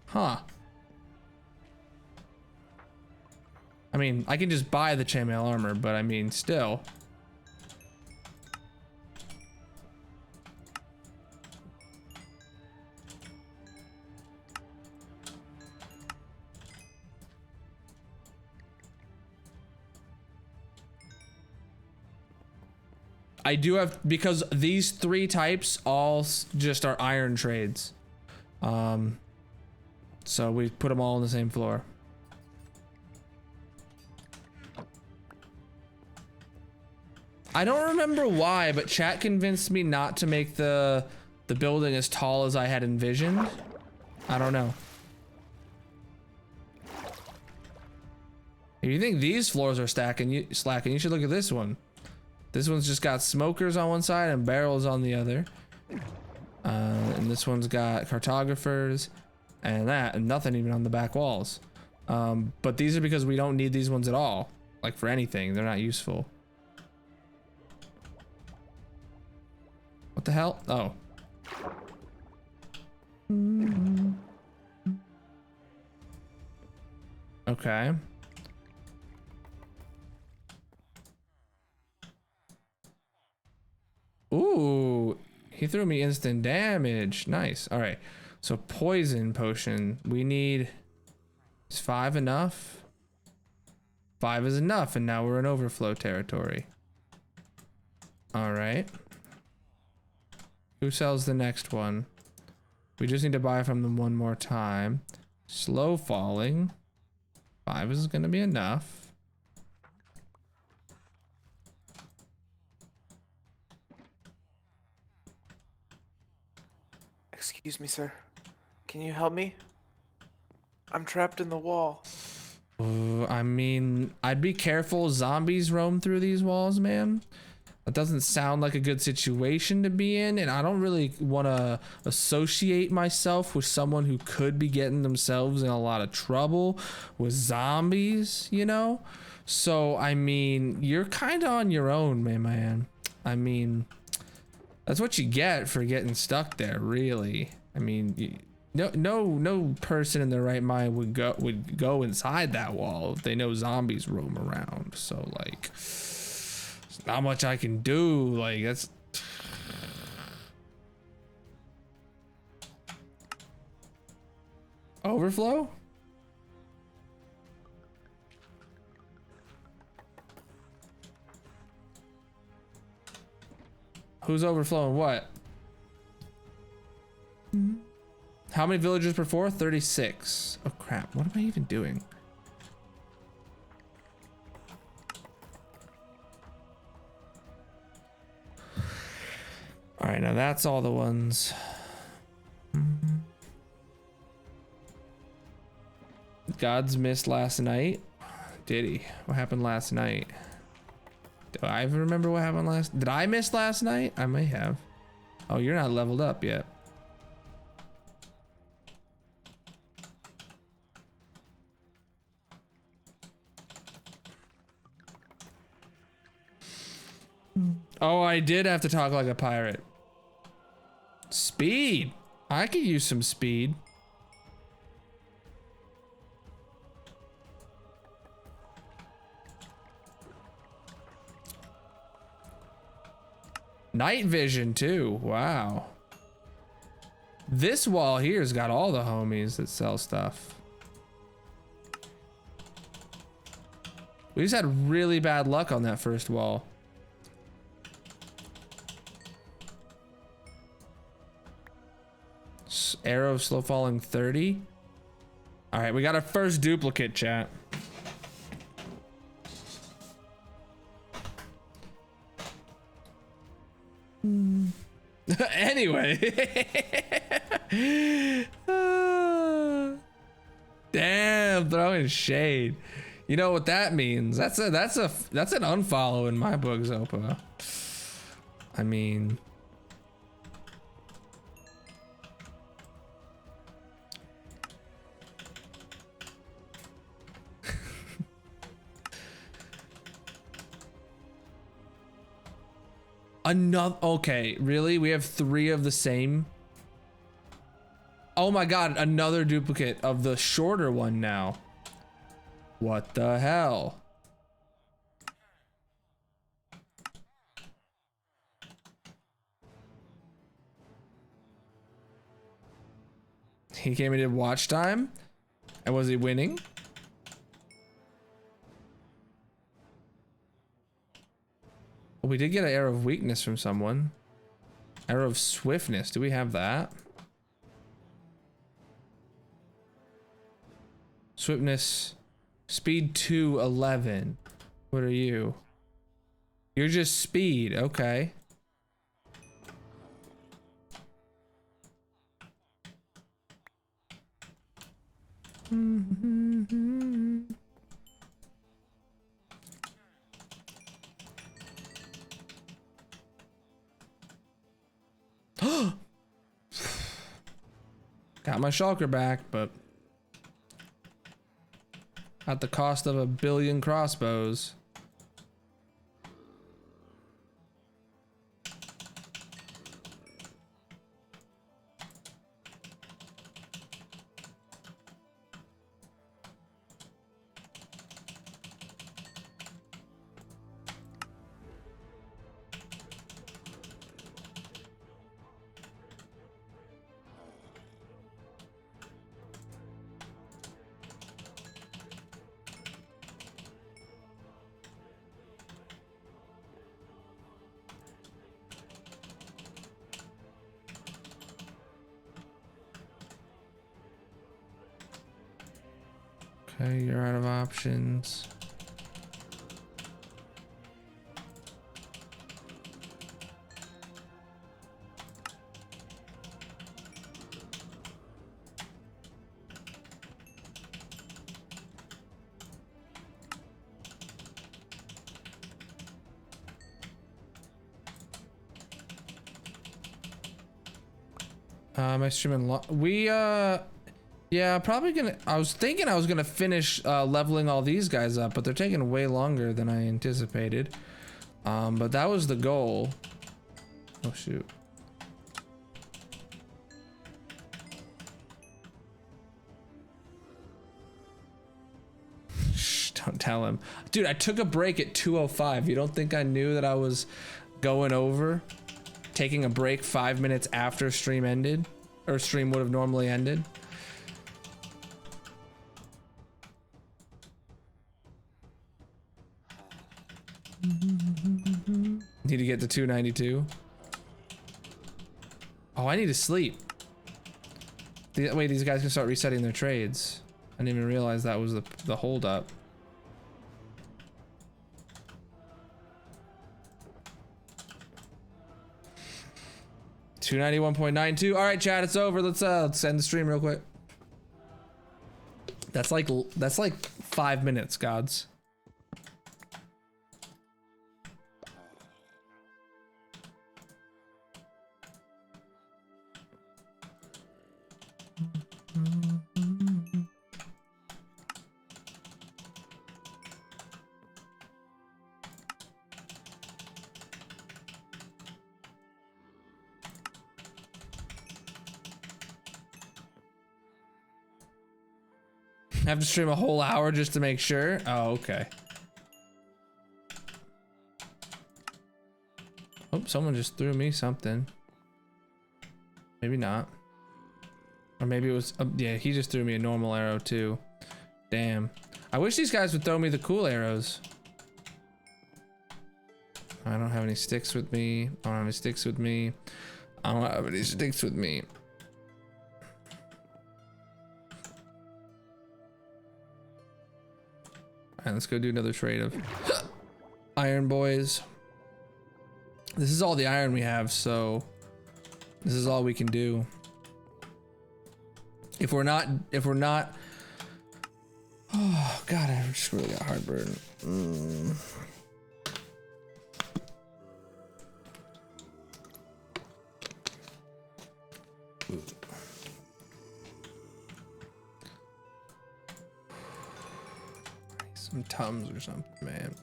Huh. I mean, I can just buy the chainmail armor, but I mean, still. I do have, because these 3 types all just are iron trades. So we put them all on the same floor. I don't remember why, but chat convinced me not to make the building as tall as I had envisioned. I don't know. If you think these floors are slacking, you should look at this one. This one's just got smokers on one side and barrels on the other. And this one's got cartographers and nothing even on the back walls. But these are because we don't need these ones at all. Like for anything, they're not useful. What the hell? Oh. Okay. Ooh, he threw me instant damage. Nice. All right. So poison potion. We need, is 5 enough? 5 is enough, and now we're in overflow territory. All right. Who sells the next one? We just need to buy from them one more time. Slow falling. 5 is gonna be enough. Excuse me, sir. Can you help me? I'm trapped in the wall. I mean, I'd be careful. Zombies roam through these walls, man. That doesn't sound like a good situation to be in, and I don't really want to associate myself with someone who could be getting themselves in a lot of trouble with zombies, you know? So, I mean, you're kind of on your own, man. I mean, that's what you get for getting stuck there, really. I mean, no person in their right mind would go inside that wall if they know zombies roam around. So like, there's not much I can do. Like that's. Overflow? Who's overflowing what? How many villagers per 4? 36. Oh crap, what am I even doing? All right, now that's all the ones. God's missed last night. Did he? What happened last night? Do I even remember what happened last? Did I miss last night? I may have. Oh, you're not leveled up yet. Oh, I did have to talk like a pirate. Speed. I could use some speed. Night vision too. Wow. This wall here's got all the homies that sell stuff. We just had really bad luck on that first wall. Arrow of slow falling 30. All right, we got our first duplicate, chat. Anyway. Damn, throwing shade. You know what that means? That's an unfollow in my book, Zopa. I mean, another. Okay, really? We have 3 of the same. Oh my god, another duplicate of the shorter one now. What the hell? He came and did watch time? And was he winning? We did get an arrow of weakness from someone. Arrow of swiftness. Do we have that? Swiftness. Speed 211. What are you? You're just speed. Okay. Got my shulker back, but at the cost of 1 billion crossbows. Okay, you're out of options. Am I streaming? Yeah, probably gonna. I was thinking I was gonna finish leveling all these guys up, but they're taking way longer than I anticipated. But that was the goal. Oh shoot. Shh, don't tell him. Dude, I took a break at 2:05. You don't think I knew that I was going over? Taking a break 5 minutes after stream ended? Or stream would have normally ended? Need to get to 292. Oh, I need to sleep. That way these guys can start resetting their trades. I didn't even realize that was the hold up. $291.92. All right, chat, it's over. Let's end the stream real quick. That's like 5 minutes, gods. Have to stream a whole hour just to make sure. Oh, okay. Oh, someone just threw me something. Maybe not. Or maybe it was, yeah, he just threw me a normal arrow too. Damn. I wish these guys would throw me the cool arrows. I don't have any sticks with me. I don't have any sticks with me. I don't have any sticks with me. Alright, let's go do another trade of iron, boys. This is all the iron we have, so this is all we can do. If we're not, oh god, I just really got heartburn. Some Tums or something, man.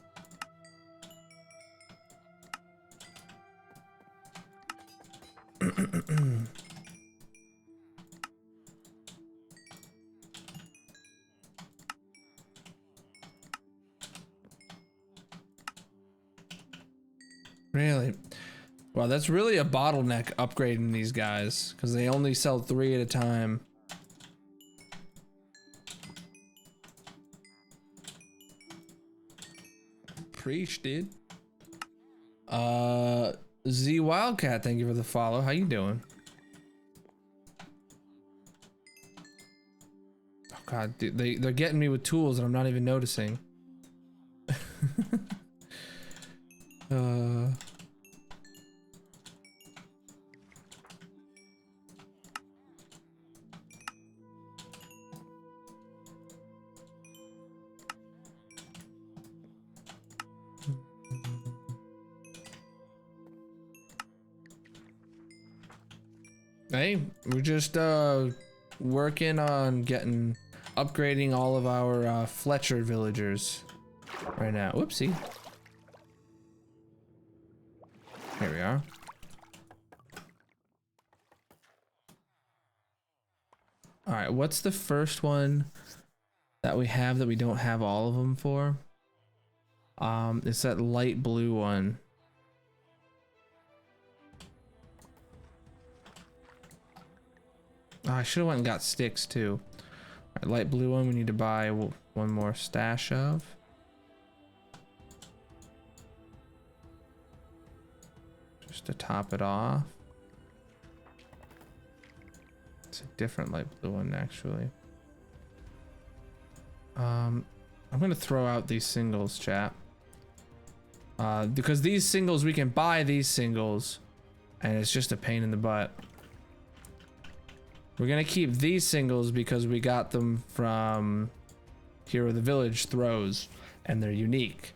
Really? Wow, that's really a bottleneck upgrading these guys because they only sell 3 at a time. Preach, dude. Z Wildcat, thank you for the follow. How you doing? Oh god, dude, they're getting me with tools and I'm not even noticing. Hey, we're just working on upgrading all of our Fletcher villagers right now. Whoopsie. Here we are. All right, what's the first one that we have that we don't have all of them for? It's that light blue one. Oh, I should have went and got sticks too. All right, light blue one we need to buy one more stash of. Just to top it off. It's a different light blue one actually. I'm gonna throw out these singles, chat. Because these singles, we can buy these singles and it's just a pain in the butt. We're gonna keep these singles because we got them from Hero of the Village throws and they're unique.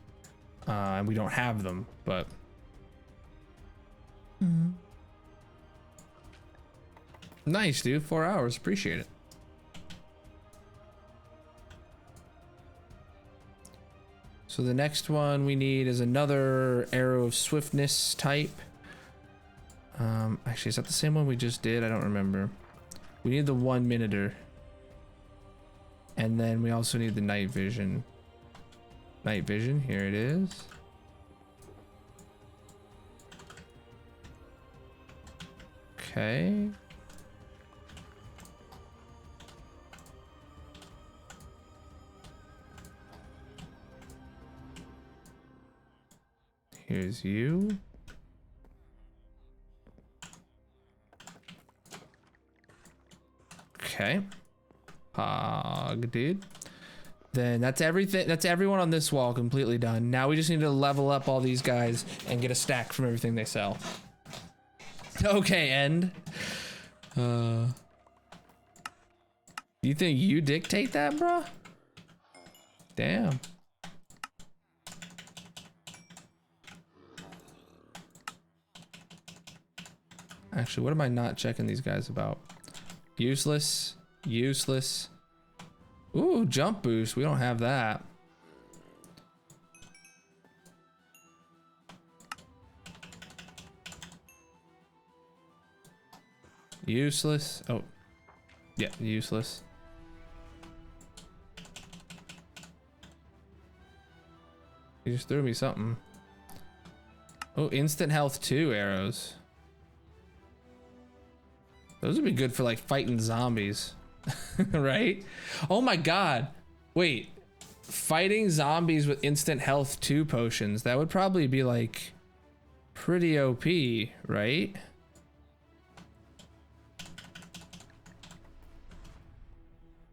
And we don't have them, but. Nice, dude. 4 hours. Appreciate it. So the next one we need is another Arrow of Swiftness type. Actually, is that the same one we just did? I don't remember. We need the 1 minuter. And then we also need the night vision. Night vision, here it is. Okay. Here's you. Okay. Pog, dude. Then that's everything. That's everyone on this wall completely done. Now we just need to level up all these guys and get a stack from everything they sell. Okay, end. You think you dictate that, bro? Damn. Actually, what am I not checking these guys about? Useless. Useless. Ooh, jump boost. We don't have that. Useless. Oh. Yeah, useless. He just threw me something. Oh, instant health 2 arrows. Those would be good for like fighting zombies. Right? Oh my god. Wait. Fighting zombies with instant health 2 potions. That would probably be like pretty OP, right?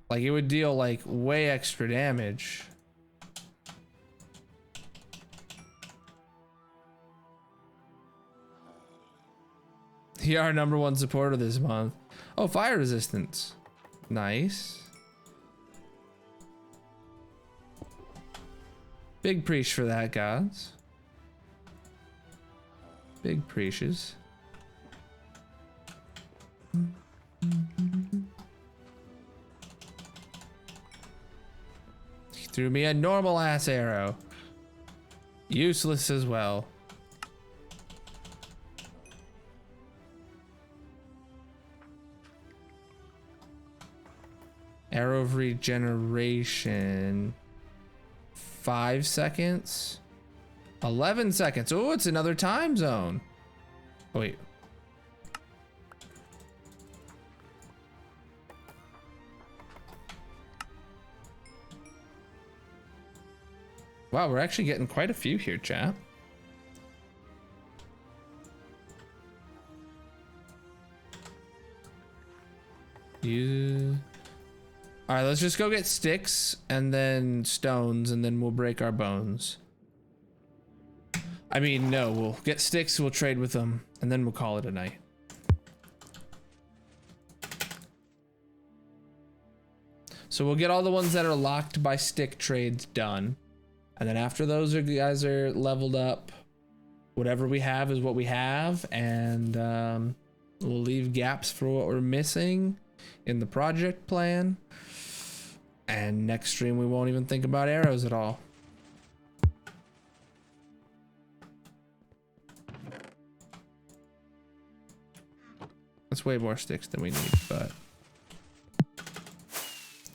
Like it would deal like way extra damage. You're our #1 supporter this month. Oh, fire resistance. Nice. Big preach for that, guys. Big preaches. He threw me a normal ass arrow. Useless as well. Arrow of regeneration. 5 seconds. 11 seconds. Oh, it's another time zone. Oh, wait. Wow, we're actually getting quite a few here, chat. You. All right, let's just go get sticks and then stones, and then we'll break our bones. I mean, no, we'll get sticks, we'll trade with them, and then we'll call it a night. So we'll get all the ones that are locked by stick trades done. And then after those guys are leveled up, whatever we have is what we have. And we'll leave gaps for what we're missing in the project plan. And next stream, we won't even think about arrows at all. That's way more sticks than we need, but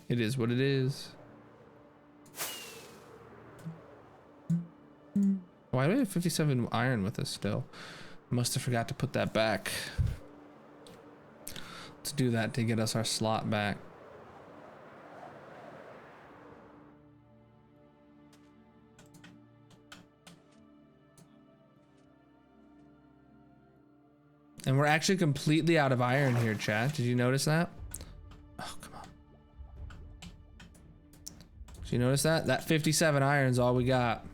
it is what it is. Why do we have 57 iron with us still? Must have forgot to put that back. Let's do that to get us our slot back. And we're actually completely out of iron here, chat. Did you notice that? Oh, come on. Did you notice that? That 57 iron's all we got.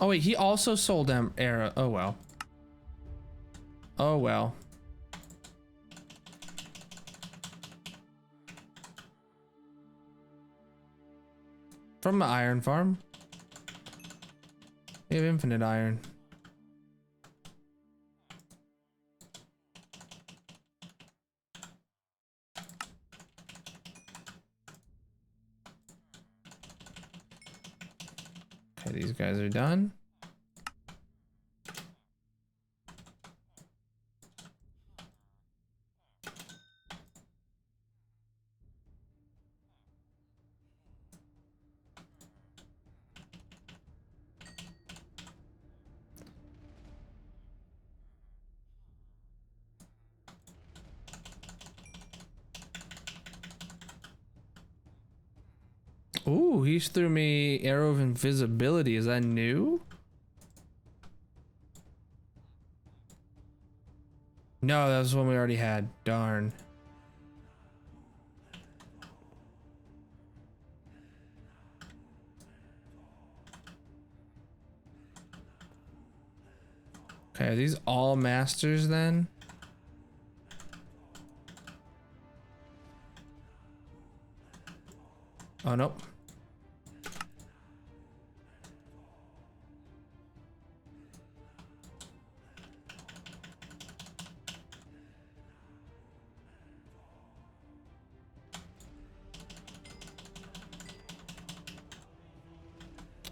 Oh wait, he also sold arrow. Oh well. Oh well. From the iron farm. We have infinite iron. Okay, these guys are done. Ooh, he threw me arrow of invisibility. Is that new? No, that was one we already had. Darn. Okay, are these all masters then? Oh, nope.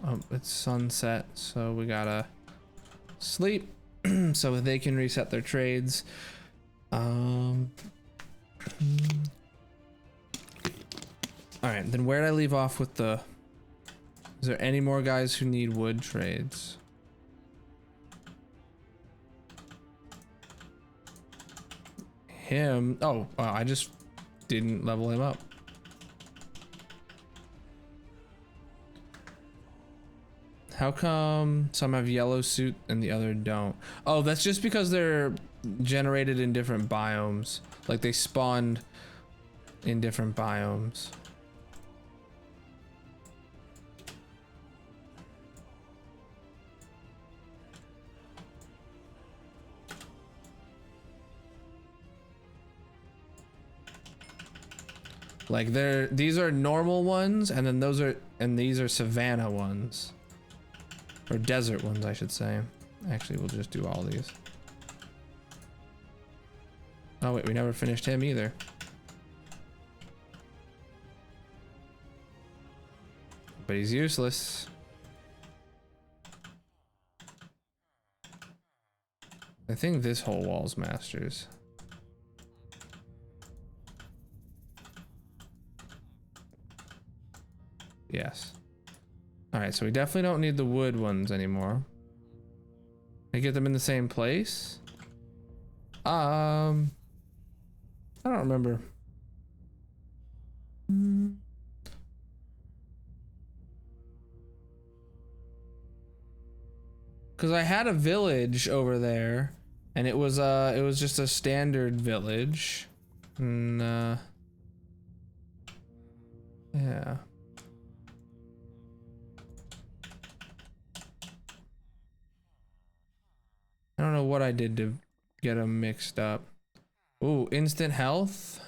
Oh, it's sunset, so we gotta sleep so they can reset their trades. All right, then where did I leave off with the... Is there any more guys who need wood trades? Him... Oh, wow, I just didn't level him up. How come some have yellow suit and the other don't? Oh, that's just because they're generated in different biomes. Like they spawned in different biomes. Like these are normal ones, and then these are savanna ones. Or desert ones, I should say. Actually, we'll just do all these. Oh wait, we never finished him either. But he's useless. I think this whole wall's masters. Yes. Alright, so we definitely don't need the wood ones anymore. I get them in the same place? I don't remember. Cause I had a village over there, and it was just a standard village, and yeah. I don't know what I did to get them mixed up. Ooh, instant health.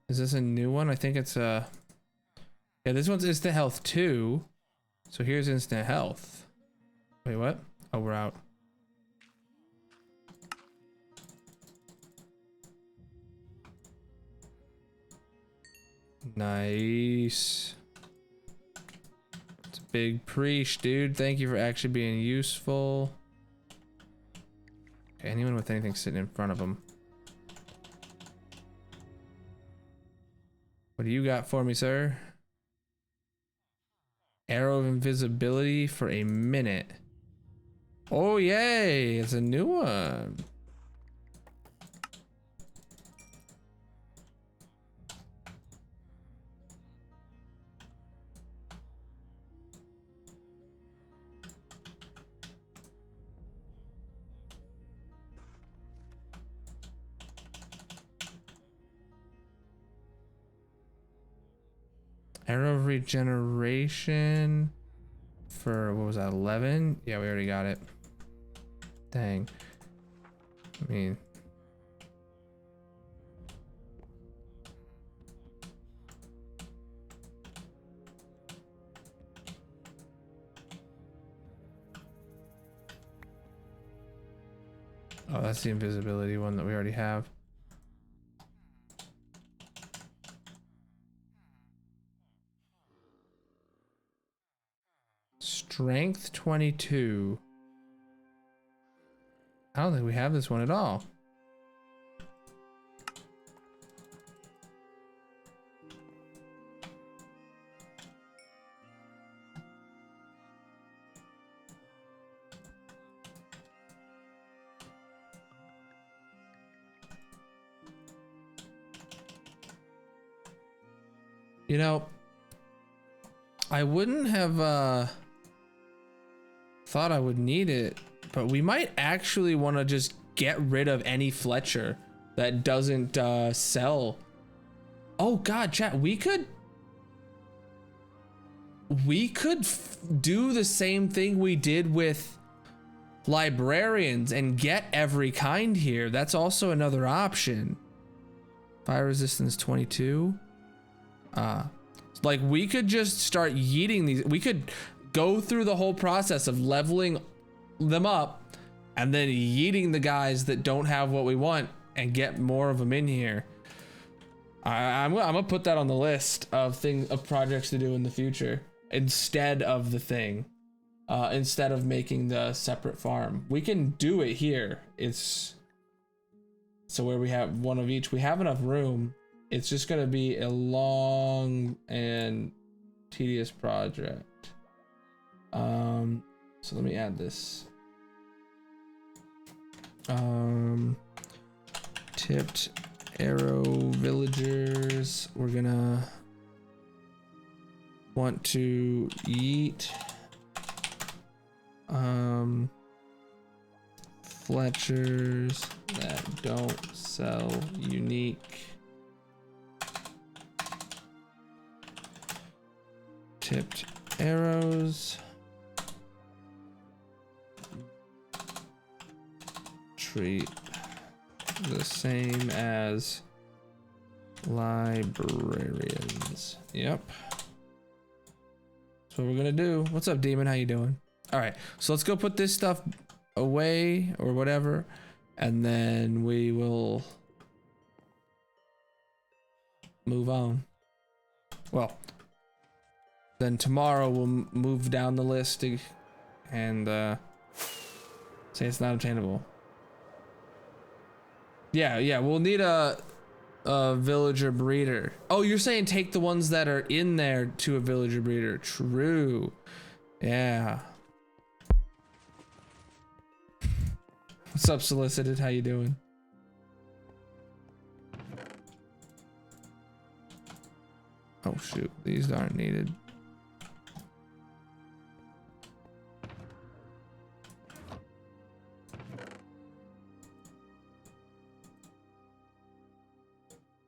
Is this a new one? I think it's yeah, this one's instant health too. So here's instant health. Wait, what? Oh, we're out. Nice. It's a big preach, dude. Thank you for actually being useful. Okay, anyone with anything sitting in front of them. What do you got for me, sir? Arrow of invisibility for a minute. Oh, yay! It's a new one. Arrow of regeneration for, what was that, 11? Yeah, we already got it. Dang. I mean, oh, that's the invisibility one that we already have. Strength 22. I don't think we have this one at all. You know, I wouldn't have thought I would need it, but we might actually want to just get rid of any Fletcher that doesn't sell. Oh god, chat, we could do the same thing we did with librarians and get every kind here. That's also another option. Fire resistance 22. Like we could just start yeeting these. We could go through the whole process of leveling them up and then yeeting the guys that don't have what we want and get more of them in here. I'm gonna put that on the list of projects to do in the future instead of the thing. Instead of making the separate farm, we can do it here. It's so where we have one of each. We have enough room. It's just gonna be a long and tedious project. So let me add this. Tipped arrow villagers. We're gonna want to yeet Fletchers that don't sell unique. Tipped arrows. Treat the same as librarians. Yep. That's what we're gonna do. What's up, Demon? How you doing? All right, so let's go put this stuff away or whatever, and then we will move on. Well, then tomorrow we'll move down the list and say it's not obtainable. Yeah, we'll need a villager breeder. Oh, you're saying take the ones that are in there to a villager breeder. True. Yeah. What's up, Solicited? How you doing? Oh shoot, these aren't needed.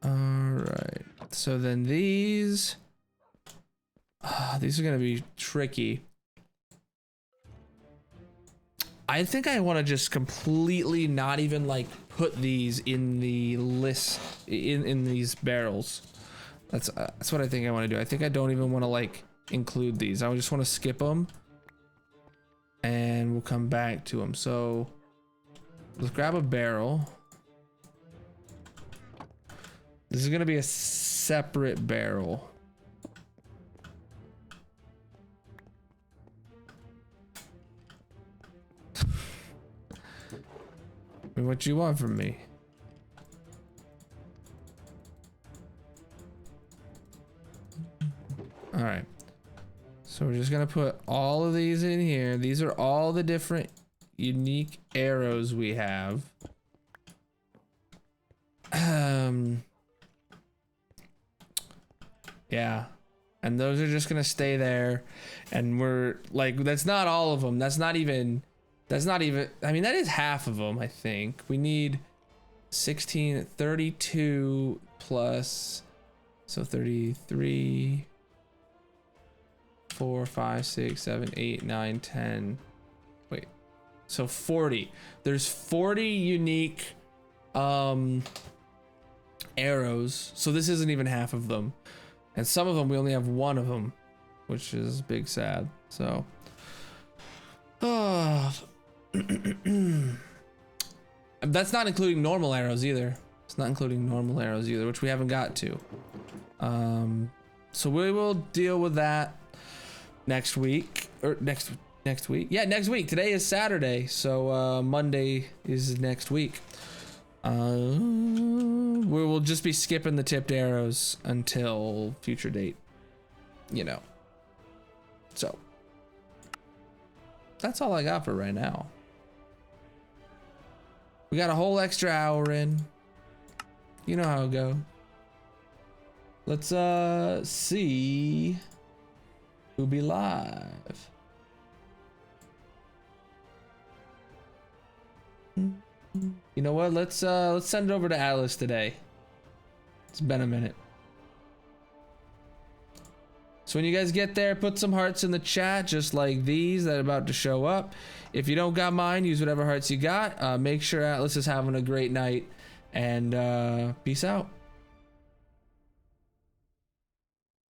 All right, so then these are gonna be tricky. I think I want to just completely not even like put these in the list in these barrels. That's what I think I want to do. I think I don't even want to like include these. I just want to skip them and we'll come back to them. So let's grab a barrel. This is going to be a separate barrel. What you want from me? All right. So we're just gonna put all of these in here. These are all the different unique arrows we have. Yeah. And those are just gonna stay there. And we're like, that's not all of them. That's not even, I mean, that is half of them, I think. We need 16, 32 plus, so 33, 4, 5, 6, 7, 8, 9, 10. Wait, so 40. There's 40 unique arrows. So this isn't even half of them. And some of them, we only have one of them, which is big sad. So, that's not including normal arrows either. It's not including normal arrows either, which we haven't got to. So we will deal with that next week or next week. Yeah, next week. Today is Saturday, so Monday is next week. We will just be skipping the tipped arrows until future date, you know. So that's all I got for right now. We got a whole extra hour in. You know how it goes. Let's see who'll be live. You know what? Let's send it over to Atlas today. It's been a minute. So when you guys get there, put some hearts in the chat, just like these that are about to show up. If you don't got mine, use whatever hearts you got. Make sure Atlas is having a great night, and peace out.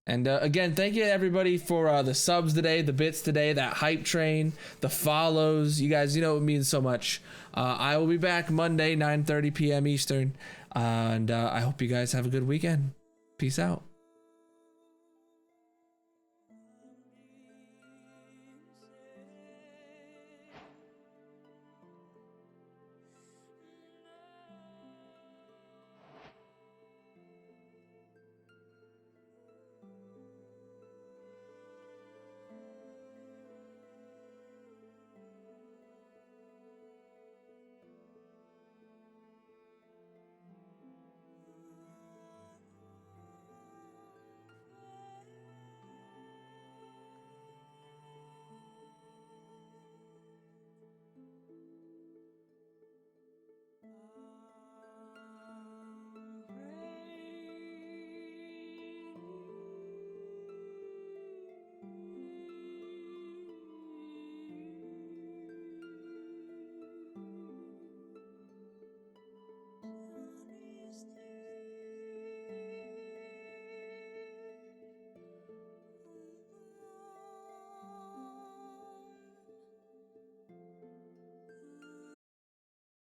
And again, thank you to everybody for the subs today, the bits today, that hype train, the follows. You guys, you know it means so much. I will be back Monday, 9:30 p.m. Eastern. And I hope you guys have a good weekend. Peace out.